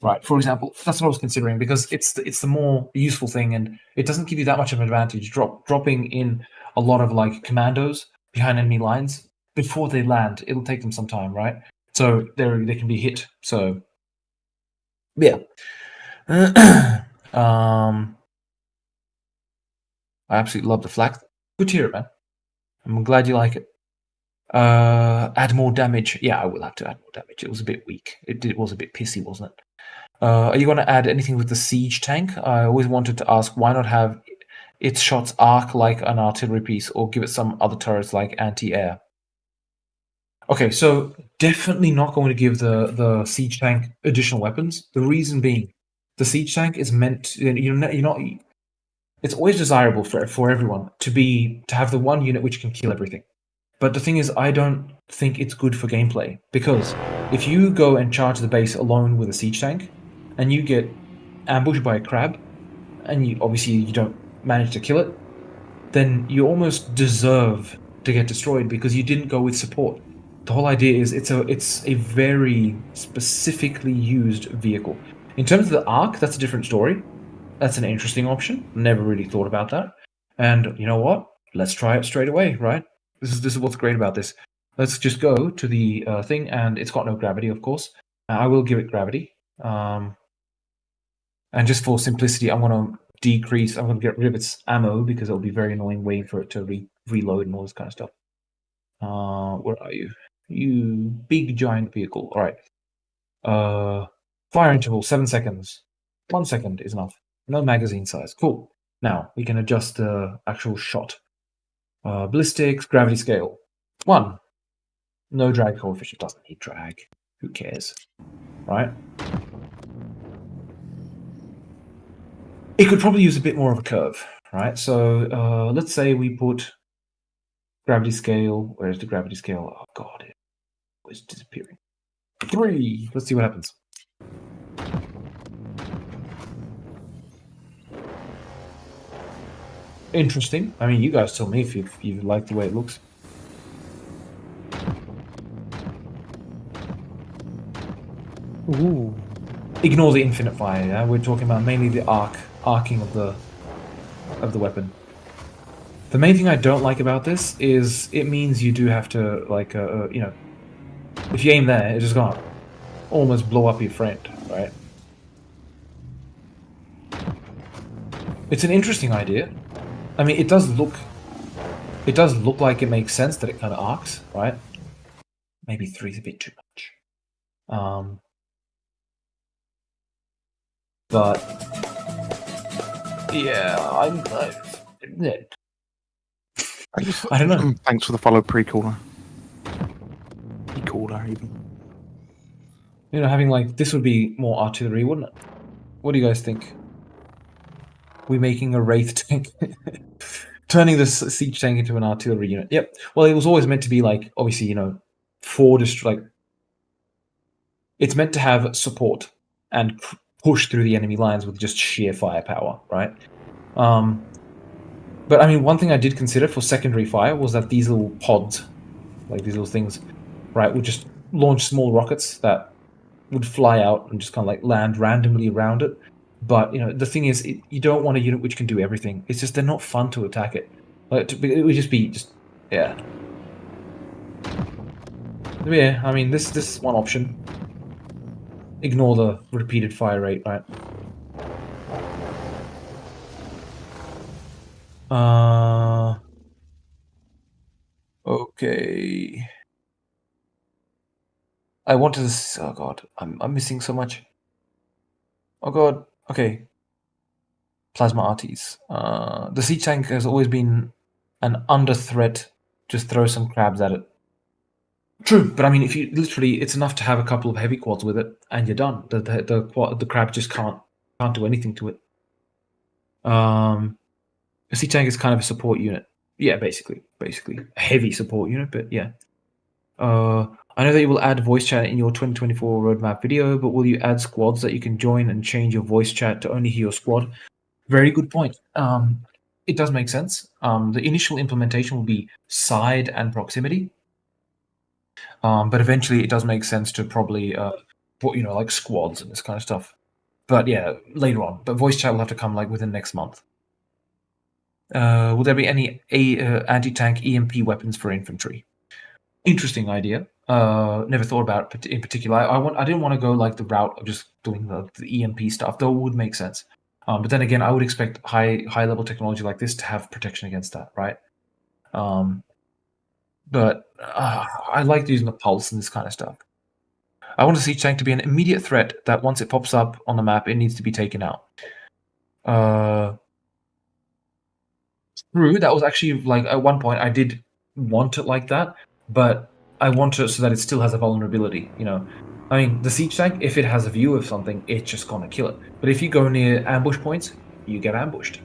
B: Right, for example, that's what I was considering because it's the more useful thing, and it doesn't give you that much of an advantage. Dropping in a lot of like commandos behind enemy lines before they land, it'll take them some time, right? So they can be hit. So yeah, I absolutely love the flak. Good to hear it, man. I'm glad you like it. Add more damage. Yeah, I will have to add more damage. It was a bit weak. It was a bit pissy, wasn't it? Are you going to add anything with the siege tank? I always wanted to ask, why not have its shots arc like an artillery piece, or give it some other turrets like anti-air? Okay, so definitely not going to give the siege tank additional weapons. The reason being, the siege tank is meant to, you're not. It's always desirable for everyone to have the one unit which can kill everything. But the thing is, I don't think it's good for gameplay, because if you go and charge the base alone with a siege tank, and you get ambushed by a crab, and you don't manage to kill it, then you almost deserve to get destroyed because you didn't go with support. The whole idea is it's a very specifically used vehicle. In terms of the arc, that's a different story. That's an interesting option. Never really thought about that. And you know what? Let's try it straight away, right? This is what's great about this. Let's just go to the thing, and it's got no gravity, of course. I will give it gravity. And just for simplicity, I'm going to decrease. I'm going to get rid of its ammo because it'll be very annoying waiting for it to reload and all this kind of stuff. Where are you? You big giant vehicle. All right. Fire interval 7 seconds. 1 second is enough. No magazine size. Cool. Now we can adjust the actual shot. Ballistics, gravity scale 1. No drag coefficient. Doesn't need drag. Who cares? Right? It could probably use a bit more of a curve, right? So let's say we put gravity scale. Where's the gravity scale? Oh god, it's disappearing. 3. Let's see what happens. Interesting. I mean, you guys tell me if you like the way it looks.
A: Ooh.
B: Ignore the infinite fire. Yeah? We're talking about mainly the arcing of the weapon. The main thing I don't like about this is it means you do have to if you aim there, it's just gonna almost blow up your friend, right? It's an interesting idea. I mean, it does look like it makes sense that it kind of arcs, right? Maybe 3 is a bit too much. But yeah, I don't know.
A: Thanks for the follow, pre-caller. Pre-caller, even.
B: You know, having like this would be more artillery, wouldn't it? What do you guys think? We making a wraith tank, turning this siege tank into an artillery unit. Yep. Well, it was always meant to be like, obviously, it's meant to have support and push through the enemy lines with just sheer firepower, right? But I mean, one thing I did consider for secondary fire was that these little pods, like these little things, right, would just launch small rockets that would fly out and just kind of like land randomly around it. But the thing is, you don't want a unit which can do everything. It's just they're not fun to attack it. Like it would just be yeah. Yeah, I mean this is one option. Ignore the repeated fire rate, right? Okay. I wanted to. Oh god, I'm missing so much. Oh god. Okay. Plasma RTs. The siege tank has always been an under threat. Just throw some crabs at it. True, but I mean, if you literally, it's enough to have a couple of heavy quads with it, and you're done. The crab just can't do anything to it. A siege tank is kind of a support unit. Yeah, basically a heavy support unit, but yeah. I know that you will add voice chat in your 2024 roadmap video, but will you add squads that you can join and change your voice chat to only hear your squad? Very good point. It does make sense. The initial implementation will be side and proximity, but eventually it does make sense to probably put like squads and this kind of stuff. But yeah, later on. But voice chat will have to come like within next month. Will there be any anti-tank EMP weapons for infantry? Interesting idea. Never thought about it in particular. I didn't want to go like the route of just doing the EMP stuff, though it would make sense. But then again, I would expect high level technology like this to have protection against that, right? But I like using the pulse and this kind of stuff. I want a siege tank to be an immediate threat that once it pops up on the map, it needs to be taken out. True, that was actually like at one point I did want it like that, but I want it so that it still has a vulnerability, I mean, the siege tank, if it has a view of something, it's just gonna kill it. But if you go near ambush points, you get ambushed,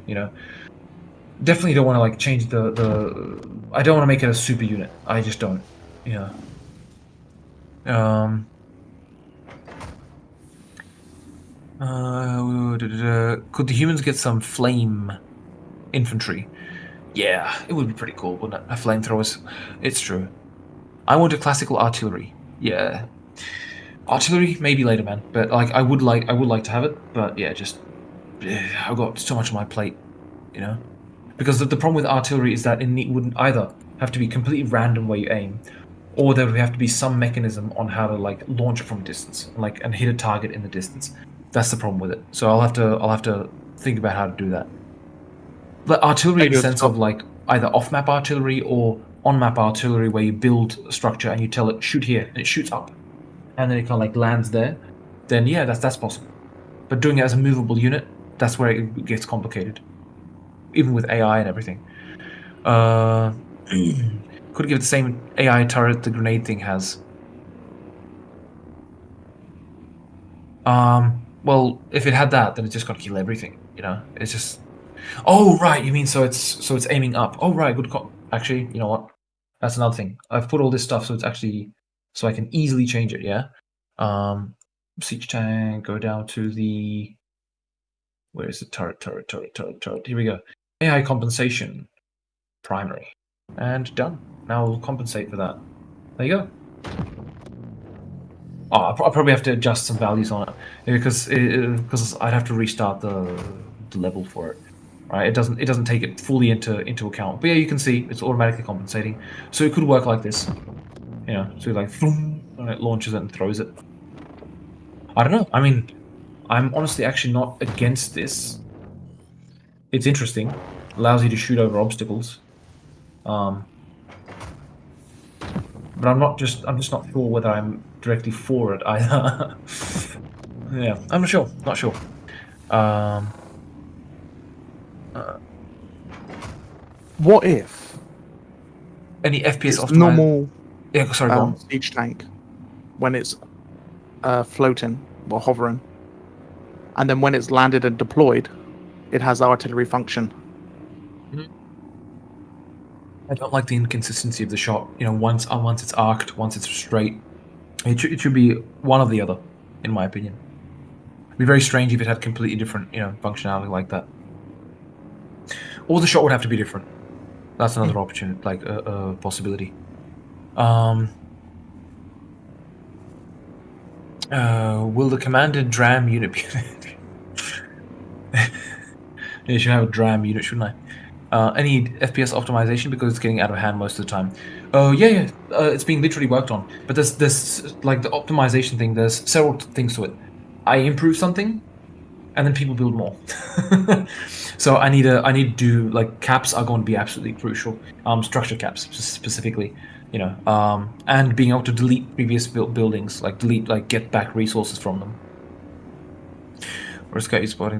B: Definitely don't want to like change the I don't want to make it a super unit. I just don't, Could the humans get some flame infantry? Yeah, it would be pretty cool, wouldn't it? A flamethrowers. It's true. I want a classical artillery. Yeah. Artillery, maybe later, man. But like I would like to have it, but yeah, just I've got so much on my plate, Because the problem with artillery is that it wouldn't either have to be completely random where you aim, or there would have to be some mechanism on how to like launch it from a distance, and hit a target in the distance. That's the problem with it. So I'll have to think about how to do that. But artillery in the sense of like either off-map artillery or on-map artillery, where you build a structure and you tell it shoot here, and it shoots up, and then it kind of like lands there. Then yeah, that's possible. But doing it as a movable unit, that's where it gets complicated. Even with AI and everything. Could give it the same AI turret the grenade thing has. Well, if it had that, then it's just got to kill everything. You know, it's just. Oh right, you mean so it's aiming up. Oh right, good call. Actually, you know what? That's another thing. I've put all this stuff so it's actually so I can easily change it. Yeah. Siege tank. Go down to the. Where is the turret? Here we go. AI compensation, primary, and done. Now we'll compensate for that. There you go. Oh, I'll probably have to adjust some values on it because I'd have to restart the level for it. Right? It doesn't take it fully into account. But yeah, you can see it's automatically compensating. So it could work like this. You know, so like boom, and it launches it and throws it. I don't know. I mean, I'm honestly actually not against this. It's interesting. Allows you to shoot over obstacles. But I'm just not sure whether I'm directly for it either. Yeah, I'm not sure. Not sure.
A: What if
B: any FPS
A: it's normal?
B: Yeah, sorry, go on.
A: Siege tank when it's floating or hovering, and then when it's landed and deployed, it has the artillery function.
B: I don't like the inconsistency of the shot. You know, once it's arced, once it's straight. It should be one or the other, in my opinion. It'd be very strange if it had completely different, functionality like that. Or the shot would have to be different. That's another opportunity, like a possibility. Will the commanded DRAM unit be? You should have a DRAM unit, shouldn't I? Any FPS optimization because it's getting out of hand most of the time. Oh yeah. It's being literally worked on. But there's like the optimization thing. There's several things to it. I improve something, and then people build more. So I need to do like caps are going to be absolutely crucial. Structure caps specifically, and being able to delete previous buildings, get back resources from them. Where's guy spotting?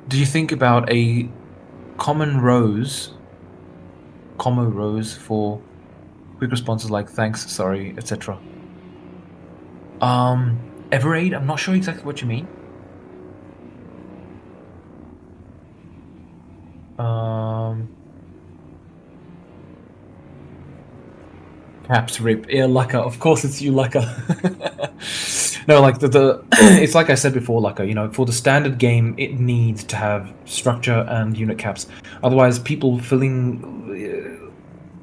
B: Do you think about a comma rose for quick responses like thanks, sorry, etc.? Everade, I'm not sure exactly what you mean. Caps rip. Yeah, Lucka. Of course it's you, Lucka. No, like the it's like I said before, Lucka, for the standard game, it needs to have structure and unit caps. Otherwise, people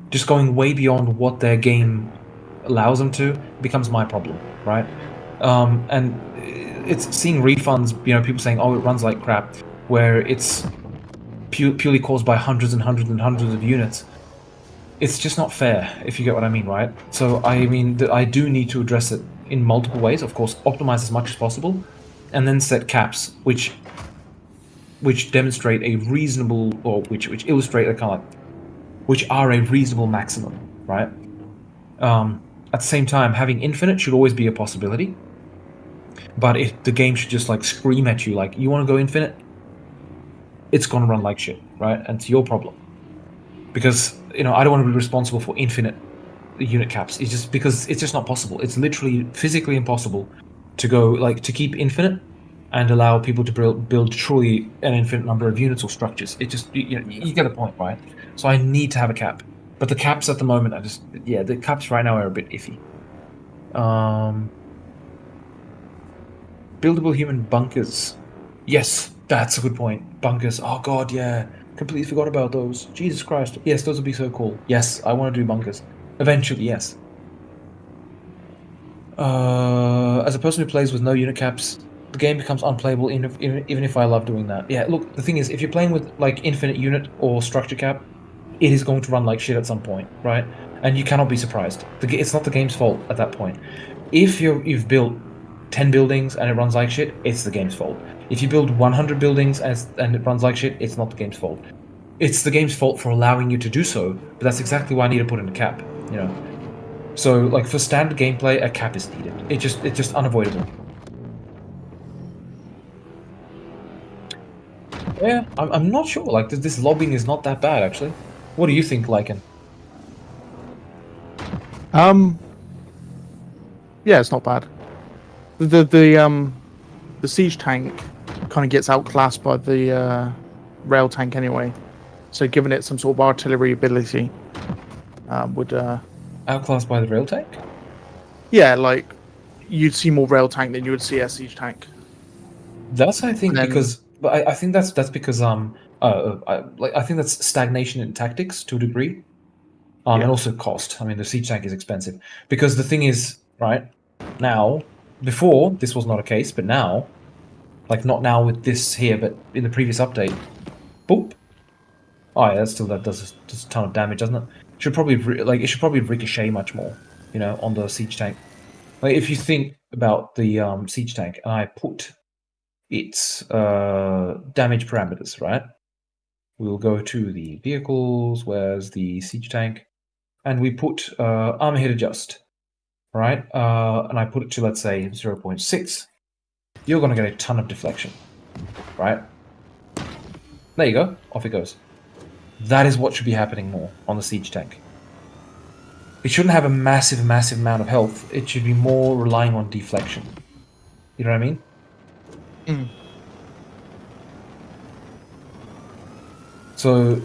B: just going way beyond what their game allows them to becomes my problem, right? And it's seeing refunds, people saying, oh, it runs like crap, where it's purely caused by hundreds and hundreds and hundreds of units. It's just not fair, if you get what I mean, right? So, I mean, I do need to address it in multiple ways. Of course, optimize as much as possible, and then set caps, which demonstrate a reasonable, or which illustrate a kind of which are a reasonable maximum, right? At the same time, having infinite should always be a possibility, but the game should just scream at you like, you want to go infinite? It's gonna run like shit, right? And it's your problem. Because, I don't want to be responsible for infinite unit caps. It's just because it's just not possible. It's literally physically impossible to go, to keep infinite and allow people to build truly an infinite number of units or structures. It just, you get the point, right? So I need to have a cap. But the caps at the moment are just, the caps right now are a bit iffy. Buildable human bunkers. Yes, that's a good point. Bunkers. Oh god, yeah. Completely forgot about those. Jesus Christ. Yes, those would be so cool. Yes, I want to do bunkers. Eventually, yes. As a person who plays with no unit caps, the game becomes unplayable even if I love doing that. Yeah, look, the thing is, if you're playing with like infinite unit or structure cap, it is going to run like shit at some point, right? And you cannot be surprised. It's not the game's fault at that point. If you've built 10 buildings and it runs like shit, it's the game's fault. If you build 100 buildings and it runs like shit, it's not the game's fault. It's the game's fault for allowing you to do so, but that's exactly why I need to put in a cap, you know. So, like, for standard gameplay, a cap is needed. It's just unavoidable. Yeah, I'm not sure. Like, this lobbying is not that bad, actually. What do you think, Lycan?
A: Yeah, it's not bad. The siege tank kind of gets outclassed by the rail tank anyway, so giving it some sort of artillery ability would
B: Outclassed by the rail tank?
A: yeah, like you'd see more rail tank than you would see a siege tank.
B: That's I think
A: And then-
B: because, but I think that's because I think that's stagnation in tactics to a degree, and also cost. I mean, the siege tank is expensive because the thing is, right now, before this was not a case, but now, like not now with this here, but in the previous update, boop. Oh yeah, that does a ton of damage, doesn't it? Should probably it should probably ricochet much more, you know, on the siege tank. Like if you think about the siege tank, and I put its damage parameters, right? We'll go to the vehicles, where's the siege tank, and we put armor hit adjust, right? And I put it to, let's say, 0.6. You're going to get a ton of deflection, right? There you go. Off it goes. That is what should be happening more on the siege tank. It shouldn't have a massive amount of health. It should be more relying on deflection. You know what I mean?
A: Mm.
B: So,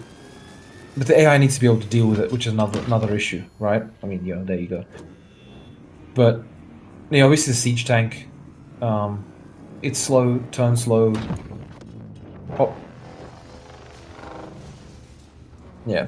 B: but the AI needs to be able to deal with it, which is another issue, right? I mean, yeah, there you go. But, you know, obviously the siege tank, it's slow, turns slow. Oh. Yeah.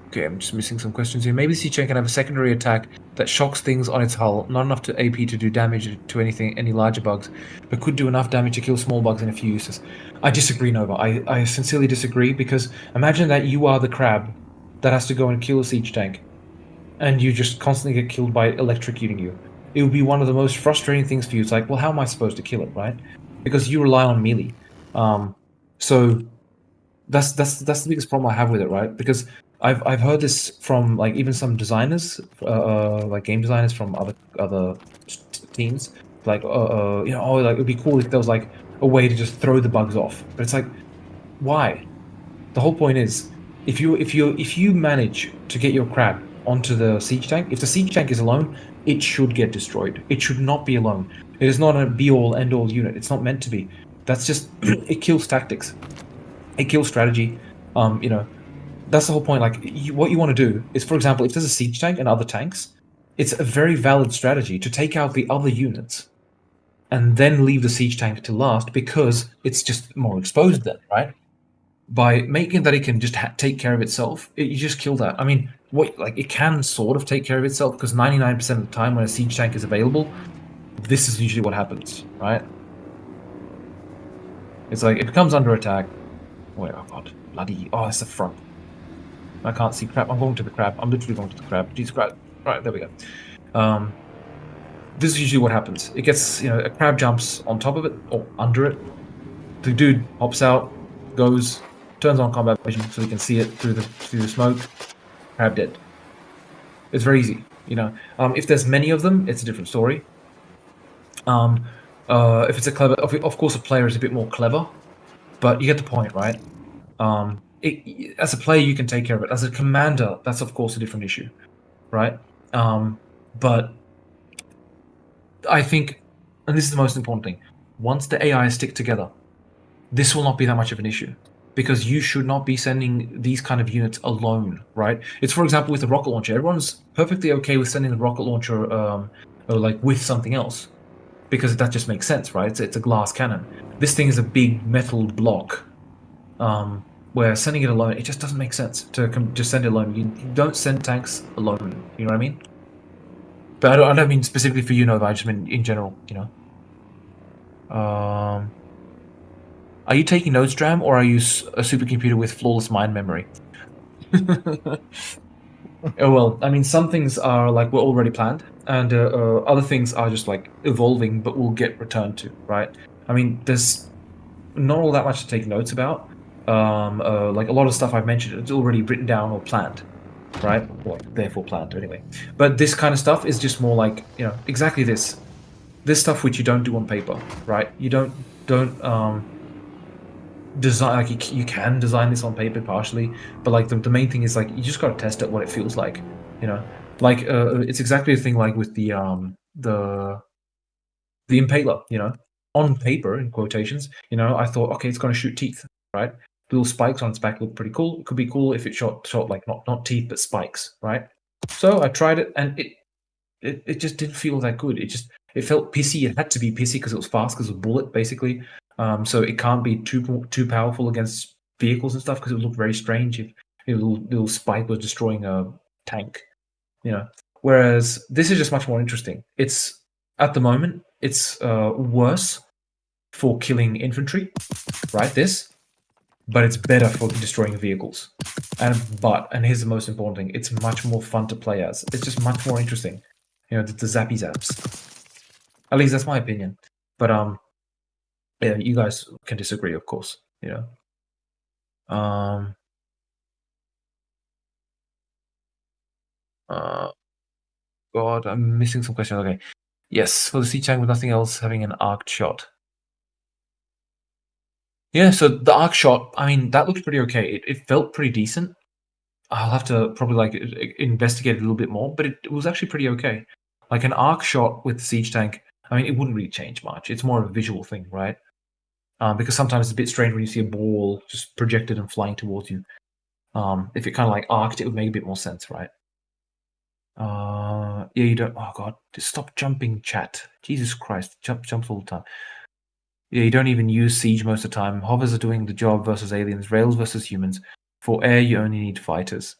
B: Okay, I'm just missing some questions here. Maybe the siege tank can have a secondary attack that shocks things on its hull, not enough to AP to do damage to any larger bugs, but could do enough damage to kill small bugs in a few uses. I disagree, Nova. I sincerely disagree, because imagine that you are the crab that has to go and kill a siege tank, and you just constantly get killed by electrocuting you. It would be one of the most frustrating things for you. It's like, well, how am I supposed to kill it, right? Because you rely on melee. So that's the biggest problem I have with it, right? Because I've heard this from like even some designers, like game designers from other teams, like you know, oh, like it'd be cool if there was like a way to just throw the bugs off. But it's like, why? The whole point is, if you manage to get your crab onto the siege tank, if the siege tank is alone, it should get destroyed. It should not be alone. It is not a be-all, end-all unit. It's not meant to be. That's just it kills tactics. It kills strategy. You know, that's the whole point. Like, what you want to do is, for example, if there's a siege tank and other tanks, it's a very valid strategy to take out the other units and then leave the siege tank to last, because it's just more exposed then, right? By making that it can just take care of itself, you just kill that. I mean, it can sort of take care of itself, because 99% of the time when a siege tank is available, this is usually what happens, right? It's like, it becomes under attack. Wait, oh god, bloody, oh, it's the front. I can't see crap. I'm going to the crab. I'm literally going to the crab. Jesus Christ. Right, there we go. This is usually what happens. It gets, you know, a crab jumps on top of it, or under it. The dude hops out, goes, turns on combat vision so he can see it through the smoke. Crab dead. It's very easy, you know. If there's many of them, it's a different story. If it's a clever, of course, a player is a bit more clever, but you get the point, right? As a player, you can take care of it. As a commander, that's of course a different issue, right? But I think, and this is the most important thing, once the AI stick together, this will not be that much of an issue, because you should not be sending these kind of units alone, right? It's, for example, with the rocket launcher. Everyone's perfectly okay with sending the rocket launcher like with something else, because that just makes sense, right? It's a glass cannon. This thing is a big metal block. Where sending it alone, it just doesn't make sense to just send it alone. You don't send tanks alone. You know what I mean? But I don't mean specifically for you, Nova. I just mean in general. Are you taking notes, Dram, or are you a supercomputer with flawless mind memory? Oh well, I mean, some things are like were already planned, and other things are just like evolving, but will get returned to, right? I mean, there's not all that much to take notes about. Like a lot of stuff I've mentioned, it's already written down or planned, right? Or therefore planned anyway. But this kind of stuff is just more like exactly this stuff which you don't do on paper, right? You don't design like you can design this on paper partially, but like the main thing is like you just got to test it what it feels like, like it's exactly the thing like with the Impaler, on paper in quotations, I thought okay it's going to shoot teeth, right? Little spikes on its back look pretty cool. It could be cool if it shot like not teeth but spikes, right? So I tried it and it just didn't feel that good. It felt pissy. It had to be pissy because it was fast because it was a bullet basically. So it can't be too powerful against vehicles and stuff because it would look very strange if a little spike was destroying a tank. Whereas this is just much more interesting. It's at the moment it's worse for killing infantry, right? But it's better for destroying vehicles. And here's the most important thing: it's much more fun to play as. It's just much more interesting. The zappy zaps. At least that's my opinion. But yeah, you guys can disagree, of course. God, I'm missing some questions. Okay. Yes, for the Sea Chang with nothing else, having an arc shot. Yeah, so the arc shot, I mean, that looked pretty okay. It felt pretty decent. I'll have to probably like investigate it a little bit more, but it was actually pretty okay. Like an arc shot with the siege tank, I mean, it wouldn't really change much. It's more of a visual thing, right? Because sometimes it's a bit strange when you see a ball just projected and flying towards you. If it kind of like arced, it would make a bit more sense, right? Yeah, you don't. Oh god, just stop jumping, chat. Jesus Christ, jumps all the time. Yeah, you don't even use siege most of the time. Hovers are doing the job versus aliens. Rails versus humans. For air, you only need fighters.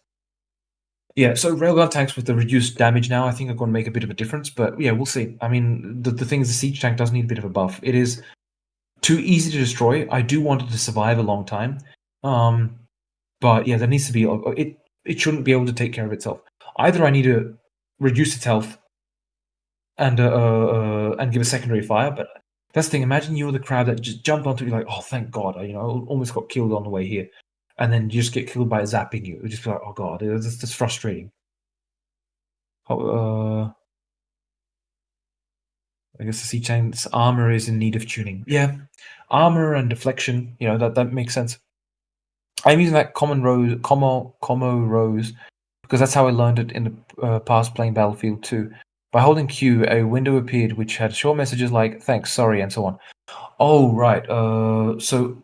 B: Yeah, so railgun tanks with the reduced damage now, I think are going to make a bit of a difference. But yeah, we'll see. I mean, the thing is, the siege tank does need a bit of a buff. It is too easy to destroy. I do want it to survive a long time. But yeah, there needs to be it shouldn't be able to take care of itself. Either I need to reduce its health and give a secondary fire, but that's the thing. Imagine you're the crowd that just jumped onto you like, oh thank God, I almost got killed on the way here, and then you just get killed by zapping you. It just be like, oh God, that's frustrating. I guess the Sea Chain's armor is in need of tuning. Yeah, armor and deflection, that makes sense. I'm using that common rose, Como rose, because that's how I learned it in the past playing Battlefield 2. By holding Q, a window appeared which had short messages like "thanks," "sorry," and so on. Oh right, so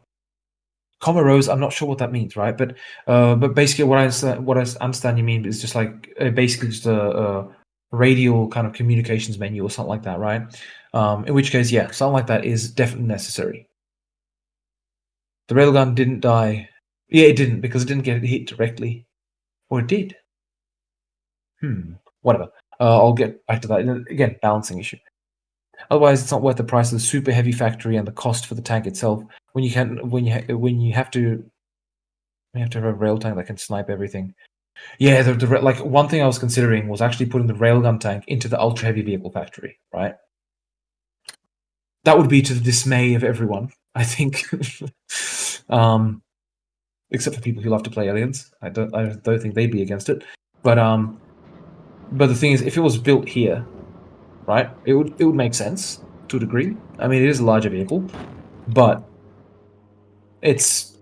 B: Como rose, I'm not sure what that means, right? But basically, what I understand you mean is just like basically just a radial kind of communications menu or something like that, right? In which case, yeah, something like that is definitely necessary. The railgun didn't die. Yeah, it didn't because it didn't get hit directly. Or it did. Whatever. I'll get back to that. Again, balancing issue. Otherwise, it's not worth the price of the super heavy factory and the cost for the tank itself. When you have to have a rail tank that can snipe everything. Yeah, like one thing I was considering was actually putting the railgun tank into the ultra heavy vehicle factory. Right. That would be to the dismay of everyone, I think. Except for people who love to play aliens. I don't think they'd be against it. But the thing is, if it was built here, right, it would make sense to a degree. I mean, it is a larger vehicle, but it's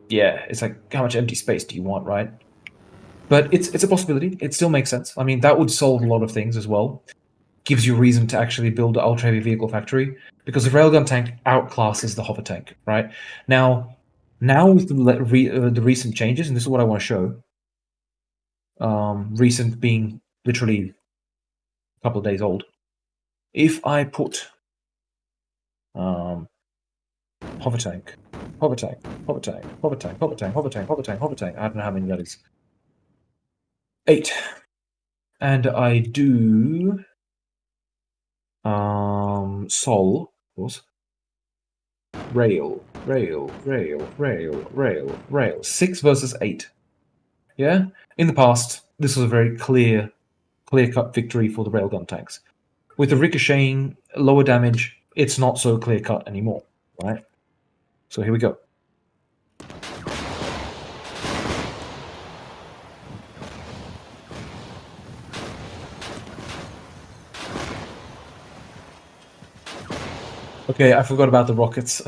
B: like how much empty space do you want, right? But it's a possibility. It still makes sense. I mean, that would solve a lot of things as well. Gives you a reason to actually build an ultra heavy vehicle factory because the railgun tank outclasses the hover tank, right? Now with the recent changes, and this is what I want to show. Recent being literally a couple of days old. If I put hover tank, hover tank, hover tank, hover tank, hover tank, hover tank, hover tank, hover tank, I don't know how many that is. 8. And I do Sol, of course. Rail. 6 versus 8. Yeah? In the past, this was a very clear-cut victory for the railgun tanks. With the ricocheting, lower damage, it's not so clear-cut anymore, right? So here we go. Okay, I forgot about the rockets.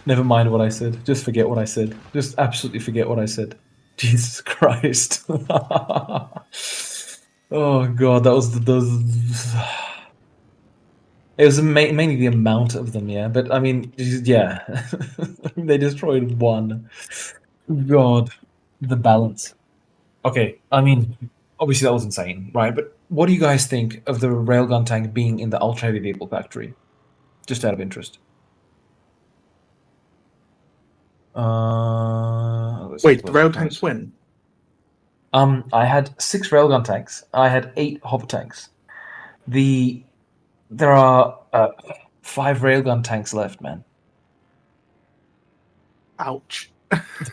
B: Never mind what I said. Just forget what I said. Just absolutely forget what I said. Jesus Christ. Oh god, that was it was mainly the amount of them, yeah. But I mean, yeah, they destroyed one. God, the balance. Okay, I mean, obviously that was insane, right? But what do you guys think of the railgun tank being in the ultra heavy vehicle factory? Just out of interest.
A: Wait, the rail tanks win?
B: I had 6 railgun tanks. I had 8 hopper tanks. There are 5 railgun tanks left, man.
A: Ouch.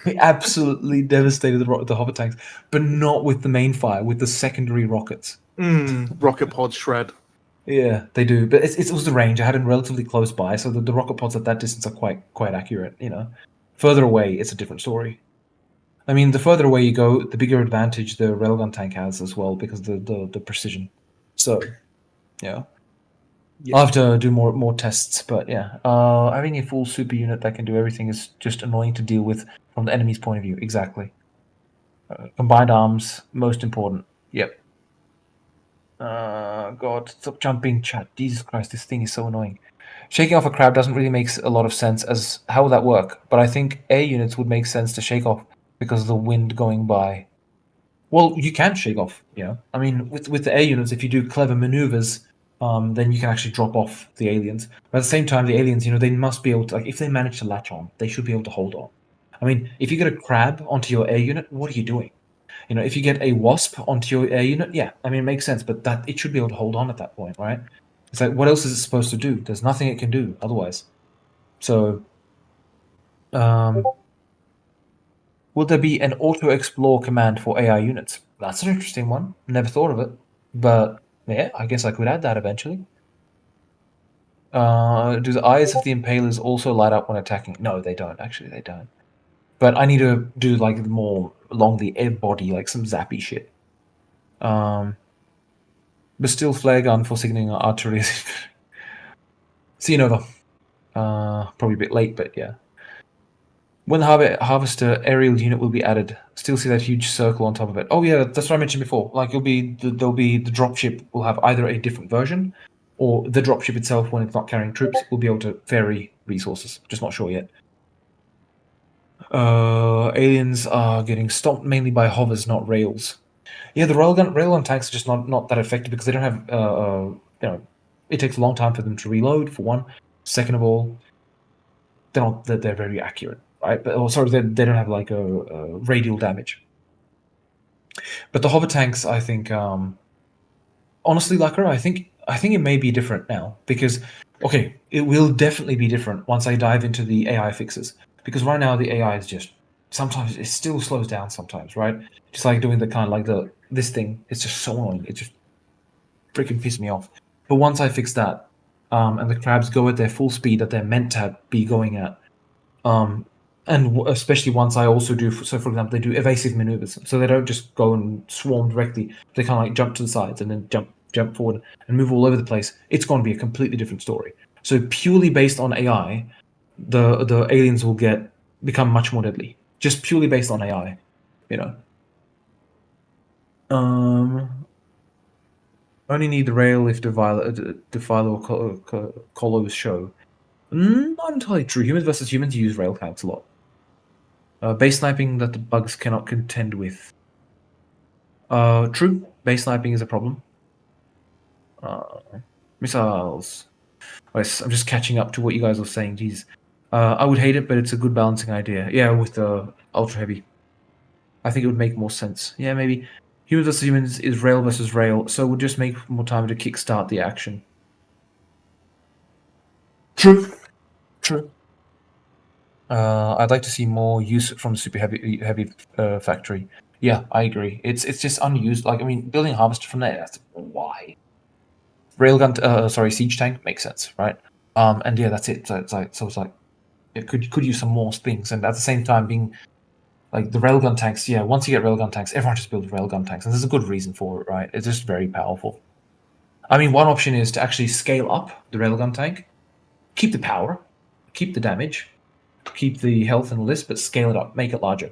B: They absolutely devastated the hopper tanks, but not with the main fire, with the secondary rockets.
A: Rocket pod shred.
B: Yeah, they do, but it was the range. I had them relatively close by, so the rocket pods at that distance are quite accurate. You know, further away, it's a different story. I mean, the further away you go, the bigger advantage the railgun tank has as well because the precision. So, yeah. I'll have to do more tests, but yeah, having a full super unit that can do everything is just annoying to deal with from the enemy's point of view. Exactly. Combined arms, most important. Yep. God, stop jumping, chat. Jesus Christ, this thing is so annoying. Shaking off a crab doesn't really make a lot of sense as how would that work? But I think air units would make sense to shake off because of the wind going by. Well, you can shake off, yeah. I mean, with the air units, if you do clever maneuvers, then you can actually drop off the aliens. But at the same time, the aliens, they must be able to, like, if they manage to latch on, they should be able to hold on. I mean, if you get a crab onto your air unit, what are you doing? If you get a wasp onto your air unit, yeah, I mean, it makes sense, but that it should be able to hold on at that point, right? It's like, what else is it supposed to do? There's nothing it can do otherwise. So, will there be an auto-explore command for AI units? That's an interesting one. Never thought of it. But, yeah, I guess I could add that eventually. Do the eyes of the Impalers also light up when attacking? No, they don't. Actually, they don't. But I need to do, like, more along the air body, like some zappy shit. But still flare gun for signaling artillery. See you, Nova. Probably a bit late, but yeah. When the harvester aerial unit will be added, still see that huge circle on top of it. Oh yeah, that's what I mentioned before. Like there'll be the dropship will have either a different version, or the dropship itself, when it's not carrying troops, will be able to ferry resources. Just not sure yet. Aliens are getting stopped mainly by hovers, not rails. Yeah, the railgun tanks are just not that effective because they don't have it takes a long time for them to reload. For one, second of all, they're very accurate. Right? But they don't have like a radial damage. But the hover tanks, I think, honestly, Lucker, I think it may be different now because, okay, it will definitely be different once I dive into the AI fixes. Because right now the AI is just sometimes it still slows down sometimes, right? Just like doing the kind of like this thing, it's just so annoying. It just freaking pisses me off. But once I fix that, and the crabs go at their full speed that they're meant to be going at, and especially once I also do, so for example, they do evasive maneuvers, so they don't just go and swarm directly. They kind of like jump to the sides and then jump forward and move all over the place. It's going to be a completely different story. So purely based on AI, the aliens will become much more deadly. Just purely based on AI, Only need the rail if Defiler or Colos show. Not entirely true. Humans versus humans use rail tanks a lot. Base sniping that the bugs cannot contend with. True. Base sniping is a problem. Missiles. I'm just catching up to what you guys were saying. Jeez. I would hate it, but it's a good balancing idea. Yeah, with the ultra heavy. I think it would make more sense. Yeah, maybe. Humans versus humans is rail versus rail, so we'll just make more time to kickstart the action. True. I'd like to see more use from the super heavy factory. Yeah, I agree. It's just unused. Like, I mean, building a harvester from there, that's why. Railgun, siege tank makes sense, right? And yeah, that's it. So it's like it could use some more things, and at the same time being like the railgun tanks. Yeah, once you get railgun tanks, everyone just builds railgun tanks, and there's a good reason for it, right? It's just very powerful. I mean, one option is to actually scale up the railgun tank, keep the power, keep the damage, keep the health and list, but scale it up, make it larger.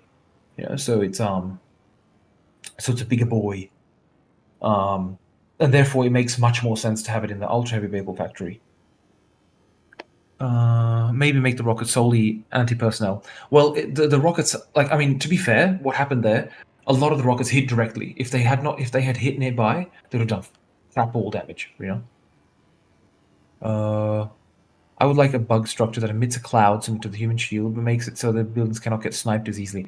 B: You know, so it's a bigger boy. And therefore it makes much more sense to have it in the ultra heavy vehicle factory. Maybe make the rockets solely anti-personnel. Well, the rockets, like, I mean, to be fair, what happened there? A lot of the rockets hit directly. If they had hit nearby, they would have done crap all damage. You know. I would like a bug structure that emits a cloud similar to the human shield, but makes it so that buildings cannot get sniped as easily.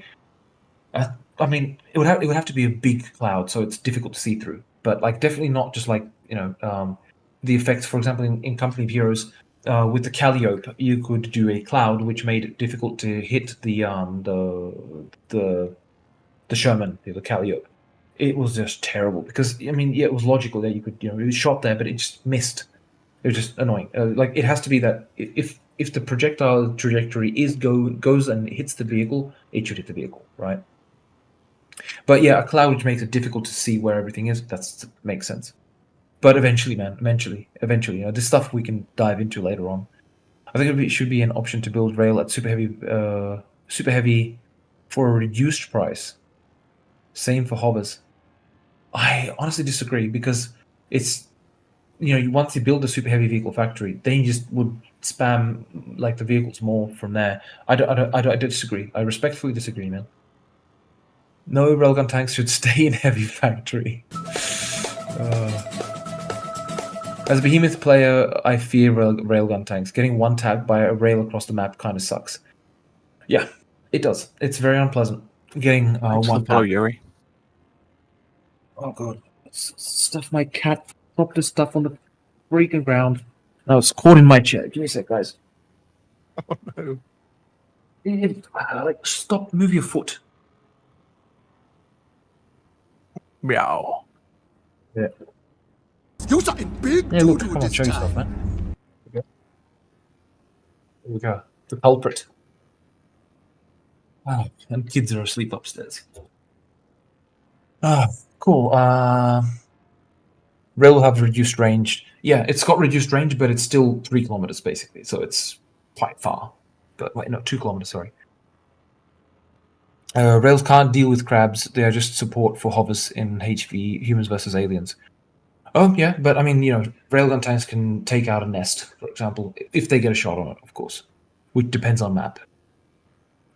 B: I mean, it would have to be a big cloud, so it's difficult to see through. But like, definitely not just like the effects. For example, in Company of Heroes, with the Calliope, you could do a cloud which made it difficult to hit the Sherman, the Calliope. It was just terrible because, I mean, yeah, it was logical that you could, it was shot there, but it just missed. It was just annoying. Like, it has to be that if the projectile trajectory goes and hits the vehicle, it should hit the vehicle, right? But yeah, a cloud which makes it difficult to see where everything is, that makes sense. But eventually, this stuff we can dive into later on. I think it should be an option to build rail at super heavy for a reduced price. Same for hovers. I honestly disagree because it's, once you build a super heavy vehicle factory, then you just would spam like the vehicles more from there. I disagree. I respectfully disagree, man. No railgun tanks should stay in heavy factory. As a behemoth player, I fear railgun tanks. Getting one tagged by a rail across the map kind of sucks. Yeah, it does. It's very unpleasant getting one
D: follow
B: tap.
D: Yuri.
B: Oh god, stuff my cat dropped his stuff on the freaking ground. No, it's caught in my chair. Give me a sec, guys.
A: Oh no.
B: Like, stop, move your foot.
A: Meow.
B: Yeah.
C: You something big
B: Yeah,
C: to
B: look,
C: do
B: come on,
C: this
B: show yourself,
C: time.
B: man. Here we go. The culprit. Wow, and kids are asleep upstairs. Cool. Rail will have reduced range. Yeah, it's got reduced range, but it's still 3 kilometers basically, so it's quite far. But wait, no, 2 kilometers. Sorry. Rails can't deal with crabs. They are just support for hovers in HV, humans versus aliens. Oh yeah, but I mean, railgun tanks can take out a nest, for example, if they get a shot on it, of course, which depends on map.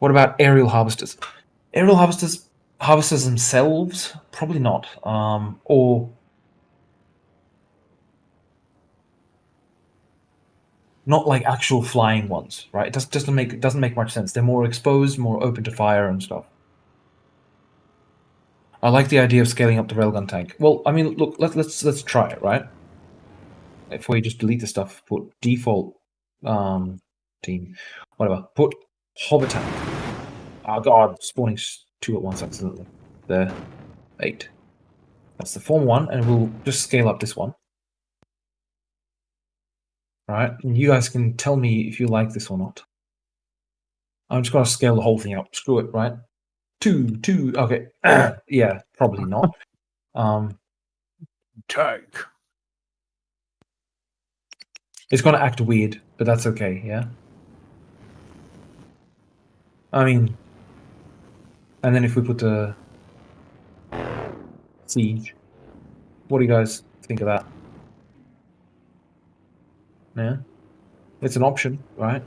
B: What about aerial harvesters? Aerial harvesters themselves, probably not. Or not like actual flying ones, right? It doesn't make much sense. They're more exposed, more open to fire and stuff. I like the idea of scaling up the railgun tank. Well, I mean, look, let's try it, right? If we just delete the stuff, put default team, whatever. Put hover tank. Oh god, spawning 2 at once accidentally. There, 8. That's the form 1, and we'll just scale up this one. Right, and you guys can tell me if you like this or not. I'm just gonna scale the whole thing up. Screw it, right? 2, okay. Yeah, probably not.
A: Tank.
B: It's gonna act weird, but that's okay, yeah? I mean, and then if we put the siege, what do you guys think of that? Yeah? It's an option, right?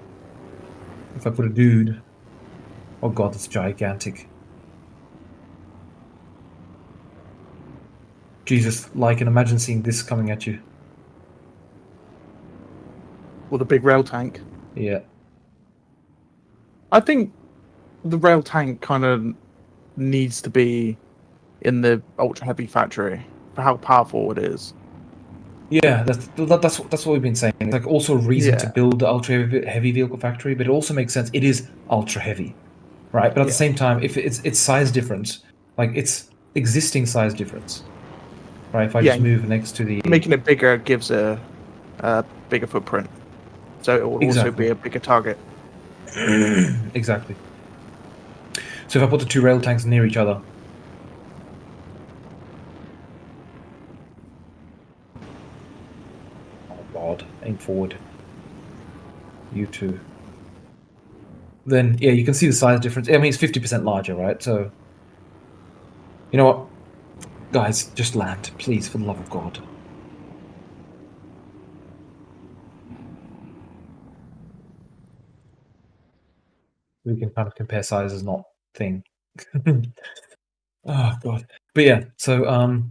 B: If I put a dude, oh god, that's gigantic. Jesus, like, and imagine seeing this coming at you.
A: With a big rail tank.
B: Yeah.
A: I think the rail tank kind of needs to be in the ultra heavy factory for how powerful it is.
B: Yeah, that's what we've been saying. It's like also a reason to
A: Yeah.
B: build the ultra heavy vehicle factory, but it also makes sense. It is ultra heavy, right? But at the same time, if it's size difference, like it's existing size difference, right? If I just move next to the
A: making it bigger gives a bigger footprint, so it will also be a bigger target.
B: Exactly. So if I put the two rail tanks near each other. Oh god, aim forward. You two. Then yeah, you can see the size difference. I mean, it's 50% larger, right? So you know what, guys, just land, please, for the love of God. We can kind of compare sizes, not thing. Oh god. But yeah, so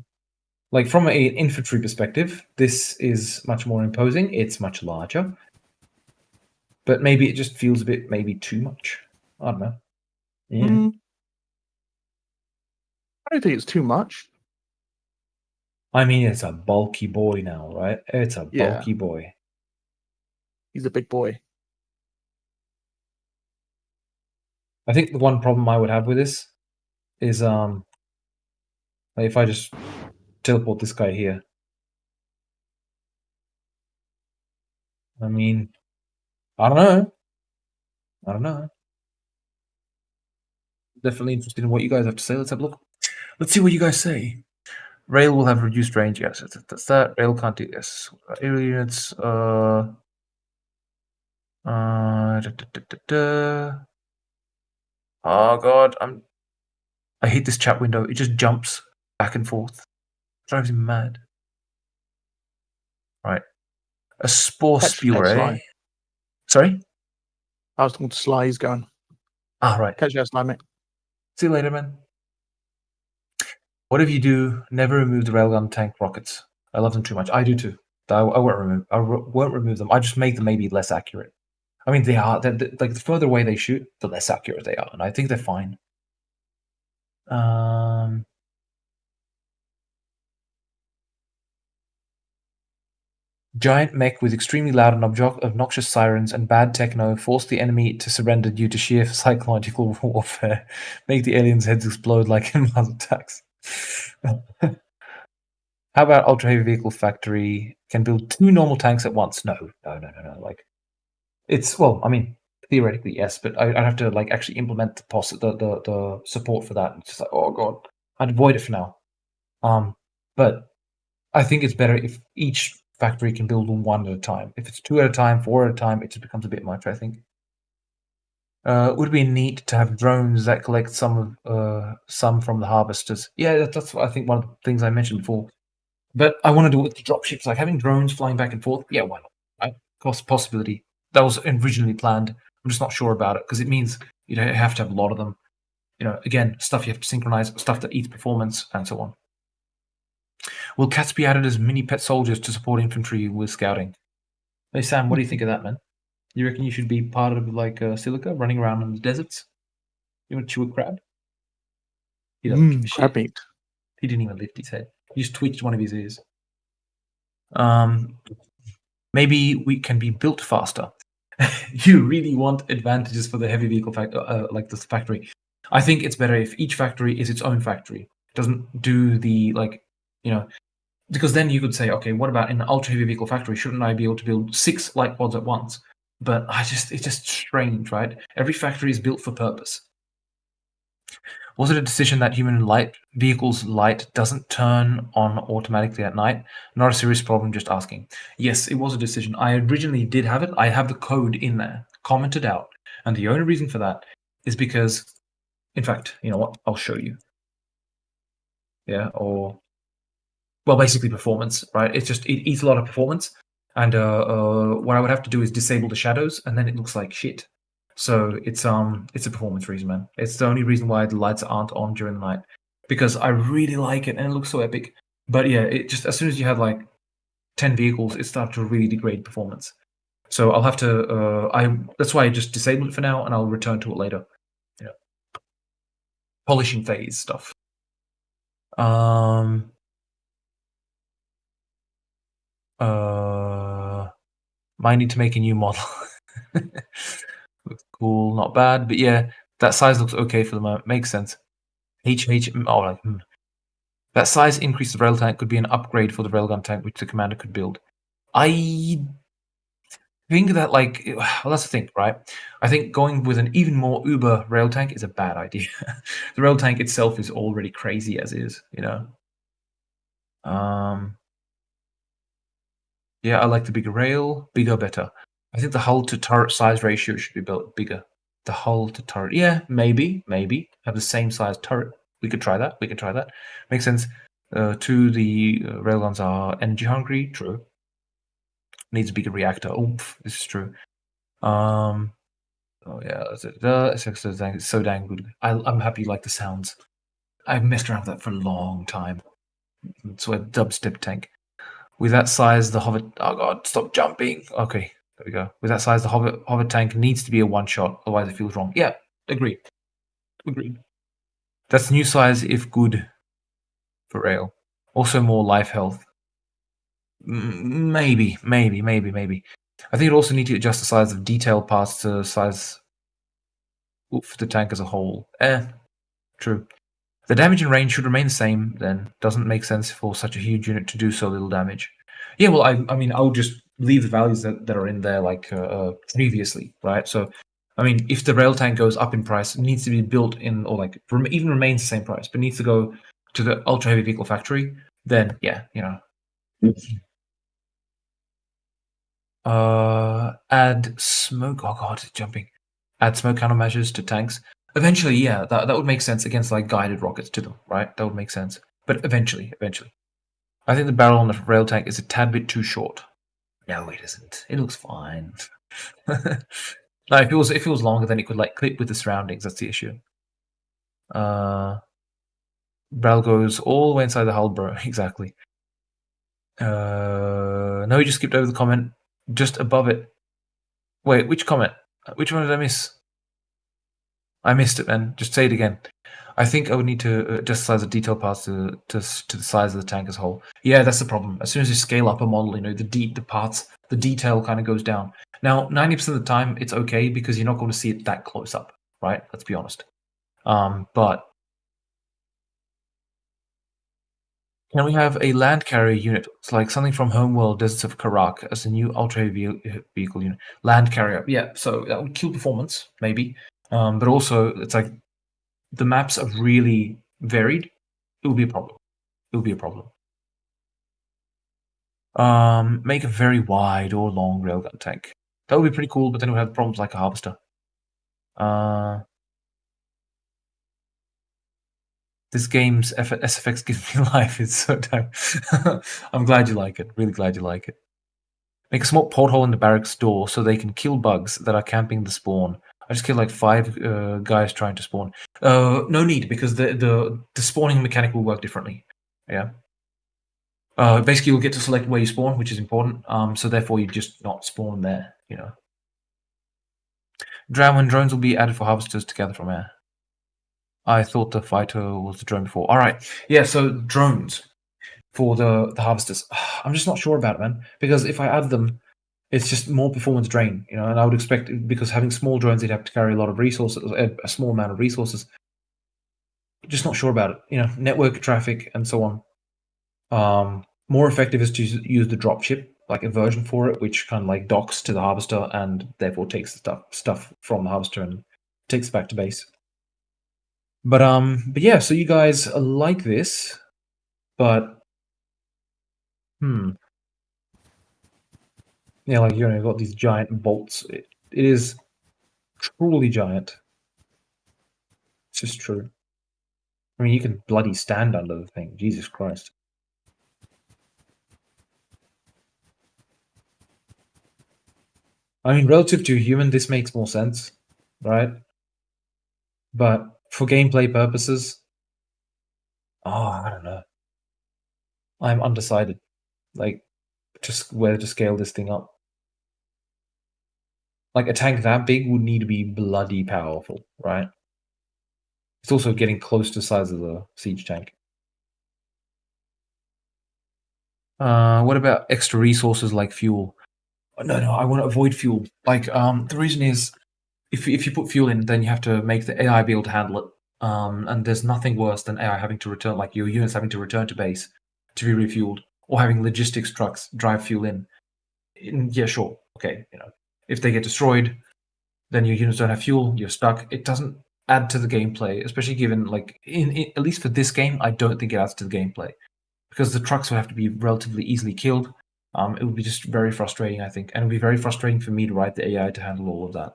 B: like from an infantry perspective, this is much more imposing. It's much larger, but maybe it just feels a bit maybe too much. I don't know. Yeah.
A: I don't think it's too much.
B: I mean, it's a bulky boy now, right? It's a bulky boy.
A: He's a big boy.
B: I think the one problem I would have with this is like if I just teleport this guy here. I mean, I don't know. I don't know. Definitely interested in what you guys have to say. Let's have a look. Let's see what you guys say. Rail will have reduced range. Yes, that's that. Rail can't do this. Aerial units. Oh god, I hate this chat window. It just jumps back and forth. It drives me mad. Right. A spore spewer, eh? Sorry?
A: I was talking to Sly. He's going.
B: Ah, right.
A: Catch you, Sly, mate.
B: See you later, man. What if you do never remove the railgun tank rockets? I love them too much. I do too. I won't remove them. I just make them maybe less accurate. I mean, they are. Like the further away they shoot, the less accurate they are, and I think they're fine. Giant mech with extremely loud and obnoxious sirens and bad techno force the enemy to surrender due to sheer psychological warfare. Make the aliens' heads explode like in Mars Attacks. How about Ultra Heavy Vehicle Factory can build 2 normal tanks at once? No. Like, it's, well, I mean, theoretically yes, but I'd have to like actually implement the support for that. It's just like, oh god, I'd avoid it for now. But I think it's better if each factory can build 1 at a time. If it's 2 at a time, 4 at a time, it just becomes a bit much, I think. Would be neat to have drones that collect some from the harvesters. Yeah, that's I think one of the things I mentioned before. But I want to do it with the dropships, like having drones flying back and forth. Yeah, why not? Possibility. That was originally planned. I'm just not sure about it because it means you have to have a lot of them. Again, stuff you have to synchronize, stuff that eats performance, and so on. Will cats be added as mini pet soldiers to support infantry with scouting? Hey Sam, what do you think of that, man? You reckon you should be part of like Silica, running around in the deserts? You want to chew a crab? He doesn't give a
A: Crab
B: shit.
A: meat.
B: He didn't even lift his head. He just twitched one of his ears. Maybe we can be built faster. You really want advantages for the heavy vehicle like this factory. I think it's better if each factory is its own factory. It doesn't do the because then you could say, okay, what about in an ultra heavy vehicle factory? Shouldn't I be able to build 6 light pods at once? But it's just strange, right? Every factory is built for purpose. Was it a decision that human light vehicles' light doesn't turn on automatically at night? Not a serious problem, just asking. Yes, it was a decision. I originally did have it. I have the code in there, commented out. And the only reason for that is because, in fact, you know what? I'll show you. Yeah, well, basically performance, right? It eats a lot of performance. And what I would have to do is disable the shadows, and then it looks like shit. So it's a performance reason, man. It's the only reason why the lights aren't on during the night, because I really like it and it looks so epic. But yeah, it just as soon as you have like 10 vehicles, it starts to really degrade performance. So I'll have to that's why I just disabled it for now, and I'll return to it later. Polishing phase stuff. Might need to make a new model. Looks cool, not bad, but yeah, that size looks okay for the moment. Makes sense. That size increase the rail tank could be an upgrade for the railgun tank, which the commander could build. I think that, like, well, that's the thing, right? I think going with an even more uber rail tank is a bad idea. The rail tank itself is already crazy as is, you know. Yeah, I like the bigger rail, bigger better. I think the hull to turret size ratio should be built bigger. The hull to turret, yeah, maybe have the same size turret. We could try that. Makes sense. Two, the railguns are energy hungry. True. Needs a bigger reactor. Oomph. This is true. Oh yeah, it's so dang good. I'm happy you like the sounds. I've messed around with that for a long time. It's a dubstep tank. With that size, the hover. Oh god, stop jumping. Okay, there we go. With that size, the hover tank needs to be a one shot, otherwise it feels wrong. Yeah, agreed. That's new size if good for rail. Also more life health. Maybe. I think it also need to adjust the size of detail parts to the size for the tank as a whole. True. The damage and range should remain the same, then. Doesn't make sense for such a huge unit to do so little damage. Yeah, well, I mean, I'll just leave the values that are in there, like, previously, right? So, I mean, if the rail tank goes up in price, it needs to be built in, or, like, even remains the same price, but needs to go to the Ultra Heavy Vehicle Factory, then, yeah, you know. Add smoke. Oh god, it's jumping. Add smoke countermeasures to tanks. Eventually, yeah, that would make sense against like guided rockets to them, right? That would make sense. But eventually. I think the barrel on the rail tank is a tad bit too short. No, it isn't. It looks fine. No, if it was longer, then it could like clip with the surroundings. That's the issue. Barrel goes all the way inside the hull, bro. Exactly. No, you just skipped over the comment just above it. Wait, which comment? Which one did I miss? I missed it, man. Just say it again. I think I would need to adjust the size of detail parts to the size of the tank as a whole. Yeah, that's the problem. As soon as you scale up a model, you know, the detail kind of goes down. Now, 90% of the time, it's okay because you're not going to see it that close up, right? Let's be honest. But can we have a land carrier unit? It's like something from Homeworld Deserts of Karak as a new ultra heavy vehicle unit. Land carrier, yeah. So that would kill performance, maybe. But also, it's like the maps are really varied. It will be a problem. Make a very wide or long railgun tank. That would be pretty cool, but then it would have problems like a harvester. This game's SFX gives me life. It's so damn. I'm glad you like it. Really glad you like it. Make a small porthole in the barracks door so they can kill bugs that are camping the spawn. I just killed like 5 guys trying to spawn. No need, because the spawning mechanic will work differently. Yeah. Basically, you'll get to select where you spawn, which is important. So therefore, you just not spawn there. You know. Drones will be added for harvesters to gather from air. I thought the fighter was the drone before. All right. Yeah. So drones for the harvesters. I'm just not sure about it, man. Because if I add them, it's just more performance drain, you know. And I would expect, because having small drones, they'd have to carry a lot of resources, a small amount of resources. Just not sure about it, you know. Network traffic and so on. More effective is to use the dropship, like a version for it, which kind of like docks to the harvester and therefore takes the stuff from the harvester and takes it back to base. But yeah. So you guys like this, but yeah, like, you know, you've got these giant bolts. It is truly giant. It's just true. I mean, you can bloody stand under the thing. Jesus Christ. I mean, relative to a human, this makes more sense, right? But for gameplay purposes, I don't know. I'm undecided. Like, just whether to scale this thing up. Like, a tank that big would need to be bloody powerful, right? It's also getting close to the size of the siege tank. What about extra resources like fuel? No, I want to avoid fuel. Like, the reason is, if you put fuel in, then you have to make the AI be able to handle it. And there's nothing worse than AI having to return, like your units having to return to base to be refueled, or having logistics trucks drive fuel in. Yeah, sure, okay. If they get destroyed, then your units don't have fuel. You're stuck. It doesn't add to the gameplay, especially given like at least for this game, I don't think it adds to the gameplay because the trucks would have to be relatively easily killed. It would be just very frustrating, I think, and it would be very frustrating for me to write the AI to handle all of that.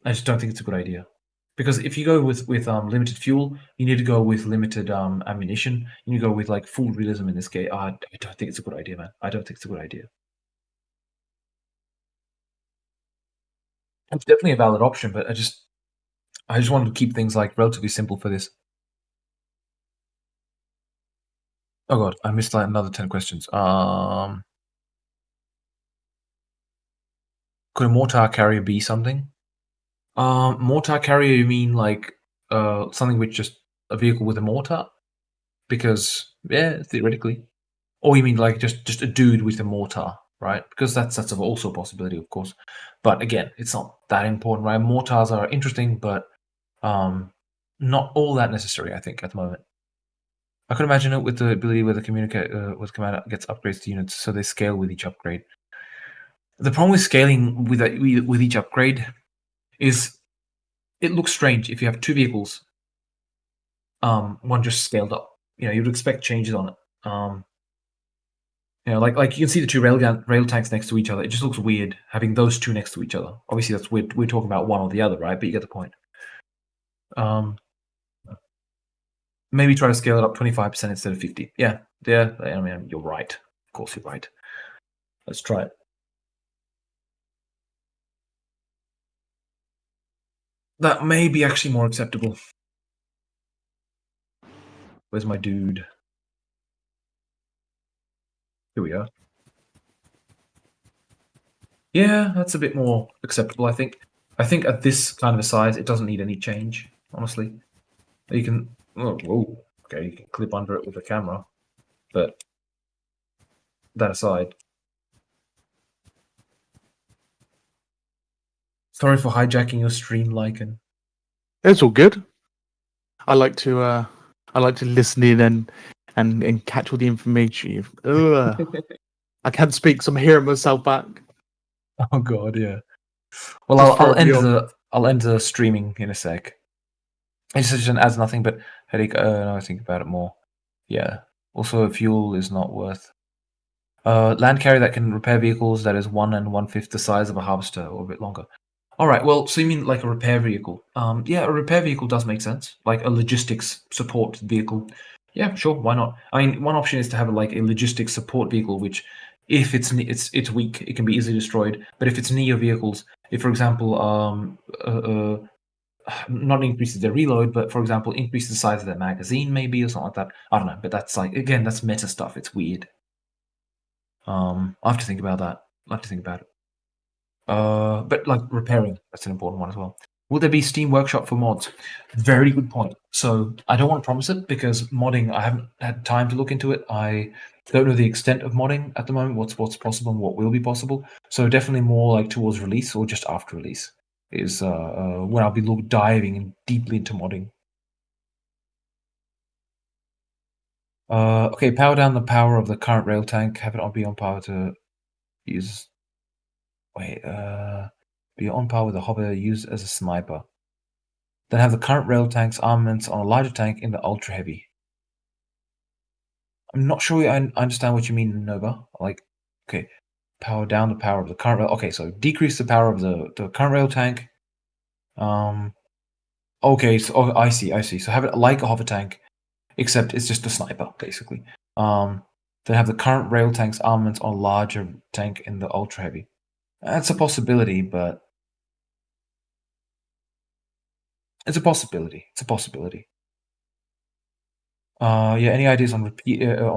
B: I just don't think it's a good idea. Because if you go with limited fuel, you need to go with limited ammunition. You need to go with like full realism in this game. I don't think it's a good idea, man. I don't think it's a good idea. It's definitely a valid option, but I just wanted to keep things like relatively simple for this. Oh god, I missed like another 10 questions. Could a mortar carrier be something? Mortar carrier, you mean like something with just a vehicle with a mortar? Because yeah, theoretically. Or you mean like just a dude with a mortar, right? Because that's also a possibility, of course. But again, it's not that important, right? Mortars are interesting, but not all that necessary, I think, at the moment. I could imagine it with the ability where the communicate with command gets upgrades to units, so they scale with each upgrade. The problem with scaling with each upgrade is it looks strange if you have two vehicles, one just scaled up. You'd expect changes on it. Like you can see the two rail tanks next to each other. It just looks weird having those two next to each other. Obviously, that's weird. We're talking about one or the other, right? But you get the point. Maybe try to scale it up 25% instead of 50. Yeah. I mean, you're right. Of course, you're right. Let's try it. That may be actually more acceptable. Where's my dude? Here we are. Yeah, that's a bit more acceptable, I think. I think at this kind of a size, it doesn't need any change, honestly. You can... Oh, whoa. Okay, you can clip under it with a camera. But that aside... Sorry for hijacking your stream, Lycan.
A: It's all good. I like to listen in and catch all the information. I can't speak, so I'm hearing myself back.
B: Oh god, yeah. Well, I'll end the streaming in a sec. It just adds nothing but headache. Now I think about it more. Yeah. Also, fuel is not worth. Land carrier that can repair vehicles that is 1 1/5 the size of a harvester or a bit longer. All right. Well, so you mean like a repair vehicle? Yeah, a repair vehicle does make sense. Like a logistics support vehicle. Yeah, sure. Why not? I mean, one option is to have like a logistics support vehicle, which, if it's weak, it can be easily destroyed. But if it's near your vehicles, if for example, not increases their reload, but for example, increases the size of their magazine, maybe, or something like that. I don't know. But that's like, again, that's meta stuff. It's weird. I have to think about that. But like repairing, that's an important one as well. Will there be Steam Workshop for mods? Very good point. So I don't want to promise it because modding, I haven't had time to look into it. I don't know the extent of modding at the moment, what's possible and what will be possible. So definitely more like towards release or just after release is when I'll be diving in deeply into modding. Okay, power down the power of the current rail tank. Have it on be on power to use. Wait, be on par with a hopper used as a sniper. Then have the current rail tank's armaments on a larger tank in the ultra heavy. I'm not sure I understand what you mean, Nova. Like, okay, power down the power of the current rail. Okay, so decrease the power of the current rail tank. Okay, so I see. So have it like a hover tank, except it's just a sniper, basically. Then have the current rail tank's armaments on a larger tank in the ultra heavy. That's a possibility, but it's a possibility. Yeah. Any ideas on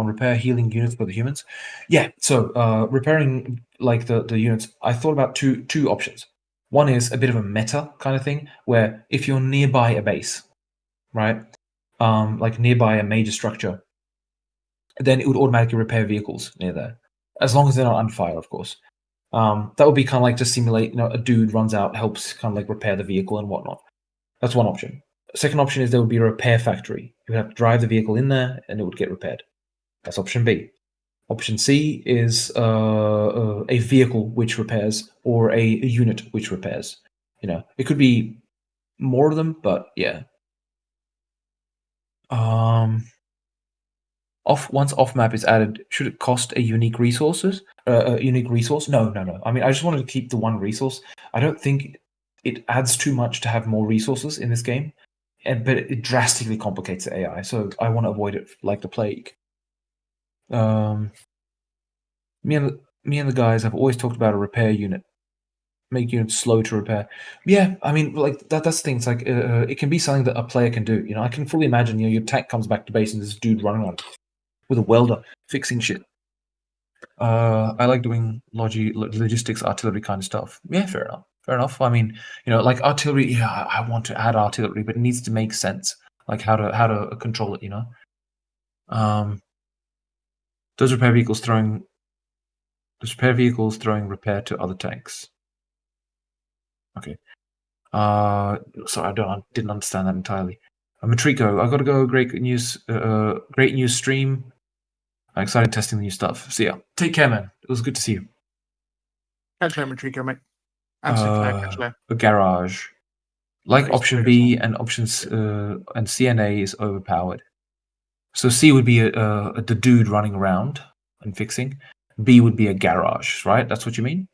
B: repair healing units for the humans? Yeah. So repairing like the units, I thought about two options. One is a bit of a meta kind of thing, where if you're nearby a base, right, like nearby a major structure, then it would automatically repair vehicles near there, as long as they're not under fire, of course. That would be kind of like to simulate, a dude runs out, helps kind of like repair the vehicle and whatnot. That's one option. Second option is there would be a repair factory. You would have to drive the vehicle in there, and it would get repaired. That's option B. Option C is a vehicle which repairs, or a unit which repairs. It could be more of them, but yeah. Once off map is added, should it cost a unique resource? No. I mean, I just wanted to keep the one resource. I don't think it adds too much to have more resources in this game, but it drastically complicates the AI. So I want to avoid it like the plague. Me and the guys have always talked about a repair unit, make units slow to repair. Yeah, I mean, like that's the thing. It's like it can be something that a player can do. I can fully imagine. Your tank comes back to base and there's this dude running on with a welder fixing shit. I like doing logistics, artillery kind of stuff. Yeah, fair enough. I mean, like artillery. Yeah, I want to add artillery, but it needs to make sense. Like how to control it. Does repair vehicles throwing repair to other tanks? Okay. Sorry, I didn't understand that entirely. Matrico, I got to go. Great news stream. I'm excited testing the new stuff. See ya. Take care, man. It was good to see you.
A: Catch you later, Matrico, mate. And Flak, catch you later.
B: A garage. Like
A: Nice,
B: option B and options and CNA is overpowered. So C would be the dude running around and fixing. B would be a garage, right? That's what you mean?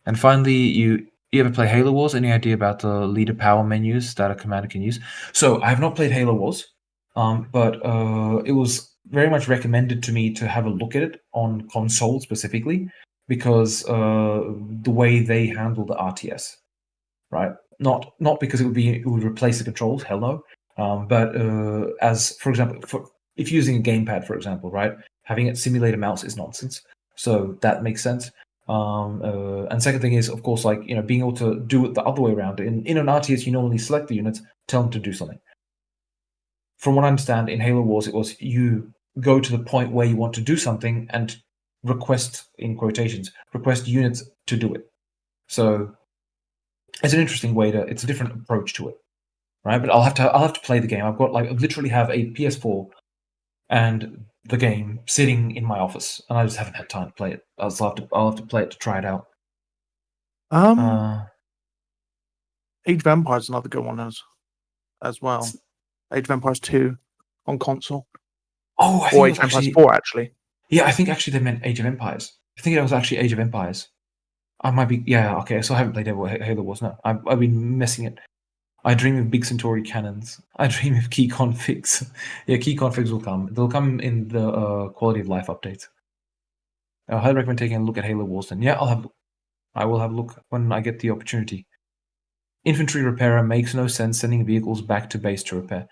B: And finally, you ever play Halo Wars? Any idea about the leader power menus that a commander can use? So I have not played Halo Wars, but it was very much recommended to me to have a look at it on console specifically, because the way they handle the RTS, right? Not because it would replace the controls, hell no. But as, for example, if using a gamepad, for example, right, having it simulate a mouse is nonsense. So that makes sense. And second thing is, of course, like being able to do it the other way around. In an RTS, you normally select the units, tell them to do something. From what I understand, in Halo Wars, it was you go to the point where you want to do something and request, in quotations, request units to do it. So it's an interesting way it's a different approach to it, right? But I'll have to play the game. I literally have a PS4 and the game sitting in my office, and I just haven't had time to play it. I'll have to play it to try it out.
A: Age of Empires is another good one as well. Age of Empires 2 on console.
B: Oh, I think
A: or Age of Empires 4 actually.
B: Yeah, I think actually they meant Age of Empires. I think it was actually Age of Empires. I might be. Yeah, okay. So I haven't played Halo Wars. No, I've been messing it. I dream of big Centauri cannons. I dream of key configs. Yeah, key configs will come. They'll come in the quality of life updates. I highly recommend taking a look at Halo Wars. Then, yeah, I will have a look when I get the opportunity. Infantry repairer makes no sense sending vehicles back to base to repair.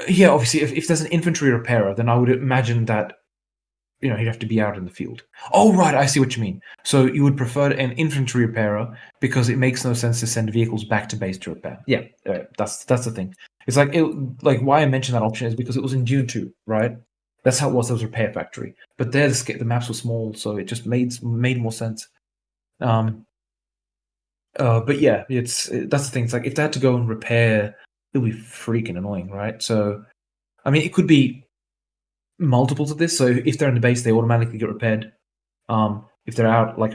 B: Yeah, obviously, if there's an infantry repairer, then I would imagine that he'd have to be out in the field. Oh, right, I see what you mean. So you would prefer an infantry repairer because it makes no sense to send vehicles back to base to repair. Yeah, that's the thing. It's like why I mentioned that option is because it was in Dune 2, right? That's how it was. There was a repair factory, but there the maps were small, so it just made more sense. But yeah, that's the thing. It's like if they had to go and repair, it would be freaking annoying, right? So, I mean, it could be multiples of this. So if they're in the base, they automatically get repaired. If they're out, like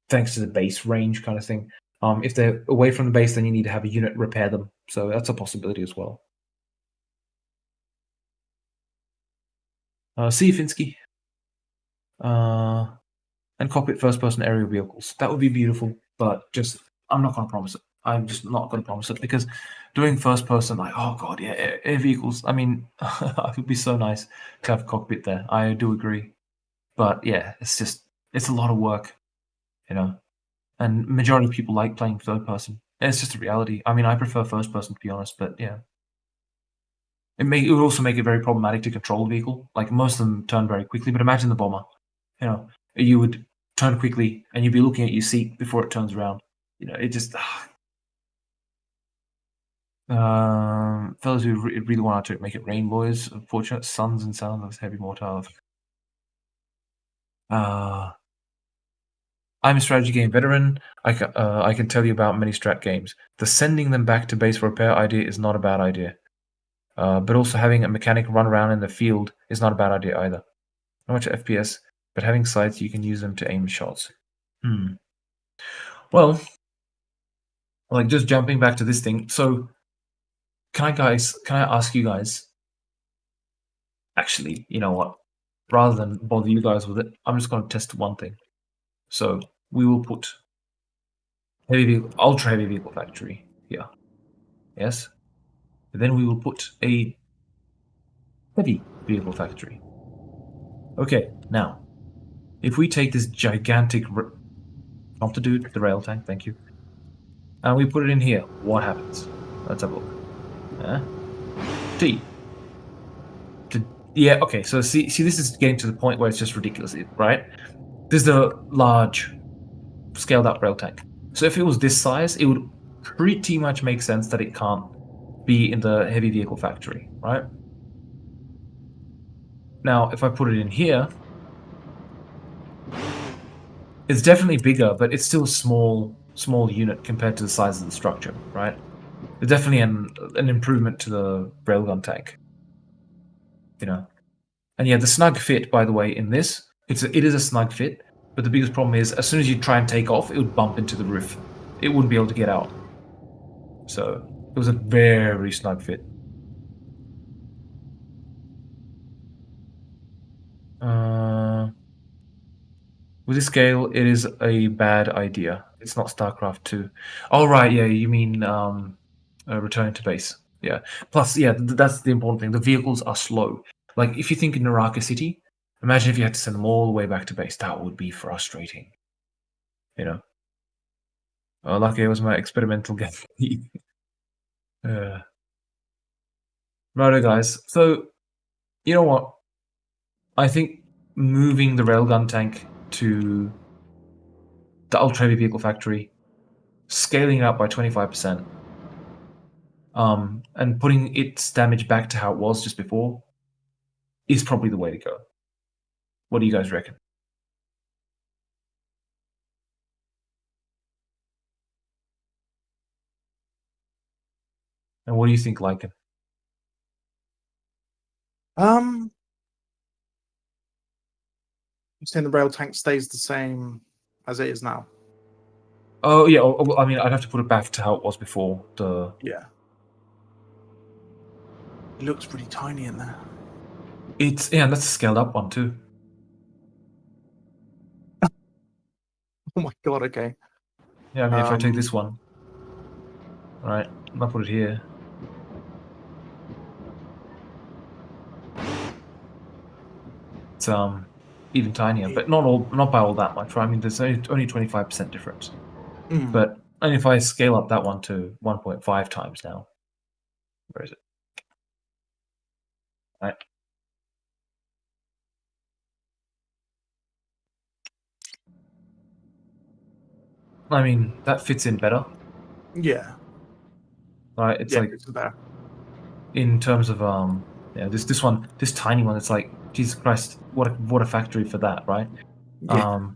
B: thanks to the base range kind of thing. If they're away from the base, then you need to have a unit repair them. So that's a possibility as well. See you, Finsky. And cockpit first-person aerial vehicles. That would be beautiful, but I'm not going to promise it. I'm just not going to promise it because doing first-person, like, oh god, yeah, air vehicles. I mean, it would be so nice to have a cockpit there. I do agree, but yeah, it's a lot of work, And majority of people like playing third-person. It's just a reality. I mean, I prefer first-person to be honest, but yeah. It would also make it very problematic to control the vehicle. Like most of them turn very quickly, but imagine the bomber. You would turn quickly and you'd be looking at your seat before it turns around. It just Fellas who really want to make it rain, boys. Unfortunate suns and sounds of heavy mortar. I'm a strategy game veteran. I can tell you about many strat games. The sending them back to base for repair idea is not a bad idea. But also having a mechanic run around in the field is not a bad idea either. Not much FPS, but having sights you can use them to aim shots. Well, like just jumping back to this thing. So, can I ask you guys? Actually, you know what? Rather than bother you guys with it, I'm just going to test one thing. So we will put ultra heavy vehicle factory here. Yes. And then we will put a heavy vehicle factory. Okay. Now, if we take this gigantic, not to do the rail tank, thank you, and we put it in here, what happens? Let's have a look. T. Yeah. Okay. So see, this is getting to the point where it's just ridiculous, right? There's the large scaled up rail tank. So if it was this size, it would pretty much make sense that it can't be in the heavy vehicle factory, right? Now, if I put it in here, it's definitely bigger, but it's still a small unit compared to the size of the structure, right? It's definitely an improvement to the railgun tank, you know. And yeah, the snug fit, by the way, in this, it is a snug fit. But the biggest problem is, as soon as you try and take off, it would bump into the roof. It wouldn't be able to get out. So, it was a very snug fit. With this scale, it is a bad idea. It's not StarCraft 2. Oh, right, yeah, you mean returning to base. Yeah. Plus, yeah, that's the important thing. The vehicles are slow. Like, if you think in Naraka City, imagine if you had to send them all the way back to base. That would be frustrating. You know? Oh, lucky it was my experimental game. Righto, guys. So, you know what? I think moving the railgun tank to the ultra heavy vehicle factory, scaling it up by 25%, and putting its damage back to how it was just before is probably the way to go. What do you guys reckon? And what do you think, Lycan?
A: I'm saying the rail tank stays the same as it is now.
B: Oh yeah, I mean, I'd have to put it back to how it was before.
A: Yeah. It looks pretty tiny in there.
B: It's yeah, that's a scaled up one too.
A: Oh my god, okay.
B: Yeah, I mean, if I take this one, right, I'll put it here. It's even tinier, but not by all that much, right? I mean, there's only 25% difference. But and if I scale up that one to 1.5 times now, where is it? Right. I mean, that fits in better.
A: Yeah.
B: Right, it's like
A: it's better.
B: in terms of yeah, this tiny one, it's like Jesus Christ, what a factory for that, right?
A: Yeah.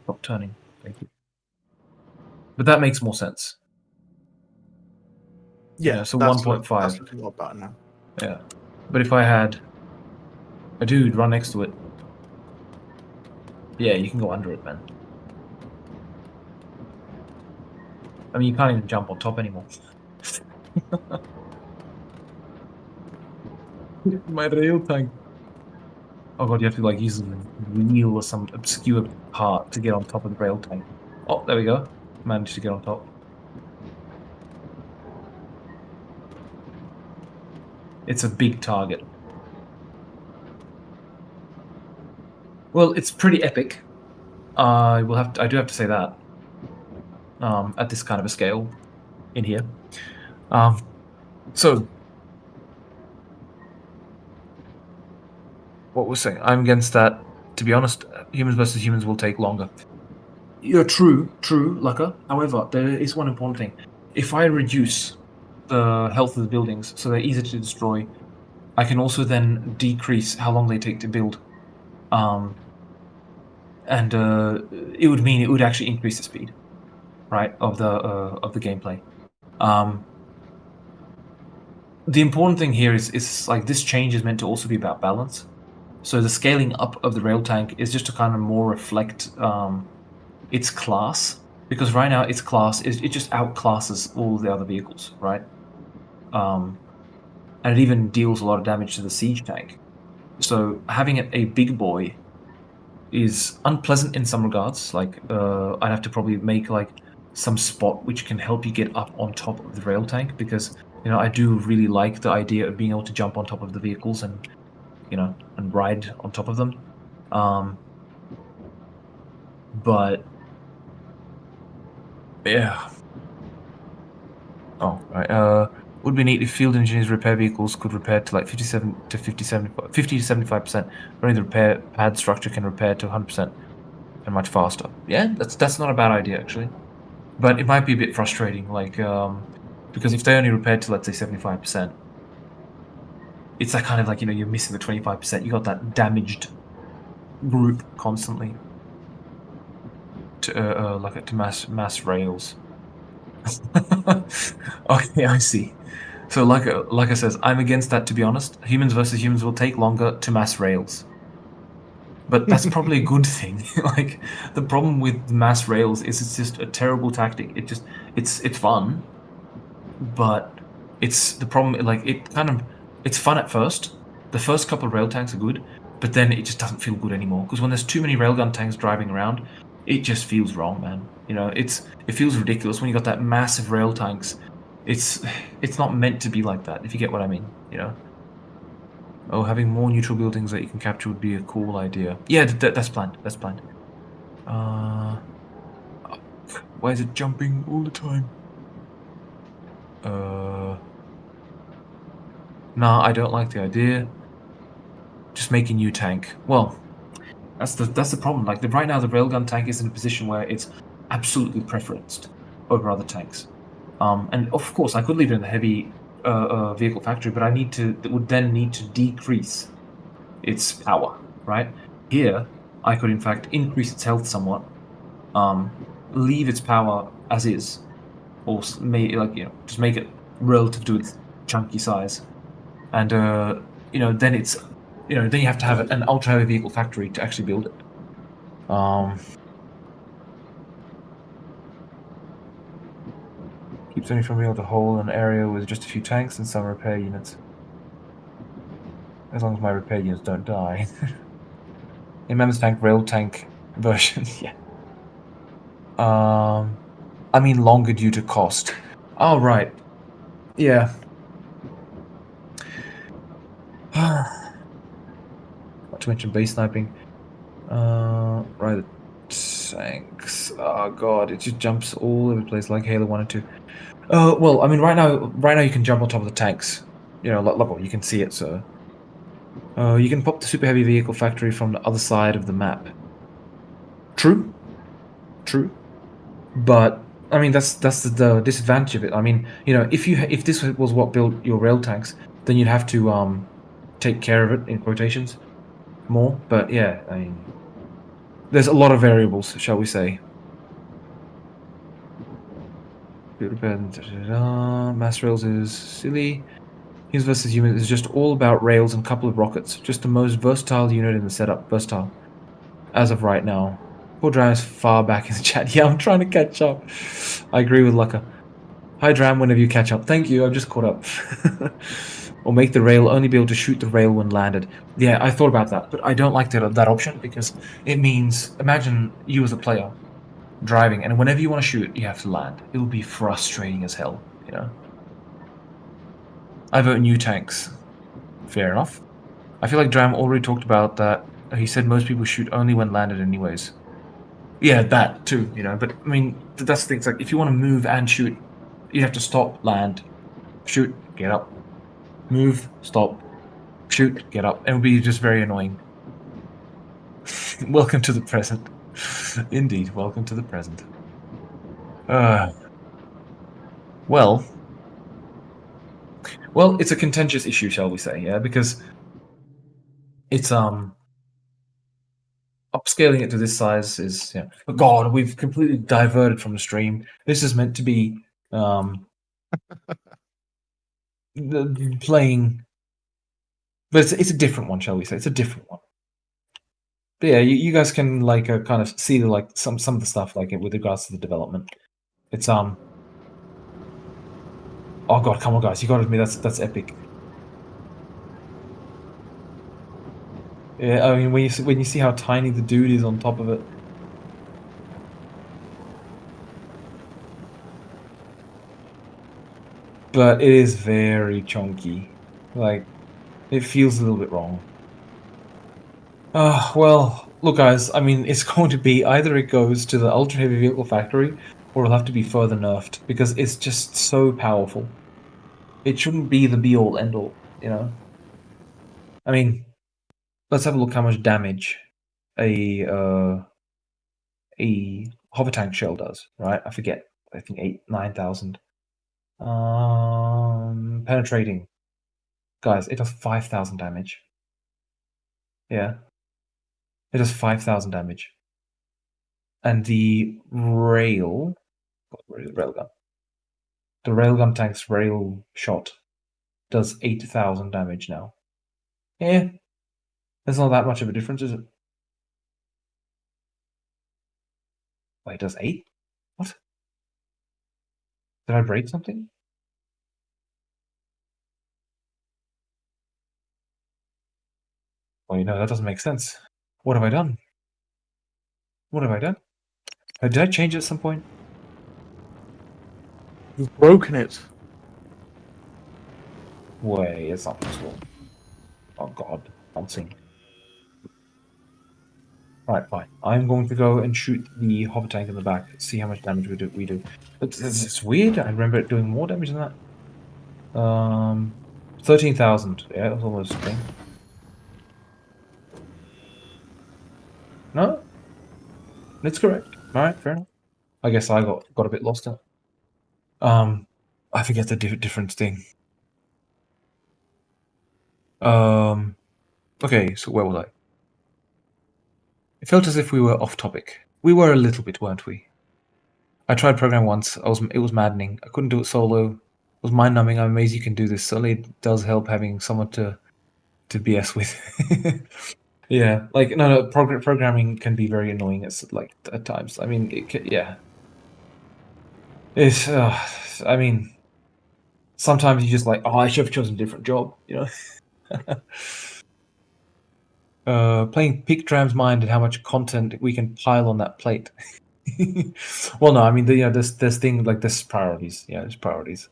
B: Stop turning, thank you. But that makes more sense.
A: Yeah,
B: so
A: 1.5.
B: 1.5.
A: That's looking a lot better now.
B: Yeah, but if I had a dude run next to it, yeah, you can go under it, man. I mean, you can't even jump on top anymore. My rail tank. Oh god, you have to like use a wheel or some obscure part to get on top of the rail tank. Oh, there we go. Managed to get on top. It's a big target. Well, it's pretty epic. I do have to say that. At this kind of a scale, in here. So, what we're saying, I'm against that. To be honest, humans versus humans will take longer. You're true, Lucka. However, there is one important thing. If I reduce the health of the buildings so they're easier to destroy, I can also then decrease how long they take to build. And it would mean it would actually increase the speed, right, of the gameplay. The important thing here is like this change is meant to also be about balance. So the scaling up of the rail tank is just to kind of more reflect its class, because right now its class it just outclasses all the other vehicles, right? And it even deals a lot of damage to the siege tank. So having it a big boy is unpleasant in some regards. Like I'd have to probably make like some spot which can help you get up on top of the rail tank, because I do really like the idea of being able to jump on top of the vehicles and and ride on top of them. But yeah. Oh, right. Would be neat if field engineers repair vehicles could repair to like 50 to 75%. Only the repair pad structure can repair to 100% and much faster. Yeah, that's not a bad idea actually. But it might be a bit frustrating, like because if they only repair to, let's say, 75%, it's that kind of like you're missing the 25%. You got that damaged group constantly to mass rails. Okay, I see. So like I says, I'm against that, to be honest. Humans versus humans will take longer to mass rails. But that's probably a good thing. Like the problem with mass rails is it's just a terrible tactic. It's fun, but it's the problem. Like it's fun at first. The first couple of rail tanks are good, but then it just doesn't feel good anymore. Because when there's too many railgun tanks driving around, it just feels wrong, man. It feels ridiculous when you got that massive rail tanks. It's not meant to be like that, if you get what I mean. Oh, having more neutral buildings that you can capture would be a cool idea. Yeah, that's planned. That's planned. Why is it jumping all the time? Nah, I don't like the idea. Just make a new tank. Well, that's the problem. Like right now, the railgun tank is in a position where it's absolutely preferenced over other tanks. And of course, I could leave it in the heavy vehicle factory, but it would then need to decrease its power, right? Here, I could in fact increase its health somewhat, leave its power as is, or just make it relative to its chunky size, and then it's then you have to have an ultra heavy vehicle factory to actually build it. Keeps only from being able to hold an area with just a few tanks and some repair units. As long as my repair units don't die. In Mammoth Tank, rail tank version, yeah. I mean longer due to cost. Oh, right. Yeah. Not to mention base sniping. Right, tanks. Oh god, it just jumps all over the place like Halo 1 and 2. Well, I mean, right now you can jump on top of the tanks. Level, you can see it, so... you can pop the super heavy vehicle factory from the other side of the map. True. But, I mean, that's the disadvantage of it. I mean, if this was what built your rail tanks, then you'd have to, take care of it, in quotations, more. But, yeah, I mean... There's a lot of variables, shall we say. Mass rails is silly. Humans versus humans is just all about rails and a couple of rockets. Just the most versatile unit in the setup. Versatile. As of right now. Poor Dram is far back in the chat. Yeah, I'm trying to catch up. I agree with Lucka. Hi Dram, whenever you catch up. Thank you, I've just caught up. Or make the rail only be able to shoot the rail when landed. Yeah, I thought about that, but I don't like that option, because it means, imagine you as a player driving, and whenever you want to shoot, you have to land. It will be frustrating as hell, I vote new tanks. Fair enough. I feel like Dram already talked about that. He said most people shoot only when landed anyways. Yeah, that too, but I mean, that's the thing. It's like, if you want to move and shoot, you have to stop, land, shoot, get up. Move, stop, shoot, get up. It would be just very annoying. Welcome to the present. Indeed, welcome to the present. Well, it's a contentious issue, shall we say? Yeah, because it's upscaling it to this size is But God, we've completely diverted from the stream. This is meant to be playing, but it's a different one, shall we say? It's a different one. But yeah, you guys can like kind of see the like some of the stuff like with regards to the development. It's oh God, come on guys, you got to admit that's epic. Yeah, I mean when you see how tiny the dude is on top of it. But it is very chunky. Like it feels a little bit wrong. Well, look guys, I mean it's going to be either it goes to the ultra heavy vehicle factory or it'll have to be further nerfed because it's just so powerful. It shouldn't be the be all end all, you know? I mean, let's have a look how much damage a hover tank shell does, right? I forget. I think 9,000. Penetrating. Guys, it does 5,000 damage. Yeah. It does 5,000 damage. And the railgun. The railgun tank's rail shot does 8,000 damage now. Yeah. There's not that much of a difference, is it? Wait, it does 8? What? Did I break something? Well, that doesn't make sense. What have I done? What have I done? Did I change it at some point?
A: You've broken it.
B: Wait, it's not possible. Oh God, bouncing. Right, fine. I'm going to go and shoot the hover tank in the back, see how much damage we do. It's weird. I remember it doing more damage than that. 13,000. Yeah, it was almost a thing. No? That's correct. Alright, fair enough. I guess I got a bit lost in it. I forget the different thing. Okay, so where was I? It felt as if we were off topic. We were a little bit, weren't we? I tried programming once. It was maddening. I couldn't do it solo. It was mind-numbing. I'm amazed you can do this. Certainly, it does help having someone to BS with. Yeah, like no, programming can be very annoying. It's like at times. I mean, it's. I mean, sometimes you just like, oh, I should have chosen a different job. Playing Peak Tram's mind and how much content we can pile on that plate. Well, no, I mean, there's things like there's priorities. Yeah, there's priorities.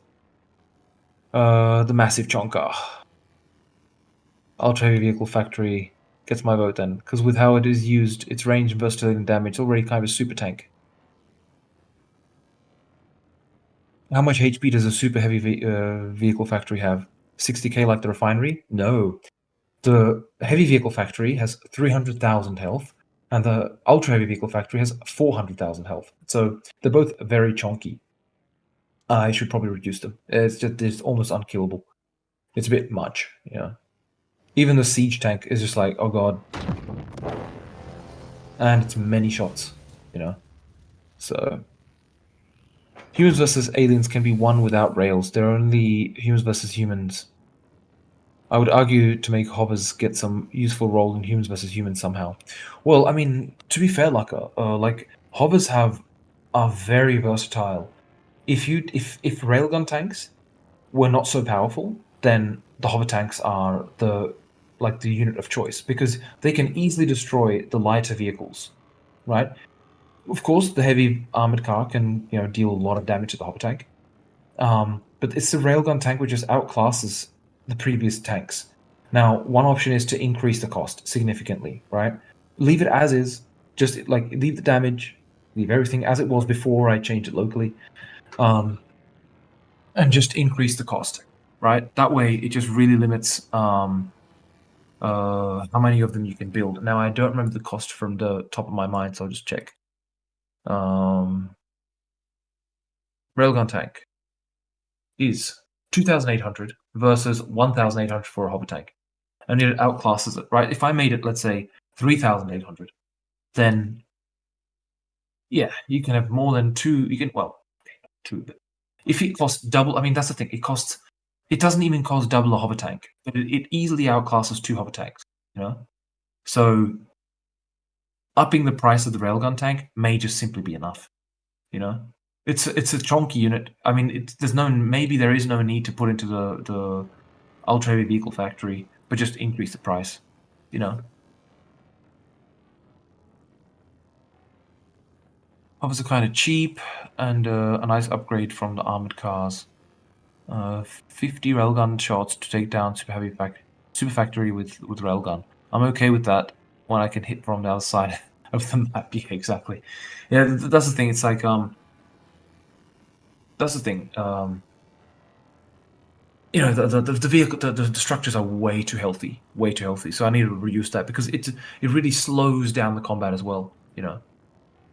B: The massive chonka. Ultra heavy vehicle factory gets my vote then, because with how it is used, its range and versatility and damage, it's already kind of a super tank. How much HP does a super heavy vehicle factory have? 60k like the refinery? No. The heavy vehicle factory has 300,000 health, and the ultra heavy vehicle factory has 400,000 health. So they're both very chunky. I should probably reduce them. It's almost unkillable. It's a bit much, yeah. Even the siege tank is just like, oh god. And it's many shots, So humans versus aliens can be won without rails. They're only humans versus humans. I would argue to make hovers get some useful role in humans versus humans somehow. Well, I mean, to be fair, like hovers are very versatile. If railgun tanks were not so powerful, then the hover tanks are the unit of choice because they can easily destroy the lighter vehicles, right? Of course, the heavy armored car can deal a lot of damage to the hover tank, but it's the railgun tank which just outclasses the previous tanks. Now, one option is to increase the cost significantly, right? Leave it as is, just leave the damage, leave everything as it was before I changed it locally, and just increase the cost, right? That way, it just really limits how many of them you can build. Now, I don't remember the cost from the top of my mind, so I'll just check. Railgun tank is 2,800 versus 1,800 for a hover tank. And it outclasses it, right? If I made it, let's say, 3,800, then yeah, you can have more than two. You can, well, two. But if it costs double, I mean, that's the thing. It doesn't even cost double a hover tank, but it easily outclasses 2 hover tanks. You know, so upping the price of the railgun tank may just simply be enough. You know, it's a chonky unit. I mean, maybe there is no need to put into the ultra heavy vehicle factory, but just increase the price. You know. Hovers are kind of cheap, and a nice upgrade from the armored cars. 50 railgun shots to take down super factory with railgun. I'm okay with that when I can hit from the other side of the map. Yeah, exactly. Yeah, that's the thing. It's like that's the thing. You know, the vehicle, the structures are way too healthy, So I need to reduce that because it really slows down the combat as well. You know.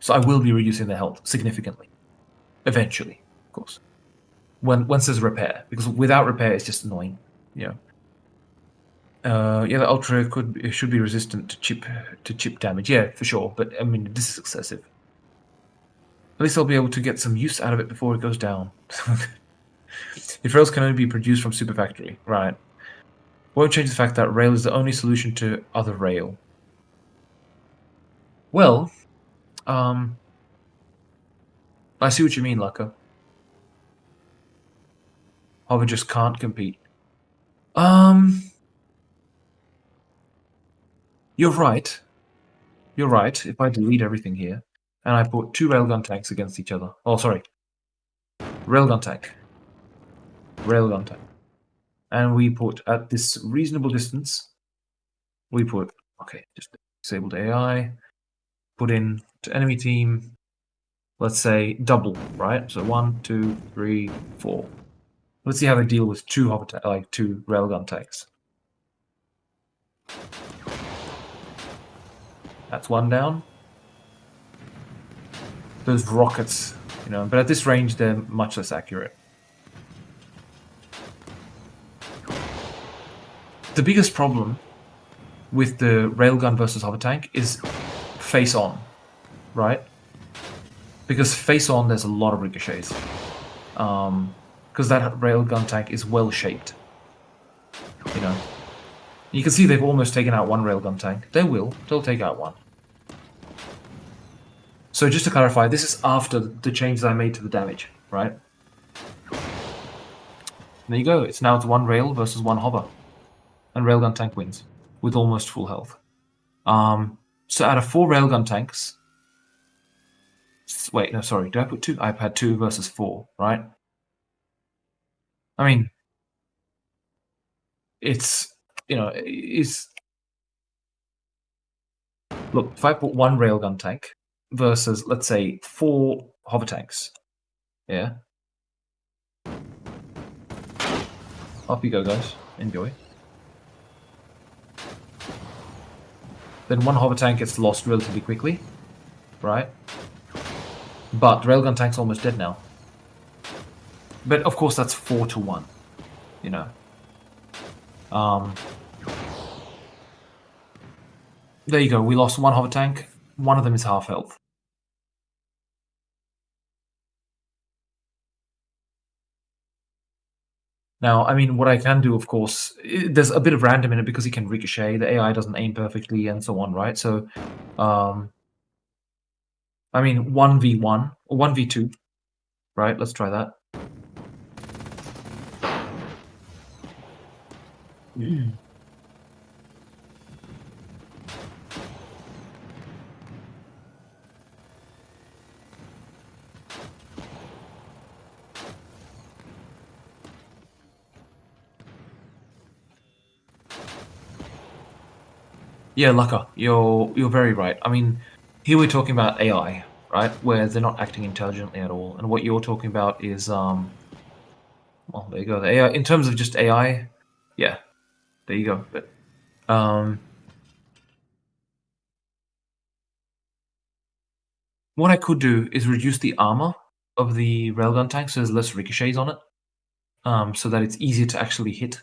B: So I will be reducing the health significantly, eventually, of course. Once there's repair, because without repair, it's just annoying. Yeah. Yeah, the ultra should be resistant to chip damage. Yeah, for sure. But I mean, this is excessive. At least I'll be able to get some use out of it before it goes down. If rails can only be produced from super factory, right? Won't change the fact that rail is the only solution to other rail. Well, I see what you mean, Lucca. Hover just can't compete. You're right. You're right. If I delete everything here, and I put 2 railgun tanks against each other. Oh, sorry. Railgun tank. Railgun tank. And we put, at this reasonable distance, we put, okay, just disabled AI, put in to enemy team, let's say double, right? So 1, 2, 3, 4. Let's see how they deal with 2 railgun tanks. That's 1 down. Those rockets, you know, but at this range they're much less accurate. The biggest problem with the railgun versus hover tank is face on, right? Because face on there's a lot of ricochets. Because that railgun tank is well shaped. You know. You can see they've almost taken out 1 railgun tank. They'll take out 1. So just to clarify, this is after the changes I made to the damage, right? There you go. It's 1 rail versus 1 hover. And railgun tank wins with almost full health. So out of 4 railgun tanks... Wait, no, sorry. Did I put 2? I've had 2 versus 4, right? I mean... It's... You know, it's... Look, if I put 1 railgun tank versus, let's say, 4 hover tanks. Yeah? Off you go, guys. Enjoy. Then 1 hover tank gets lost relatively quickly. Right? But railgun tank's almost dead now. But of course that's 4 to 1. You know. There you go, we lost 1 hover tank. 1 of them is half health. Now, I mean, what I can do, of course, there's a bit of random in it because it can ricochet. The AI doesn't aim perfectly and so on, right? So, I mean, 1v1 or 1v2, right? Let's try that. Yeah, Lucca, you're very right. I mean, here we're talking about AI, right? Where they're not acting intelligently at all. And what you're talking about is, well, there you go. The AI, in terms of just AI, yeah, there you go. But What I could do is reduce the armor of the railgun tank so there's less ricochets on it, so that it's easier to actually hit.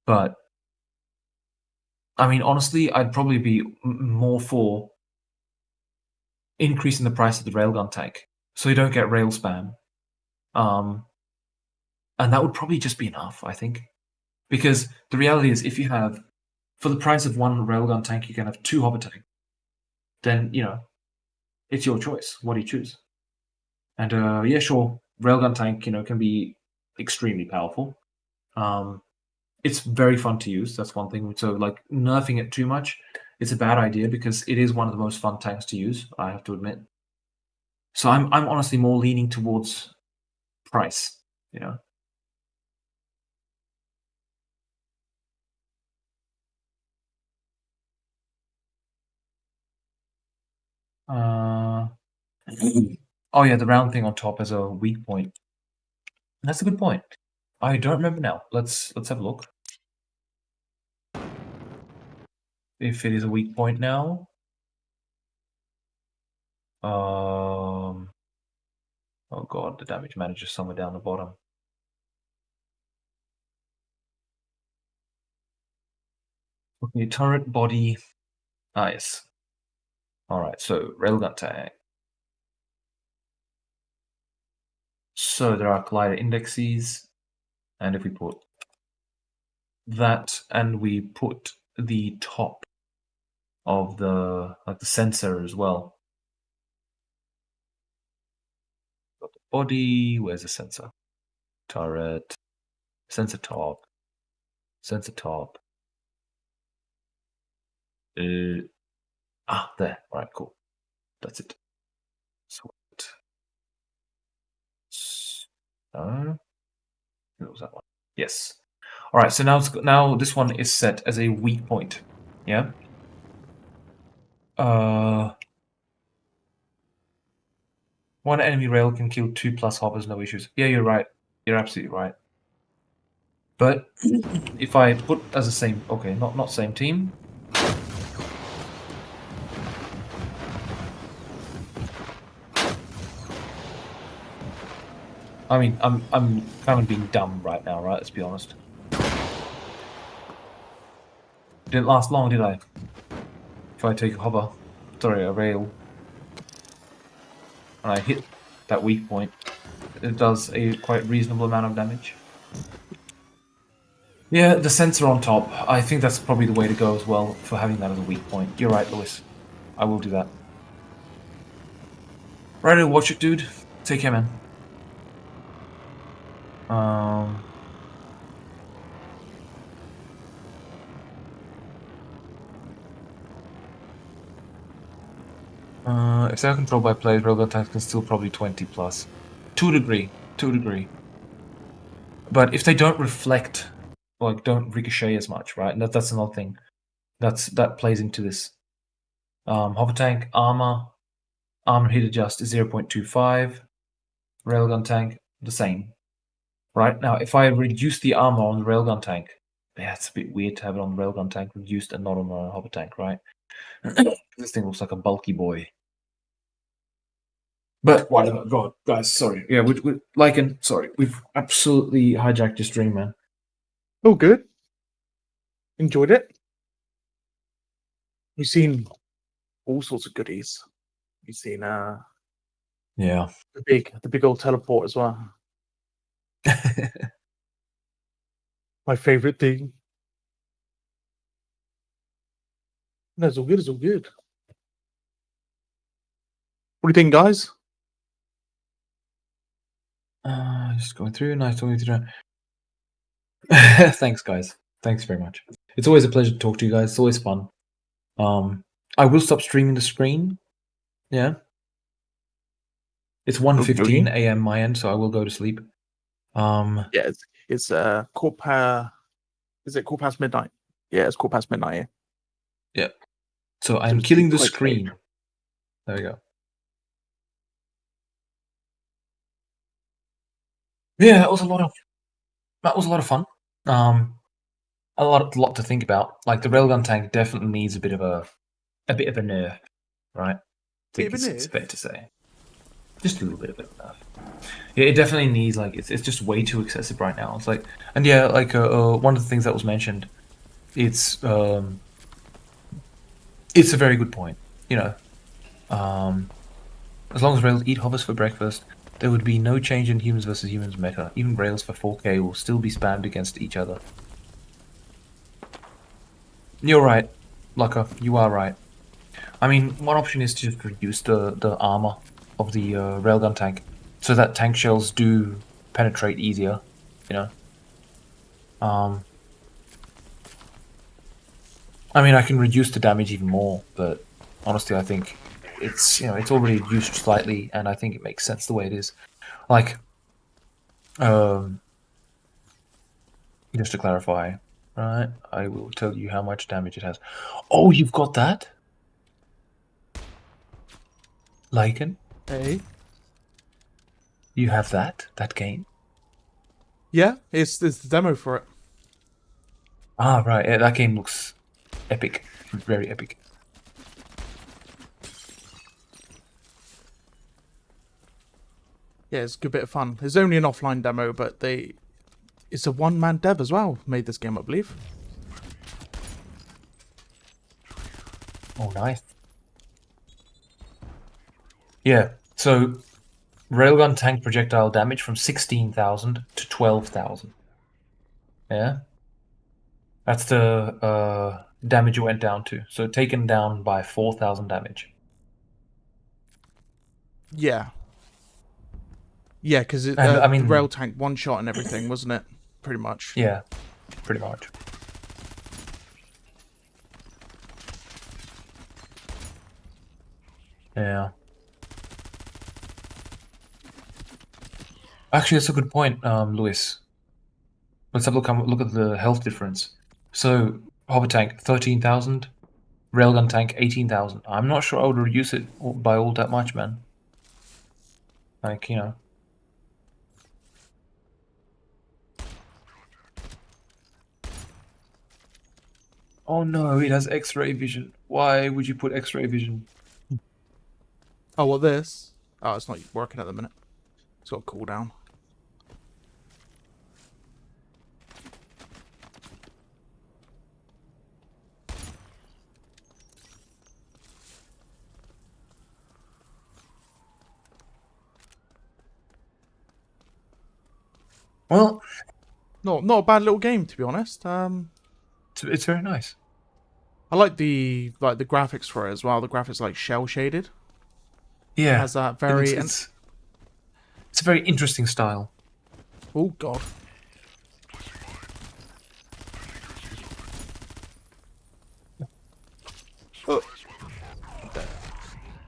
B: But I mean, honestly, I'd probably be more for increasing the price of the railgun tank so you don't get rail spam. And that would probably just be enough, I think. Because the reality is, if you have, for the price of one railgun tank, you can have 2 hopper tanks. Then, it's your choice. What do you choose? And yeah, sure, railgun tank, can be extremely powerful. It's very fun to use. That's one thing. So, like, nerfing it too much, it's a bad idea because it is one of the most fun tanks to use, I have to admit. So I'm honestly more leaning towards price, Oh yeah, the round thing on top has a weak point. That's a good point. I don't remember now. Let's have a look. If it is a weak point now. Oh god, the damage manager somewhere down the bottom. Okay, turret body. Ah yes. Alright, so railgun tank. So there are collider indexes, and if we put that and we put the top of the sensor as well. Got the body, where's the sensor? Turret, sensor top, sensor top. There. Alright, cool. That's it. Sweet. What was that one? Yes. Alright, so now this one is set as a weak point. Yeah? One enemy rail can kill 2+ hoppers, no issues. Yeah, you're right. You're absolutely right. But if I put as the same, okay, not same team. I mean, I'm kind of being dumb right now, right? Let's be honest. Didn't last long, did I? If I take a rail, and I hit that weak point, it does a quite reasonable amount of damage. Yeah, the sensor on top, I think that's probably the way to go as well for having that as a weak point. You're right, Lewis. I will do that. Right, watch it, dude. Take care, man. If they are controlled by players, railgun tanks can still probably 20+. To a degree. But if they don't reflect, like, don't ricochet as much, right? And that's another thing. That plays into this. Hopper tank, armor hit adjust is 0.25. Railgun tank, the same. Right? Now, if I reduce the armor on the railgun tank, yeah, it's a bit weird to have it on the railgun tank reduced and not on the hopper tank, right? This thing looks like a bulky boy. But whatever, God, guys, sorry. Yeah, we've absolutely hijacked your stream, man.
A: Oh, good. Enjoyed it. You've seen all sorts of goodies. You've seen
B: Yeah.
A: the big old teleport as well. My favorite thing. No, it's all good. It's all good. What do you think, guys?
B: Just going through. Nice talking to you. Thanks, guys. Thanks very much. It's always a pleasure to talk to you guys. It's always fun. I will stop streaming the screen. Yeah. It's 1:15 a.m. my end, so I will go to sleep.
A: Yeah, it's quarter past. Is it quarter past midnight? Yeah, it's quarter past midnight here.
B: Yeah. So I'm killing the screen.
A: Late.
B: There we go. Yeah, that was a lot of fun. a lot to think about. Like the railgun tank definitely needs a bit of a nerf, right? I think
A: Bit of a
B: it's
A: nerf?
B: fair to say. Just a little bit of a nerf. Yeah, it definitely needs like it's just way too excessive right now. It's like and yeah, like one of the things that was mentioned, it's a very good point. You know, as long as rails eat hovers for breakfast, there would be no change in humans versus humans meta. Even rails for 4K will still be spammed against each other. You're right, Lucker. You are right. I mean, one option is to just reduce the armor of the railgun tank, so that tank shells do penetrate easier. You know. I mean, I can reduce the damage even more, but honestly, I think it's it's already reduced slightly, and I think it makes sense the way it is. Like, just to clarify, right? I will tell you how much damage it has. Oh, you've got that, Lycan?
A: Hey.
B: You have that game?
A: Yeah, it's the demo for it.
B: Ah, right. Yeah, that game looks epic, very epic.
A: Yeah, it's a good bit of fun. It's only an offline demo, but it's a one-man dev as well made this game, I believe.
B: Oh, nice. Yeah. So, railgun tank projectile damage from 16,000 to 12,000. Yeah. That's the damage it went down to. So taken down by 4,000 damage.
A: Yeah. Yeah, because
B: And I mean,
A: the rail tank one shot and everything, wasn't it? Pretty much.
B: yeah, pretty much. Yeah. Actually, that's a good point, Lewis. Let's have a look at the health difference. So, hover tank 13,000, railgun tank 18,000. I'm not sure I would reduce it by all that much, man. Like, you know. Oh no, it has X-ray vision. Why would you put X-ray vision?
A: Oh, what this? Oh, it's not working at the minute. It's got a cooldown.
B: Well,
A: not a bad little game, to be honest.
B: it's very nice.
A: I like the graphics for it as well. The graphics like shell shaded.
B: Yeah,
A: Has that very
B: it's a very interesting style.
A: Oh god. Oh.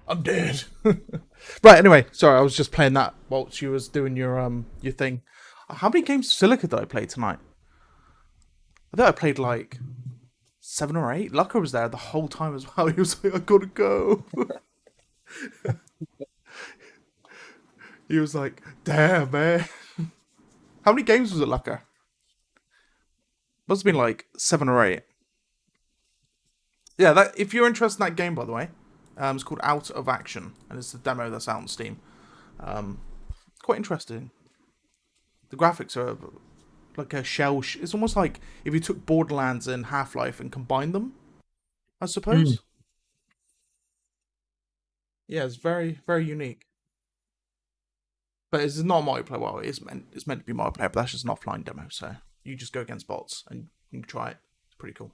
A: I'm dead. Right, anyway, sorry, I was just playing that whilst you was doing your thing. How many games of Silica did I play tonight? I think I played like 7 or 8. Lucker was there the whole time as well. He was like, I gotta go. He was like, damn, man. How many games was it, Lucker? Must have been like 7 or 8. Yeah, that. If you're interested in that game, by the way, it's called Out of Action, and it's the demo that's out on Steam. Quite interesting. The graphics are like a shell. It's almost like if you took Borderlands and Half-Life and combined them, I suppose. Yeah, it's very, very unique. But it's not multiplayer. Well, it's meant to be multiplayer, but that's just an offline demo. So you just go against bots and you can try it. It's pretty cool.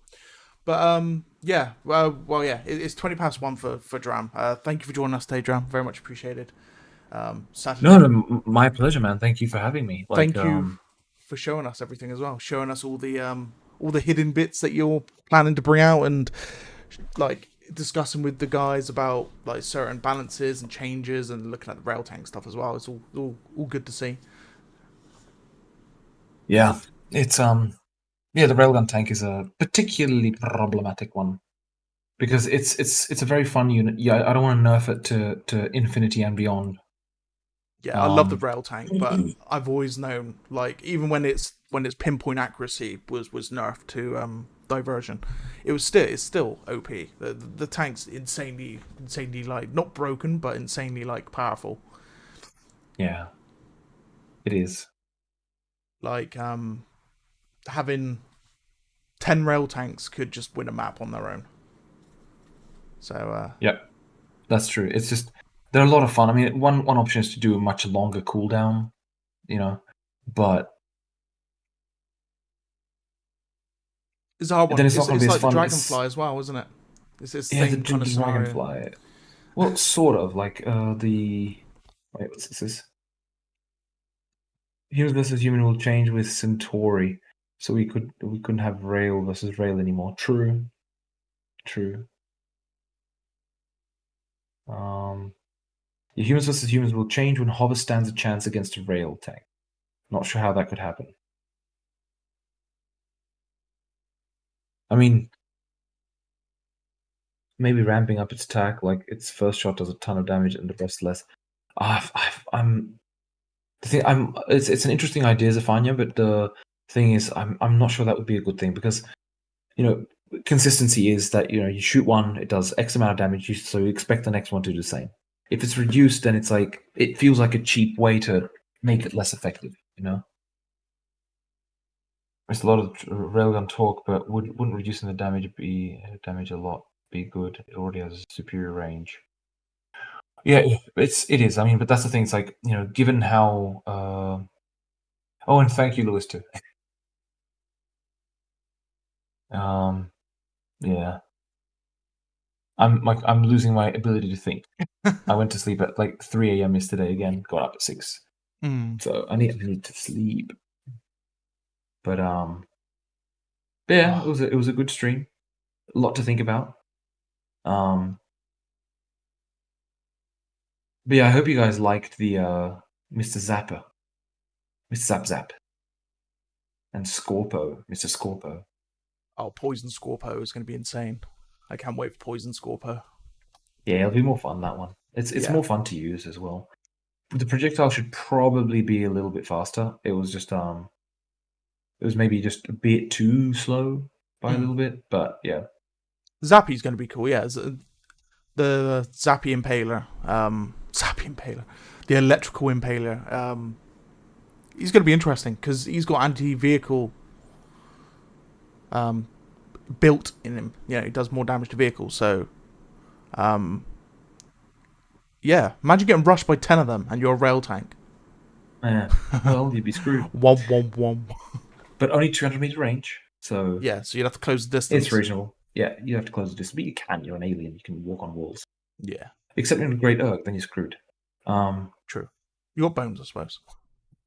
A: But yeah, well, yeah, it's 1:20 for Dram. Thank you for joining us today, Dram. Very much appreciated. Saturday.
B: No, my pleasure, man. Thank you for having me.
A: Thank you for showing us everything as well. Showing us all the hidden bits that you're planning to bring out, and like discussing with the guys about like certain balances and changes, and looking at the rail tank stuff as well. It's all good to see.
B: Yeah, it's yeah, the railgun tank is a particularly problematic one because it's a very fun unit. Yeah, I don't want to nerf it to infinity and beyond.
A: Yeah, I love the rail tank, but I've always known, like, even when it's when its pinpoint accuracy was nerfed to diversion. It's still OP. The tank's insanely like not broken, but insanely like powerful.
B: Yeah, it is.
A: Like having 10 rail tanks could just win a map on their own. So
B: yeah, that's true. It's just they're a lot of fun. I mean, one option is to do a much longer cooldown, but
A: it's a hard one.
B: then it's not going to be as
A: like
B: fun.
A: the Dragonfly as well, isn't it? It's the
B: Yeah,
A: same kind of scenario.
B: Dragonfly. Well, sort of like the. Wait, what's this? Humans versus human will change with Centauri, so we couldn't have rail versus rail anymore. True. Yeah, humans versus humans will change when hover stands a chance against a rail tank. Not sure how that could happen. I mean, maybe ramping up its attack, like its first shot does a ton of damage and the rest less. It's an interesting idea, Zafania, but the thing is, I'm not sure that would be a good thing because, consistency is that you shoot one, it does X amount of damage, so you expect the next one to do the same. If it's reduced, then it's like it feels like a cheap way to make it less effective. There's a lot of railgun talk, but wouldn't reducing the damage a lot be good? It already has superior range. Yeah, it is. I mean, but that's the thing. It's like given how. Oh, and thank you, Lewis, too. Yeah. I'm losing my ability to think. I went to sleep at like 3 a.m. yesterday again. Got up at 6. So I need to sleep. But yeah, it was a good stream. A lot to think about. But yeah, I hope you guys liked the Mr. Zapper, Mr. Zap, and Scorpo, Mr. Scorpo.
A: Oh, Poison Scorpo is going to be insane. I can't wait for Poison Scorpo.
B: Yeah, it'll be more fun, that one. It's more fun to use as well. The projectile should probably be a little bit faster. It was just it was maybe just a bit too slow by a little bit, but yeah.
A: Zappy's going to be cool, yeah. The Zappy Impaler, the electrical Impaler, he's going to be interesting because he's got anti-vehicle built in him. He does more damage to vehicles. So, yeah, imagine getting rushed by 10 of them and you're a rail tank.
B: Yeah, well, you'd be screwed.
A: Womp.
B: But only 200-meter range, so
A: yeah, so you'd have to close the distance.
B: It's reasonable. Yeah, you have to close the distance, but you can. You're an alien. You can walk on walls.
A: Yeah.
B: Except in a Great Erg, then you're screwed.
A: True. You got bones, I suppose.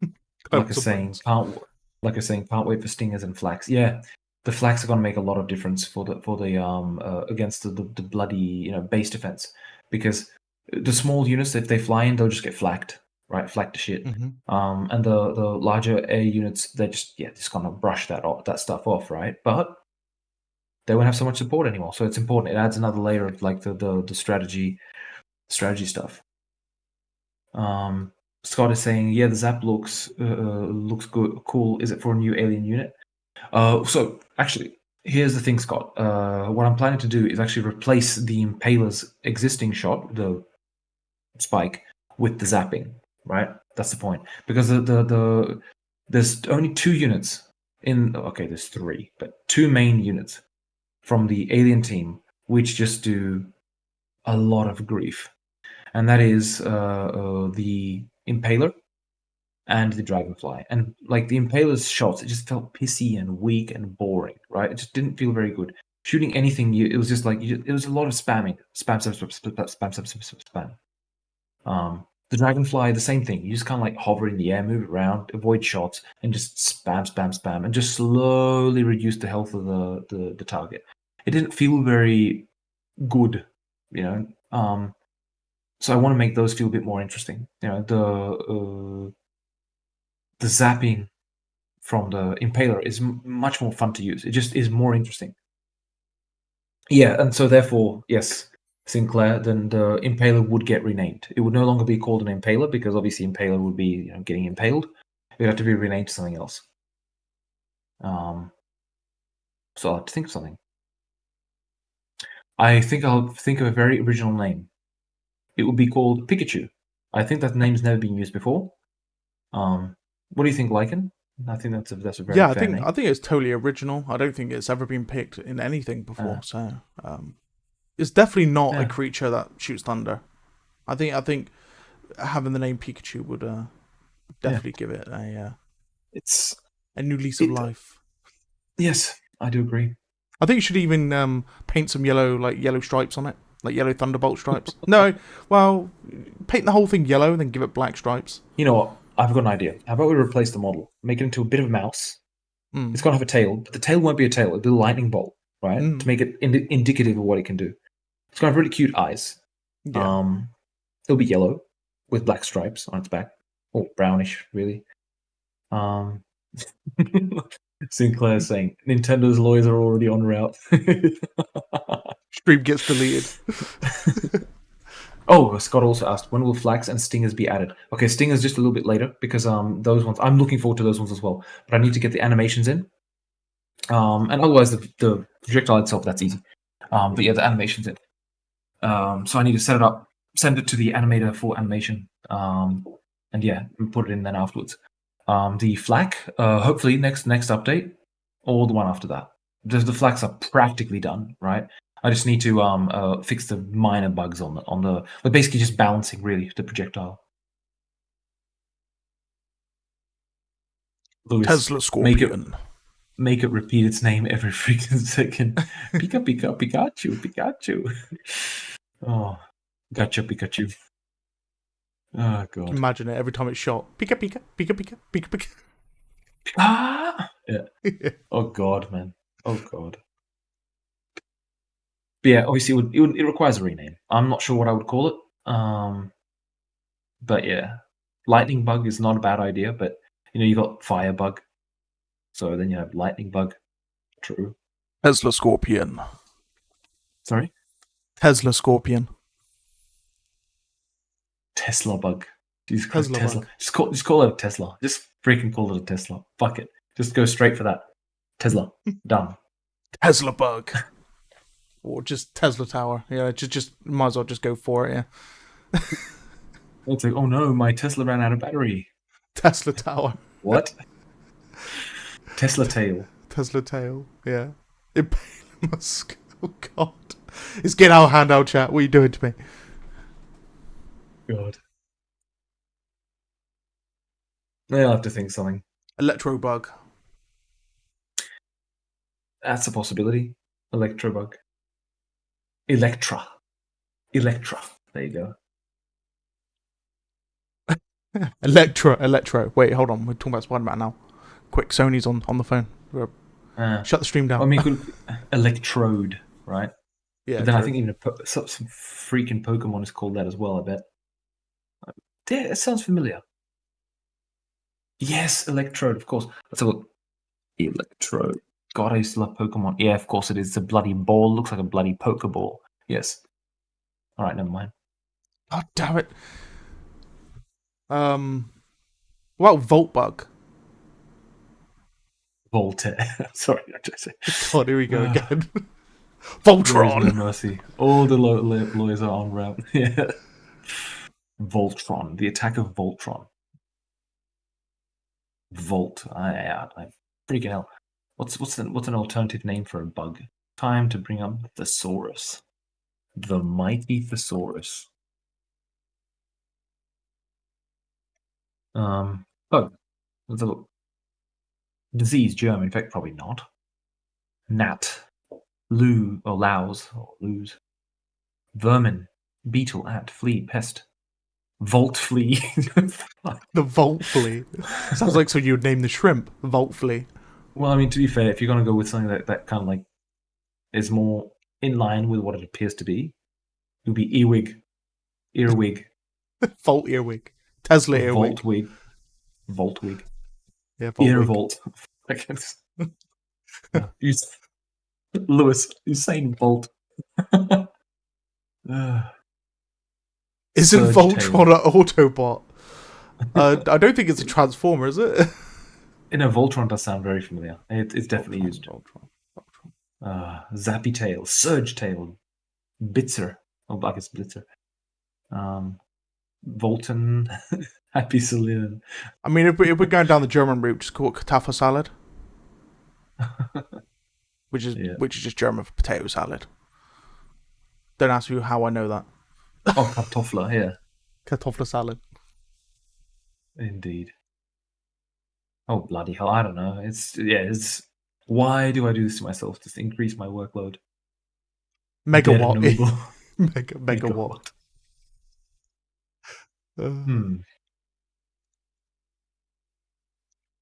B: Like I was saying, can't wait for stingers and flaks. Yeah, the flaks are going to make a lot of difference for the against the bloody base defense, because the small units, if they fly in, they'll just get flacked, right? Flacked to shit. And the larger air units, they're just gonna brush that stuff off, right? But they won't have so much support anymore, so it's important. It adds another layer of like the strategy stuff. Scott is saying, yeah, the Zap looks good, cool. Is it for a new alien unit? So actually, here's the thing, Scott. What I'm planning to do is actually replace the Impaler's existing shot, the spike, with the zapping. Right, that's the point. Because there's only 2 units there's 3, but 2 main units from the alien team which just do a lot of grief, and that is the Impaler and the Dragonfly. And like the Impaler's shots, it just felt pissy and weak and boring, right? It just didn't feel very good. Shooting anything, it was just like it was a lot of spamming, spam. The Dragonfly, the same thing. You just kind of like hover in the air, move around, avoid shots, and just spam, and just slowly reduce the health of the target. It didn't feel very good, so I want to make those feel a bit more interesting. The zapping from the Impaler is much more fun to use. It just is more interesting. Yeah, and so therefore, yes, Sinclair, then the Impaler would get renamed. It would no longer be called an Impaler because obviously Impaler would be getting impaled. It would have to be renamed to something else. So I'll have to think of something. I think I'll think of a very original name. It would be called Pikachu. I think that name's never been used before. What do you think, Lycan? I think that's a very
A: Yeah,
B: fair name.
A: I think it's totally original. I don't think it's ever been picked in anything before. So it's definitely not a creature that shoots thunder. I think having the name Pikachu would definitely give it
B: It's
A: a new lease of life.
B: Yes, I do agree.
A: I think you should even paint some yellow stripes on it, like yellow thunderbolt stripes. No, well, paint the whole thing yellow and then give it black stripes.
B: You know what? I've got an idea. How about we replace the model, make it into a bit of a mouse? It's gonna have a tail, but the tail won't be a tail; it'll be a lightning bolt, right? To make it indicative of what it can do. It's gonna have really cute eyes.
A: Yeah.
B: It'll be yellow with black stripes on its back, or brownish, really. Sinclair's saying Nintendo's lawyers are already en route.
A: Stream gets deleted.
B: Oh, Scott also asked, when will Flaks and Stingers be added? Okay, Stingers just a little bit later, because those ones, I'm looking forward to those ones as well. But I need to get the animations in. And otherwise, the projectile itself, that's easy. But yeah, the animations in. So I need to set it up, send it to the animator for animation. And yeah, we put it in then afterwards. The Flak, hopefully next update, or the one after that. The Flaks are practically done, right? I just need to fix the minor bugs on the but basically just balancing really the projectile. Lewis,
A: Tesla Scorpion.
B: Make it repeat its name every freaking second. Pika Pika Pikachu Pikachu. Oh, gotcha Pikachu. Oh god.
A: Imagine it every time it's shot. Pika Pika Pika Pika Pika Pika.
B: Ah! Yeah. Oh god, man. Oh god. But yeah, obviously it requires a rename. I'm not sure what I would call it. But yeah, lightning bug is not a bad idea. But you got fire bug, so then you have lightning bug. True.
A: Tesla Scorpion.
B: Sorry.
A: Tesla Scorpion.
B: Tesla bug. Jesus Christ,
A: Tesla bug.
B: Just call it a Tesla. Just freaking call it a Tesla. Fuck it. Just go straight for that. Tesla. Done.
A: Tesla bug. Or just Tesla Tower. Yeah, just might as well just go for it, yeah.
B: It's like, oh no, my Tesla ran out of battery.
A: Tesla Tower.
B: What? Tesla tail.
A: Tesla tail, yeah. Impaler Musk. Oh god. It's get our hand out, chat. What are you doing to me?
B: God. I'll have to think something.
A: Electro bug.
B: That's a possibility. Electro bug. Electra. There you go.
A: Electro. Wait, hold on. We're talking about Spider-Man now. Quick, Sony's on the phone. Shut the stream down.
B: I mean, Electrode, right?
A: Yeah.
B: But then I think even some freaking Pokemon is called that as well, I bet. Yeah, it sounds familiar. Yes, Electrode, of course. Let's have a look. Electrode. God, I used to love Pokemon. Yeah, of course it is. It's a bloody ball. Looks like a bloody Pokeball. Yes. All right, never mind.
A: Oh, damn it. What about Volt bug?
B: Voltaire. Sorry, I just said.
A: God, here we go again. Voltron.
B: No mercy. All the lawyers are on route. Yeah. Voltron. The attack of Voltron. Volt. I freaking hell. What's an alternative name for a bug? Time to bring up Thesaurus. The mighty Thesaurus. Bug. Let's have a look. Disease, germ, in fact, probably not. Gnat. Louse, or lose. Vermin. Beetle, ant, flea, pest. Volt flea.
A: The Volt flea. Sounds like so you would name the shrimp. Volt flea.
B: Well, I mean, to be fair, if you're going to go with something that kind of like is more in line with what it appears to be, it would be earwig.
A: Volt earwig. Tesla earwig.
B: Volt wig.
A: Yeah, Volt
B: Ear
A: wig.
B: Volt. Lewis, Usain Volt.
A: Isn't
B: Surge
A: Voltron an Autobot? I don't think it's a Transformer, is it?
B: In a Voltron does sound very familiar. It's definitely
A: Voltron,
B: used.
A: Voltron, Voltron.
B: Zappy Tail, Surge Tail, Bitzer. Oh, I guess Blitzer. Volton, Happy Celine.
A: I mean, if we're going down the German route, just call it Kartoffel salad, which is
B: Yeah.
A: just German for potato salad. Don't ask me how I know that.
B: Oh, Kartoffler, yeah.
A: Kartoffel salad.
B: Indeed. Oh, bloody hell. I don't know. It's. Why do I do this to myself? Just increase my workload.
A: Megawatt.
B: Dernoble.
A: Megawatt.
B: Hmm.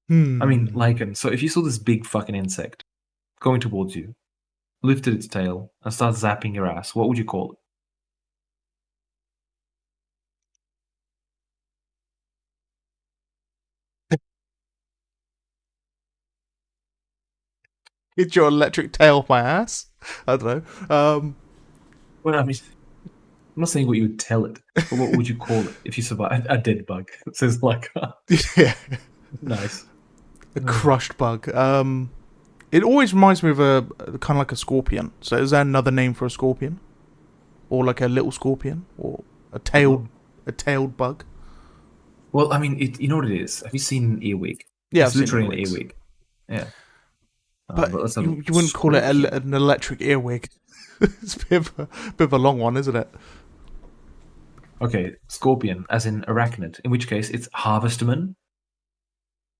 A: Hmm.
B: I mean, Lycan, so if you saw this big fucking insect going towards you, lifted its tail, and started zapping your ass, what would you call it?
A: It's your electric tail off my ass. I don't know.
B: Well, I mean, I'm not saying what you would tell it, but what would you call it if you survive a dead bug? It says like,
A: Yeah.
B: nice.
A: A crushed bug. It always reminds me of a kind of like a scorpion. So is there another name for a scorpion, or like a little scorpion, or a tailed bug?
B: Well, I mean, you know what it is? Have you seen an earwig?
A: Yeah,
B: It's
A: I've seen
B: literally an
A: earwigs.
B: earwig. Yeah.
A: But
B: let's have a
A: you wouldn't call it
B: description.
A: an electric earwig. It's a bit of a long one, isn't it?
B: Okay, scorpion, as in arachnid, in which case it's harvestman,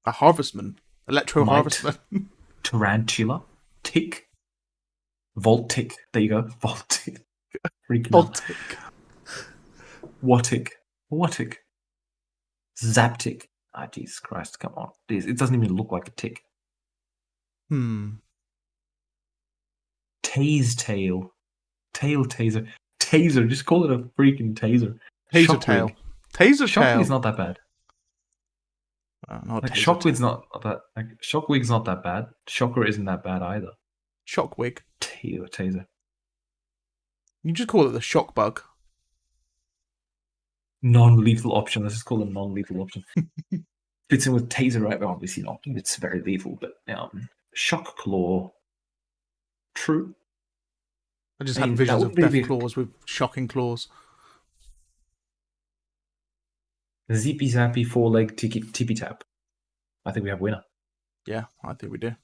A: A harvestman, electro
B: mite,
A: harvestman.
B: tarantula, tick, voltic. There you go, voltic. Freaking hell.
A: Baltic.
B: Wattic, zaptic. Ah, Jesus Christ, come on. It doesn't even look like a tick. Tase tail. Tail taser. Taser, just call it a freaking taser.
A: Taser tail.
B: Shockwig.
A: Taser tail.
B: Shockwig's not that bad.
A: Not
B: Like
A: taser
B: Shockwig's
A: tail.
B: not that. Like Shockwig's not that bad. Shocker isn't that bad either.
A: Shockwig.
B: Taser.
A: You just call it the shock bug.
B: Non-lethal option. Let's just call it a non-lethal option. Fits in with taser, right? Well, obviously not. It's very lethal, but shock claw. True.
A: I just
B: I
A: had
B: mean,
A: visions
B: that
A: of
B: would really
A: death
B: be-
A: claws with shocking claws.
B: Zippy zappy 4-leg tippy tap. I think we have winner.
A: Yeah, I think we do.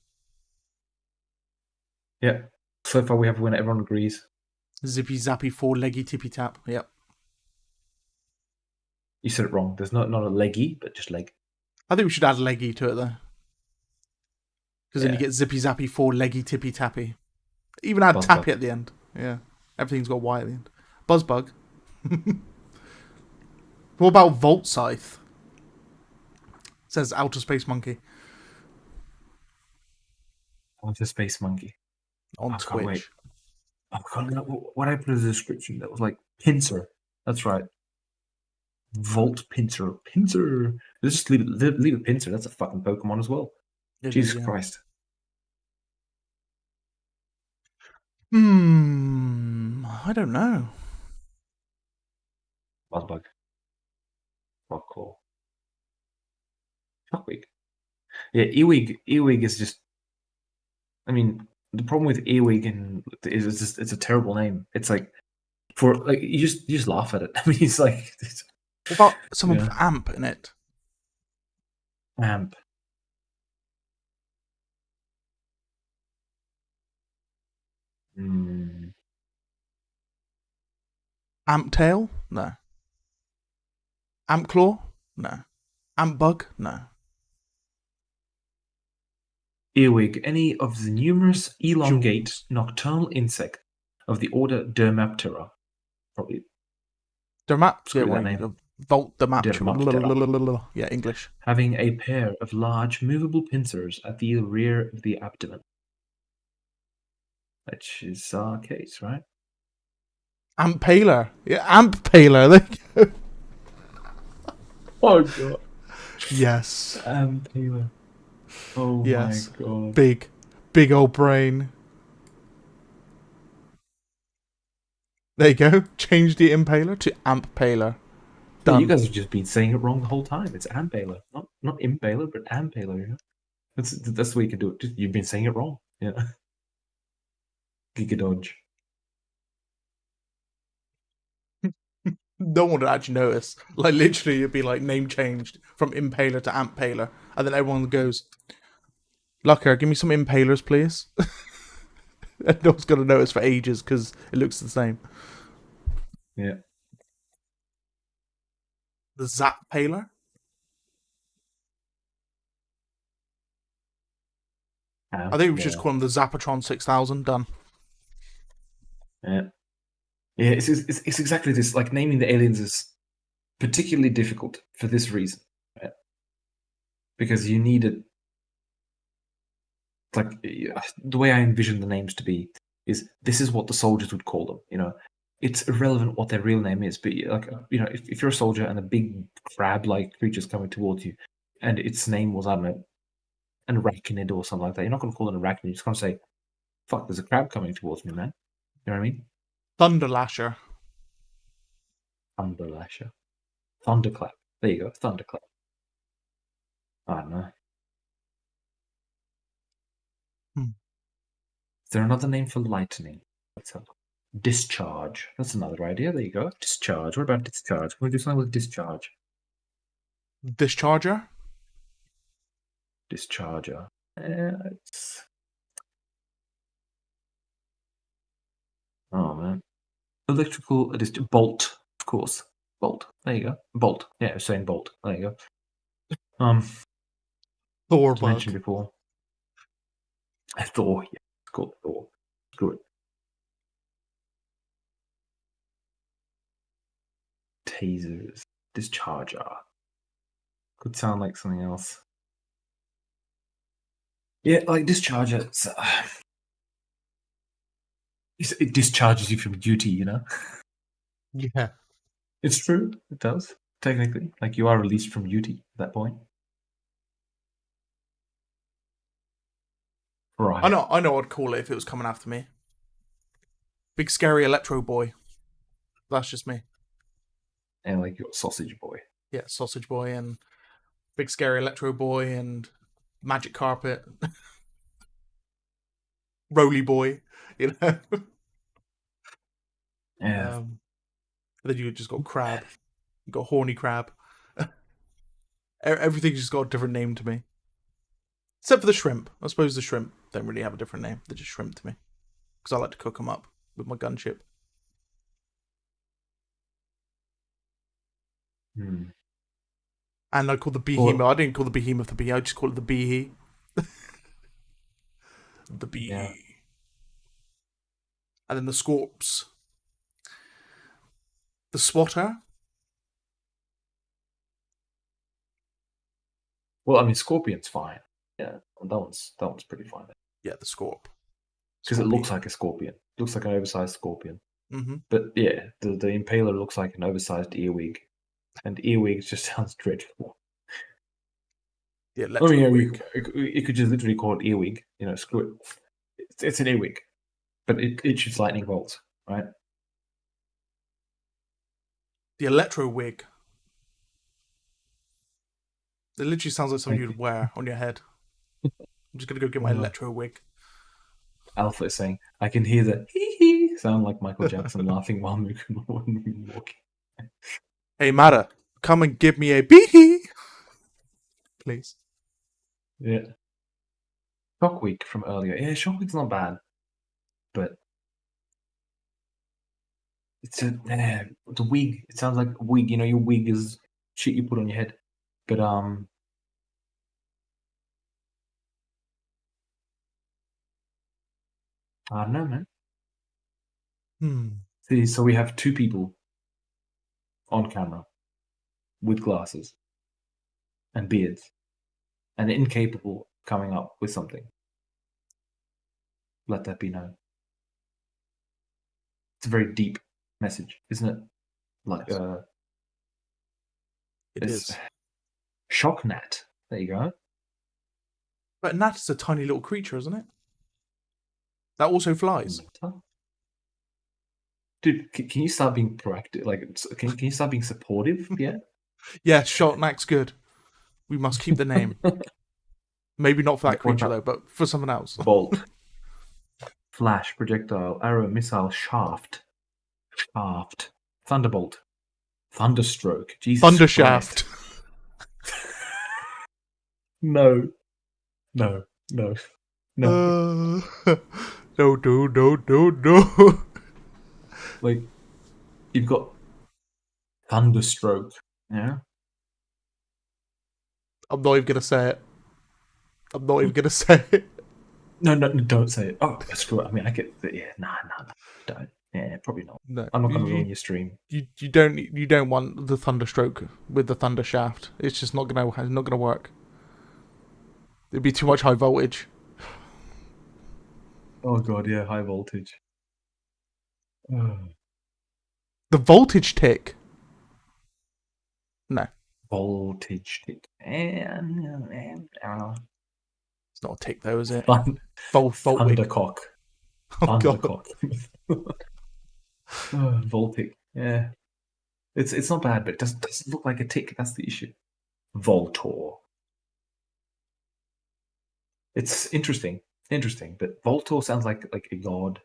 B: Yeah. So far we have a winner. Everyone agrees.
A: Zippy zappy 4-leggy tippy tap. Yep.
B: You said it wrong. There's not a leggy, but just leg.
A: I think we should add leggy to it though. Because then you
B: Yeah.
A: get zippy zappy 4-leggy tippy tappy. Even add
B: Buzz
A: tappy
B: bug.
A: at the end. Yeah. Everything's got Y at the end. Buzzbug. What about Volt Scythe? It says Outer Space Monkey
B: What's a space monkey?
A: on
B: I can't
A: Twitch.
B: wait. Oh god, what I put as a description? That was like pincer. That's right. Volt pincer. Pincer. Let's just leave it pincer. That's a fucking Pokemon as well.
A: It
B: Jesus
A: is, yeah.
B: Christ.
A: I don't know.
B: Buzzbug. Rockclaw. Shockwig. Yeah, Earwig is just. I mean, the problem with Earwig is it's a terrible name. It's like you just laugh at it. I mean, it's like
A: What about someone
B: Yeah.
A: with amp in it?
B: amp. Mm.
A: Amp tail? No. Amp claw? No. Amp bug? No.
B: Earwig, any of the numerous elongate
A: Jewels.
B: nocturnal insect of the order Dermaptera. Probably
A: Dermap?
B: Screw
A: Yeah,
B: that
A: well,
B: name.
A: Volt
B: Dermaptera.
A: Yeah, English.
B: Having a pair of large movable pincers at the rear of the abdomen. Which is our case, right?
A: Impaler. Yeah, Impaler. There you go.
B: Oh god.
A: Yes.
B: Taylor. Oh
A: Yes.
B: my god.
A: Big old brain. There you go. Change the Impaler to Ampaler.
B: Yeah,
A: Done.
B: you guys have just been saying it wrong the whole time. It's Ampaler. Not Impaler, but Ampaler, you know? That's the way you can do it. You've been saying it wrong. Yeah. Giga Dodge.
A: No one would actually notice. Like, literally, it'd be like name changed from Impaler to Ampaler. And then everyone goes, Lucker, give me some Impalers, please. And no one's going to notice for ages because it looks the same.
B: Yeah.
A: The Zapaler? I think we should just call him the Zapatron 6000. Done.
B: Yeah. Yeah, it's exactly this. Like, naming the aliens is particularly difficult for this reason. Right? Because you need it. Like, the way I envision the names to be is this is what the soldiers would call them, you know. It's irrelevant what their real name is, but like, you know, if you're a soldier and a big crab-like creature's coming towards you, and its name was, I don't know, an arachnid or something like that, you're not going to call it an arachnid. You're just going to say, "Fuck, there's a crab coming towards me, man." You know what I mean?
A: Thunderlasher.
B: Thunderlasher, thunderclap. There you go, thunderclap. I don't know. Is there another name for lightning? Let's have a look. Discharge. That's another idea. There you go. Discharge. What about discharge? We'll do something with discharge.
A: Discharger?
B: Discharger. Oh, man. Electrical bolt, of course. Bolt. There you go. Bolt. Yeah, I was saying bolt. There you go.
A: Thor
B: As mentioned before. Thor. Yeah, it's called Thor. Screw it. Tasers. Discharger. Could sound like something else. Yeah, like discharger. It discharges you from duty, you know?
A: Yeah.
B: It's true. It does. Technically. Like, you are released from duty at that point. Right.
A: I know what I'd call it if it was coming after me. Big scary electro boy. That's just me.
B: And like your sausage boy.
A: Yeah, sausage boy and big scary electro boy and magic carpet. Roly boy, you know.
B: Yeah.
A: Then you just got crab. You got horny crab. Everything's just got a different name to me. Except for the shrimp. I suppose the shrimp don't really have a different name. They're just shrimp to me. Because I like to cook them up with my gunship. And I call the behemoth. I didn't call the behemoth the bee. I just call it the behe. The bee. Yeah. And then the scorps. The swatter.
B: Well, I mean, scorpion's fine. Yeah, that one's pretty fine.
A: Yeah, the scorp.
B: Because it looks like a scorpion. It looks like an oversized scorpion.
A: Mm-hmm.
B: But yeah, the impaler looks like an oversized earwig. And earwig just sounds dreadful.
A: Yeah,
B: you could just literally call it earwig. You know, screw it. It's an earwig. But it shoots lightning bolts, right?
A: The electro wig. It literally sounds like something you'd wear on your head. I'm just going to go get my electro wig.
B: Alpha is saying, I can hear the hee-hee sound like Michael Jackson laughing while walking.
A: Hey, Mara, come and give me a bee please.
B: Yeah. Shock Week from earlier. Yeah, Shock Week's not bad. But it's the wig. It sounds like a wig. You know, your wig is shit you put on your head. But I don't know, man. See, so we have two people on camera with glasses and beards and incapable of coming up with something. Let that be known. It's a very deep message, isn't it? Like,
A: yes. It is.
B: Shock gnat. There you go.
A: But a gnat is a tiny little creature, isn't it? That also flies.
B: Dude, can you start being proactive? Like, can you start being supportive? Yeah.
A: Yeah, shock gnat's good. We must keep the name. Maybe not for that
B: What
A: creature
B: about-
A: though, but for something else.
B: Bolt. Flash, projectile, arrow, missile, shaft. Thunderbolt. Thunderstroke. Jesus Christ.
A: Thundershaft.
B: No. No. No. No.
A: No.
B: Like, you've got Thunderstroke. Yeah?
A: I'm not even gonna say it. I'm not even gonna say it.
B: No, don't say it. Oh, screw it. I mean, I get... Yeah, nah, don't. Yeah, probably not.
A: No,
B: I'm not going to ruin your stream.
A: You don't want the Thunderstroke with the Thundershaft. It's just not gonna work. It'd be too much high voltage.
B: Oh god, yeah, high voltage.
A: The voltage tick. No,
B: Voltage tick.
A: it's not a tick though, is it?
B: Thundercock.
A: Oh god.
B: Thundercock. Voltic. Yeah. It's not bad, but it doesn't look like a tick. That's the issue. Voltor. It's interesting, but Voltor sounds like a god.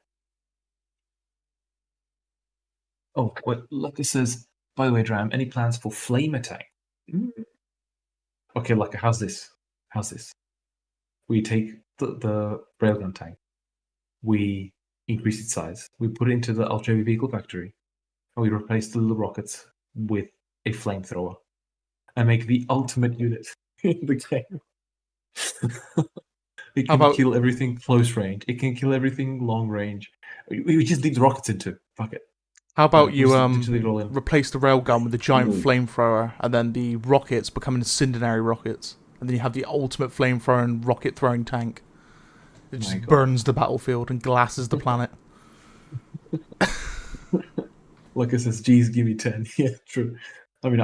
B: Oh, wait, Lucas says, by the way, Dram, any plans for flame attack? Okay, Lucas, how's this? We take the railgun tank, we increase its size, we put it into the ultra heavy vehicle factory, and we replace the little rockets with a flamethrower, and make the ultimate unit in the game. It can kill everything close range. It can kill everything long range. We just leave the rockets into. Fuck it.
A: How about you
B: leave it all in.
A: replace the railgun with the giant flamethrower, and then the rockets become incendiary rockets, and then you have the ultimate flamethrower and rocket throwing tank. It just burns the battlefield and glasses the planet.
B: Like I says, geez, give me 10. Yeah, true. I mean,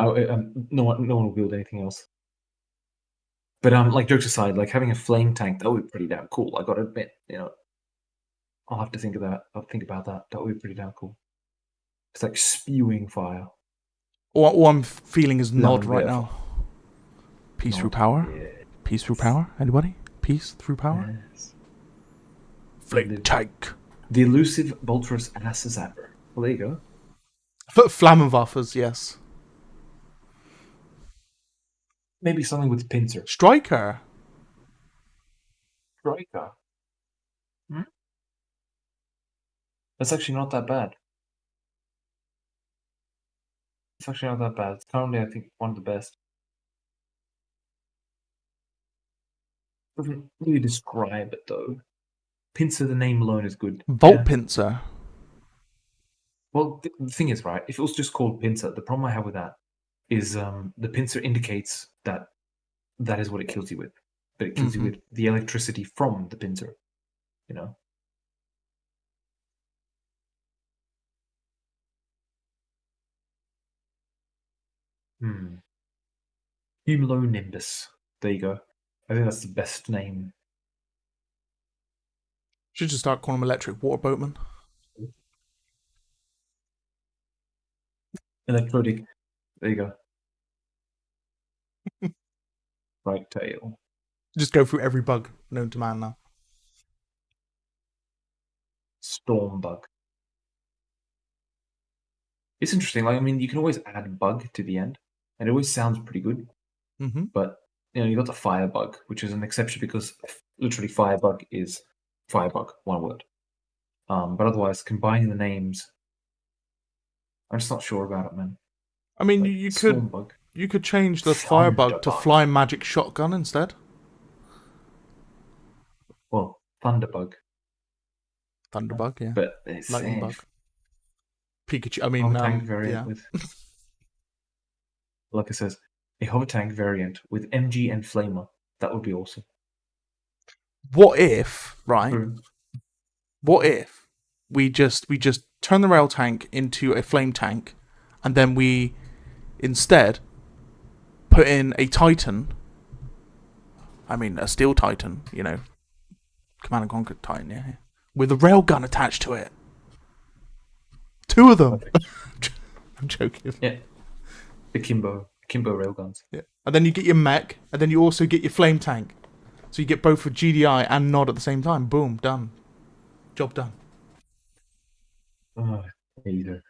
B: no one will build anything else. But like jokes aside, like having a flame tank, that would be pretty damn cool. I gotta admit, I'll have to think of that. I'll think about that. That would be pretty damn cool. It's like spewing fire.
A: All I'm feeling is nod right now. Peace through power.
B: Yeah.
A: Peace through power. Anybody? Peace through power.
B: Yes.
A: Flame tank.
B: The elusive Bolterous Ass Zapper. Well, there you go.
A: Flammenwaffers, yes.
B: Maybe something with pincer.
A: Striker.
B: That's actually not that bad. It's currently, I think, one of the best. Doesn't really describe it, though. Pincer, the name alone is good.
A: Volt pincer.
B: Well, the thing is, right, if it was just called pincer, the problem I have with that is the pincer indicates that is what it kills you with. But it kills you with the electricity from the pincer, Cumulonimbus. There you go. I think that's the best name.
A: Should just start calling them electric water boatmen.
B: Electrodic. There you go. Right tail.
A: Just go through every bug known to man now.
B: Storm bug. It's interesting. Like, I mean, you can always add bug to the end, and it always sounds pretty good.
A: Mm-hmm.
B: But you got the firebug, which is an exception because literally firebug is firebug, one word. But otherwise, combining the names, I'm just not sure about it, man.
A: I mean,
B: like,
A: you could change the firebug to fly magic shotgun instead.
B: Well, thunderbug.
A: Thunderbug, yeah.
B: But it's
A: lightning bug. Pikachu. I mean,
B: tank variant with. Like it says, a hover tank variant with MG and flamer. That would be awesome.
A: What if, right?
B: True.
A: What if we just turn the rail tank into a flame tank, and then we instead put in a Titan. I mean, a steel Titan, Command and Conquer Titan, yeah, with a railgun attached to it. 2 of them. I'm joking.
B: Yeah, the Kimbo railguns.
A: Yeah, and then you get your mech, and then you also get your flame tank. So you get both for GDI and nod at the same time. Boom, done. Job done.
B: Oh, taser.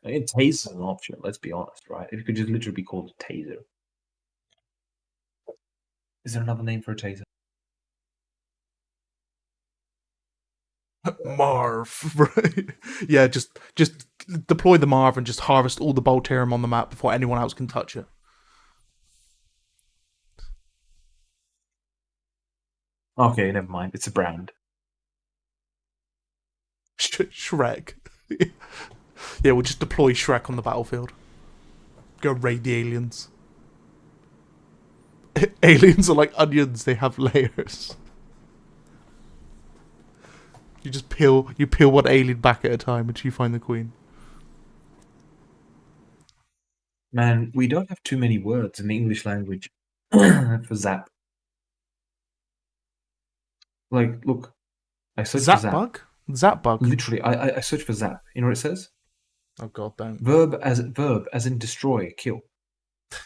B: I mean, taser is an option. Let's be honest, right? If it could just literally be called a taser. Is there another name for a taser?
A: Marv, right? Yeah, just deploy the Marv and just harvest all the Bolterium on the map before anyone else can touch it.
B: Okay, never mind. It's a brand.
A: Shrek. Yeah, we'll just deploy Shrek on the battlefield. Go raid the aliens. Aliens are like onions, they have layers. You just peel one alien back at a time until you find the queen.
B: Man, we don't have too many words in the English language for zap. Like, look, I searched for zap.
A: Bug? Zap bug?
B: Literally, I searched for zap. You know what it says?
A: Oh god, don't.
B: Verb as in destroy, kill.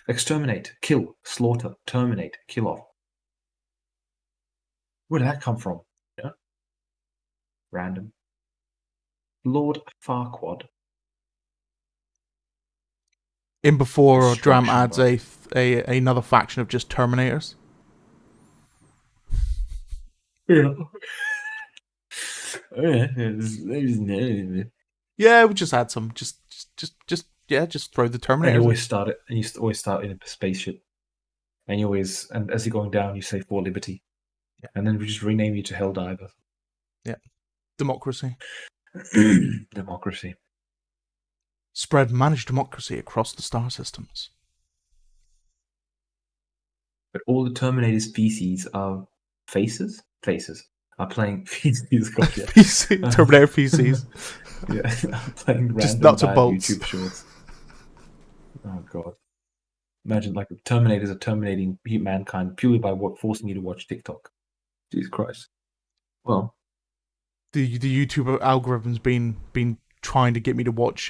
B: Exterminate, kill, slaughter, terminate, kill off. Where did that come from? Yeah. Random. Lord Farquaad.
A: In before Dram
B: Destruction
A: adds another faction of just Terminators.
B: Yeah.
A: Yeah, we just add some. Just throw the Terminators.
B: And you always start it, and you always start in a spaceship. And you always, and as you're going down, you say for liberty.
A: Yeah.
B: And then we just rename you to Helldiver.
A: Yeah. Democracy.
B: Democracy.
A: Spread managed democracy across the star systems.
B: But all the Terminator species are faces? Faces. Are playing feces. Gotcha.
A: PC, Terminator PCs.
B: Yeah, I'm playing
A: Just
B: random
A: nuts and
B: bad
A: bolts.
B: YouTube shorts. Oh god. Imagine like Terminators are terminating mankind purely by forcing you to watch TikTok. Jesus Christ. Well,
A: The YouTube algorithm's been trying to get me to watch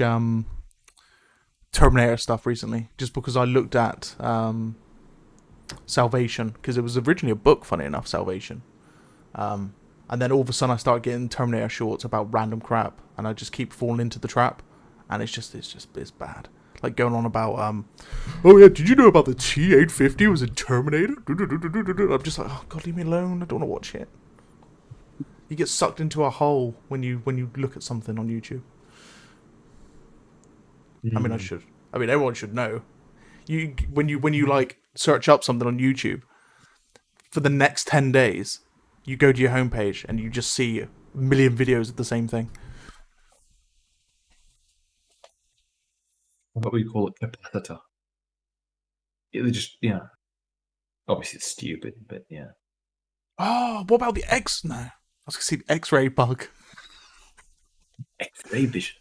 A: Terminator stuff recently, just because I looked at Salvation, because it was originally a book, funny enough, Salvation. And then all of a sudden I start getting Terminator shorts about random crap, and I just keep falling into the trap, and it's bad. Like going on about oh yeah, did you know about the T-850 was a Terminator? I'm just like, oh god, leave me alone. I don't want to watch it. You get sucked into a hole when you look at something on YouTube. I mean, everyone should know. When you like search up something on YouTube, for the next 10 days, you go to your homepage and you just see a million videos of the same thing.
B: what we call it, capacitor. It just, yeah. Obviously it's stupid, but yeah.
A: Oh, what about the X? No, I was gonna see the X-ray bug.
B: X-ray vision.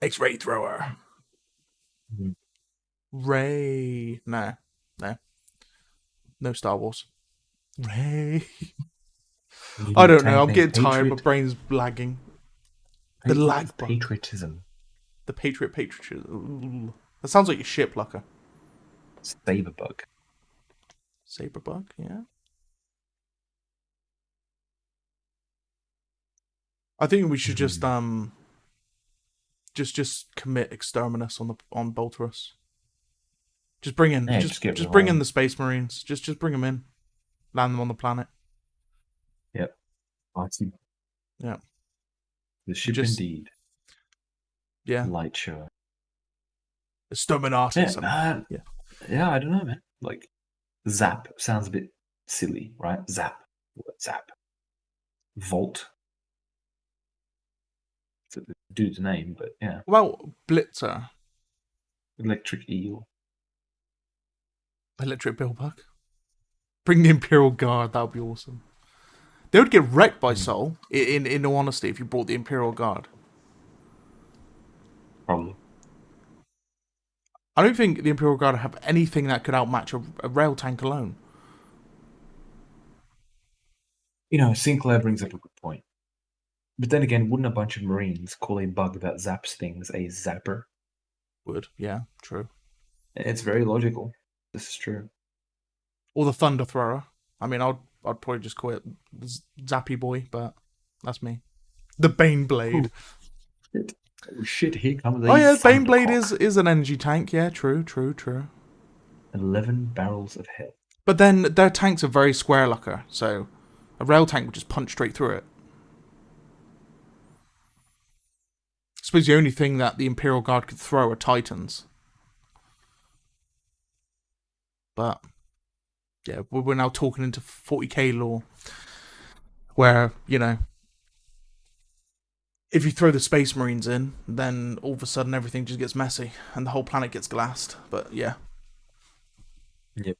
A: X-ray thrower.
B: Mhm.
A: Ray. No. No Star Wars. Ray. I don't know. I'm getting tired. My brain's lagging. The lag bug.
B: Patriotism.
A: The patriotism. Ooh. That sounds like your ship, Lucker.
B: Saber bug.
A: Saber bug, yeah. I think we should just commit exterminus on Bolterus. Just bring in, just bring in the Space Marines. Just bring them in, land them on the planet.
B: Yep. Awesome.
A: Yeah.
B: The ship indeed.
A: Yeah.
B: Light show.
A: Exterminatus.
B: Yeah, I don't know, man. Like, zap sounds a bit silly, right? Zap. Zap. Volt. It's a dude's name, but yeah.
A: Well, Blitzer.
B: Electric eel.
A: Electric Billbug. Bring the Imperial Guard, that would be awesome. They would get wrecked by Sol, in all honesty, if you brought the Imperial Guard.
B: Probably.
A: I don't think the Imperial Guard have anything that could outmatch a rail tank alone.
B: You know, Sinclair brings up a good point. But then again, wouldn't a bunch of Marines call a bug that zaps things a zapper?
A: Would, yeah, true.
B: It's very logical. This is true.
A: Or the Thunder Thrower. I mean, I'd probably just call it Zappy Boy, but that's me. The Bane Blade.
B: Shit. Oh shit, here comes
A: Oh yeah, Bane
B: Thundercock.
A: Blade is an energy tank. Yeah, true.
B: 11 barrels of hell.
A: But then their tanks are very square looker, so a rail tank would just punch straight through it. I suppose the only thing that the Imperial Guard could throw are Titans. But yeah, we're now talking into 40k lore, where, you know, if you throw the Space Marines in, then all of a sudden everything just gets messy and the whole planet gets glassed. But yeah.
B: Yep.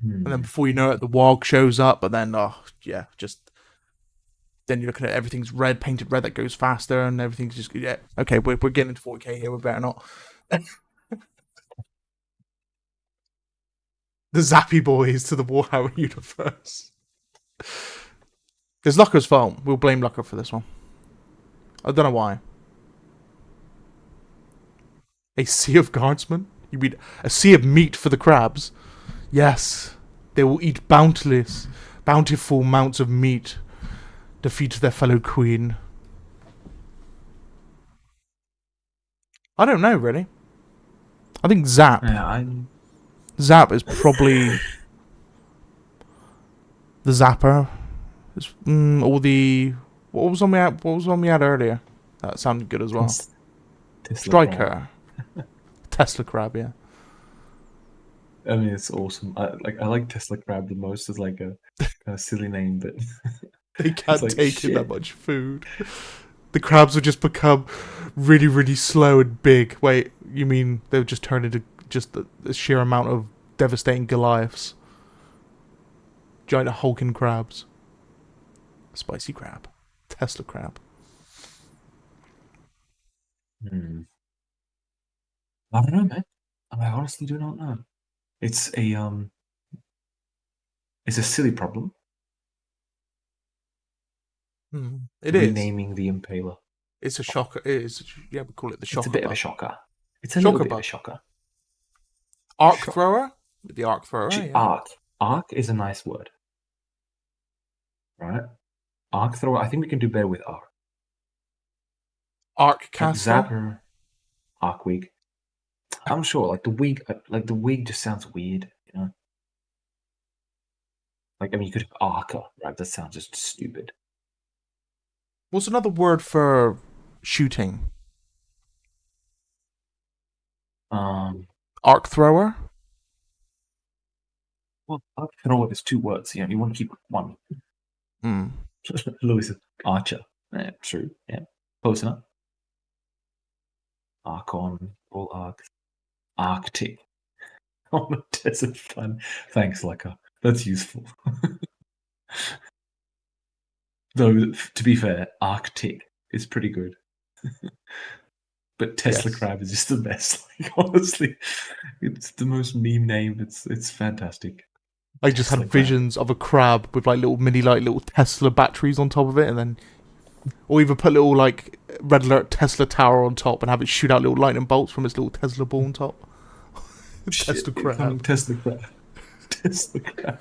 A: And then before you know it, the Warg shows up, but then, just... Then you're looking at everything's red, painted red, that goes faster, and everything's just... Yeah, okay, we're getting into 40k here, we better not. The Zappy Boys to the Warhammer universe. It's Lucker's fault. We'll blame Lucker for this one. I don't know why. A sea of guardsmen? You mean a sea of meat for the crabs? Yes. They will eat bountiful amounts of meat. Defeat their fellow queen. I don't know, really. I think Zap.
B: Yeah,
A: Zap is probably the Zapper. Or the... What was on we had earlier? That sounded good as well. Striker. Tesla Crab, yeah.
B: I mean, it's awesome. I like Tesla Crab the most as like a silly name, but
A: they can't
B: like,
A: take in that much food. The crabs would just become really, really slow and big. Wait, you mean they would just turn into just the sheer amount of devastating Goliaths? Giant hulking crabs. Spicy crab. Tesla crab.
B: I don't know, man. I honestly do not know. It's a silly problem.
A: It is
B: renaming the Impaler.
A: It's a shocker. It is. Yeah, we call it the shocker.
B: It's a bit of a shocker. It's a little bit of a shocker.
A: Arc thrower. The arc thrower. Yeah.
B: Arc is a nice word, right? Arc thrower. I think we can do better with arc.
A: Arc caster.
B: Zapper. Arc wig. I'm sure. Like the wig just sounds weird, you know. Like, I mean, you could have archer, right? That sounds just stupid.
A: What's another word for shooting? Arc thrower.
B: Well, arc thrower is 2 words. You know, you want to keep one. Louis is archer. Yeah, true. Yeah, close enough. Archon, all arcs. Arctic. On a desert fun. Thanks, Leica. That's useful. Though, to be fair, Arctic is pretty good. But Tesla Crab is just the best. Like, honestly, it's the most meme name. It's fantastic.
A: I just had visions of a crab with like little Tesla batteries on top of it, and then, or even put little like red alert Tesla tower on top and have it shoot out little lightning bolts from its little Tesla ball on top. Tesla Crab.
B: Tesla Crab. Tesla Crab.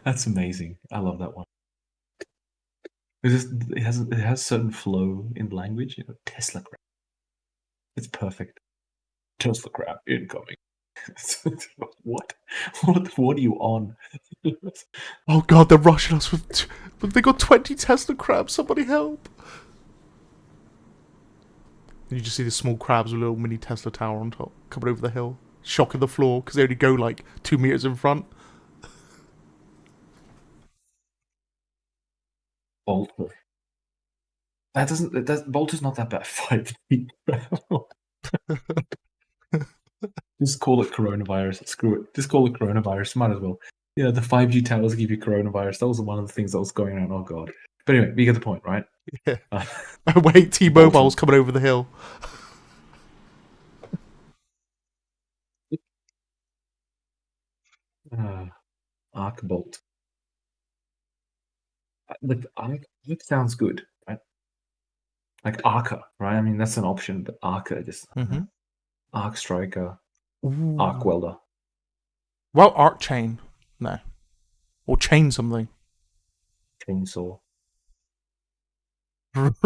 B: That's amazing. I love that one. It has certain flow in language. You know, Tesla Crab. It's perfect. Tesla Crab incoming. What? What are you on?
A: Oh god, they're rushing us with... They got 20 Tesla crabs. Somebody help. And you just see the small crabs with a little mini Tesla tower on top coming over the hill, shocking the floor because they only go like 2 meters in front.
B: Bolter. Bolter's not that bad. 5 feet. Just call it coronavirus. Screw it. Just call it coronavirus. Might as well. Yeah, the 5G towers give you coronavirus. That was one of the things that was going around. Oh god. But anyway, you get the point, right?
A: Yeah. Wait, T-Mobile's coming over the hill.
B: Arc bolt. Like arc sounds good, right? Like Arca, right? I mean, that's an option, but Arca just arc striker.
A: Ooh.
B: Arc welder.
A: Well, arc chain. No. Or chain something.
B: Chainsaw.
A: That's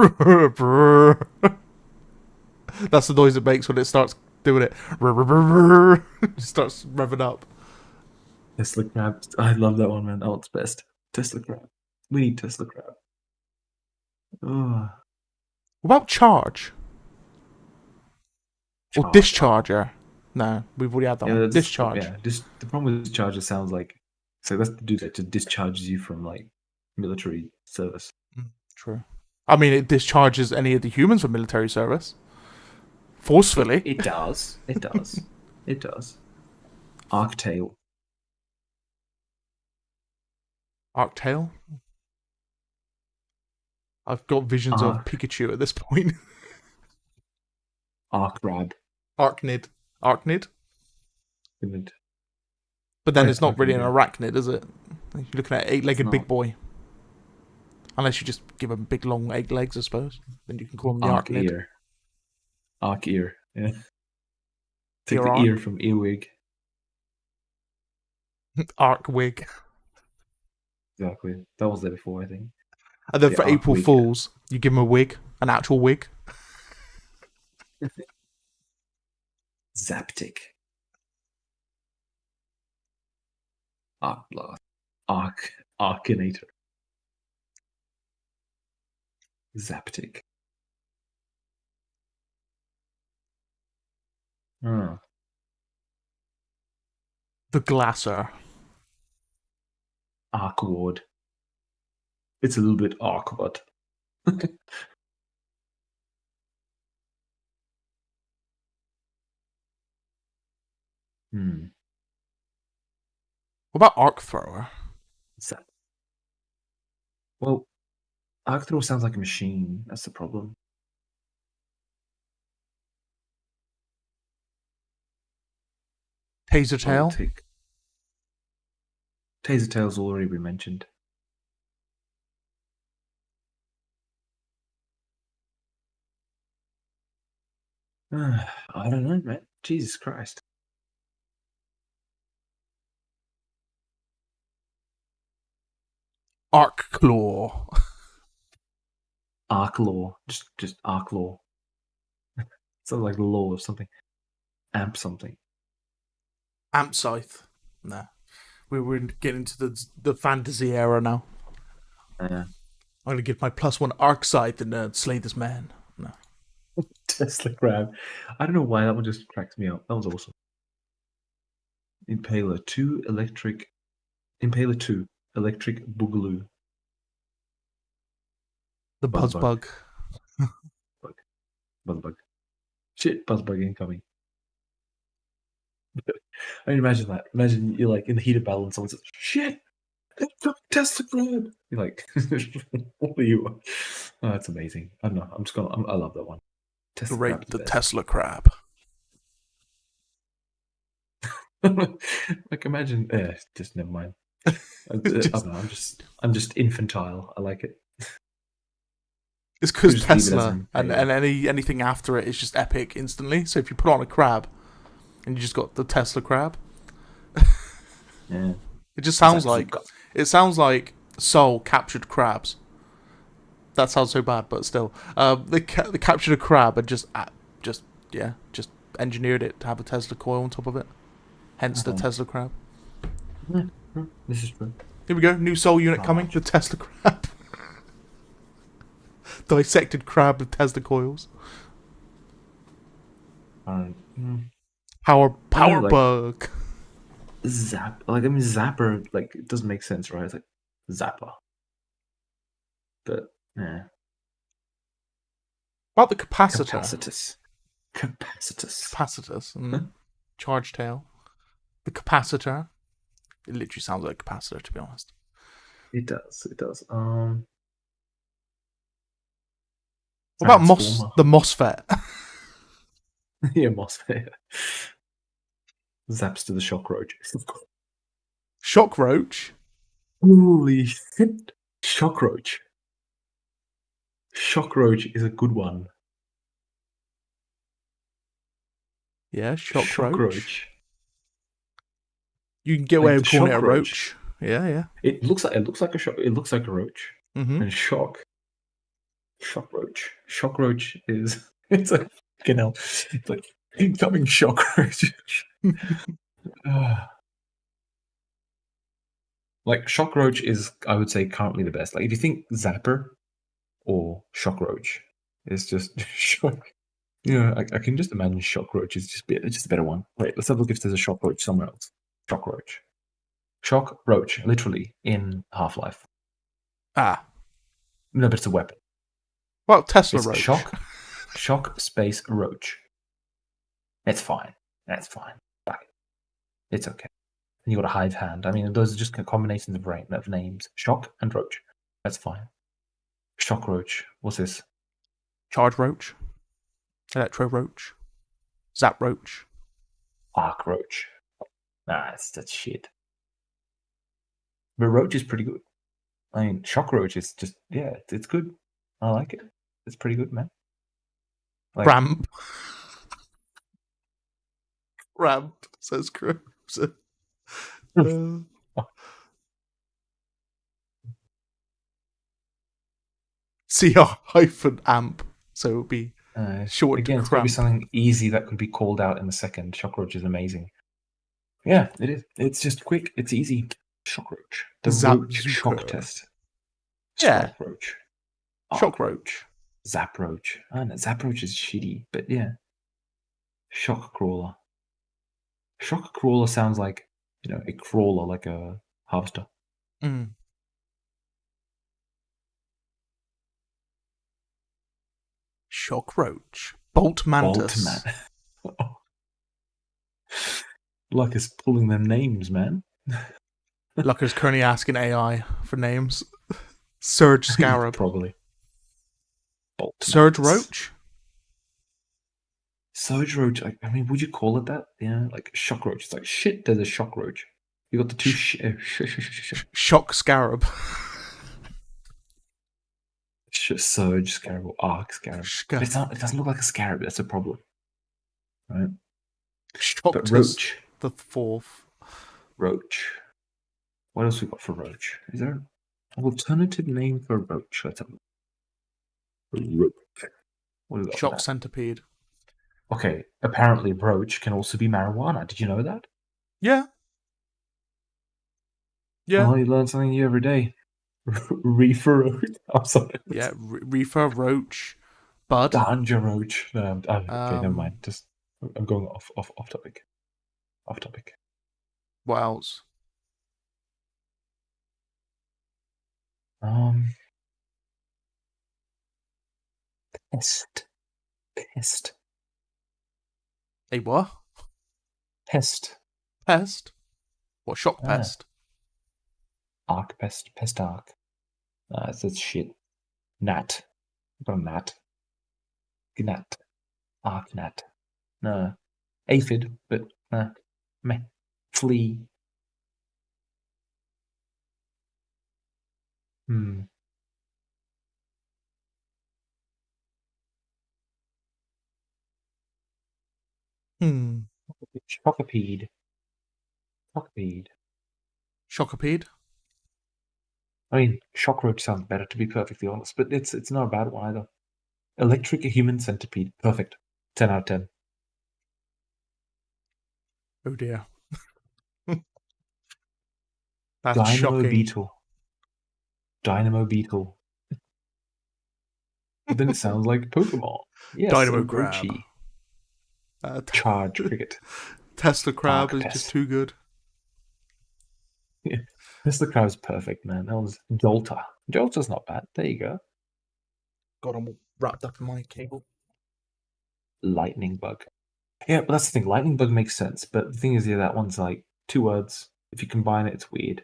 A: the noise it makes when it starts doing it. It starts revving up.
B: Tesla crab. I love that one, man. That one's best. Tesla crab. We need Tesla crab. Oh,
A: What about charge? Or
B: charge.
A: discharger? No, we've already had that one. Discharge.
B: Yeah, the problem with discharger sounds like so that's the dude that just discharges you from like military service.
A: True. I mean, it discharges any of the humans from military service. Forcefully.
B: It does. It does. It does. Arc tail.
A: Arctail? I've got visions of
B: Arc.
A: Pikachu at this point.
B: Arc rab.
A: Arachnid. Arachnid?
B: Good.
A: But then
B: Oh, yeah,
A: it's not really an
B: arachnid,
A: arachnid, is it? You're looking at an 8-legged
B: It's
A: big
B: not.
A: boy. Unless you just give him big, long 8 legs, I suppose. Then you can call him the
B: Arc
A: arachnid.
B: ear. Arc ear. Yeah. Take
A: Ear
B: the
A: arc.
B: ear from earwig.
A: Arc wig.
B: Exactly. That was there before, I think.
A: And then
B: The
A: for
B: arc
A: April
B: wig.
A: Fools, you give him a wig. An actual wig.
B: Zaptic. Arc blast. Arcinator. Zaptic. Oh.
A: The Glasser.
B: Arc ward. It's a little bit awkward. Hmm.
A: What about Arc Thrower?
B: Zap. Well, arc throw sounds like a machine. That's the problem.
A: Taser
B: I'll
A: Tail?
B: take. Taser tail's already been mentioned. I don't know, man. Jesus Christ.
A: Arc Claw.
B: Arc law. Just arc law. Sounds like the law of something. Amp something.
A: Amp Scythe. Nah. We're getting into the fantasy era now. I'm going to give my +1 Arc Scythe and slay this man. No.
B: Tesla crab. I don't know why that one just cracks me up. That was awesome. Impaler 2 electric. Impaler 2 electric boogaloo.
A: The Buzzbug.
B: Buzzbug. Shit, buzzbug incoming. I mean, imagine that. Imagine you're like in the heat of battle and someone says, "Shit, it's fucking Tesla crab." You're like, "What are you?" Oh, that's amazing. I don't know. I love that one. Tesla
A: Great,
B: crab's
A: the
B: best.
A: Tesla crab.
B: Like imagine, just never mind. I don't know. I'm just infantile. I like it.
A: It's because
B: Just leave it as
A: Tesla
B: an
A: and anything after it is just epic instantly. So if you put on a crab and you just got the Tesla crab,
B: Yeah.
A: it just sounds like Soul captured crabs. That sounds so bad, but still, they captured a crab and just engineered it to have a Tesla coil on top of it. Hence the Tesla crab.
B: This is true.
A: Here we go. New Soul unit coming. The Tesla crab. Dissected crab with Tesla coils. Power
B: like-
A: bug.
B: Zapper, like it doesn't make sense, right? It's like Zapper. But yeah.
A: What about the capacitor?
B: Capacitus.
A: Capacitors. Charge tail. The capacitor. It literally sounds like a capacitor, to be honest.
B: It does.
A: What about
B: Transformer.
A: the MOSFET?
B: Yeah, MOSFET. Zaps to the shock roach.
A: Shock roach?
B: Holy shit. Shock roach. Shock roach is a good one.
A: Yeah, shock,
B: Shock
A: roach.
B: roach.
A: You can get
B: Like
A: away
B: the
A: with calling it a
B: shock
A: roach. Yeah, yeah.
B: It looks like a shock. It looks like a roach.
A: Mm-hmm.
B: And shock roach. Shock roach is it's like fucking hell. It's like incoming shock roach. Like shock roach is, I would say, currently the best. Like if you think zapper or shock roach, it's just shock. Yeah, I can just imagine shock roach is just a better one. Wait, let's have a look if there's a shock roach somewhere else. Shock roach. Shock roach, literally in Half-Life.
A: Ah.
B: No, but it's a weapon.
A: Well, Tesla
B: It's
A: roach.
B: shock space roach. It's fine. That's fine. Fuck it. It's okay. And you got a hive hand. I mean, those are just combinations of names. Shock and roach. That's fine. Shock roach. What's this?
A: Charge roach. Electro roach. Zap roach.
B: Arc roach. Nah, that's shit. But roach is pretty good. I mean, shock roach is just, yeah, it's good. I like it. It's pretty good, man. Like,
A: Ramp. Ramp, says Chris. CR-amp. So it would be short
B: again, it's got to be something easy that could be called out in a second. Shock roach is amazing. Yeah, it is. It's just quick. It's easy. Shock roach. The roach shock test.
A: Yeah.
B: Strike roach.
A: Shock roach.
B: Zap roach. Oh, no, zap roach is shitty, but yeah. Shock crawler. Shock crawler sounds like, a crawler, like a hamster.
A: Mm. Shock roach. Bolt mantis.
B: Lucas pulling them names, man.
A: Lucas currently asking AI for names. Surge scarab.
B: Probably.
A: Bolt Surge mantis. Roach?
B: Surge roach, I mean, would you call it that? Yeah, like shock roach. It's like, shit, there's a shock roach. You got the two
A: shock scarab.
B: Surge scarab or arc scarab. It doesn't look like a scarab. That's a problem, right? But roach,
A: the fourth.
B: Roach. What else we got for roach? Is there an alternative name for roach? Let's have a look. What is that?
A: Shock centipede.
B: Okay, apparently roach can also be marijuana. Did you know that?
A: Yeah. Yeah.
B: Well, you learn something new every day. Reefer roach. I'm sorry.
A: Yeah, reefer roach. Bud.
B: Ganja roach. Okay, never mind. Just I'm going off topic. Off topic.
A: What else?
B: Pest.
A: A what?
B: Pest.
A: Pest? What, shock pest?
B: Arc pest. Pest arc. That's shit. Gnat. I've got a gnat. Gnat. Arc gnat. No. Aphid, but meh. Flea. Shockapede.
A: Shockapede?
B: I mean, shock roach sounds better, to be perfectly honest, but it's not a bad one either. Electric human centipede. Perfect. 10 out of 10.
A: Oh dear. That's
B: Dynamo
A: shocking.
B: Beetle. Dynamo Beetle. But then it sounds like Pokemon. Yes,
A: Dynamo Crab.
B: Charge Cricket.
A: Tesla Crab is just too good.
B: Yeah. Tesla Crab is perfect, man. That was Jolta. Jolta's not bad. There you go.
A: God, I'm wrapped up in my cable.
B: Lightning Bug. Yeah, but that's the thing. Lightning Bug makes sense. But the thing is, that one's like 2 words. If you combine it, it's weird.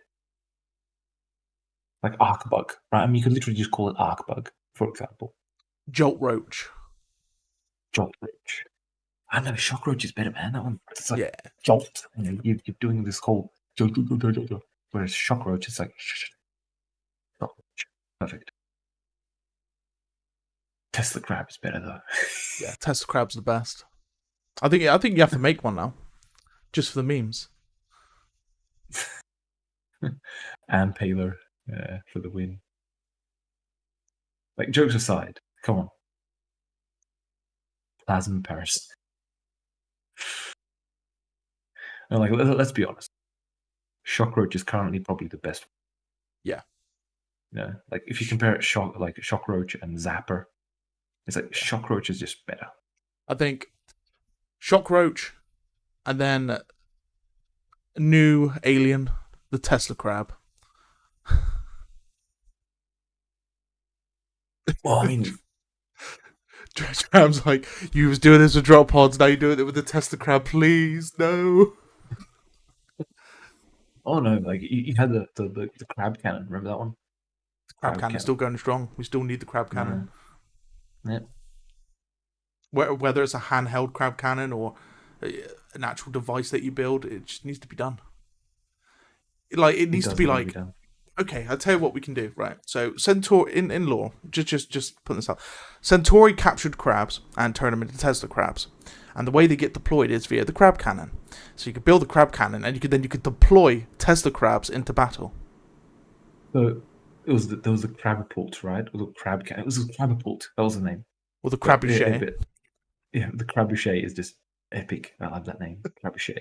B: Like Arc Bug, right? I mean, you could literally just call it Arc Bug, for example.
A: Jolt Roach.
B: Jolt Roach. I know, Shock Roach is better, man. That one, it's like Jolt. You're doing this whole jolt. Whereas Shock Roach, it's like Shock Roach. Perfect. Tesla Crab is better, though.
A: Yeah, Tesla Crab's the best. I think you have to make one now, just for the memes.
B: Impaler for the win. Like, jokes aside, come on. Plasma Paris. No, like, let's be honest. Shockroach is currently probably the best.
A: Yeah.
B: Yeah. Like, if you compare it Shockroach and Zapper, it's like Shockroach is just better.
A: I think Shockroach, and then new alien, the Tesla crab.
B: Well, I mean,
A: Tram's like, you was doing this with drop pods, now you're doing it with the Tesla crab, please, no.
B: oh no, like you had the crab cannon. Remember that one?
A: Crab cannon's still going strong. We still need the crab cannon.
B: Yeah.
A: Whether it's a handheld crab cannon or an actual device that you build, it just needs to be done. Like, it needs to be like, okay, I'll tell you what we can do, right? So Centauri in lore, just put this up. Centauri captured crabs and turned them into Tesla crabs, and the way they get deployed is via the crab cannon. So you could build the crab cannon, and you could deploy Tesla crabs into battle.
B: So there was the crabapult, right? Or the crab cannon. It was the crabapult. That was the name.
A: Or the crabuchet.
B: Yeah, the crabuchet is just epic. I love that name, crabuchet.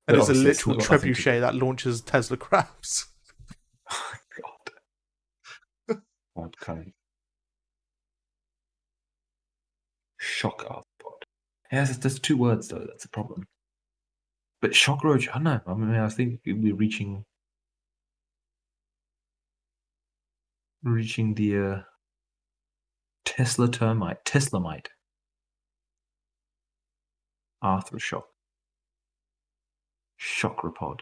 A: And it's a literal trebuchet that launches Tesla crabs.
B: Oh, God. God, kind shock arthropod. Yeah, there's 2 words, though. That's a problem. But shockroach, I don't know. I mean, I think we're reaching the Tesla termite. Teslamite. Arthroshock. Shockropod.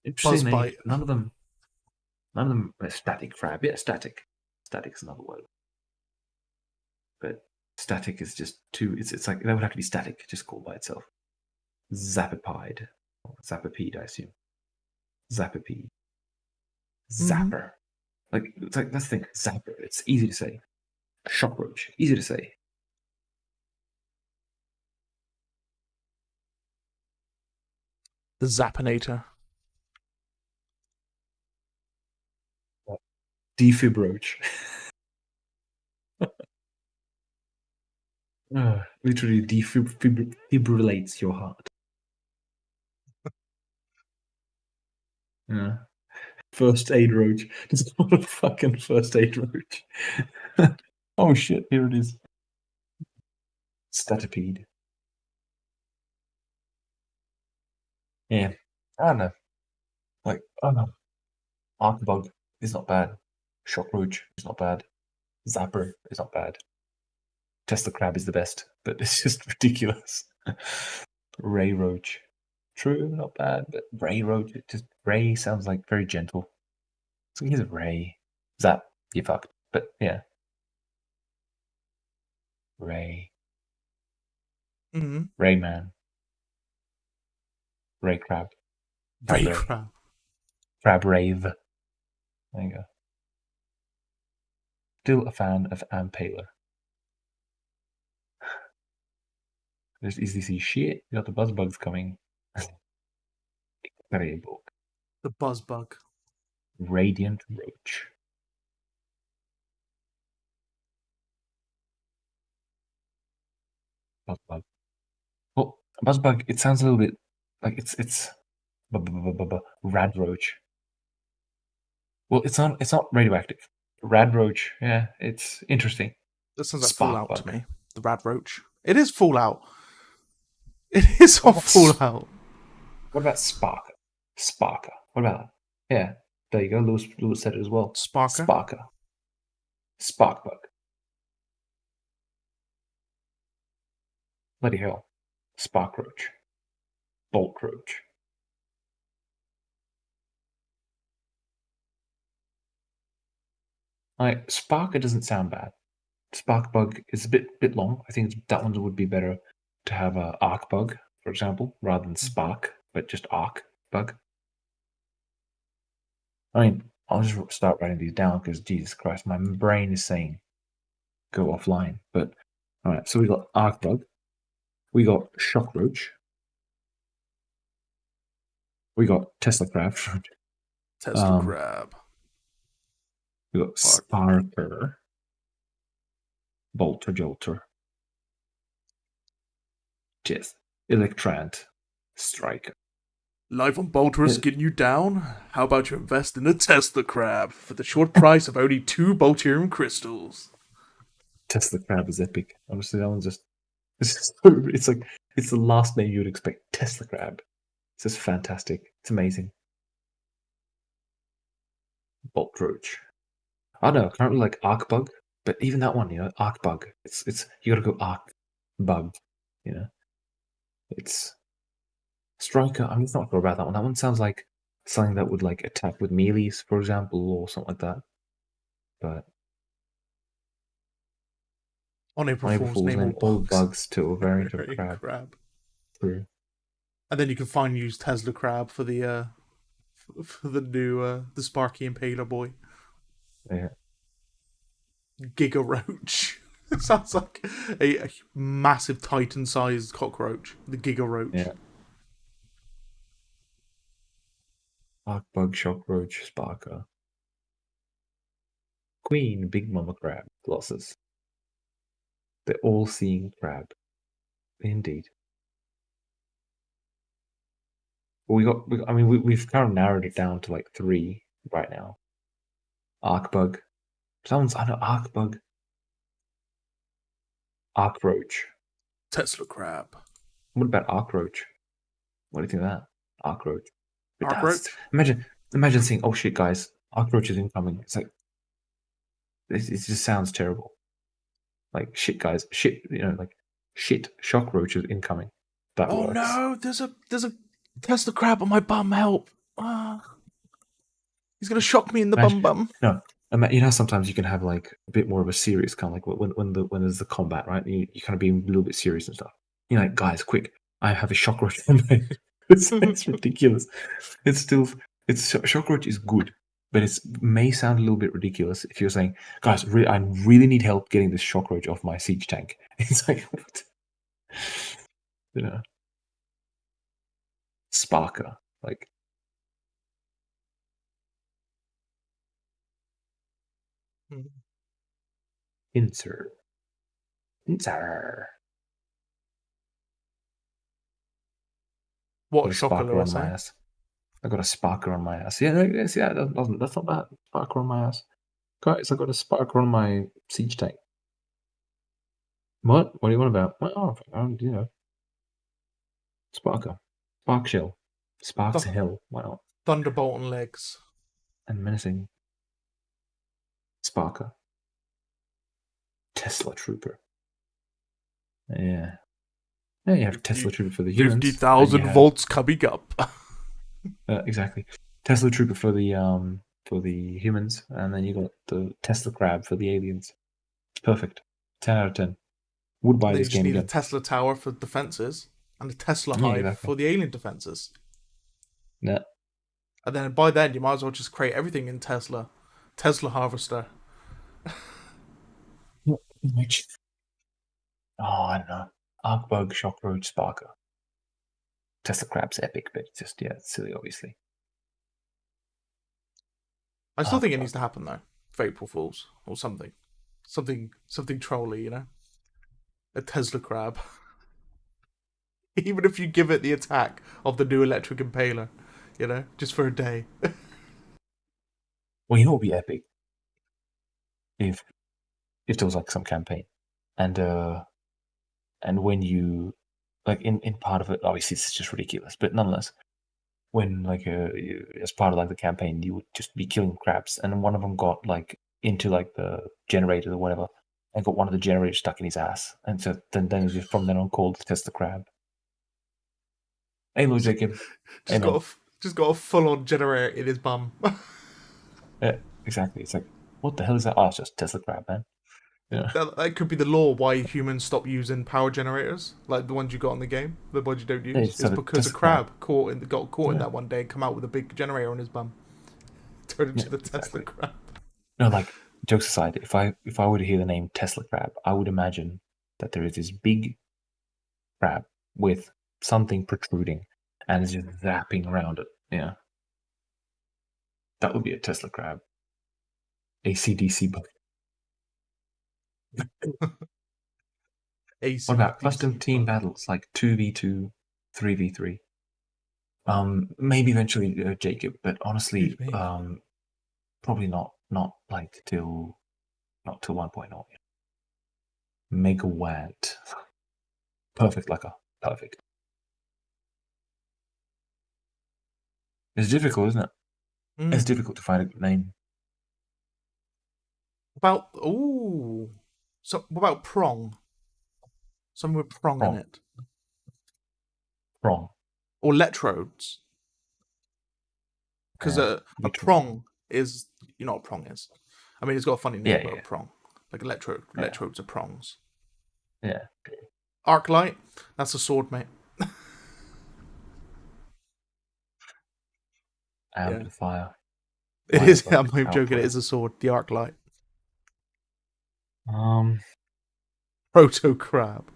B: Interesting. None of them are static crab. Yeah, static. Static is another word. But static is just too. It's like that would have to be static, just called by itself. Zapipide, Zapipede, I assume. Zapipede. Zapper. Like, it's like, let's think. Zapper. It's easy to say. Shockroach. Easy to say.
A: The Zappinator.
B: Defibroach. Literally defibrillates your heart. Yeah. First aid roach. It's not a fucking first aid roach. Oh shit, here it is. Statipede. Yeah. I don't know. Like, I don't know. Archbug is not bad. Shockroach is not bad. Zapper is not bad. Tesla crab is the best, but it's just ridiculous. Ray roach. True, not bad, but Ray roach, Ray sounds like very gentle. So here's a Ray. Zap, you fucked. But yeah. Ray. Rayman. Ray crab.
A: Ray crab.
B: Crab rave. There you go. Still a fan of Impaler. Just easily see shit. You got the buzz bugs coming. Very book.
A: The buzz bug.
B: Radiant roach. Buzzbug. Well, buzzbug. It sounds a little bit like it's rad roach. Well, it's not radioactive. Rad roach. Yeah, it's interesting.
A: That sounds like Fallout to me. The rad roach. It is Fallout. It is on Fallout.
B: What about Sparker? Sparker. What about that? Yeah, there you go. Lewis said it as well.
A: Sparker.
B: Sparker. Sparkbug. Bloody hell. Spark roach. Bolt roach. Like, Sparker doesn't sound bad. Sparkbug is a bit long. I think that one would be better to have a Arcbug, for example, rather than Spark, but just Arcbug. I mean, I'll just start writing these down because Jesus Christ, my brain is saying go offline. But all right, so we got arc bug, we got shock roach, we got Tesla crab,
A: Tesla crab.
B: we got sparker, bolter jolter, Jeth, electrant, striker.
A: Life on Bolter is getting you down? How about you invest in a Tesla crab for the short price of only 2 Bolterium crystals?
B: Tesla crab is epic. Honestly, that one's just it's like it's the last name you would expect. Tesla crab. It's just fantastic. It's amazing. Bolt roach. I don't know, currently like arc bug, but even that one, arc bug. It's you gotta go arc bug, It's striker. I'm just not sure about that one. That one sounds like something that would like attack with melees, for example, or something like that. But
A: On April Fool's, name
B: all bugs to a variant of crab. True.
A: And then you can find use Tesla crab for the new the Sparky Impaler boy.
B: Yeah.
A: Giga roach. It sounds like a massive Titan-sized cockroach. The Giga roach.
B: Yeah. Arc bug, shock roach, sparker. Queen, big mama crab, glosses. The all-seeing crab. Indeed. Well, we've kind of narrowed it down to like 3 right now. Arc bug. I know arc bug. Arc roach.
A: Tesla crab.
B: What about arc roach? What do you think of that? Arc roach.
A: Arc roach?
B: Imagine saying, "Oh shit, guys, arc roach is incoming." It's like it just sounds terrible. Like shit, guys, shit. Like shit. Shock roach is incoming. That works.
A: No! There's a Tesla crab on my bum. Help! He's gonna shock me in the bum.
B: No. Sometimes you can have like a bit more of a serious kind of like when there's the combat, right? You kind of be a little bit serious and stuff. You're like, guys, quick! I have a shock roach on my. It's ridiculous. Shock roach is good, but it may sound a little bit ridiculous if you're saying, guys, I really need help getting this shock roach off my siege tank. It's like, what? Sparker, like. Insert.
A: What shocker on
B: my ass? I got a sparker on my ass. Yeah, that's not bad. Sparker on my ass. Guys, I got a sparker on my siege tank. What? What do you want about? Sparker. Spark shell. Sparks hell. Why not?
A: Thunderbolt on legs.
B: And menacing. Sparker. Tesla Trooper. Yeah. Yeah, you have Tesla Trooper for the humans.
A: 50,000 volts coming up.
B: Exactly. Tesla Trooper for the humans, and then you got the Tesla Crab for the aliens. Perfect. 10 out of 10. Would buy this game again.
A: You need a Tesla Tower for defenses, and a Tesla Hive for the alien defenses.
B: Yeah.
A: And then by then, you might as well just create everything in Tesla. Tesla Harvester.
B: I don't know. Arcbug, Shock Roach, Sparker. Tesla Crab's epic, but it's just, it's silly, obviously.
A: I still think it needs to happen, though. For April Fools, or something. Something trolly, A Tesla Crab. Even if you give it the attack of the new electric impaler, just for a day.
B: Well, what would be epic? If there was like some campaign, and when you like in part of it, obviously it's just ridiculous, but nonetheless, when like as part of like the campaign, you would just be killing crabs, and one of them got like into like the generator or whatever, and got one of the generators stuck in his ass, and so then it was just from then on called Test the Crab. Hey, Lord Jacob.
A: Just got a full-on generator in his bum.
B: Yeah, exactly. It's like, what the hell is that? Oh, it's just Tesla Crab, man. Yeah.
A: That could be the law why humans stop using power generators, like the ones you got in the game, the ones you don't use. It's because a crab got caught in that one day and come out with a big generator on his bum. Turned into the Tesla Crab.
B: No, like jokes aside, if I were to hear the name Tesla crab, I would imagine that there is this big crab with something protruding and is just zapping around it. Yeah. That would be a Tesla crab. ACDC bug.
A: AC/DC
B: What about custom team
A: bug.
B: battles like 2v2, 3v3? Maybe eventually Jacob, but honestly,
A: Excuse me.
B: probably not like till 1.0. Megawatt. Perfect, like a perfect. It's difficult, isn't it? It's
A: Mm.
B: difficult to find a good name.
A: About so what about prong? Something with prong in
B: Prong.
A: it,
B: Prong.
A: or electrodes? Because
B: Yeah.
A: a prong is, you know what a prong is. I mean, it's got a funny name,
B: Yeah,
A: but
B: yeah.
A: a prong, like electrodes are prongs.
B: Yeah.
A: Arc light, that's a sword, mate.
B: Amplifier.
A: It
B: Wire
A: is.
B: bug,
A: I'm not even joking. It
B: output.
A: is a sword. The arc light.
B: Um,
A: Proto crab.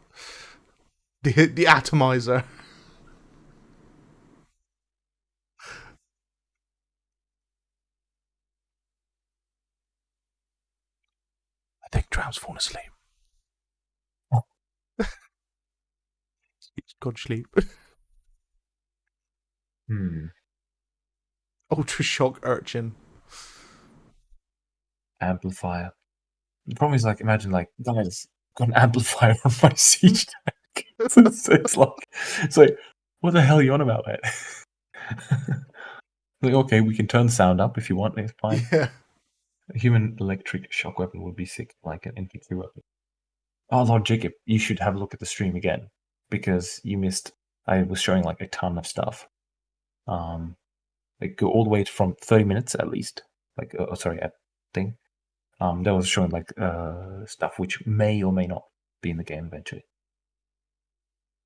A: The atomizer. I think Tram's fallen asleep. He's gone to sleep. Ultra shock urchin.
B: Amplifier. The problem is, like, imagine, like, guys, got an amplifier on my siege tank. It's like, what the hell are you on about, mate? Like, okay, we can turn the sound up if you want. It's fine.
A: Yeah.
B: A human electric shock weapon would be sick, like an infantry weapon. Oh, Lord Jacob, you should have a look at the stream again because you missed. I was showing like a ton of stuff. Like go all the way from 30 minutes at least. Like, at thing. That was showing like stuff which may or may not be in the game eventually.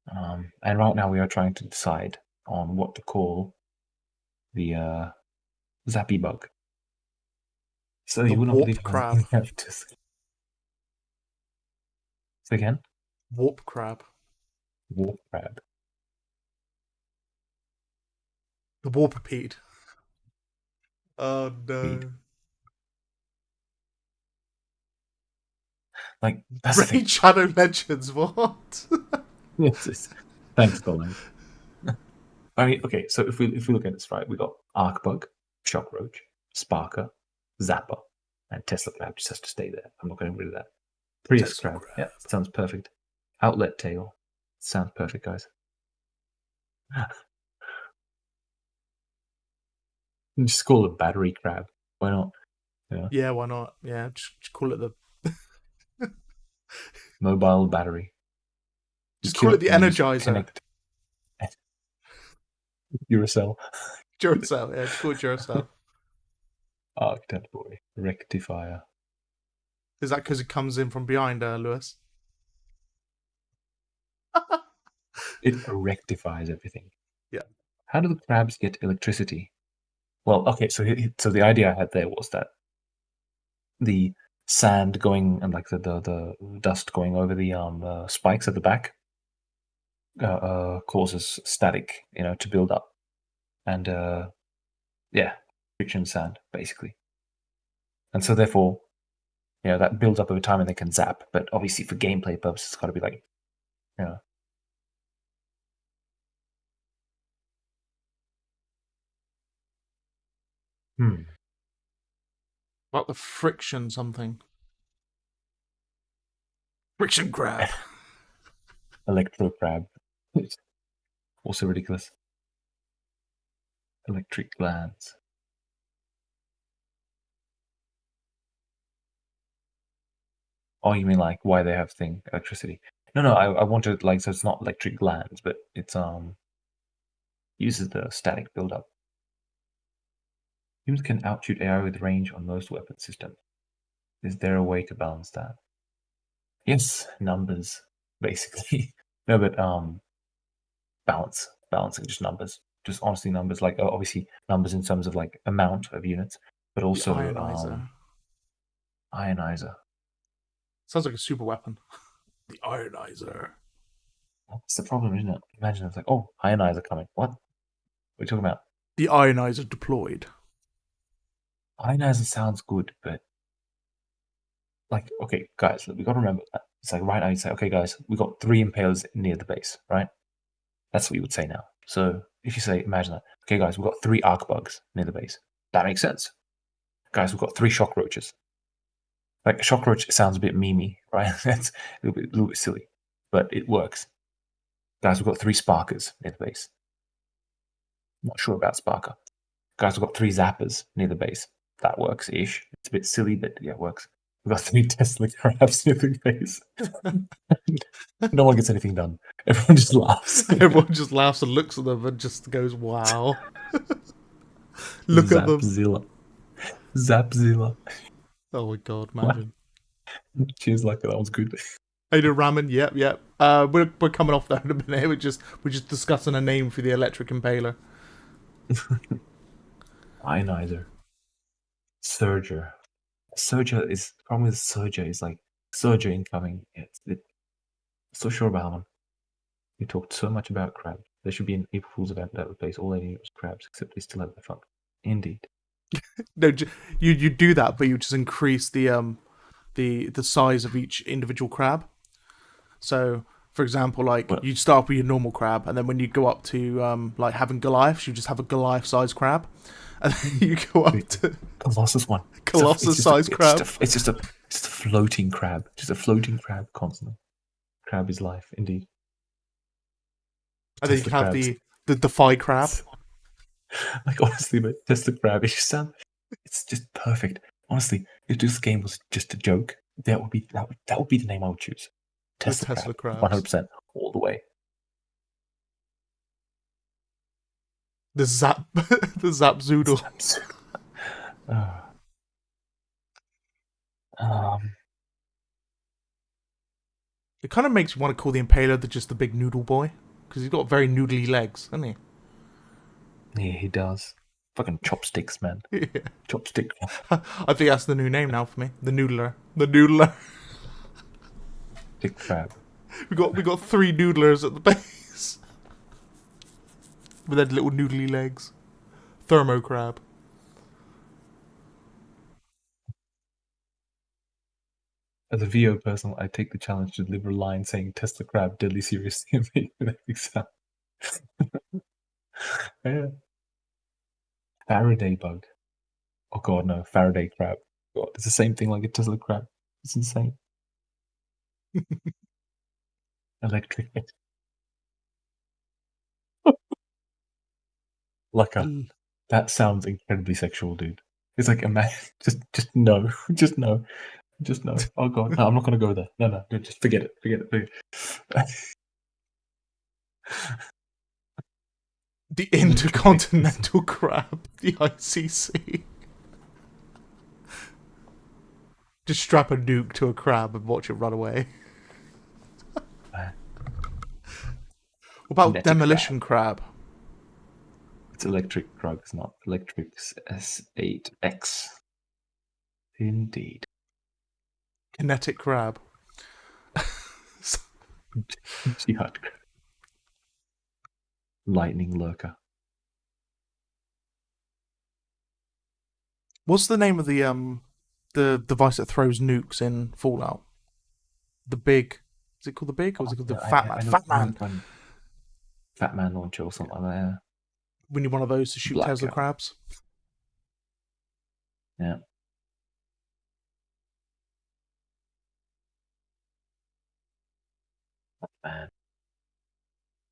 B: And right now we are trying to decide on what to call the zappy bug. So
A: The
B: you would not
A: warp
B: believe how
A: crab.
B: many have to say again.
A: Warp crab.
B: Warp crab.
A: The warpipede. Oh no.
B: Weed. Like that's the thing.
A: Raid Shadow Legends. What?
B: Yes. Thanks, Colin. I mean, okay. So if we look at this right, we got Arc Bug, Shock Roach, Sparker, Zapper, and Tesla Crab just has to stay there. I'm not getting rid of that. Prius
A: Tesla
B: Crab.
A: crab.
B: Yeah, sounds perfect. Outlet Tail. Sounds perfect, guys. Just call it Battery Crab. Why not?
A: Yeah, why not? Yeah, just call it the.
B: Mobile battery.
A: Just call it the Energizer.
B: Connect. Duracell.
A: Duracell. Yeah, just call it Duracell.
B: Arctet Boy. Rectifier.
A: Is that because it comes in from behind, Lewis?
B: It rectifies everything.
A: Yeah.
B: How do the crabs get electricity? Well, okay, so the idea I had there was that the sand going and like the dust going over the spikes at the back causes static, to build up, and friction sand basically, and so therefore, that builds up over time and they can zap. But obviously, for gameplay purposes, it's got to be like,
A: About the friction something. Friction crab.
B: Electro crab. Also ridiculous. Electric glands. Oh, you mean like why they have electricity? No, I wanted like, so it's not electric glands, but it's uses the static buildup. Humans can outshoot AI with range on most weapon systems. Is there a way to balance that? Yes, numbers, basically. No, but balancing just numbers. Just honestly numbers, like obviously numbers in terms of like amount of units, but also
A: The ionizer.
B: Ionizer.
A: Sounds like a super weapon. The ionizer.
B: That's the problem, isn't it? Imagine it's like, oh, ionizer coming. What? What are you talking about?
A: The ionizer deployed.
B: Ionizer sounds good, but like, okay, guys, we got to remember that. It's like right now you say, okay, guys, we got 3 impalers near the base, right? That's what you would say now. So if you say, imagine that, okay, guys, we've got 3 arc bugs near the base. That makes sense. Guys, we've got 3 shock roaches. Like, a shock roach sounds a bit memey, right? That's a little bit silly, but it works. Guys, we've got 3 sparkers near the base. Not sure about Sparker. Guys, we've got 3 zappers near the base. That works-ish. It's a bit silly, but yeah, it works. We've got 3 Tesla crabs near the base. No one gets anything done. Everyone just laughs.
A: Everyone just laughs and looks at them and just goes, wow. Look at them.
B: Zapzilla. Zapzilla.
A: Oh my god, imagine.
B: Cheers, like that was good.
A: Hey, the ramen, yep. We're coming off that in a minute. We're just discussing a name for the electric impaler.
B: Ionizer. Surger. Surger is the problem with Surger is like Surger incoming. So sure about that one. We talked so much about crabs. There should be an April Fool's event that replaced all they needed was crabs, except they still have their fun. Indeed.
A: No, you do that, but you just increase the size of each individual crab. So, for example, like you start with your normal crab, and then when you go up to like having Goliaths, you just have a Goliath-sized crab, and then you go up to
B: Colossus one.
A: Colossus-sized crab.
B: It's just a floating crab. Just a floating crab constantly. Crab is life, indeed.
A: And then you have the Defy crab.
B: Like, honestly, but Tesla crab, it's just perfect. Honestly, if this game was just a joke, that would be the name I would choose. Tesla crab, 100% all the way.
A: The Zap Zoodle. It kind of makes me want to call the Impaler just the big noodle boy, because he's got very noodly legs, hasn't he?
B: Yeah, he does. Fucking chopsticks, man.
A: Yeah.
B: Chopstick.
A: I think that's the new name now for me. The Noodler. The Noodler.
B: Big crab.
A: We got 3 noodlers at the base. With their little noodly legs. Thermo crab.
B: As a VO person, I take the challenge to deliver a line saying Tesla crab deadly seriously and make an exam. Yeah. Faraday bug. Oh god, no. Faraday crab. God, it's the same thing like a Tesla crab. It's insane. Electric. Like that sounds incredibly sexual, dude. It's like, imagine, just no. Just no. Just no. Oh god, no, I'm not gonna go there. No, dude, just forget it.
A: The Intercontinental Crab. The ICC. Just strap a nuke to a crab and watch it run away. What about Demolition crab?
B: It's electric crab, it's not electric S8X. Indeed.
A: Kinetic crab.
B: Jihad crab. Lightning lurker.
A: What's the name of the device that throws nukes in Fallout? The big. Is it called the big, or is it called the Fat Man? Fat Man.
B: Fat Man launcher or something like that. Yeah.
A: We need one of those to shoot Tesla crabs.
B: Yeah. Man.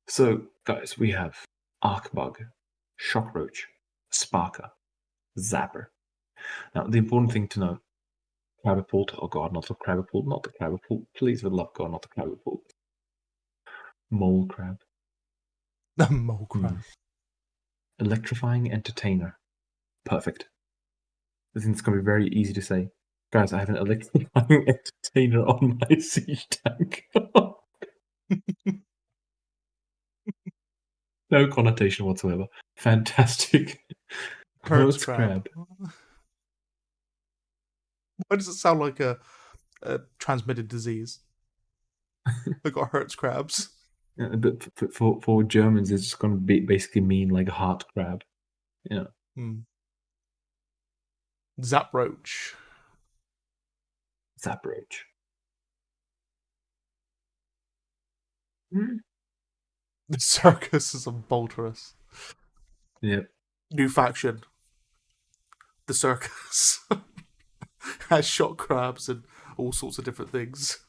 B: So, guys, we have Arcbug, Shockroach, Sparker, Zapper. Now, the important thing to know, Crabapult, oh god, not the Crabapult, please, for the love of God, not the Crabapult. Mole Crab.
A: The Mole Crab.
B: Electrifying Entertainer. Perfect. I think it's going to be very easy to say. Guys, I have an electrifying entertainer on my siege tank. No connotation whatsoever. Fantastic.
A: Hertz crab. Why does it sound like a transmitted disease? I got Hertz crabs.
B: But for Germans, it's going to be basically mean like a heart crab. Yeah.
A: Zaproach.
B: Zaproach.
A: The circus is a Bolterus.
B: Yep.
A: New faction. The circus. Has shot crabs and all sorts of different things.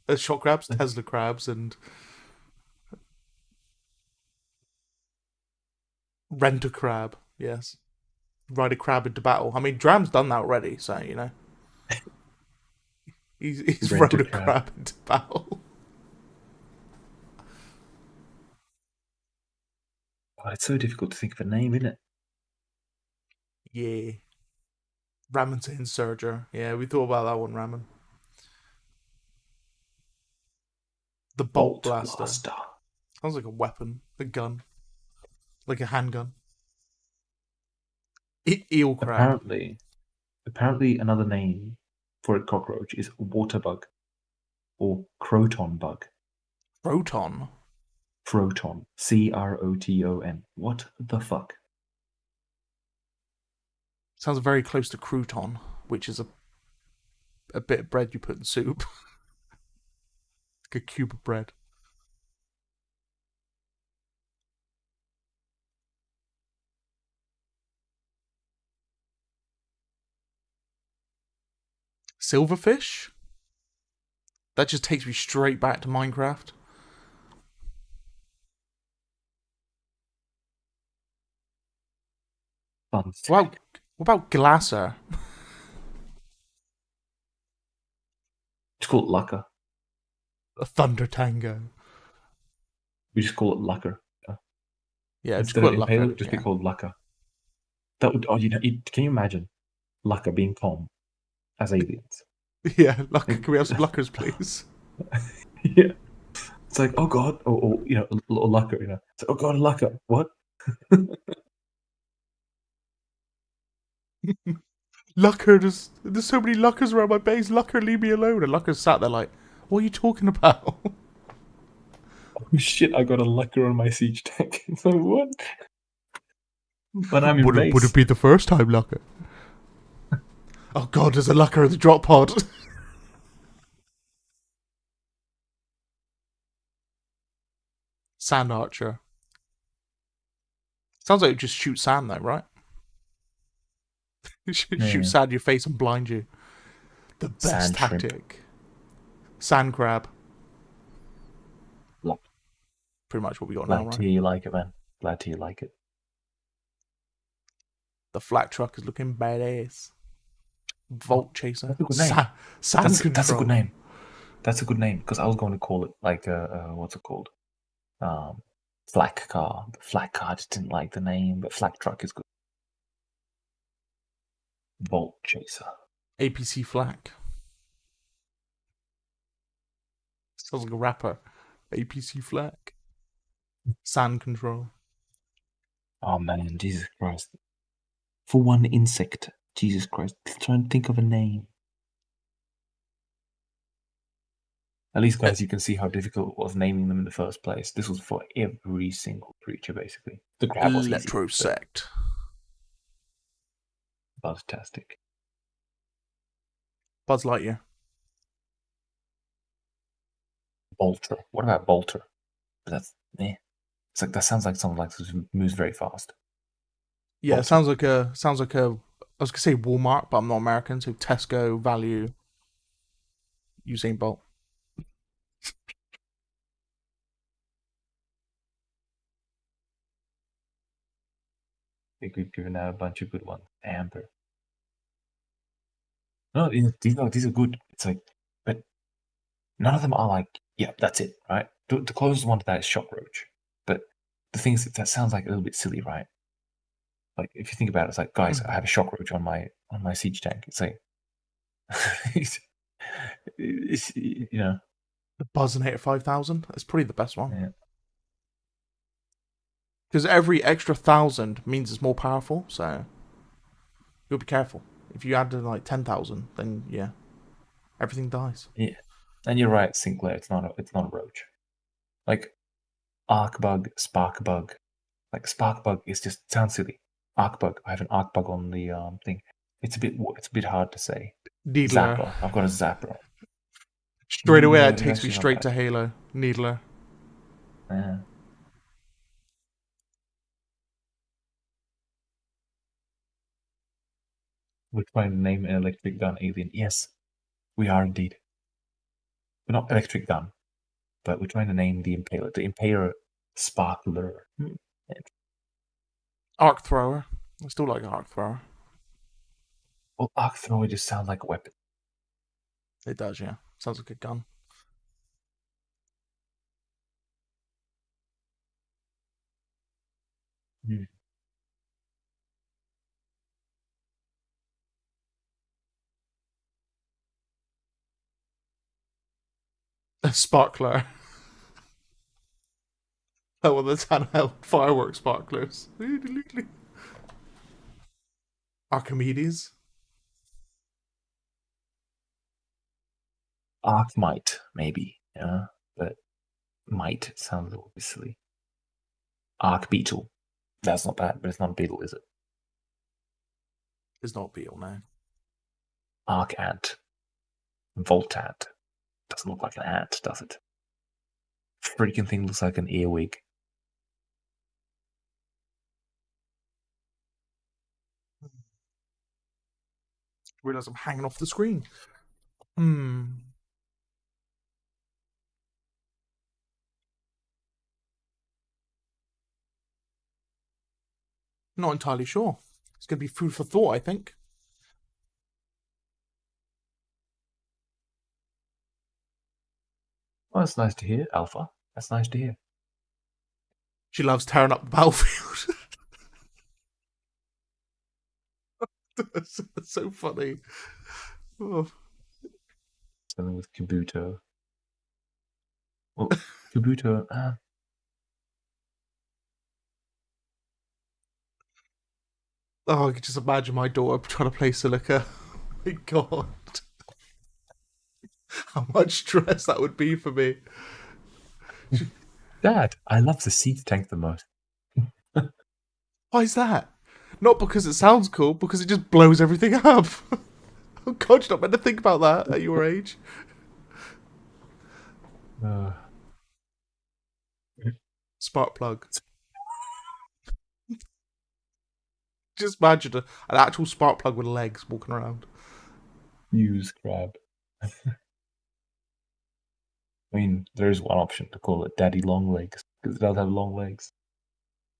A: There's shot crabs, Tesla crabs, and rent a crab. Yes. Ride a crab into battle. I mean, Dram's done that already, so, you know. He's rode a crab into battle.
B: Oh, it's so difficult to think of a name, isn't it?
A: Yeah. Ramon's Insurger. Yeah, we thought about that one, Ramon. The Bolt Blaster. Sounds like a weapon. A gun. Like a handgun. Eel crab.
B: Apparently another name for a cockroach is water bug. Or croton bug.
A: Proton?
B: Croton. Croton. What the fuck?
A: Sounds very close to crouton, which is a bit of bread you put in soup. Like a cube of bread. Silverfish? That just takes me straight back to Minecraft. What about Glasser?
B: Just call it Lucker.
A: A Thunder Tango.
B: We just call it Lucker.
A: Yeah,
B: Instead
A: just
B: of
A: call it
B: Impaler,
A: Lucker.
B: just be called Lucker. That would. Oh, can you imagine Lucker being Tom as aliens?
A: Yeah, Lucker. Can we have some Luckers, please?
B: Yeah. It's like, oh god, or a little Lucker, It's like, oh god, a Lucker. What?
A: Lucker, there's so many Luckers around my base. Lucker, leave me alone. And Lucker's sat there like, what are you talking about?
B: Oh shit, I got a Lucker on my siege tank. It's like, what? But I'm in base.
A: Would it be the first time, Lucker? Oh god, there's a Lucker in the drop pod. Sand Archer. Sounds like it just shoot sand though, right? Shoot sand in your face and blind you. The best
B: Sand
A: tactic.
B: shrimp.
A: Sand crab.
B: Glad
A: Pretty much what we got now, right?
B: to hear you like it, man. Glad to hear you like it.
A: The Flak truck is looking badass. Vault Chaser.
B: That's a good name. That's a good name. That's a good name because I was going to call it like what's it called? Flak car. The Flak car, I just didn't like the name, but Flak truck is good. Vault Chaser.
A: APC Flak. Sounds like a rapper. APC Flak. Sand control.
B: Oh man, Jesus Christ. For one insect, Jesus Christ. Try and think of a name. At least, guys, you can see how difficult it was naming them in the first place. This was for every single creature, basically. The crab was easy.
A: Electrosect.
B: Buzztastic.
A: Buzz Lightyear.
B: Bolter. What about Bolter? That's It's like that sounds like someone like this who moves very fast.
A: Yeah, it sounds like a. I was gonna say Walmart, but I'm not American, so Tesco value. Usain Bolt.
B: I think we've given out a bunch of good ones. Amber. No, these are good. It's like, but none of them are like, yeah, that's it, right? The closest one to that is Shockroach. But the thing is, that sounds like a little bit silly, right? Like, if you think about it, it's like, guys, I have a Shockroach on my siege tank. It's like, it's
A: The Buzzinator 5000. That's probably the best one.
B: Yeah.
A: Because every extra 1,000 means it's more powerful, so you'll be careful. If you add to like 10,000, then yeah, everything dies.
B: Yeah, and you're right, Sinclair. It's not a roach. Like arc bug, spark bug. Like spark bug is just sounds silly. Arc bug. I have an arc bug on the thing. It's a bit hard to say.
A: Needler.
B: Zapper. I've got a zapper.
A: Straight away,
B: Needler
A: that
B: is
A: takes me
B: actually not
A: straight
B: bad.
A: to Halo. Needler.
B: Yeah. We're trying to name an electric gun alien. Yes, we are indeed. But not electric gun, but we're trying to name the Impaler. The Impaler Sparkler.
A: Arc thrower. I still like arc thrower.
B: Well, arc thrower just sounds like a weapon.
A: It does, yeah. Sounds like a gun.
B: Hmm.
A: A sparkler. Oh, well, that's handheld fireworks sparklers. Archimedes.
B: Arc might, maybe, yeah, but might sounds a little bit silly. Arc beetle. That's not bad, but it's not a beetle, is it?
A: It's not beetle now.
B: Arc ant. Volt ant. Doesn't look like an ant, does it? Freaking thing looks like an earwig.
A: Realize I'm hanging off the screen. Not entirely sure. It's going to be food for thought, I think.
B: Well, that's nice to hear, Alpha. That's nice to hear.
A: She loves tearing up the battlefield. That's so funny. Oh.
B: Something with Kabuto. Well, Kabuto.
A: Oh, I can just imagine my daughter trying to play Silica. My God. How much stress that would be for me.
B: Dad, I love the seed tank the most.
A: Why is that? Not because it sounds cool, because it just blows everything up. Oh God, you're not meant to think about that at your age. Spark plug. Just imagine an actual spark plug with legs walking around.
B: Use crab. I mean, there is one option to call it Daddy Long Legs, because it does have long legs.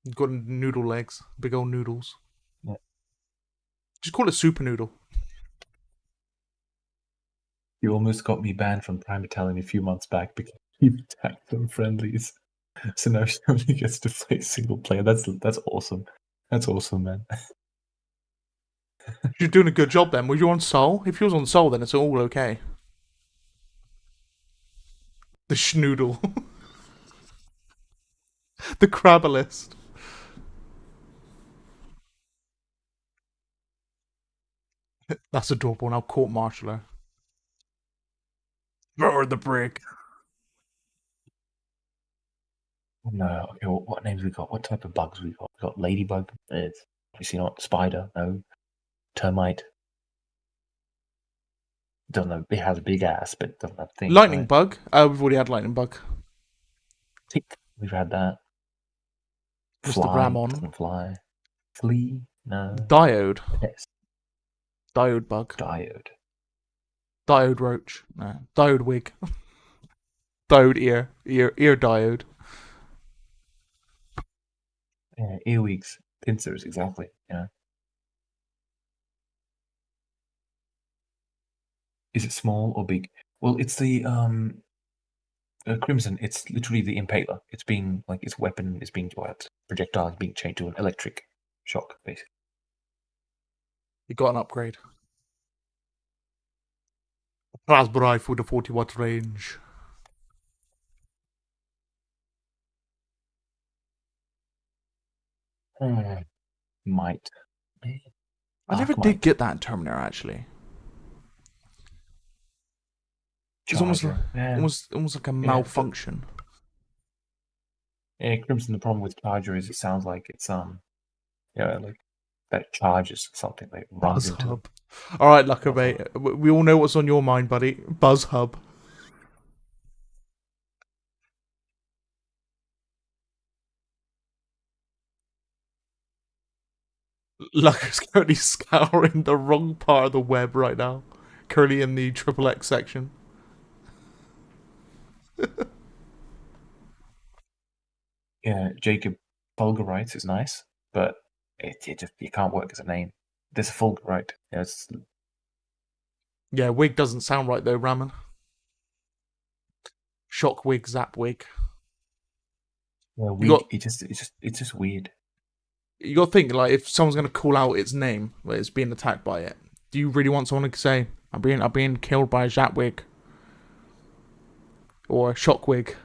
A: You've got noodle legs. Big old noodles.
B: Yeah.
A: Just call it super noodle.
B: You almost got me banned from Prime Italian a few months back because you attacked some friendlies. So now she only gets to play single player. That's awesome. That's awesome, man.
A: You're doing a good job then. Were you on Soul? If you was on Soul, then it's all okay. The schnoodle. The crabbalist. That's adorable. Now court martialer. Throw the brick.
B: No, okay, what names we got? What type of bugs we got? We got ladybug. It's obviously not spider. No, termite. Doesn't know. It has a big ass, but it doesn't have things.
A: Lightning
B: right?
A: bug. We've already had lightning bug.
B: Tick. We've had that.
A: Just the
B: Fly
A: Ramon.
B: doesn't fly. Flea. No.
A: Diode.
B: Yes.
A: Diode bug.
B: Diode.
A: Diode roach. No. Diode wig. Diode ear. Ear diode.
B: Yeah, earwigs. Pincers, exactly. Yeah. Is it small or big? Well, it's the Crimson. It's literally the Impaler. It's being like its weapon is being projectile is being changed to an electric shock, basically.
A: You got an upgrade. Plasma rifle with a 40-watt range.
B: Might.
A: I never did get that in Terminator, actually. It's almost like a malfunction.
B: Yeah, Crimson, the problem with Charger is it sounds like it's like that it charges something, like runs
A: Buzz
B: into
A: Hub. Alright, Lucker, mate. We all know what's on your mind, buddy. Buzz Hub. Lucker's currently scouring the wrong part of the web right now. Currently in the XXX section.
B: Yeah, Jacob Fulgurites is nice, but it just you can't work as a name. There's a Fulgurite.
A: Yeah, wig doesn't sound right though, Ramen. Shock wig, zap wig.
B: Yeah, wig. It's just weird.
A: You got to think, like, if someone's going to call out its name, where it's being attacked by it, do you really want someone to say, I'm being killed by a Zapwig? Or a Shockwig?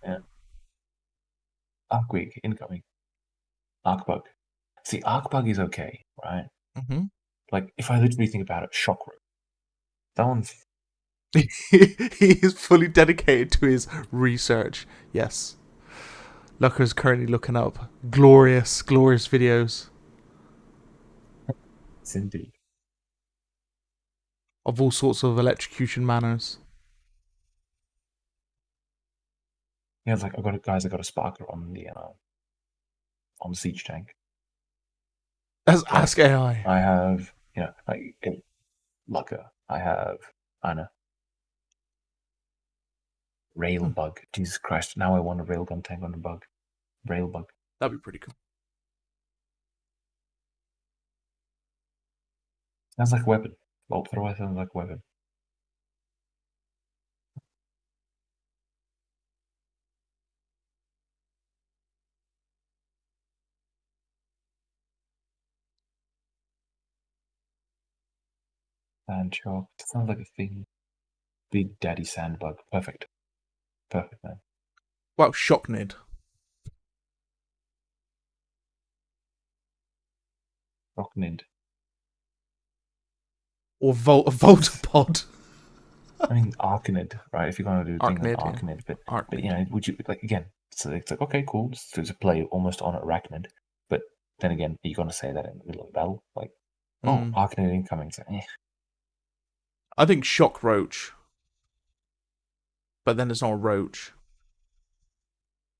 B: Yeah. Arcwig, incoming. Arcbug. See, Arcbug is okay, right?
A: Mm-hmm.
B: Like, if I literally think about it, Shockwig. That one's...
A: He is fully dedicated to his research, yes. Lucker's currently looking up glorious videos.
B: It's indeed.
A: Of all sorts of electrocution manners.
B: Yeah, it's like I got a sparker on the siege tank.
A: That's Ask AI.
B: I have Lucker. I have Anna. Railbug. Jesus Christ! Now I want a railgun tank on a bug. Railbug.
A: That'd be pretty cool.
B: Sounds like a weapon. Bolt thrower sounds like a weapon. Sand shark. Sounds like a thing. Big Daddy Sandbug. Perfect. Perfect, man.
A: Well, Shocknid.
B: Rocknid.
A: Or Voltapod.
B: I mean, Arcanid, right? If you're going to do a thing like Arcanid,
A: yeah.
B: but you know, would you like again? So it's like okay, cool. It's a play almost on Arachnid, but then again, are you going to say that in the middle of the battle? Like, Arcanid incoming. So,
A: I think Shock Roach, but then it's not a roach.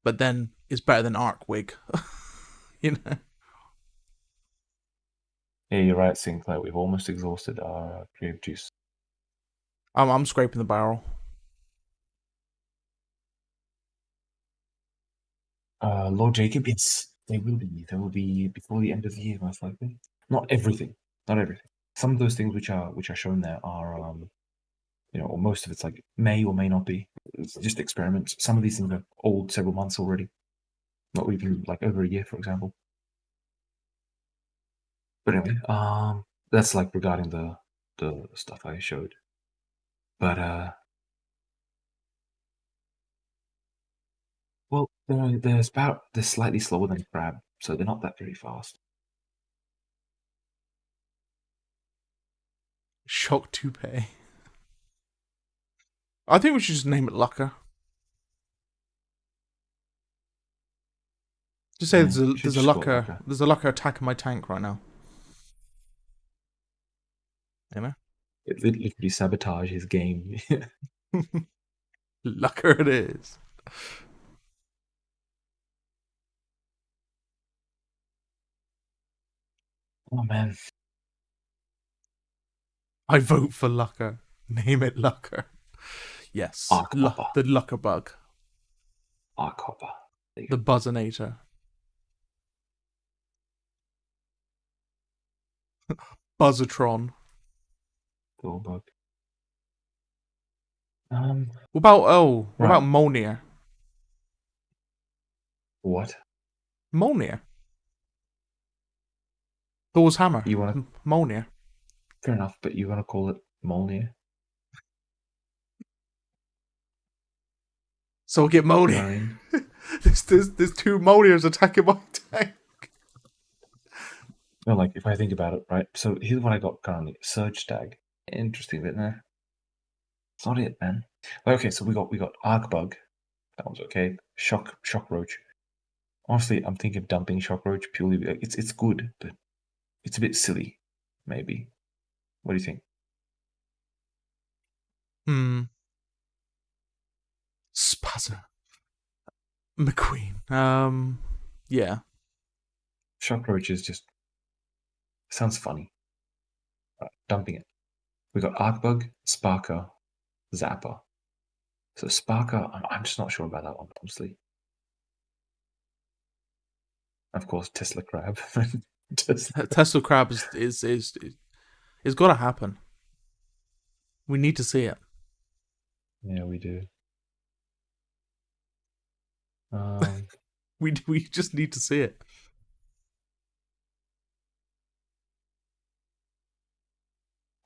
A: But then it's better than Arcwig, you know.
B: Yeah, you're right, Sinclair. We've almost exhausted our creative juice.
A: I'm scraping the barrel.
B: Lord Jacob, yes, they will be. They will be before the end of the year, most likely. Not everything. Not everything. Some of those things which are shown there are, or most of it's like may or may not be. It's just experiments. Some of these things are old, several months already. Not even like over a year, for example. But anyway, that's like regarding the stuff I showed. But well, they're slightly slower than crab, so they're not that very fast.
A: Shock Toupee. I think we should just name it Lucker. Just say there's a Lucker attacking my tank right now. You know?
B: It literally sabotage his game.
A: Lucker it is.
B: Oh man.
A: I vote for Lucker. Name it Lucker. Yes. The Lucker bug.
B: Arkhopper.
A: The Buzzinator. Buzzatron.
B: Cool bug.
A: What about Molnir?
B: What?
A: Molnir. Thor's hammer.
B: You want
A: Molnir.
B: Fair enough, but you want to call it Molnir?
A: So we'll get Molnir. There's two Molnirs attacking my tank.
B: No, like if I think about it, right? So here's what I got currently: Surge Stag. Interesting, but nah, it's not it, man. Okay, so we got Arc Bug. That one's okay. Shock Roach. Honestly, I'm thinking of dumping Shock Roach purely. It's good, but it's a bit silly. Maybe. What do you think?
A: Spazzer. McQueen. Yeah.
B: Shock Roach is just sounds funny. Right, dumping it. We got Arc Bug, Sparker, Zapper. So Sparker, I'm just not sure about that one, honestly. Of course, Tesla Crab.
A: Tesla Crab is gotta happen. We need to see it.
B: Yeah, we do.
A: We just need to see it.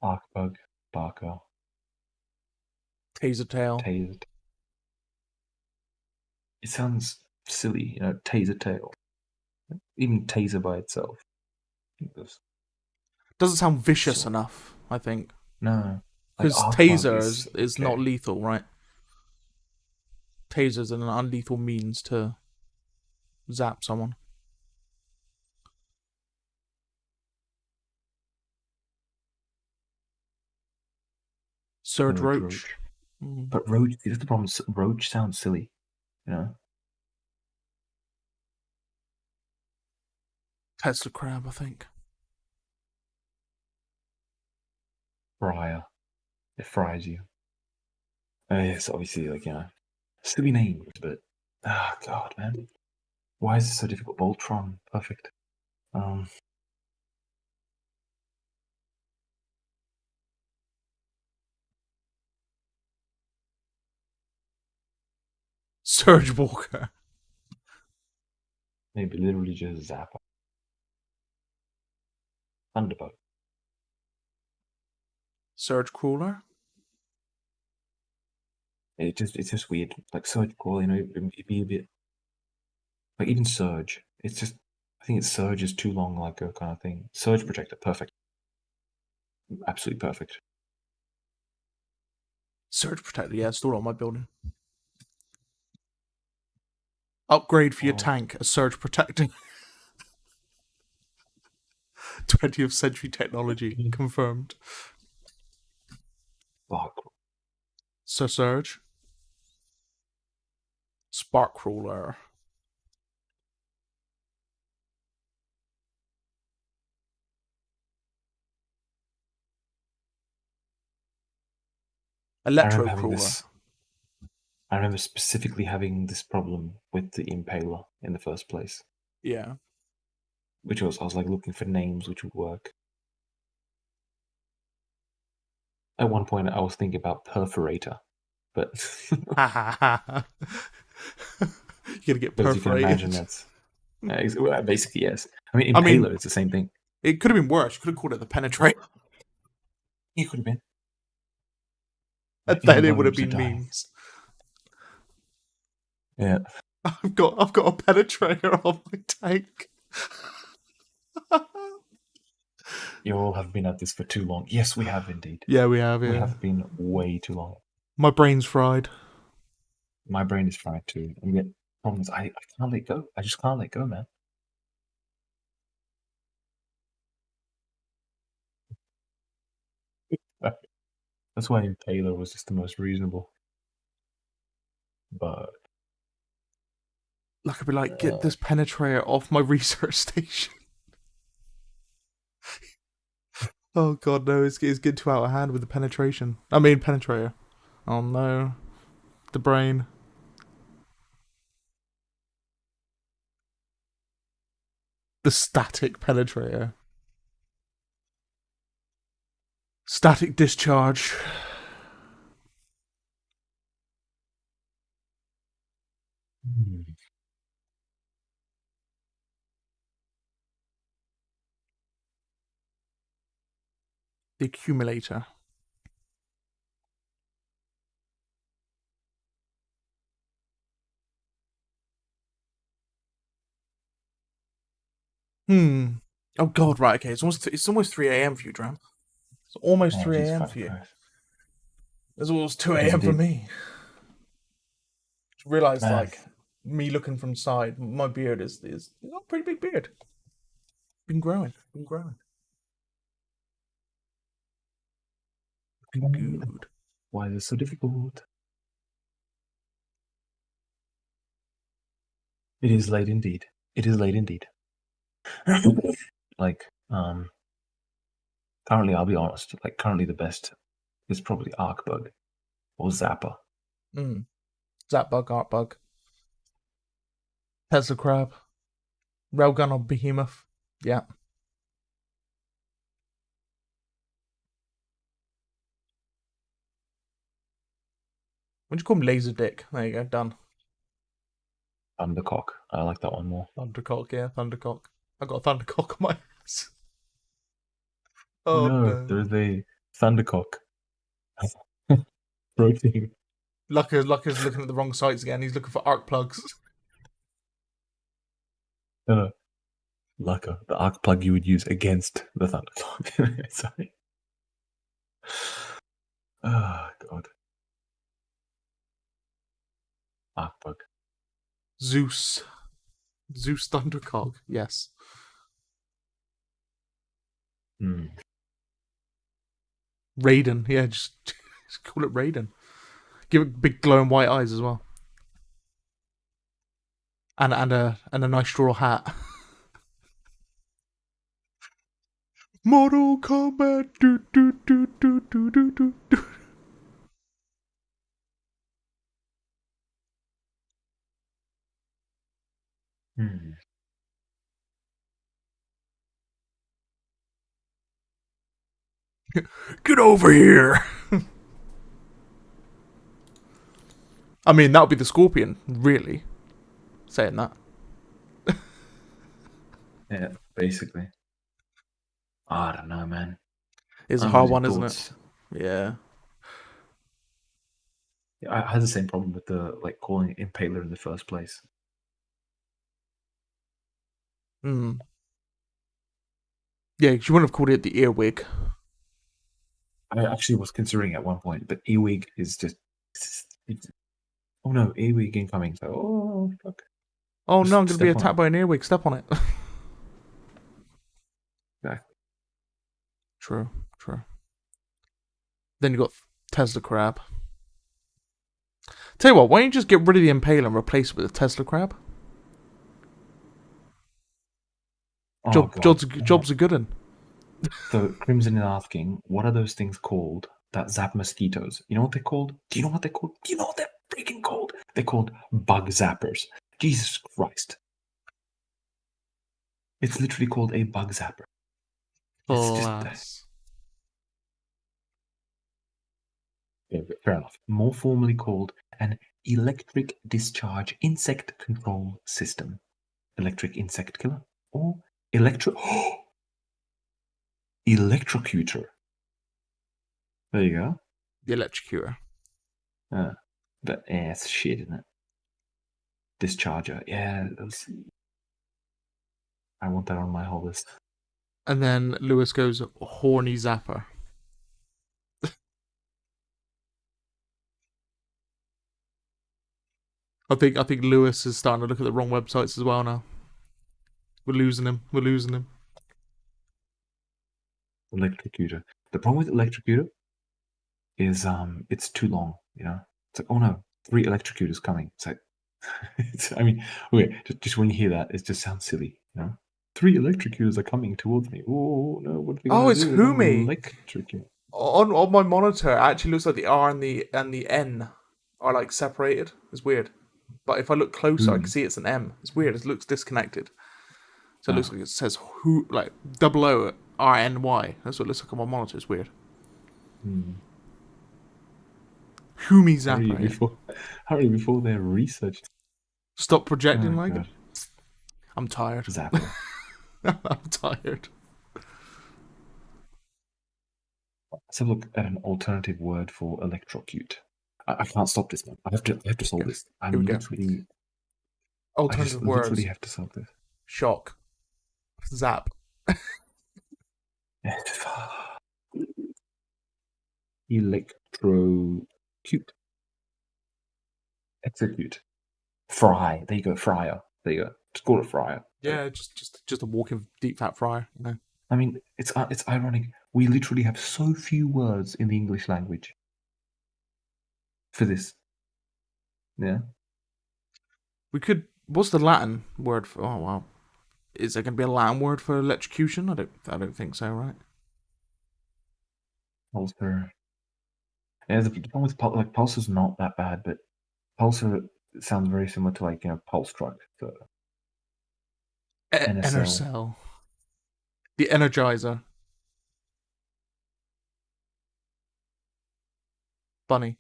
B: Arc Bug, Sparker,
A: Taser Tail.
B: Taser. It sounds silly, Taser Tail. Even Taser by itself.
A: Doesn't sound vicious
B: So-
A: enough, I think.
B: No.
A: Because
B: Arc Bug
A: Taser is not
B: okay.
A: lethal, right? Taser's an unlethal means to zap someone. Surge Roach.
B: But Roach, that's the problem. Roach sounds silly,
A: Tesla Crab, I think.
B: Fryer. It fries you. It's obviously silly names, but God, man, why is this so difficult? Voltron, perfect.
A: Surge Walker.
B: Maybe literally just Zapper. Thunderbug.
A: Surge Crawler.
B: It's just weird. Like Surge Crawl, it'd be a bit like even Surge. It's just I think Surge is too long, like a kind of thing. Surge Projector, perfect. Absolutely perfect.
A: Surge Protector, yeah, stored on my building. Upgrade for your tank, a Surge Protector. 20th century technology, confirmed.
B: Fuck.
A: Sir Surge. Spark Crawler. Electro Crawler.
B: I remember specifically having this problem with the Impaler in the first place.
A: Yeah.
B: I was like looking for names which would work. At one point, I was thinking about Perforator, but
A: You're gonna get
B: because you can imagine
A: perforated.
B: that's basically yes. I mean, Impaler, it's the same thing.
A: It could have been worse. You could have called it the Penetrator.
B: It could have been.
A: And then it would have been memes.
B: Yeah.
A: I've got a penetrator on my tank.
B: You all have been at this for too long. Yes, we have indeed.
A: Yeah, we have. Yeah.
B: We have been way too long.
A: My brain's fried.
B: My brain is fried too. And yet, problem is, I can't let go. I just can't let go, man. That's why Impaler was just the most reasonable. But
A: Like I'd be like, get this penetrator off my research station. Oh god, no! It's getting too out of hand with the penetration. I mean, penetrator. Oh no, the brain. The static penetrator. Static discharge. The accumulator. Oh God, right, okay. It's almost 3 a.m. for you, Dram. It's almost
B: Oh,
A: 3
B: jeez,
A: a.m.
B: fucking
A: for you.
B: Christ.
A: It's almost 2
B: Yes,
A: a.m. for
B: indeed.
A: me. Just realised,
B: Man.
A: like, me looking from side, my beard is got a pretty big beard. Been growing. Good.
B: Why is it so difficult? It is late indeed. It is late indeed. Like, currently, I'll be honest, like, currently the best is probably Arcbug or Zapper.
A: Zap bug, art bug. Tesla crab. Railgun or behemoth. Yeah. What do you call him? Laser dick. There you go. Done.
B: Thundercock. I like that one more.
A: Thundercock, yeah, Thundercock. I got a Thundercock on my ass.
B: Oh
A: Oh
B: no,
A: no.
B: there's a Thundercock. Rotating.
A: Lucker's looking at the wrong sites again. He's looking for arc plugs.
B: No. Lucker, the arc plug you would use against the Thundercock. Sorry. Oh god. Arc bug.
A: Zeus Thundercock. Yes. Raiden. Yeah, just call it Raiden. Give it big glowing white eyes as well. And a nice straw hat. Mortal Kombat. Do, do, do, do, do, do, do, do. Get over here. I mean, that would be the Scorpion, really. Saying that.
B: Yeah, basically. I don't know, man.
A: It's a
B: I'm
A: hard
B: losing
A: one, isn't it?
B: thoughts.
A: Yeah.
B: I had the same problem with the calling it Impaler in the first place.
A: Yeah, you wouldn't have called it the earwig.
B: I actually was considering at one point, but earwig is just. Oh no, earwig incoming. So, oh fuck.
A: Oh
B: Just
A: no, I'm going to be
B: step on
A: attacked
B: it.
A: by an earwig. Step on it.
B: Exactly.
A: True. Then you got Tesla crab. Tell you what, why don't you just get rid of the Impaler and replace it with a Tesla crab?
B: Oh god.
A: Job's a good one.
B: So Crimson is asking, what are those things called that zap mosquitoes? You know what they're called? Do you know what they're called? Do you know what they're freaking called? They're called bug zappers. Jesus Christ. It's literally called a bug zapper. It's just yeah, fair enough. More formally called an electric discharge insect control system. Electric insect killer or electrocutor. There you go.
A: The electrocutor.
B: But it's shit, isn't it? Discharger. Yeah, I want that on my whole list.
A: And then Lewis goes, horny zapper. I think Lewis is starting to look at the wrong websites as well now. We're losing him.
B: Electrocutor. The problem with electrocutor is it's too long, you know? It's like, oh no, 3 electrocutors coming. It's like I mean, okay, just when you hear that, it just sounds silly, you know? 3 electrocutors are coming towards me. Oh no, what are they gonna
A: Oh, it's
B: do?
A: Humi.
B: Electrocute.
A: On my monitor, it actually looks like the R and the N are like separated. It's weird. But if I look closer, I can see it's an M. It's weird. It looks disconnected. So it looks like it says who, like double O R N Y. That's what it looks like on my monitor. It's weird. Humi Zapper.
B: Hurry before they're researched.
A: Stop projecting like
B: God.
A: it. I'm tired.
B: Zapper.
A: I'm tired.
B: Let's have a look at an alternative word for electrocute. I can't stop this, man. I have to solve this.
A: Here we go. Alternative words.
B: literally have to solve this.
A: Shock. Zap.
B: Electrocute. Execute. Fry. There you go. Fryer. There you go. Just call it fryer.
A: Yeah, just a walking deep fat fryer. You know.
B: I mean, it's ironic. We literally have so few words in the English language for this. Yeah.
A: We could. What's the Latin word for? Oh wow. Is there going to be a Latin word for electrocution? I don't think so, right?
B: Pulsar. Yeah, the problem with Pulsar's not that bad, but Pulsar sounds very similar to like Pulse Truck. So NSL.
A: Enercell. The Energizer. Bunny.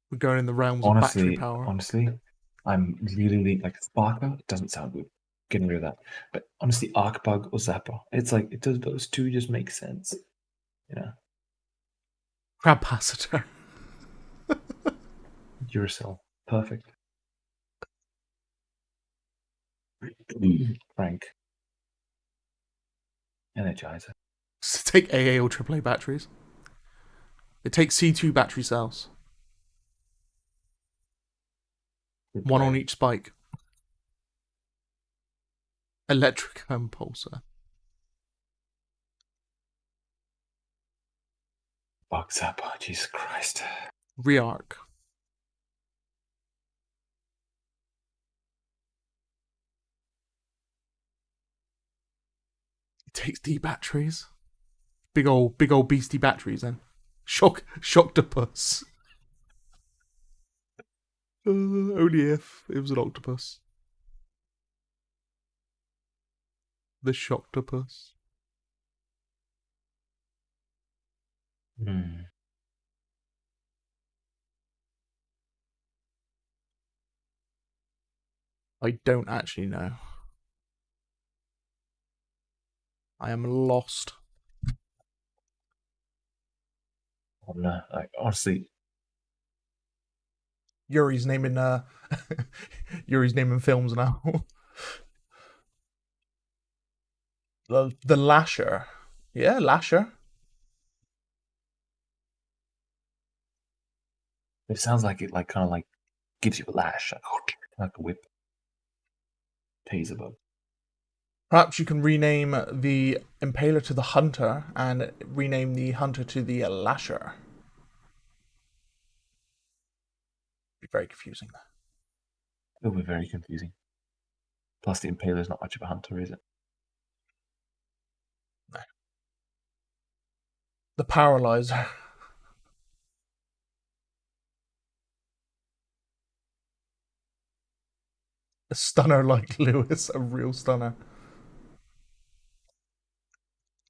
A: We're going in the realms of battery power.
B: Honestly, I'm really like Sparker. It doesn't sound good. Getting rid of that. But honestly, Arcbug or Zapper. It's like it does. Those two just make sense. You know.
A: Crapacitor.
B: Duracell. Perfect. Frank. Energizer.
A: So take AA or AAA batteries. It takes C2 battery cells. One on each spike. Electric impulsor.
B: Bug Zapper. Jesus Christ.
A: Rearc. It takes D batteries. Big old beastie batteries then. Shocktopus. Only if it was an octopus. The Shocktopus. I don't actually know. I am lost.
B: Oh, no, like honestly,
A: Yuri's naming films now. the Lasher. Yeah, Lasher.
B: it sounds like it kind of gives you a lash, like a whip. Taser bug.
A: Perhaps you can rename the Impaler to the Hunter and rename the Hunter to the Lasher. Be very confusing.
B: It'll be very confusing. Plus, the Impaler's not much of a hunter, is it?
A: No. The Paralyzer. A stunner like Lewis, a real stunner.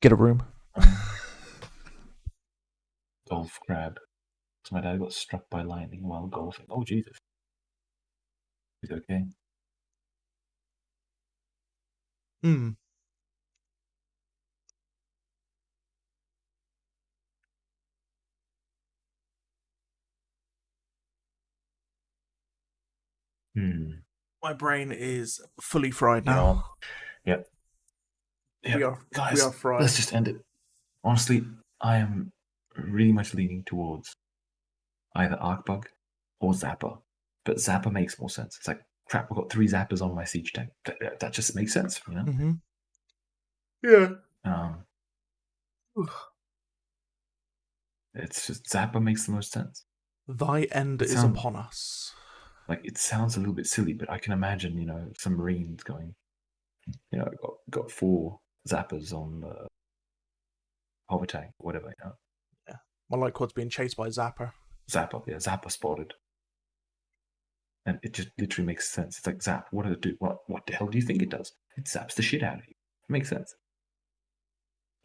A: Get a room.
B: Golf crab. So my dad got struck by lightning while golfing. Oh, Jesus. He's okay.
A: My brain is fully fried now.
B: Yep. Guys,
A: we are fried.
B: Let's just end it. Honestly, I am really much leaning towards either Arcbug or Zapper. But Zapper makes more sense. It's like, crap, I've got 3 Zappers on my siege tank. That just makes sense, you know?
A: Mm-hmm. Yeah.
B: It's just Zapper makes the most sense.
A: Thy end is upon us.
B: Like, it sounds a little bit silly, but I can imagine, some Marines going, got 4 Zappers on the hover tank, whatever,
A: Yeah. My light quad's being chased by Zapper.
B: Zapper spotted. And it just literally makes sense. It's like, Zap, what does it do? What the hell do you think it does? It zaps the shit out of you. It makes sense.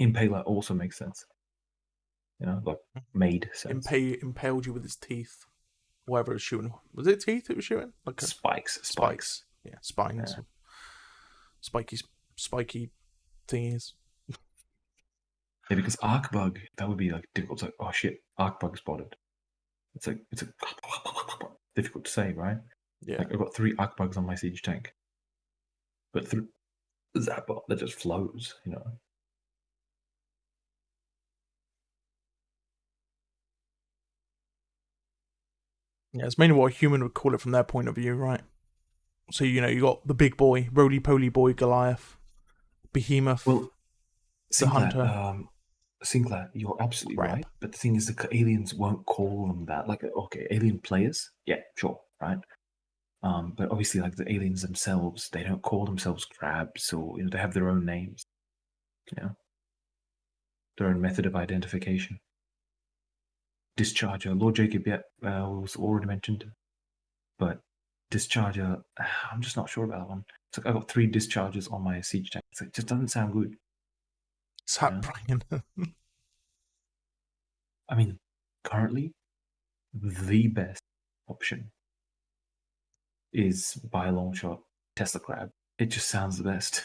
B: Impaler also makes sense. Made sense.
A: Impaled you with its teeth. Whatever it was shooting. Was it teeth it was shooting? Like
B: Spikes.
A: Yeah, spines. Yeah. Spiky thingies.
B: Yeah, because Arcbug, that would be like difficult. It's like, oh shit, Arcbug spotted. It's like difficult to say, right?
A: Yeah.
B: Like I've got 3 arc bugs on my siege tank, but through Zappa that just flows, you know.
A: Yeah, it's mainly what a human would call it from their point of view, right? So, you know, you got the big boy, roly-poly boy, Goliath, Behemoth,
B: Well,
A: the Hunter.
B: Sinclair, you're absolutely
A: Crap.
B: right. But the thing is, the aliens won't call them that. Like, okay, alien players, yeah, sure, right. But obviously, like the aliens themselves, they don't call themselves crabs, or they have their own names, their own method of identification. Discharger, Lord Jacob, yeah, was already mentioned, but Discharger, I'm just not sure about that one. It's like I've got 3 discharges on my siege tank. It just doesn't sound good.
A: Sat Brian.
B: I mean, currently, the best option is by a long shot Tesla Crab. It just sounds the best.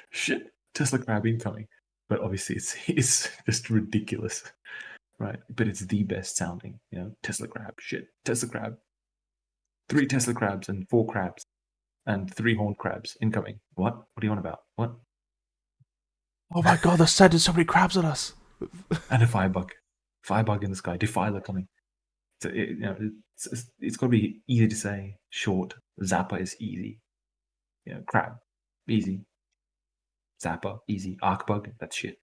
B: Shit, Tesla Crab incoming. But obviously, it's just ridiculous, right? But it's the best sounding, Tesla Crab. Shit, Tesla Crab. 3 Tesla Crabs and 4 crabs and 3 horned crabs incoming. What? What are you on about? What?
A: Oh my god, they're sending so many crabs at us.
B: And a firebug. Firebug in the sky. Defiler coming. So it's got to be easy to say. Short. Zappa is easy. Crab. Easy. Zappa. Easy. Arcbug. That's shit.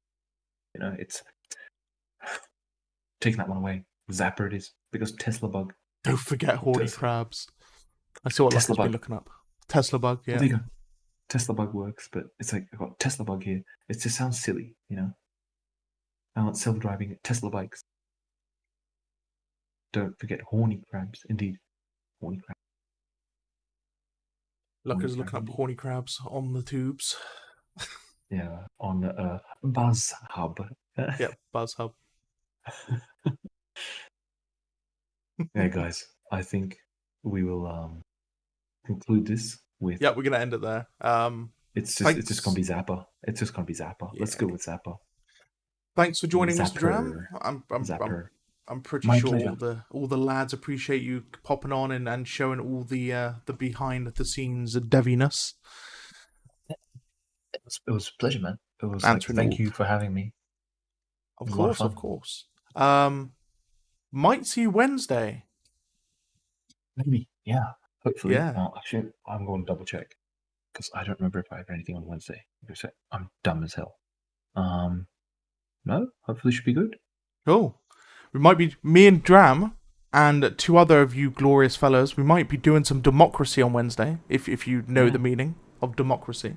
B: It's taking that one away. Zapper it is. Because Tesla bug.
A: Don't forget horny crabs. I see what
B: Tesla
A: Lucky's been
B: bug.
A: looking up. Tesla bug, yeah.
B: Well, there you go. Tesla bug works, but it's like I've got Tesla bug here. It just sounds silly, I want self-driving Tesla bikes. Don't forget horny crabs. Indeed. Horny crabs.
A: Lucky's looking up horny crabs on the tubes.
B: Yeah, on Buzz Hub.
A: Yep, Buzz Hub.
B: Yeah, guys, I think we will conclude this with.
A: Yeah, we're gonna end it there.
B: It's just gonna be Zappa. It's just gonna be Zappa.
A: Yeah.
B: Let's go with Zappa.
A: Thanks for joining, Mr. Dram.
B: Zapper.
A: I'm pretty
B: My
A: sure
B: pleasure.
A: all the lads appreciate you popping on and showing all the behind the scenes deviness.
B: It was a pleasure, man. It was
A: Answering
B: thank you for having me.
A: Of course. Might see you Wednesday.
B: Maybe, yeah. Hopefully.
A: Yeah.
B: Actually, I'm going to double check because I don't remember if I have anything on Wednesday. I'm dumb as hell. No, hopefully should be good.
A: Cool. We might be, me and Dram and 2 other of you glorious fellows, we might be doing some democracy on Wednesday, if you know the meaning of democracy.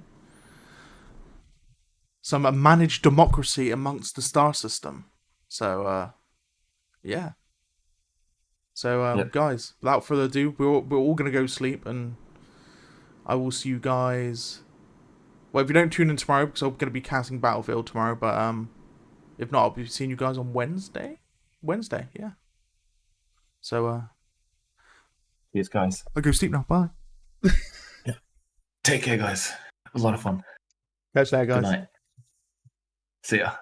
A: Some managed democracy amongst the star system. So, yeah. So, guys, without further ado, we're all going to go sleep, and I will see you guys. Well, if you don't tune in tomorrow, because I'm going to be casting Battlefield tomorrow, but if not, I'll be seeing you guys on Wednesday. Wednesday, yeah. So,
B: Cheers, guys.
A: I'll go sleep now. Bye.
B: Yeah. Take care, guys. It was a lot of fun.
A: Catch you later, guys.
B: Good night. See ya.